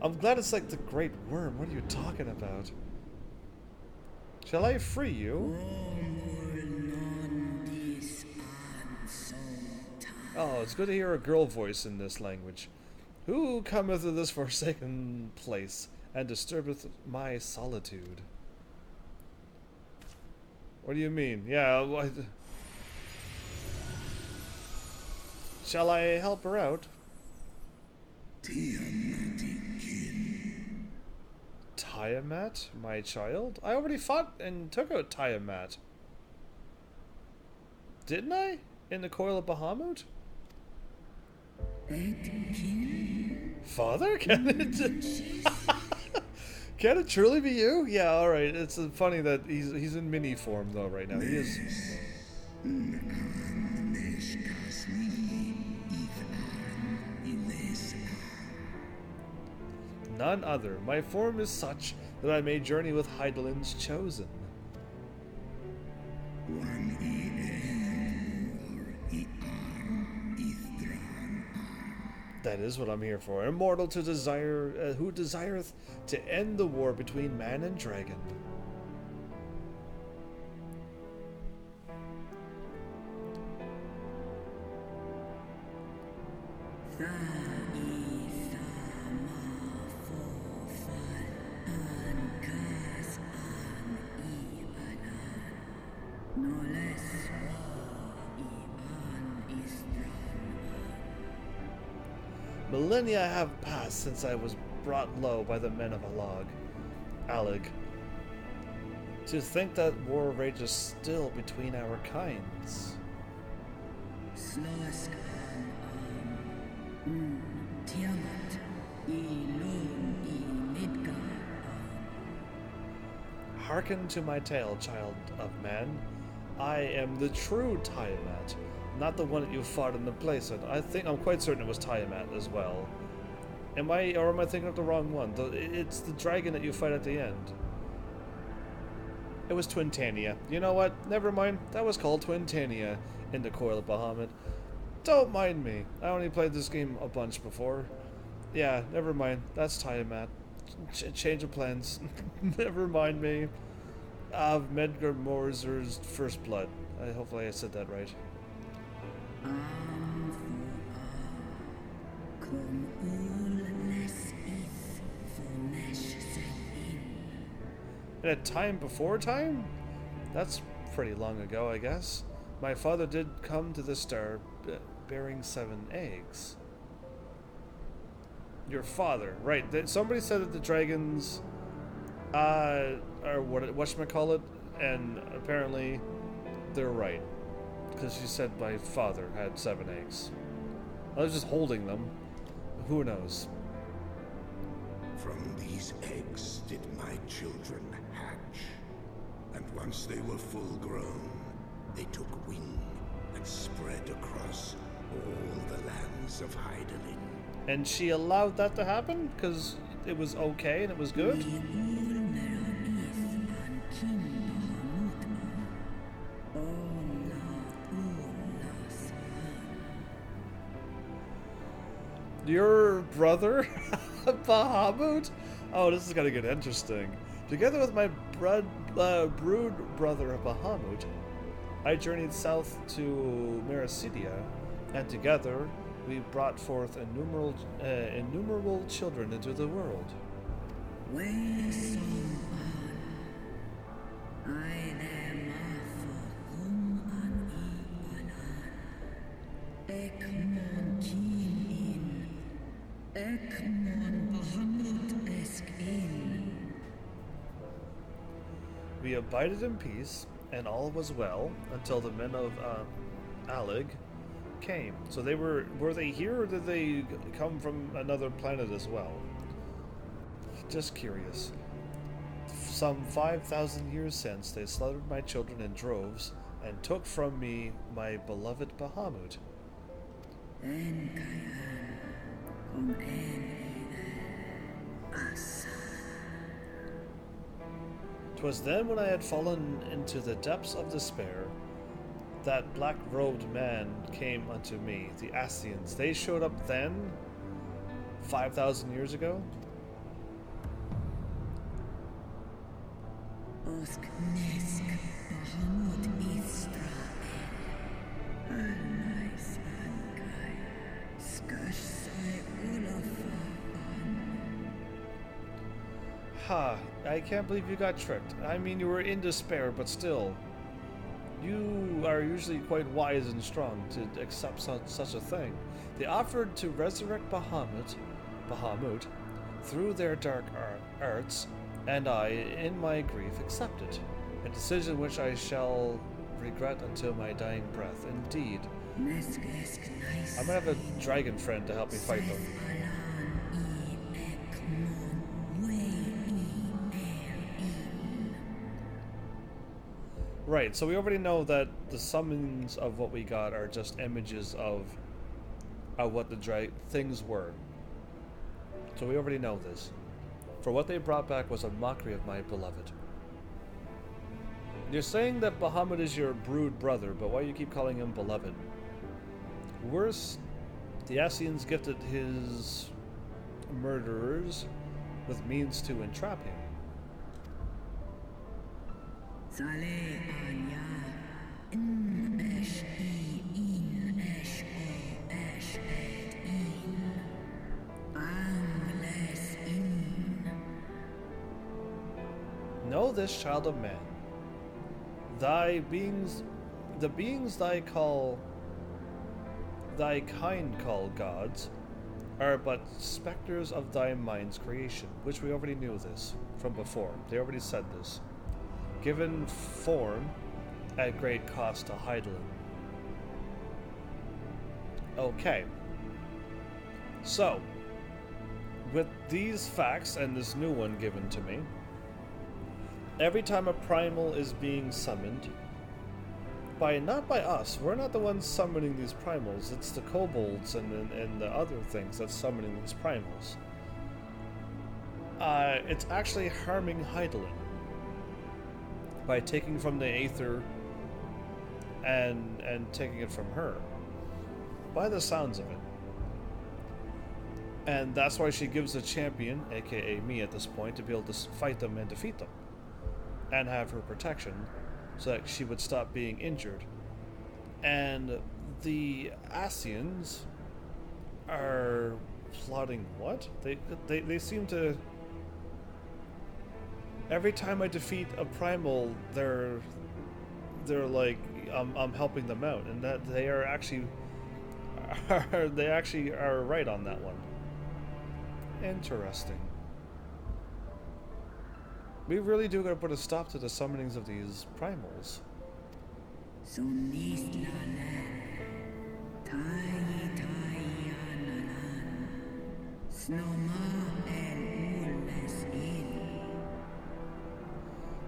I'm glad it's like the Great Worm. What are you talking about? Shall I free you? Oh, it's good to hear a girl voice in this language. Who cometh to this forsaken place and disturbeth my solitude? What do you mean? Yeah, what? Shall I help her out? Tiamat, my child? I already fought and took out Tiamat. Didn't I? In the Coil of Bahamut? Father? Can it truly be you? Yeah, alright. It's funny that he's in mini form though right now. He is. None other. My form is such that I may journey with Heidelin's chosen. That is what I'm here for. Immortal to desire, who desireth to end the war between man and dragon. Millennia have passed since I was brought low by the men of Alig. To think that war rages still between our kinds. Hearken to my tale, child of man. I am the true Tiamat, not the one that you fought in the place of. I'm quite certain it was Tiamat as well. Am I thinking of the wrong one? It's the dragon that you fight at the end. It was Twintania. You know what? Never mind. That was called Twintania in the Coil of Bahamut. Don't mind me. I only played this game a bunch before. Yeah, never mind. That's Tiamat. Change of plans. Never mind me. Of Medgar Morzer's First Blood. Hopefully I said that right. In a time before time? That's pretty long ago, I guess. My father did come to this star bearing 7 eggs. Your father, right. Somebody said that the dragons are whatchamacallit, and apparently they're right. Because she said my father had 7 eggs. I was just holding them. Who knows? From these eggs did my children hatch. And once they were full grown, they took wing and spread across all the lands of Heidelin. And she allowed that to happen? Because it was okay and it was good? Your brother, Bahamut? Oh, this is gonna get interesting. Together with my brood brother, Bahamut, I journeyed south to Mericidia, and together we brought forth innumerable children into the world. We abided in peace, and all was well until the men of Alig came. So were they here, or did they come from another planet as well? Just curious. Some 5,000 years since, they slaughtered my children in droves and took from me my beloved Bahamut. 'Twas then, when I had fallen into the depths of despair, that black-robed man came unto me, the Asyans. They showed up then, 5,000 years ago? Ha, I can't believe you got tricked. I mean, you were in despair, but still. You are usually quite wise and strong to accept such a thing. They offered to resurrect Bahamut, through their dark arts, and I, in my grief, accepted. A decision which I shall regret until my dying breath. Indeed. I'm gonna have a dragon friend to help me fight them. Right, so we already know that the summons of what we got are just images of what the things were. So we already know this. For what they brought back was a mockery of my beloved. You're saying that Bahamut is your brood brother, but why do you keep calling him beloved? Worse, the Asyans gifted his murderers with means to entrap him. Know this, child of man. The beings thy kind call gods, are but specters of thy mind's creation, which we already knew this from before. They already said this. Given form at great cost to Hydaelyn. Okay. So, with these facts and this new one given to me, every time a primal is being summoned, not by us, we're not the ones summoning these primals, it's the kobolds and the other things that's summoning these primals. It's actually harming Hydaelyn by taking from the Aether and taking it from her, by the sounds of it. And that's why she gives a champion, aka me at this point, to be able to fight them and defeat them, and have her protection, so that she would stop being injured. And the Asyans are plotting what? They seem to... Every time I defeat a primal, they're like, I'm helping them out, and that they are actually are right on that one. Interesting. We really do gotta put a stop to the summonings of these primals.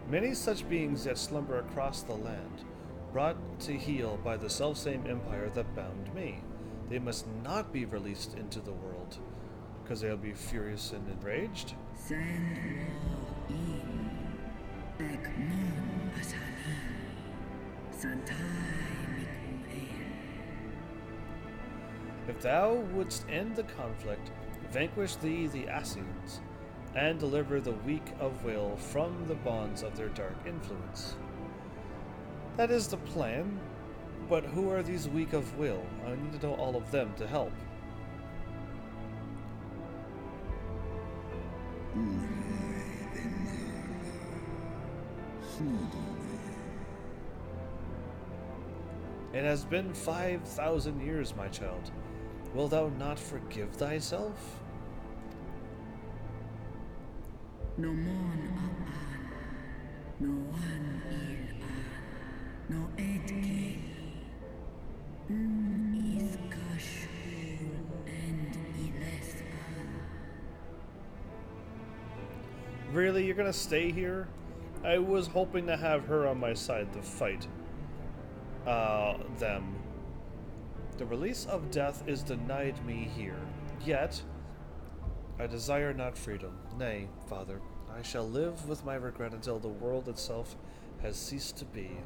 Many such beings yet slumber across the land, brought to heel by the selfsame empire that bound me. They must not be released into the world, because they'll be furious and enraged. If thou wouldst end the conflict, vanquish thee the Asyans, and deliver the weak of will from the bonds of their dark influence. That is the plan, but who are these weak of will? I need to know all of them to help. It has been 5,000 years, my child. Wilt thou not forgive thyself? No mon apan, no one il an, no edke, is kashul and iles an. Really, you're gonna stay here? I was hoping to have her on my side to fight them. The release of death is denied me here. Yet, I desire not freedom. Nay, Father, I shall live with my regret until the world itself has ceased to be.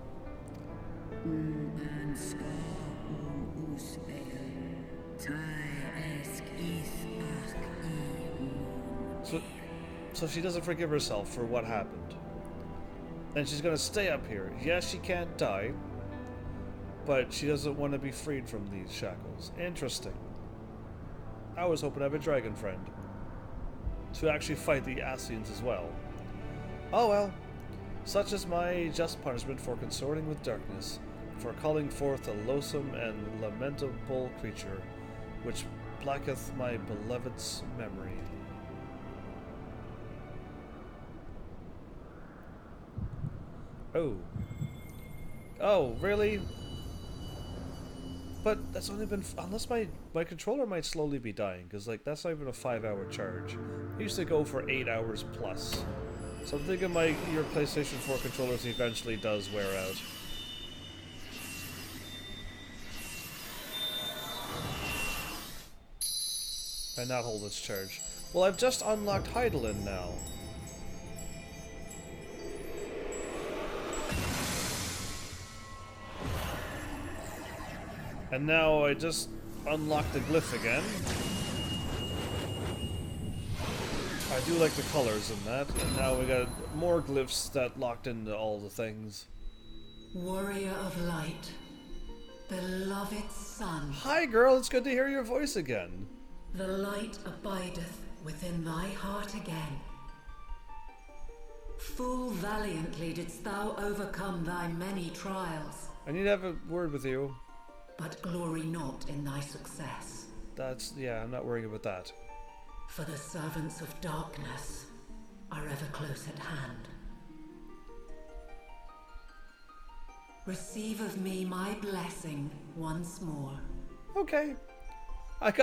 So she doesn't forgive herself for what happened. And she's gonna stay up here. Yes, she can't die, but she doesn't want to be freed from these shackles. Interesting. I was hoping to have a dragon friend to actually fight the Asyans as well. Oh well. Such is my just punishment for consorting with darkness, for calling forth a loathsome and lamentable creature, which blacketh my beloved's memory. Oh. Oh, really? But that's only been... Unless my controller might slowly be dying, because, like, that's not even a 5-hour charge. I used to go for 8 hours plus. So I'm thinking your PlayStation 4 controllers eventually does wear out. And not hold its charge. Well, I've just unlocked Heidelin now. And now I just unlocked the glyph again. I do like the colors in that, and now we got more glyphs that locked into all the things. Warrior of light, beloved son. Hi girl, it's good to hear your voice again. The light abideth within thy heart again. Full valiantly didst thou overcome thy many trials. I need to have a word with you. But glory not in thy success. Yeah, I'm not worrying about that. For the servants of darkness are ever close at hand. Receive of me my blessing once more. Okay. I'm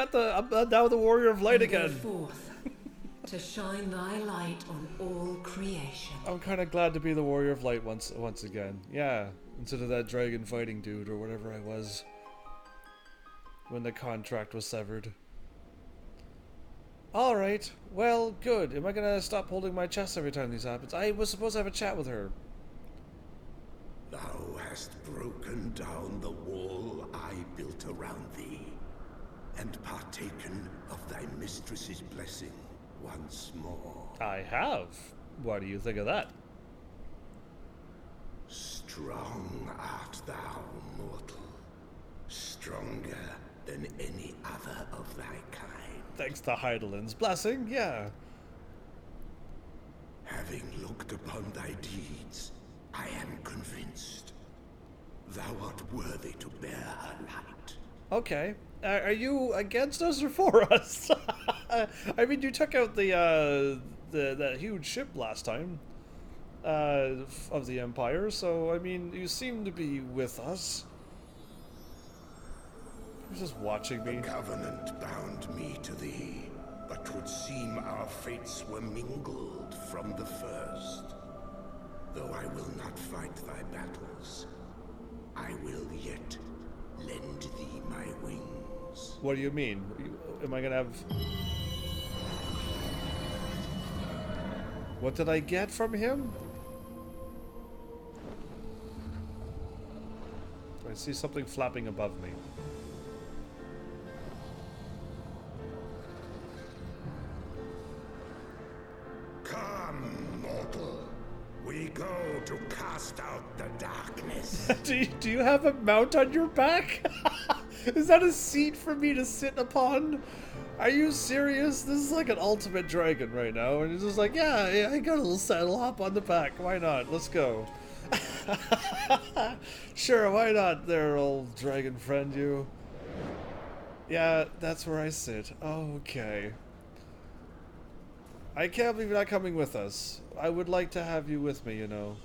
now the warrior of light again. Go forth to shine thy light on all creation. I'm kind of glad to be the warrior of light once again. Yeah, instead of that dragon fighting dude or whatever I was. When the contract was severed. Alright, well, good. Am I gonna stop holding my chest every time this happens? I was supposed to have a chat with her. Thou hast broken down the wall I built around thee, and partaken of thy mistress's blessing once more. I have. What do you think of that? Strong art thou, mortal. Stronger than any other of thy kind. Thanks to Heidelin's blessing, yeah. Having looked upon thy deeds, I am convinced thou art worthy to bear her light. Okay. Are you against us or for us? I mean, you took out that huge ship last time of the Empire, so I mean, you seem to be with us. He's just watching me. The covenant bound me to thee, but 'twould seem our fates were mingled from the first. Though I will not fight thy battles, I will yet lend thee my wings. What do you mean? Am I gonna have... What did I get from him? I see something flapping above me. do you have a mount on your back? Is that a seat for me to sit upon? Are you serious? This is like an ultimate dragon right now, and he's just like, yeah, I got a little saddle, hop on the back. Why not? Let's go. Sure, why not there, old dragon friend, you? Yeah, that's where I sit. Okay. I can't believe you're not coming with us. I would like to have you with me, you know.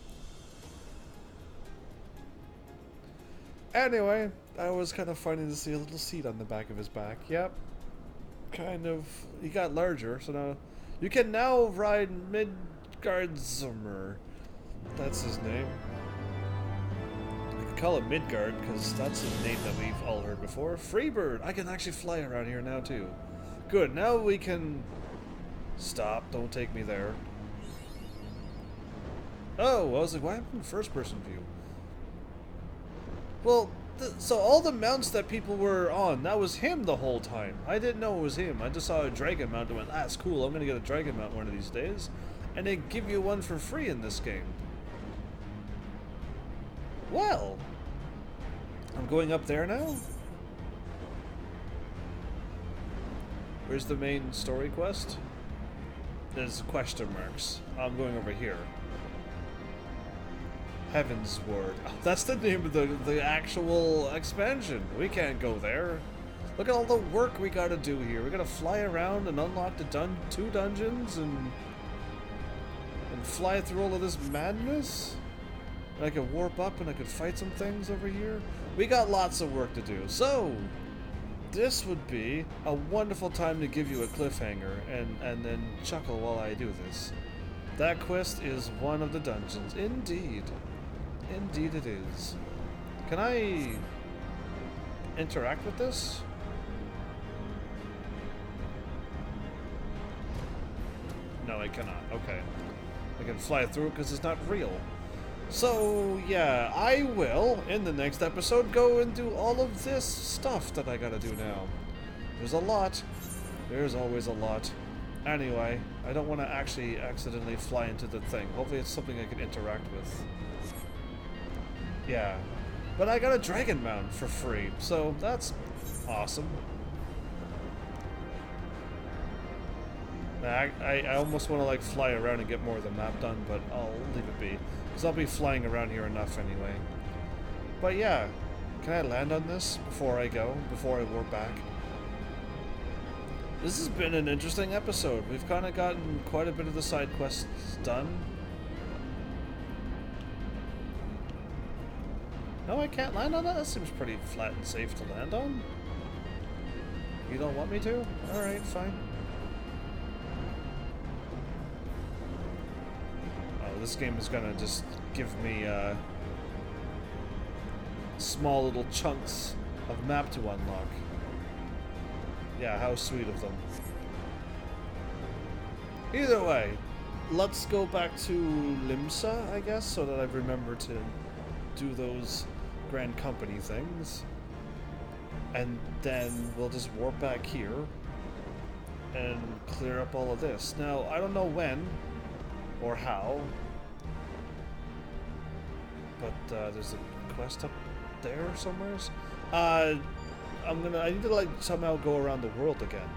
Anyway, I was kind of funny to see a little seat on the back of his back. Yep. Kind of. He got larger, so now you can now ride Midgardsormr. That's his name. I could call it Midgard because that's a name that we've all heard before. Freebird. I can actually fly around here now too. Good. Now we can stop. Don't take me there. Oh, I was like, why am I in first-person view? Well, so all the mounts that people were on, that was him the whole time. I didn't know it was him. I just saw a dragon mount and went, ah, that's cool. I'm going to get a dragon mount one of these days. And they give you one for free in this game. Well, I'm going up there now. Where's the main story quest? There's question marks. I'm going over here. Heaven's Word. Oh, that's the name of the actual expansion. We can't go there. Look at all the work we gotta do here. We gotta fly around and unlock the two dungeons and fly through all of this madness. And I could warp up and I could fight some things over here. We got lots of work to do. So this would be a wonderful time to give you a cliffhanger and then chuckle while I do this. That quest is one of the dungeons. Indeed. Indeed it is. Can I interact with this? No, I cannot. Okay. I can fly through it because it's not real. So, yeah, I will, in the next episode, go and do all of this stuff that I gotta do now. There's a lot. There's always a lot. Anyway, I don't want to actually accidentally fly into the thing. Hopefully it's something I can interact with. Yeah. But I got a dragon mount for free, so that's awesome. I almost want to like fly around and get more of the map done, but I'll leave it be. Because I'll be flying around here enough anyway. But yeah, can I land on this before I go? Before I warp back? This has been an interesting episode. We've kind of gotten quite a bit of the side quests done. No, I can't land on that? That seems pretty flat and safe to land on. You don't want me to? Alright, fine. Oh, this game is gonna just give me small little chunks of map to unlock. Yeah, how sweet of them. Either way, let's go back to Limsa, I guess, so that I remember to do those Grand Company things. And then we'll just warp back here and clear up all of this. Now, I don't know when or how, but there's a quest up there somewhere. I need to like somehow go around the world again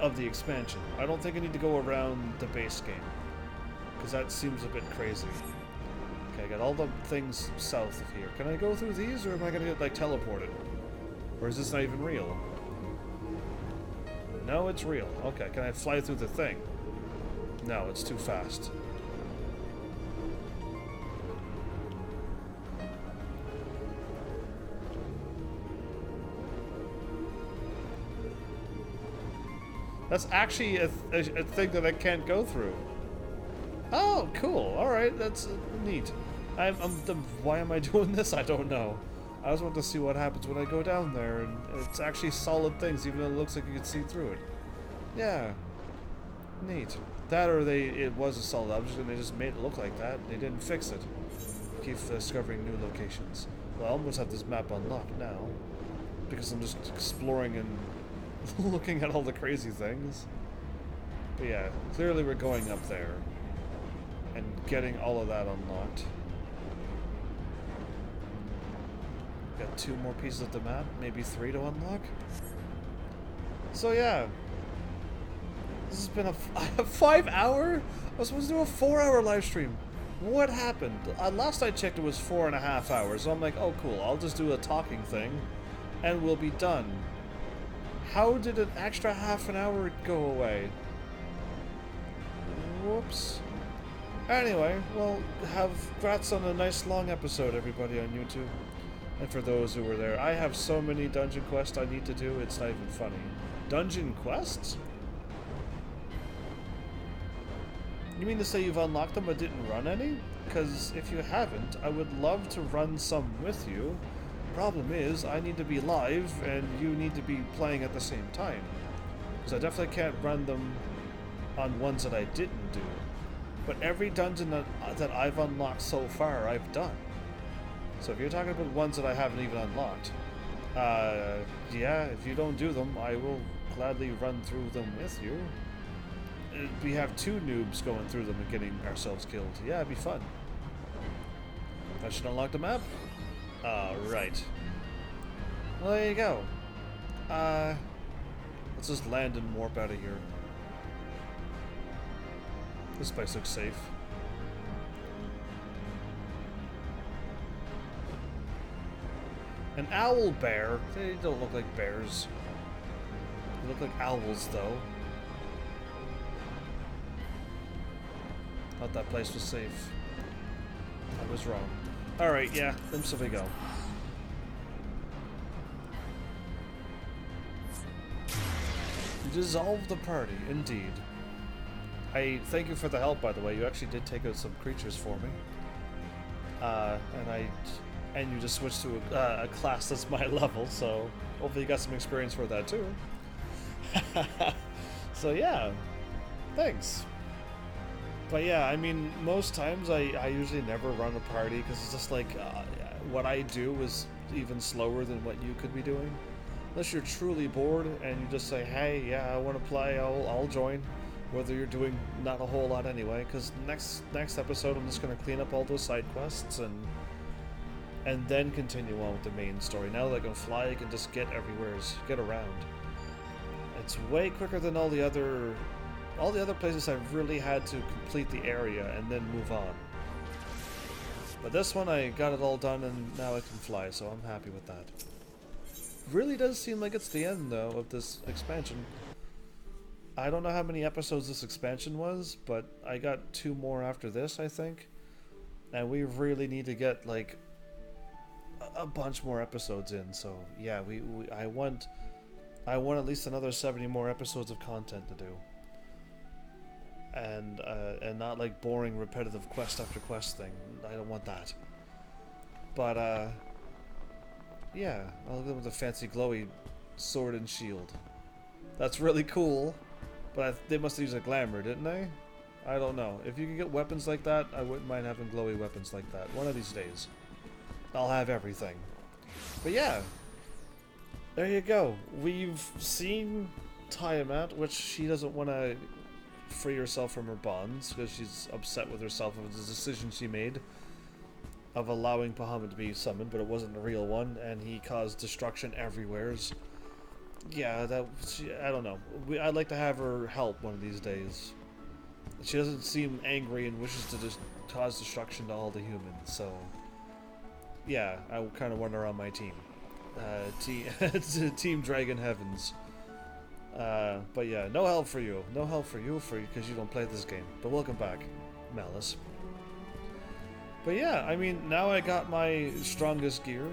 of the expansion. I don't think I need to go around the base game because that seems a bit crazy. Okay, I got all the things south of here. Can I go through these, or am I gonna get like teleported? Or is this not even real? No, it's real. Okay, can I fly through the thing? No, it's too fast. That's actually a thing that I can't go through. Oh, cool. Alright, that's neat. Why am I doing this? I don't know. I just want to see what happens when I go down there, and it's actually solid things, even though it looks like you can see through it. Yeah. Neat. That or it was a solid object and they just made it look like that. They didn't fix it. Keep discovering new locations. Well, I almost have this map unlocked now, because I'm just exploring and looking at all the crazy things. But yeah, clearly we're going up there and getting all of that unlocked. 2 more pieces of the map, maybe 3 to unlock. So yeah, this has been a 5 hour? I was supposed to do a 4-hour live stream. What happened? Last I checked it was 4.5 hours, so I'm like, oh cool, I'll just do a talking thing and we'll be done. How did an extra half an hour go away? Whoops. Anyway, well, congrats on a nice long episode, everybody on YouTube. And for those who were there, I have so many dungeon quests I need to do, it's not even funny. Dungeon quests? You mean to say you've unlocked them but didn't run any? Because if you haven't, I would love to run some with you. Problem is, I need to be live and you need to be playing at the same time. Because I definitely can't run them on ones that I didn't do. But every dungeon that I've unlocked so far, I've done. So if you're talking about ones that I haven't even unlocked, yeah, if you don't do them, I will gladly run through them with you. We have 2 noobs going through them and getting ourselves killed. Yeah, it'd be fun. I should unlock the map? Right. Well, there you go. Let's just land and warp out of here. This place looks safe. An owl bear? They don't look like bears. They look like owls, though. Thought that place was safe. I was wrong. Alright, yeah, then so we go. Dissolve the party, indeed. I thank you for the help, by the way. You actually did take out some creatures for me. And you just switched to a class that's my level, so hopefully you got some experience for that too. So yeah, thanks. But yeah, I mean, most times I usually never run a party because it's just like what I do is even slower than what you could be doing. Unless you're truly bored and you just say, hey, yeah, I want to play, I'll join. Whether you're doing not a whole lot anyway, because next episode I'm just going to clean up all those side quests and then continue on with the main story. Now that I can fly, I can just get everywhere, get around. It's way quicker than all the other places I've really had to complete the area and then move on. But this one I got it all done and now I can fly, so I'm happy with that. Really does seem like it's the end though of this expansion. I don't know how many episodes this expansion was, but I got 2 more after this, I think. And we really need to get like a bunch more episodes in, so yeah, I want at least another 70 more episodes of content to do. And not like boring repetitive quest after quest thing. I don't want that. But yeah, I'll go with the fancy glowy sword and shield. That's really cool, but they must have used a glamour, didn't they? I don't know. If you can get weapons like that, I wouldn't mind having glowy weapons like that. One of these days. I'll have everything. But yeah, there you go. We've seen Tiamat, which she doesn't want to free herself from her bonds because she's upset with herself over the decision she made of allowing Bahamut to be summoned, but it wasn't a real one, and he caused destruction everywhere. Yeah, I don't know. I'd like to have her help one of these days. She doesn't seem angry and wishes to just cause destruction to all the humans, so yeah, I kind of want her on my team. Team Dragon Heavens. But yeah, no help for you. No help for you because you don't play this game. But welcome back, Malice. But yeah, I mean, now I got my strongest gear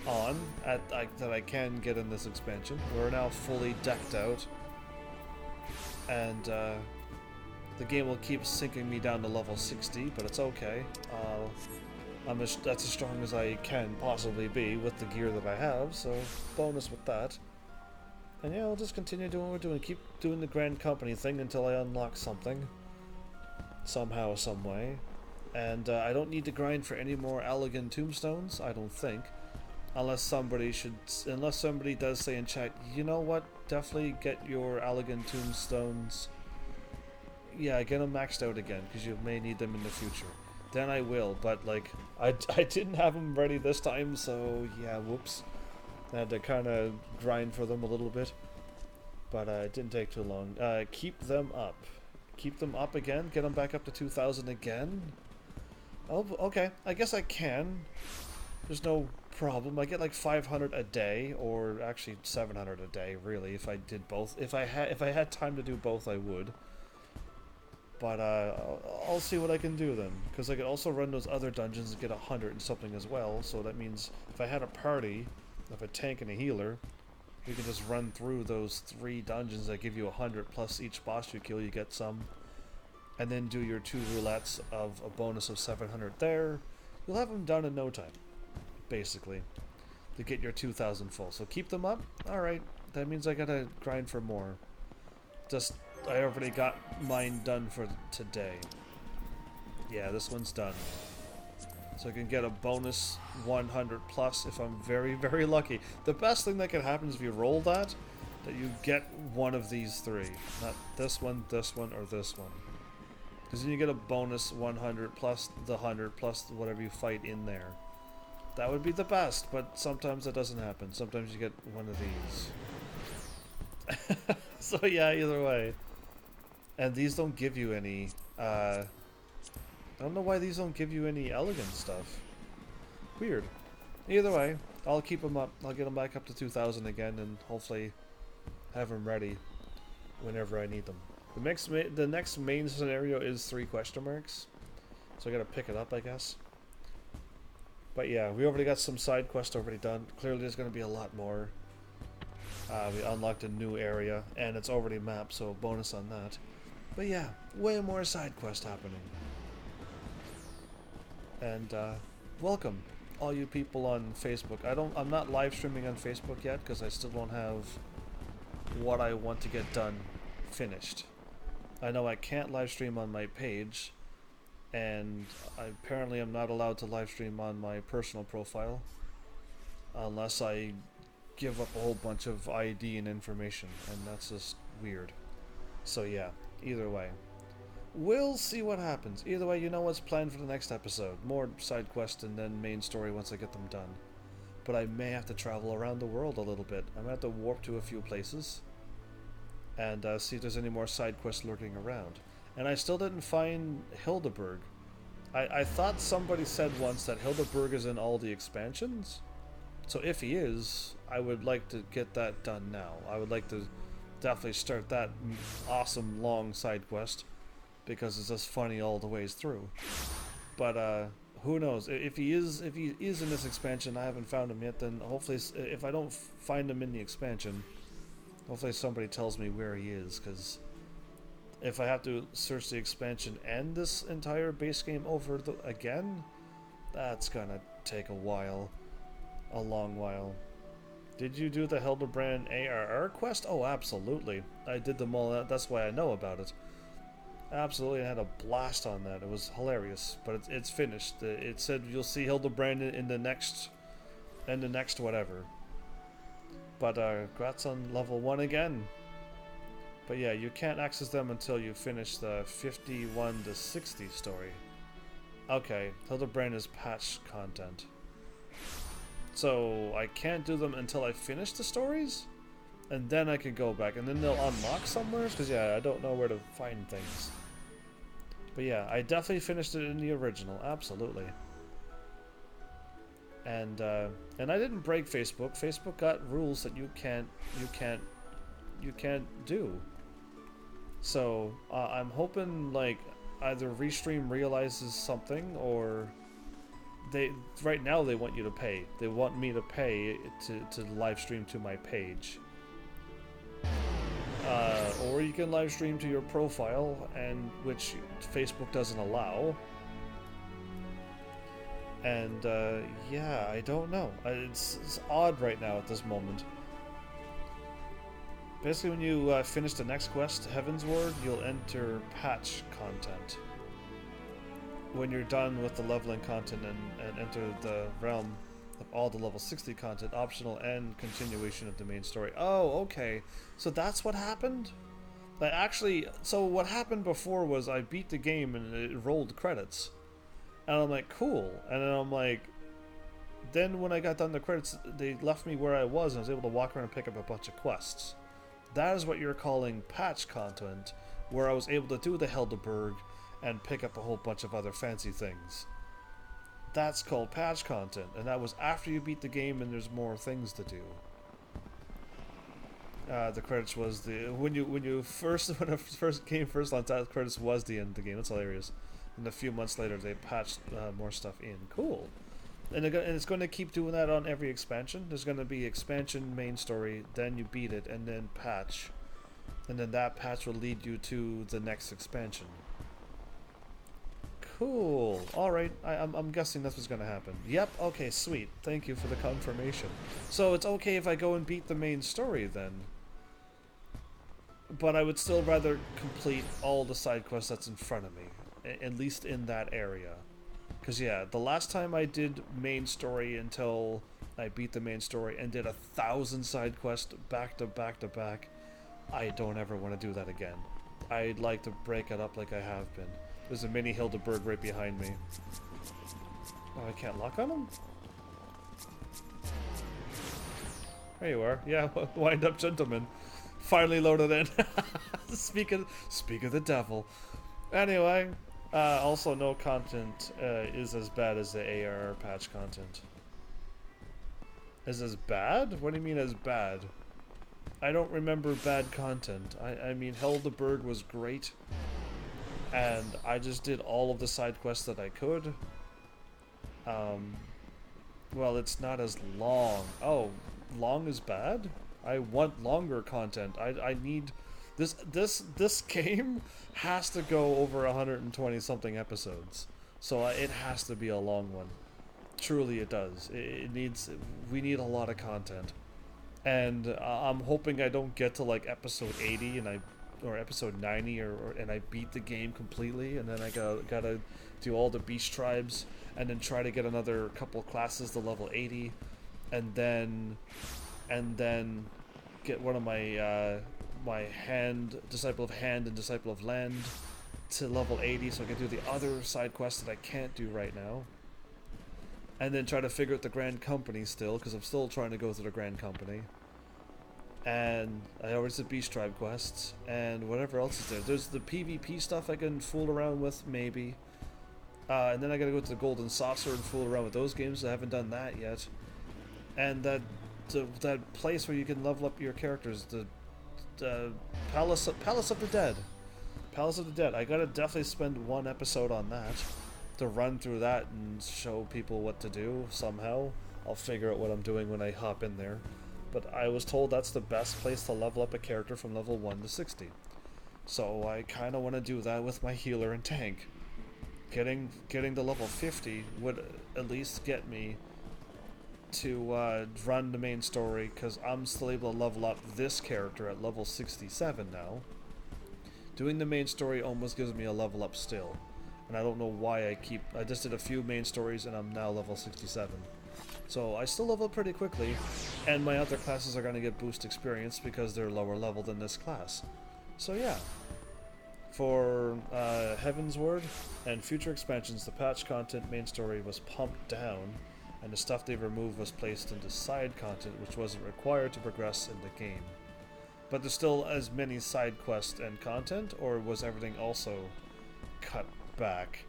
on that I can get in this expansion. We're now fully decked out. And the game will keep sinking me down to level 60, but it's okay. That's as strong as I can possibly be with the gear that I have, so bonus with that. And yeah, I'll just continue doing what we're doing. Keep doing the Grand Company thing until I unlock something. Somehow, some way. And I don't need to grind for any more elegant tombstones, I don't think. Unless somebody does say in chat, you know what, definitely get your elegant tombstones. Yeah, get them maxed out again, because you may need them in the future. then I will. But like, I didn't have them ready this time, so yeah, whoops. I had to kind of grind for them a little bit, but it didn't take too long. Keep them up. Keep them up again? Get them back up to 2,000 again? Oh, okay. I guess I can. There's no problem. I get like 500 a day, or actually 700 a day, really, if I did both. If I had time to do both, I would. But I'll see what I can do then, because I could also run those other dungeons and get 100 and something as well. So that means if I had a party of a tank and a healer, we can just run through those 3 dungeons that give you 100 plus each boss you kill, you get some. And then do your 2 roulettes of a bonus of 700 there. You'll have them done in no time, basically, to get your 2,000 full. So keep them up. Alright, that means I gotta grind for more. Just, I already got mine done for today. Yeah, this one's done. So I can get a bonus 100 plus if I'm very, very lucky. The best thing that can happen is if you roll that you get one of these 3. Not this one, or this one. Because then you get a bonus 100 plus the 100 plus whatever you fight in there. That would be the best, but sometimes that doesn't happen. Sometimes you get one of these. So yeah, either way. And these don't give you any, I don't know why these don't give you any elegant stuff. Weird. Either way, I'll keep them up. I'll get them back up to 2,000 again, and hopefully have them ready whenever I need them. The next main scenario is 3 question marks, so I gotta pick it up, I guess. But yeah, we already got some side quests already done. Clearly there's gonna be a lot more. We unlocked a new area, and it's already mapped, so bonus on that. But yeah, way more side quests happening. And welcome, all you people on Facebook. I'm not live streaming on Facebook yet because I still don't have what I want to get done finished. I know I can't live stream on my page, and apparently I'm not allowed to live stream on my personal profile unless I give up a whole bunch of ID and information, and that's just weird. So yeah, either way, we'll see what happens. Either way, you know what's planned for the next episode. More side quests and then main story once I get them done. But I may have to travel around the world a little bit. I'm going to have to warp to a few places and see if there's any more side quests lurking around. And I still didn't find Hildeberg. I thought somebody said once that Hildeberg is in all the expansions. So if he is, I would like to get that done now. I would like to definitely start that awesome long side quest, because it's just funny all the ways through. But who knows? If he is in this expansion, I haven't found him yet, then hopefully, if I don't find him in the expansion, hopefully somebody tells me where he is, because if I have to search the expansion and this entire base game over again, that's gonna take a while. A long while. Did you do the Hildebrand ARR quest? Oh, absolutely. I did them all. That's why I know about it. Absolutely, I had a blast on that. It was hilarious, but it's finished. It said you'll see Hildebrand in the next whatever. But congrats on level 1 again. But yeah, you can't access them until you finish the 51 to 60 story. Okay, Hildebrand is patch content. So I can't do them until I finish the stories? And then I can go back, and then they'll unlock somewhere? Because yeah, I don't know where to find things. But yeah, I definitely finished it in the original, absolutely. And I didn't break Facebook. Facebook got rules that you can't do. So I'm hoping like either Restream realizes something, or right now they want you to pay. They want me to pay to live stream to my page. Or you can live stream to your profile, and which Facebook doesn't allow. And yeah, I don't know. It's odd right now at this moment. Basically, when you finish the next quest, Heavensward, you'll enter patch content. When you're done with the leveling content and enter the realm of all the level 60 content, optional and continuation of the main story. Oh, okay. So that's what happened? So what happened before was I beat the game and it rolled credits. And I'm like, cool. And then I'm like, then when I got done the credits, they left me where I was, and I was able to walk around and pick up a bunch of quests. That is what you're calling patch content, where I was able to do the Helderberg and pick up a whole bunch of other fancy things. That's called patch content, and that was after you beat the game and there's more things to do. The credits was the when the first game first launched, the credits was the end of the game. That's hilarious. And a few months later, they patched more stuff in. Cool. And it's going to keep doing that on every expansion. There's going to be expansion, main story, then you beat it, and then patch. And then that patch will lead you to the next expansion. Cool. Alright, I'm guessing that's what's going to happen. Yep, okay, sweet. Thank you for the confirmation. So it's okay if I go and beat the main story then. But I would still rather complete all the side quests that's in front of me. At least in that area. Because yeah, the last time I did main story until I beat the main story and did 1,000 side quests back to back to back, I don't ever want to do that again. I'd like to break it up like I have been. There's a mini Hildeberg right behind me. Oh, I can't lock on him? There you are. Yeah, wind up gentleman. Finally loaded in. Speak of the devil. Anyway, also no content is as bad as the ARR patch content. Is as bad? What do you mean as bad? I don't remember bad content. I mean, Hildeberg was great. And I just did all of the side quests that I could. Well, it's not as long. Oh, long is bad? I want longer content. I need... This game has to go over 120 something episodes. So it has to be a long one. Truly it does. We need a lot of content. And I'm hoping I don't get to like episode 80 or episode 90 and I beat the game completely, and then I gotta do all the beast tribes and then try to get another couple classes to level 80 and then get one of my my disciple of hand and disciple of land to level 80 so I can do the other side quests that I can't do right now, and then try to figure out the Grand Company still, because I'm still trying to go through the Grand Company. And I already did Beast Tribe quests, and whatever else is there. There's the PvP stuff I can fool around with, maybe. And then I gotta go to the Golden Saucer and fool around with those games. I haven't done that yet. And that place where you can level up your characters, the Palace of the Dead. Palace of the Dead. I gotta definitely spend one episode on that to run through that and show people what to do somehow. I'll figure out what I'm doing when I hop in there. But I was told that's the best place to level up a character from level 1 to 60. So I kind of want to do that with my healer and tank. Getting to level 50 would at least get me to run the main story, because I'm still able to level up this character at level 67 now. Doing the main story almost gives me a level up still. And I don't know why I just did a few main stories and I'm now level 67. So I still level pretty quickly, and my other classes are going to get boost experience because they're lower level than this class. So yeah, for Heaven's Word and future expansions, the patch content main story was pumped down, and the stuff they removed was placed into side content, which wasn't required to progress in the game. But there's still as many side quests and content, or was everything also cut back?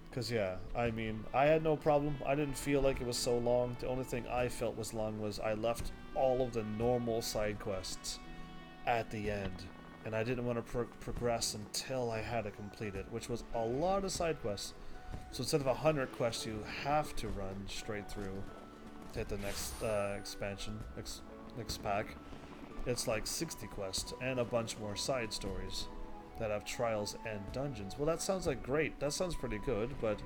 Because yeah, I mean, I had no problem. I didn't feel like it was so long. The only thing I felt was long was I left all of the normal side quests at the end. And I didn't want to progress until I had it completed, which was a lot of side quests. So instead of 100 quests you have to run straight through to hit the next expansion, next pack, it's like 60 quests and a bunch more side stories that have trials and dungeons. Well, that sounds like great. That sounds pretty good, but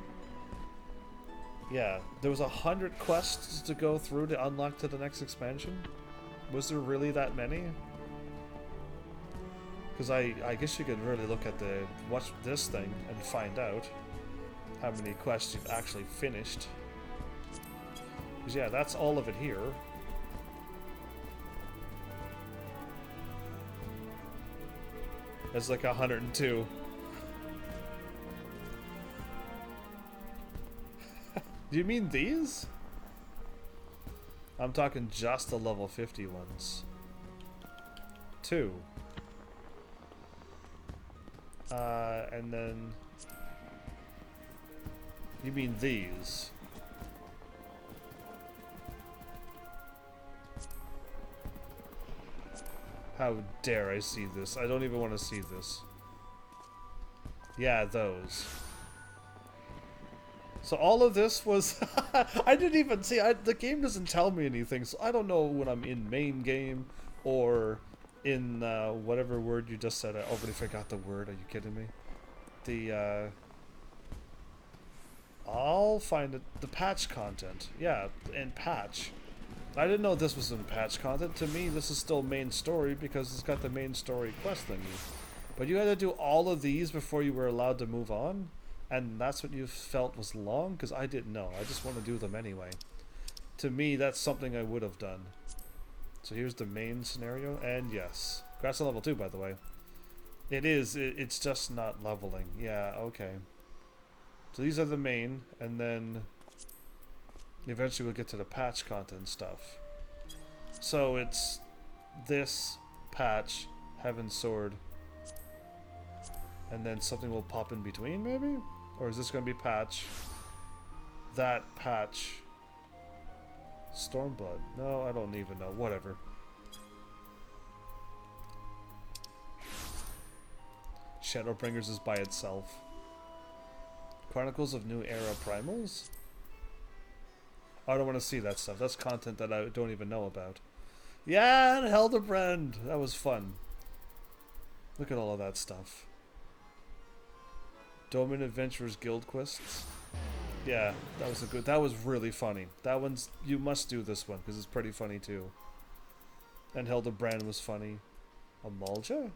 yeah, there was 100 quests to go through to unlock to the next expansion? Was there really that many? Because I guess you could really look at watch this thing and find out how many quests you've actually finished. Because yeah, that's all of it here. It's like 102. Do you mean these? I'm talking just the level 50 ones. 2. And then... You mean these? How dare I see this? I don't even want to see this. Yeah, those. So all of this was... I didn't even see... the game doesn't tell me anything, so I don't know when I'm in main game or in whatever word you just said. I already forgot the word. Are you kidding me? The... I'll find it. The patch content. Yeah, in patch. I didn't know this was in patch content. To me, this is still main story because it's got the main story quest thingy. But you had to do all of these before you were allowed to move on? And that's what you felt was long? Because I didn't know. I just want to do them anyway. To me, that's something I would have done. So here's the main scenario. And yes. Grass on level 2, by the way. It is. It's just not leveling. Yeah, okay. So these are the main. And then... eventually we'll get to the patch content stuff. So it's this patch, Heaven's Sword, and then something will pop in between, maybe? Or is this going to be patch, that patch, Stormblood? No, I don't even know. Whatever. Shadowbringers is by itself. Chronicles of New Era Primals? I don't want to see that stuff. That's content that I don't even know about. Yeah, and Hildebrand! That was fun. Look at all of that stuff. Domin Adventurers Guild quests. Yeah, that was a good... that was really funny. That one's... you must do this one, because it's pretty funny too. And Hildebrand was funny. Amalja?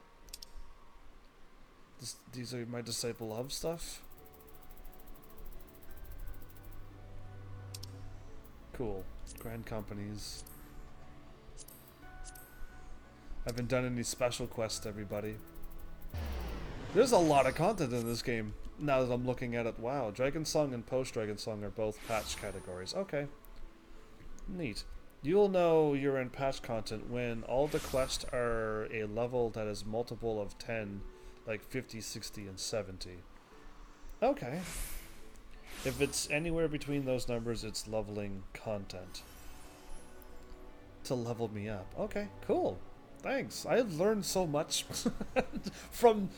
These are my Disciple of stuff? Cool. Grand companies. Haven't done any special quests, everybody. There's a lot of content in this game, now that I'm looking at it. Wow, Dragon Song and Post Dragon Song are both patch categories. Okay. Neat. You'll know you're in patch content when all the quests are a level that is multiple of 10, like 50, 60, and 70. Okay. If it's anywhere between those numbers, it's leveling content. To level me up. Okay, cool. Thanks. I've learned so much from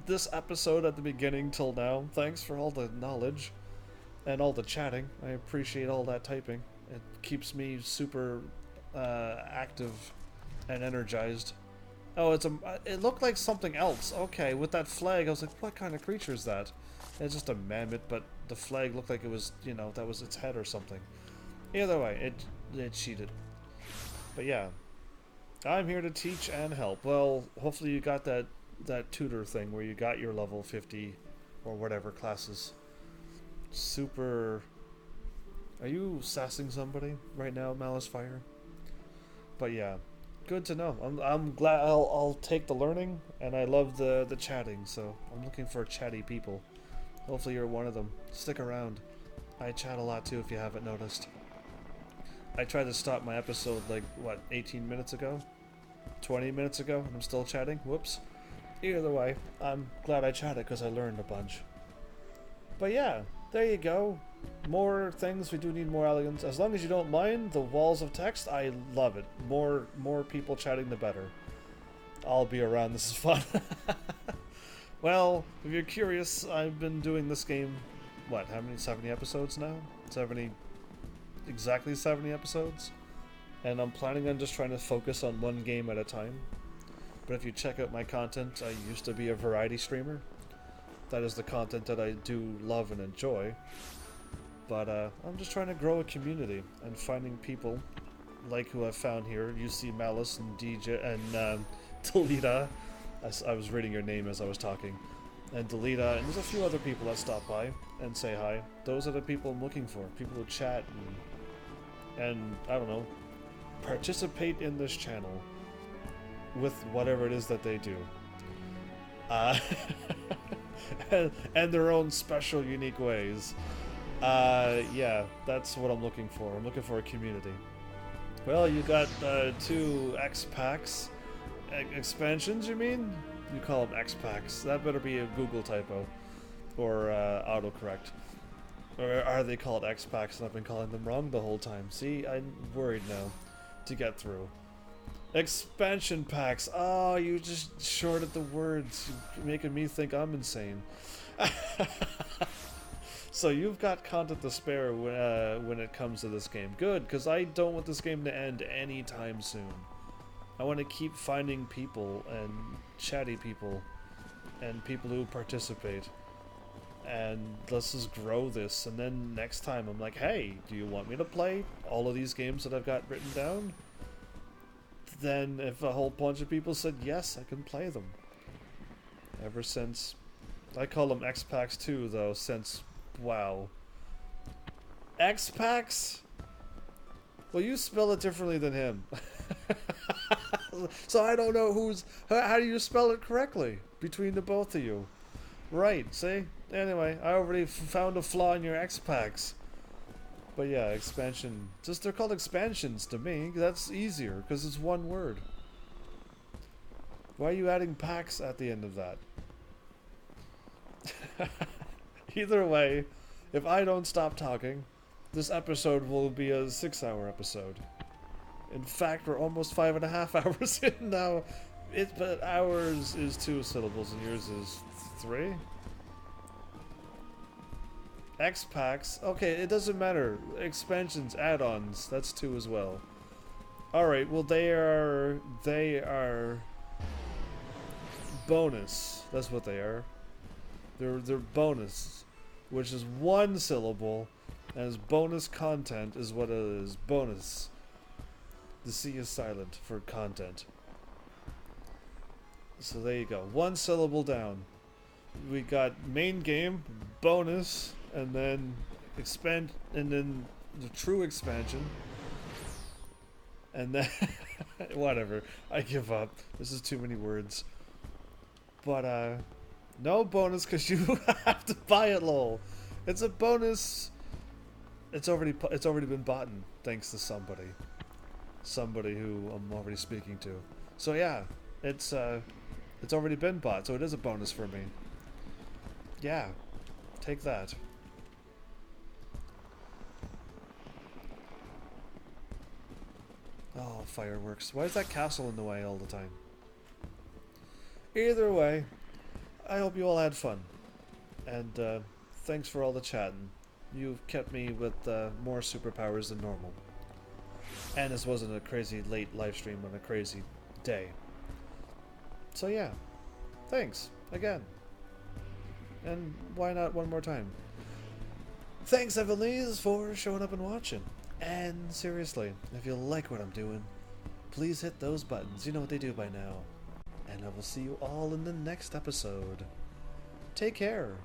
this episode at the beginning till now. Thanks for all the knowledge and all the chatting. I appreciate all that typing. It keeps me super active and energized. Oh, it looked like something else. Okay, with that flag, I was like, what kind of creature is that? It's just a mammoth, but the flag looked like it was, you know, that was its head or something. Either way, it cheated. But yeah, I'm here to teach and help. Well, hopefully you got that tutor thing where you got your level 50 or whatever classes. Super... Are you sassing somebody right now, Malice Fire? But yeah, good to know. I'm glad I'll take the learning, and I love the chatting, so I'm looking for chatty people. Hopefully you're one of them. Stick around. I chat a lot too if you haven't noticed. I tried to stop my episode like, what, 18 minutes ago? 20 minutes ago, and I'm still chatting? Whoops. Either way, I'm glad I chatted because I learned a bunch. But yeah, there you go. More things. We do need more elegance. As long as you don't mind the walls of text, I love it. More people chatting, the better. I'll be around. This is fun. Well, if you're curious, I've been doing this game, what, how many, 70 episodes now? 70, exactly 70 episodes? And I'm planning on just trying to focus on one game at a time. But if you check out my content, I used to be a variety streamer. That is the content that I do love and enjoy. But I'm just trying to grow a community and finding people like who I've found here. You see Malice and DJ and Delita. I was reading your name as I was talking. And Delita, and there's a few other people that stop by and say hi. Those are the people I'm looking for. People who chat and I don't know, participate in this channel with whatever it is that they do. And their own special, unique ways. Yeah, that's what I'm looking for. I'm looking for a community. Well, you got 2 X-Packs. Expansions, you mean? You call them X-Packs. That better be a Google typo. Or autocorrect. Or are they called X-Packs and I've been calling them wrong the whole time? See, I'm worried now to get through. Expansion packs. Oh, you just shorted the words. You're making me think I'm insane. So you've got content to spare when it comes to this game. Good, because I don't want this game to end anytime soon. I want to keep finding people and chatty people and people who participate. And let's just grow this. And then next time I'm like, hey, do you want me to play all of these games that I've got written down? Then if a whole bunch of people said yes, I can play them. Ever since... I call them X-Packs too, though, since... Wow. X-Packs? Well, you spell it differently than him. So I don't know who's... How do you spell it correctly between the both of you? Right, see? Anyway, I already found a flaw in your X-Packs. But yeah, expansion... Just they're called expansions to me. That's easier, because it's one word. Why are you adding packs at the end of that? Either way, if I don't stop talking, this episode will be a 6-hour episode. In fact, we're almost 5.5 hours in now. But ours is 2 syllables and yours is 3? X-Packs? Okay, it doesn't matter. Expansions, add-ons, that's 2 as well. Alright, well they are bonus. That's what they are. They're bonus, which is 1 syllable, and as bonus content is what it is. Bonus. The C is silent for content. So there you go. 1 syllable down. We got main game, bonus, and then expand, and then the true expansion. And then whatever. I give up. This is too many words. But no bonus because you have to buy it, lol. It's a bonus. It's already been bought, thanks to somebody who I'm already speaking to. So yeah, it's already been bought, so it is a bonus for me. Yeah, take that. Oh, fireworks. Why is that castle in the way all the time? Either way, I hope you all had fun. And thanks for all the chatting. You've kept me with more superpowers than normal. And this wasn't a crazy late live stream on a crazy day. So yeah, thanks again. And why not one more time? Thanks, Evelise, for showing up and watching. And seriously, if you like what I'm doing, please hit those buttons. You know what they do by now. And I will see you all in the next episode. Take care.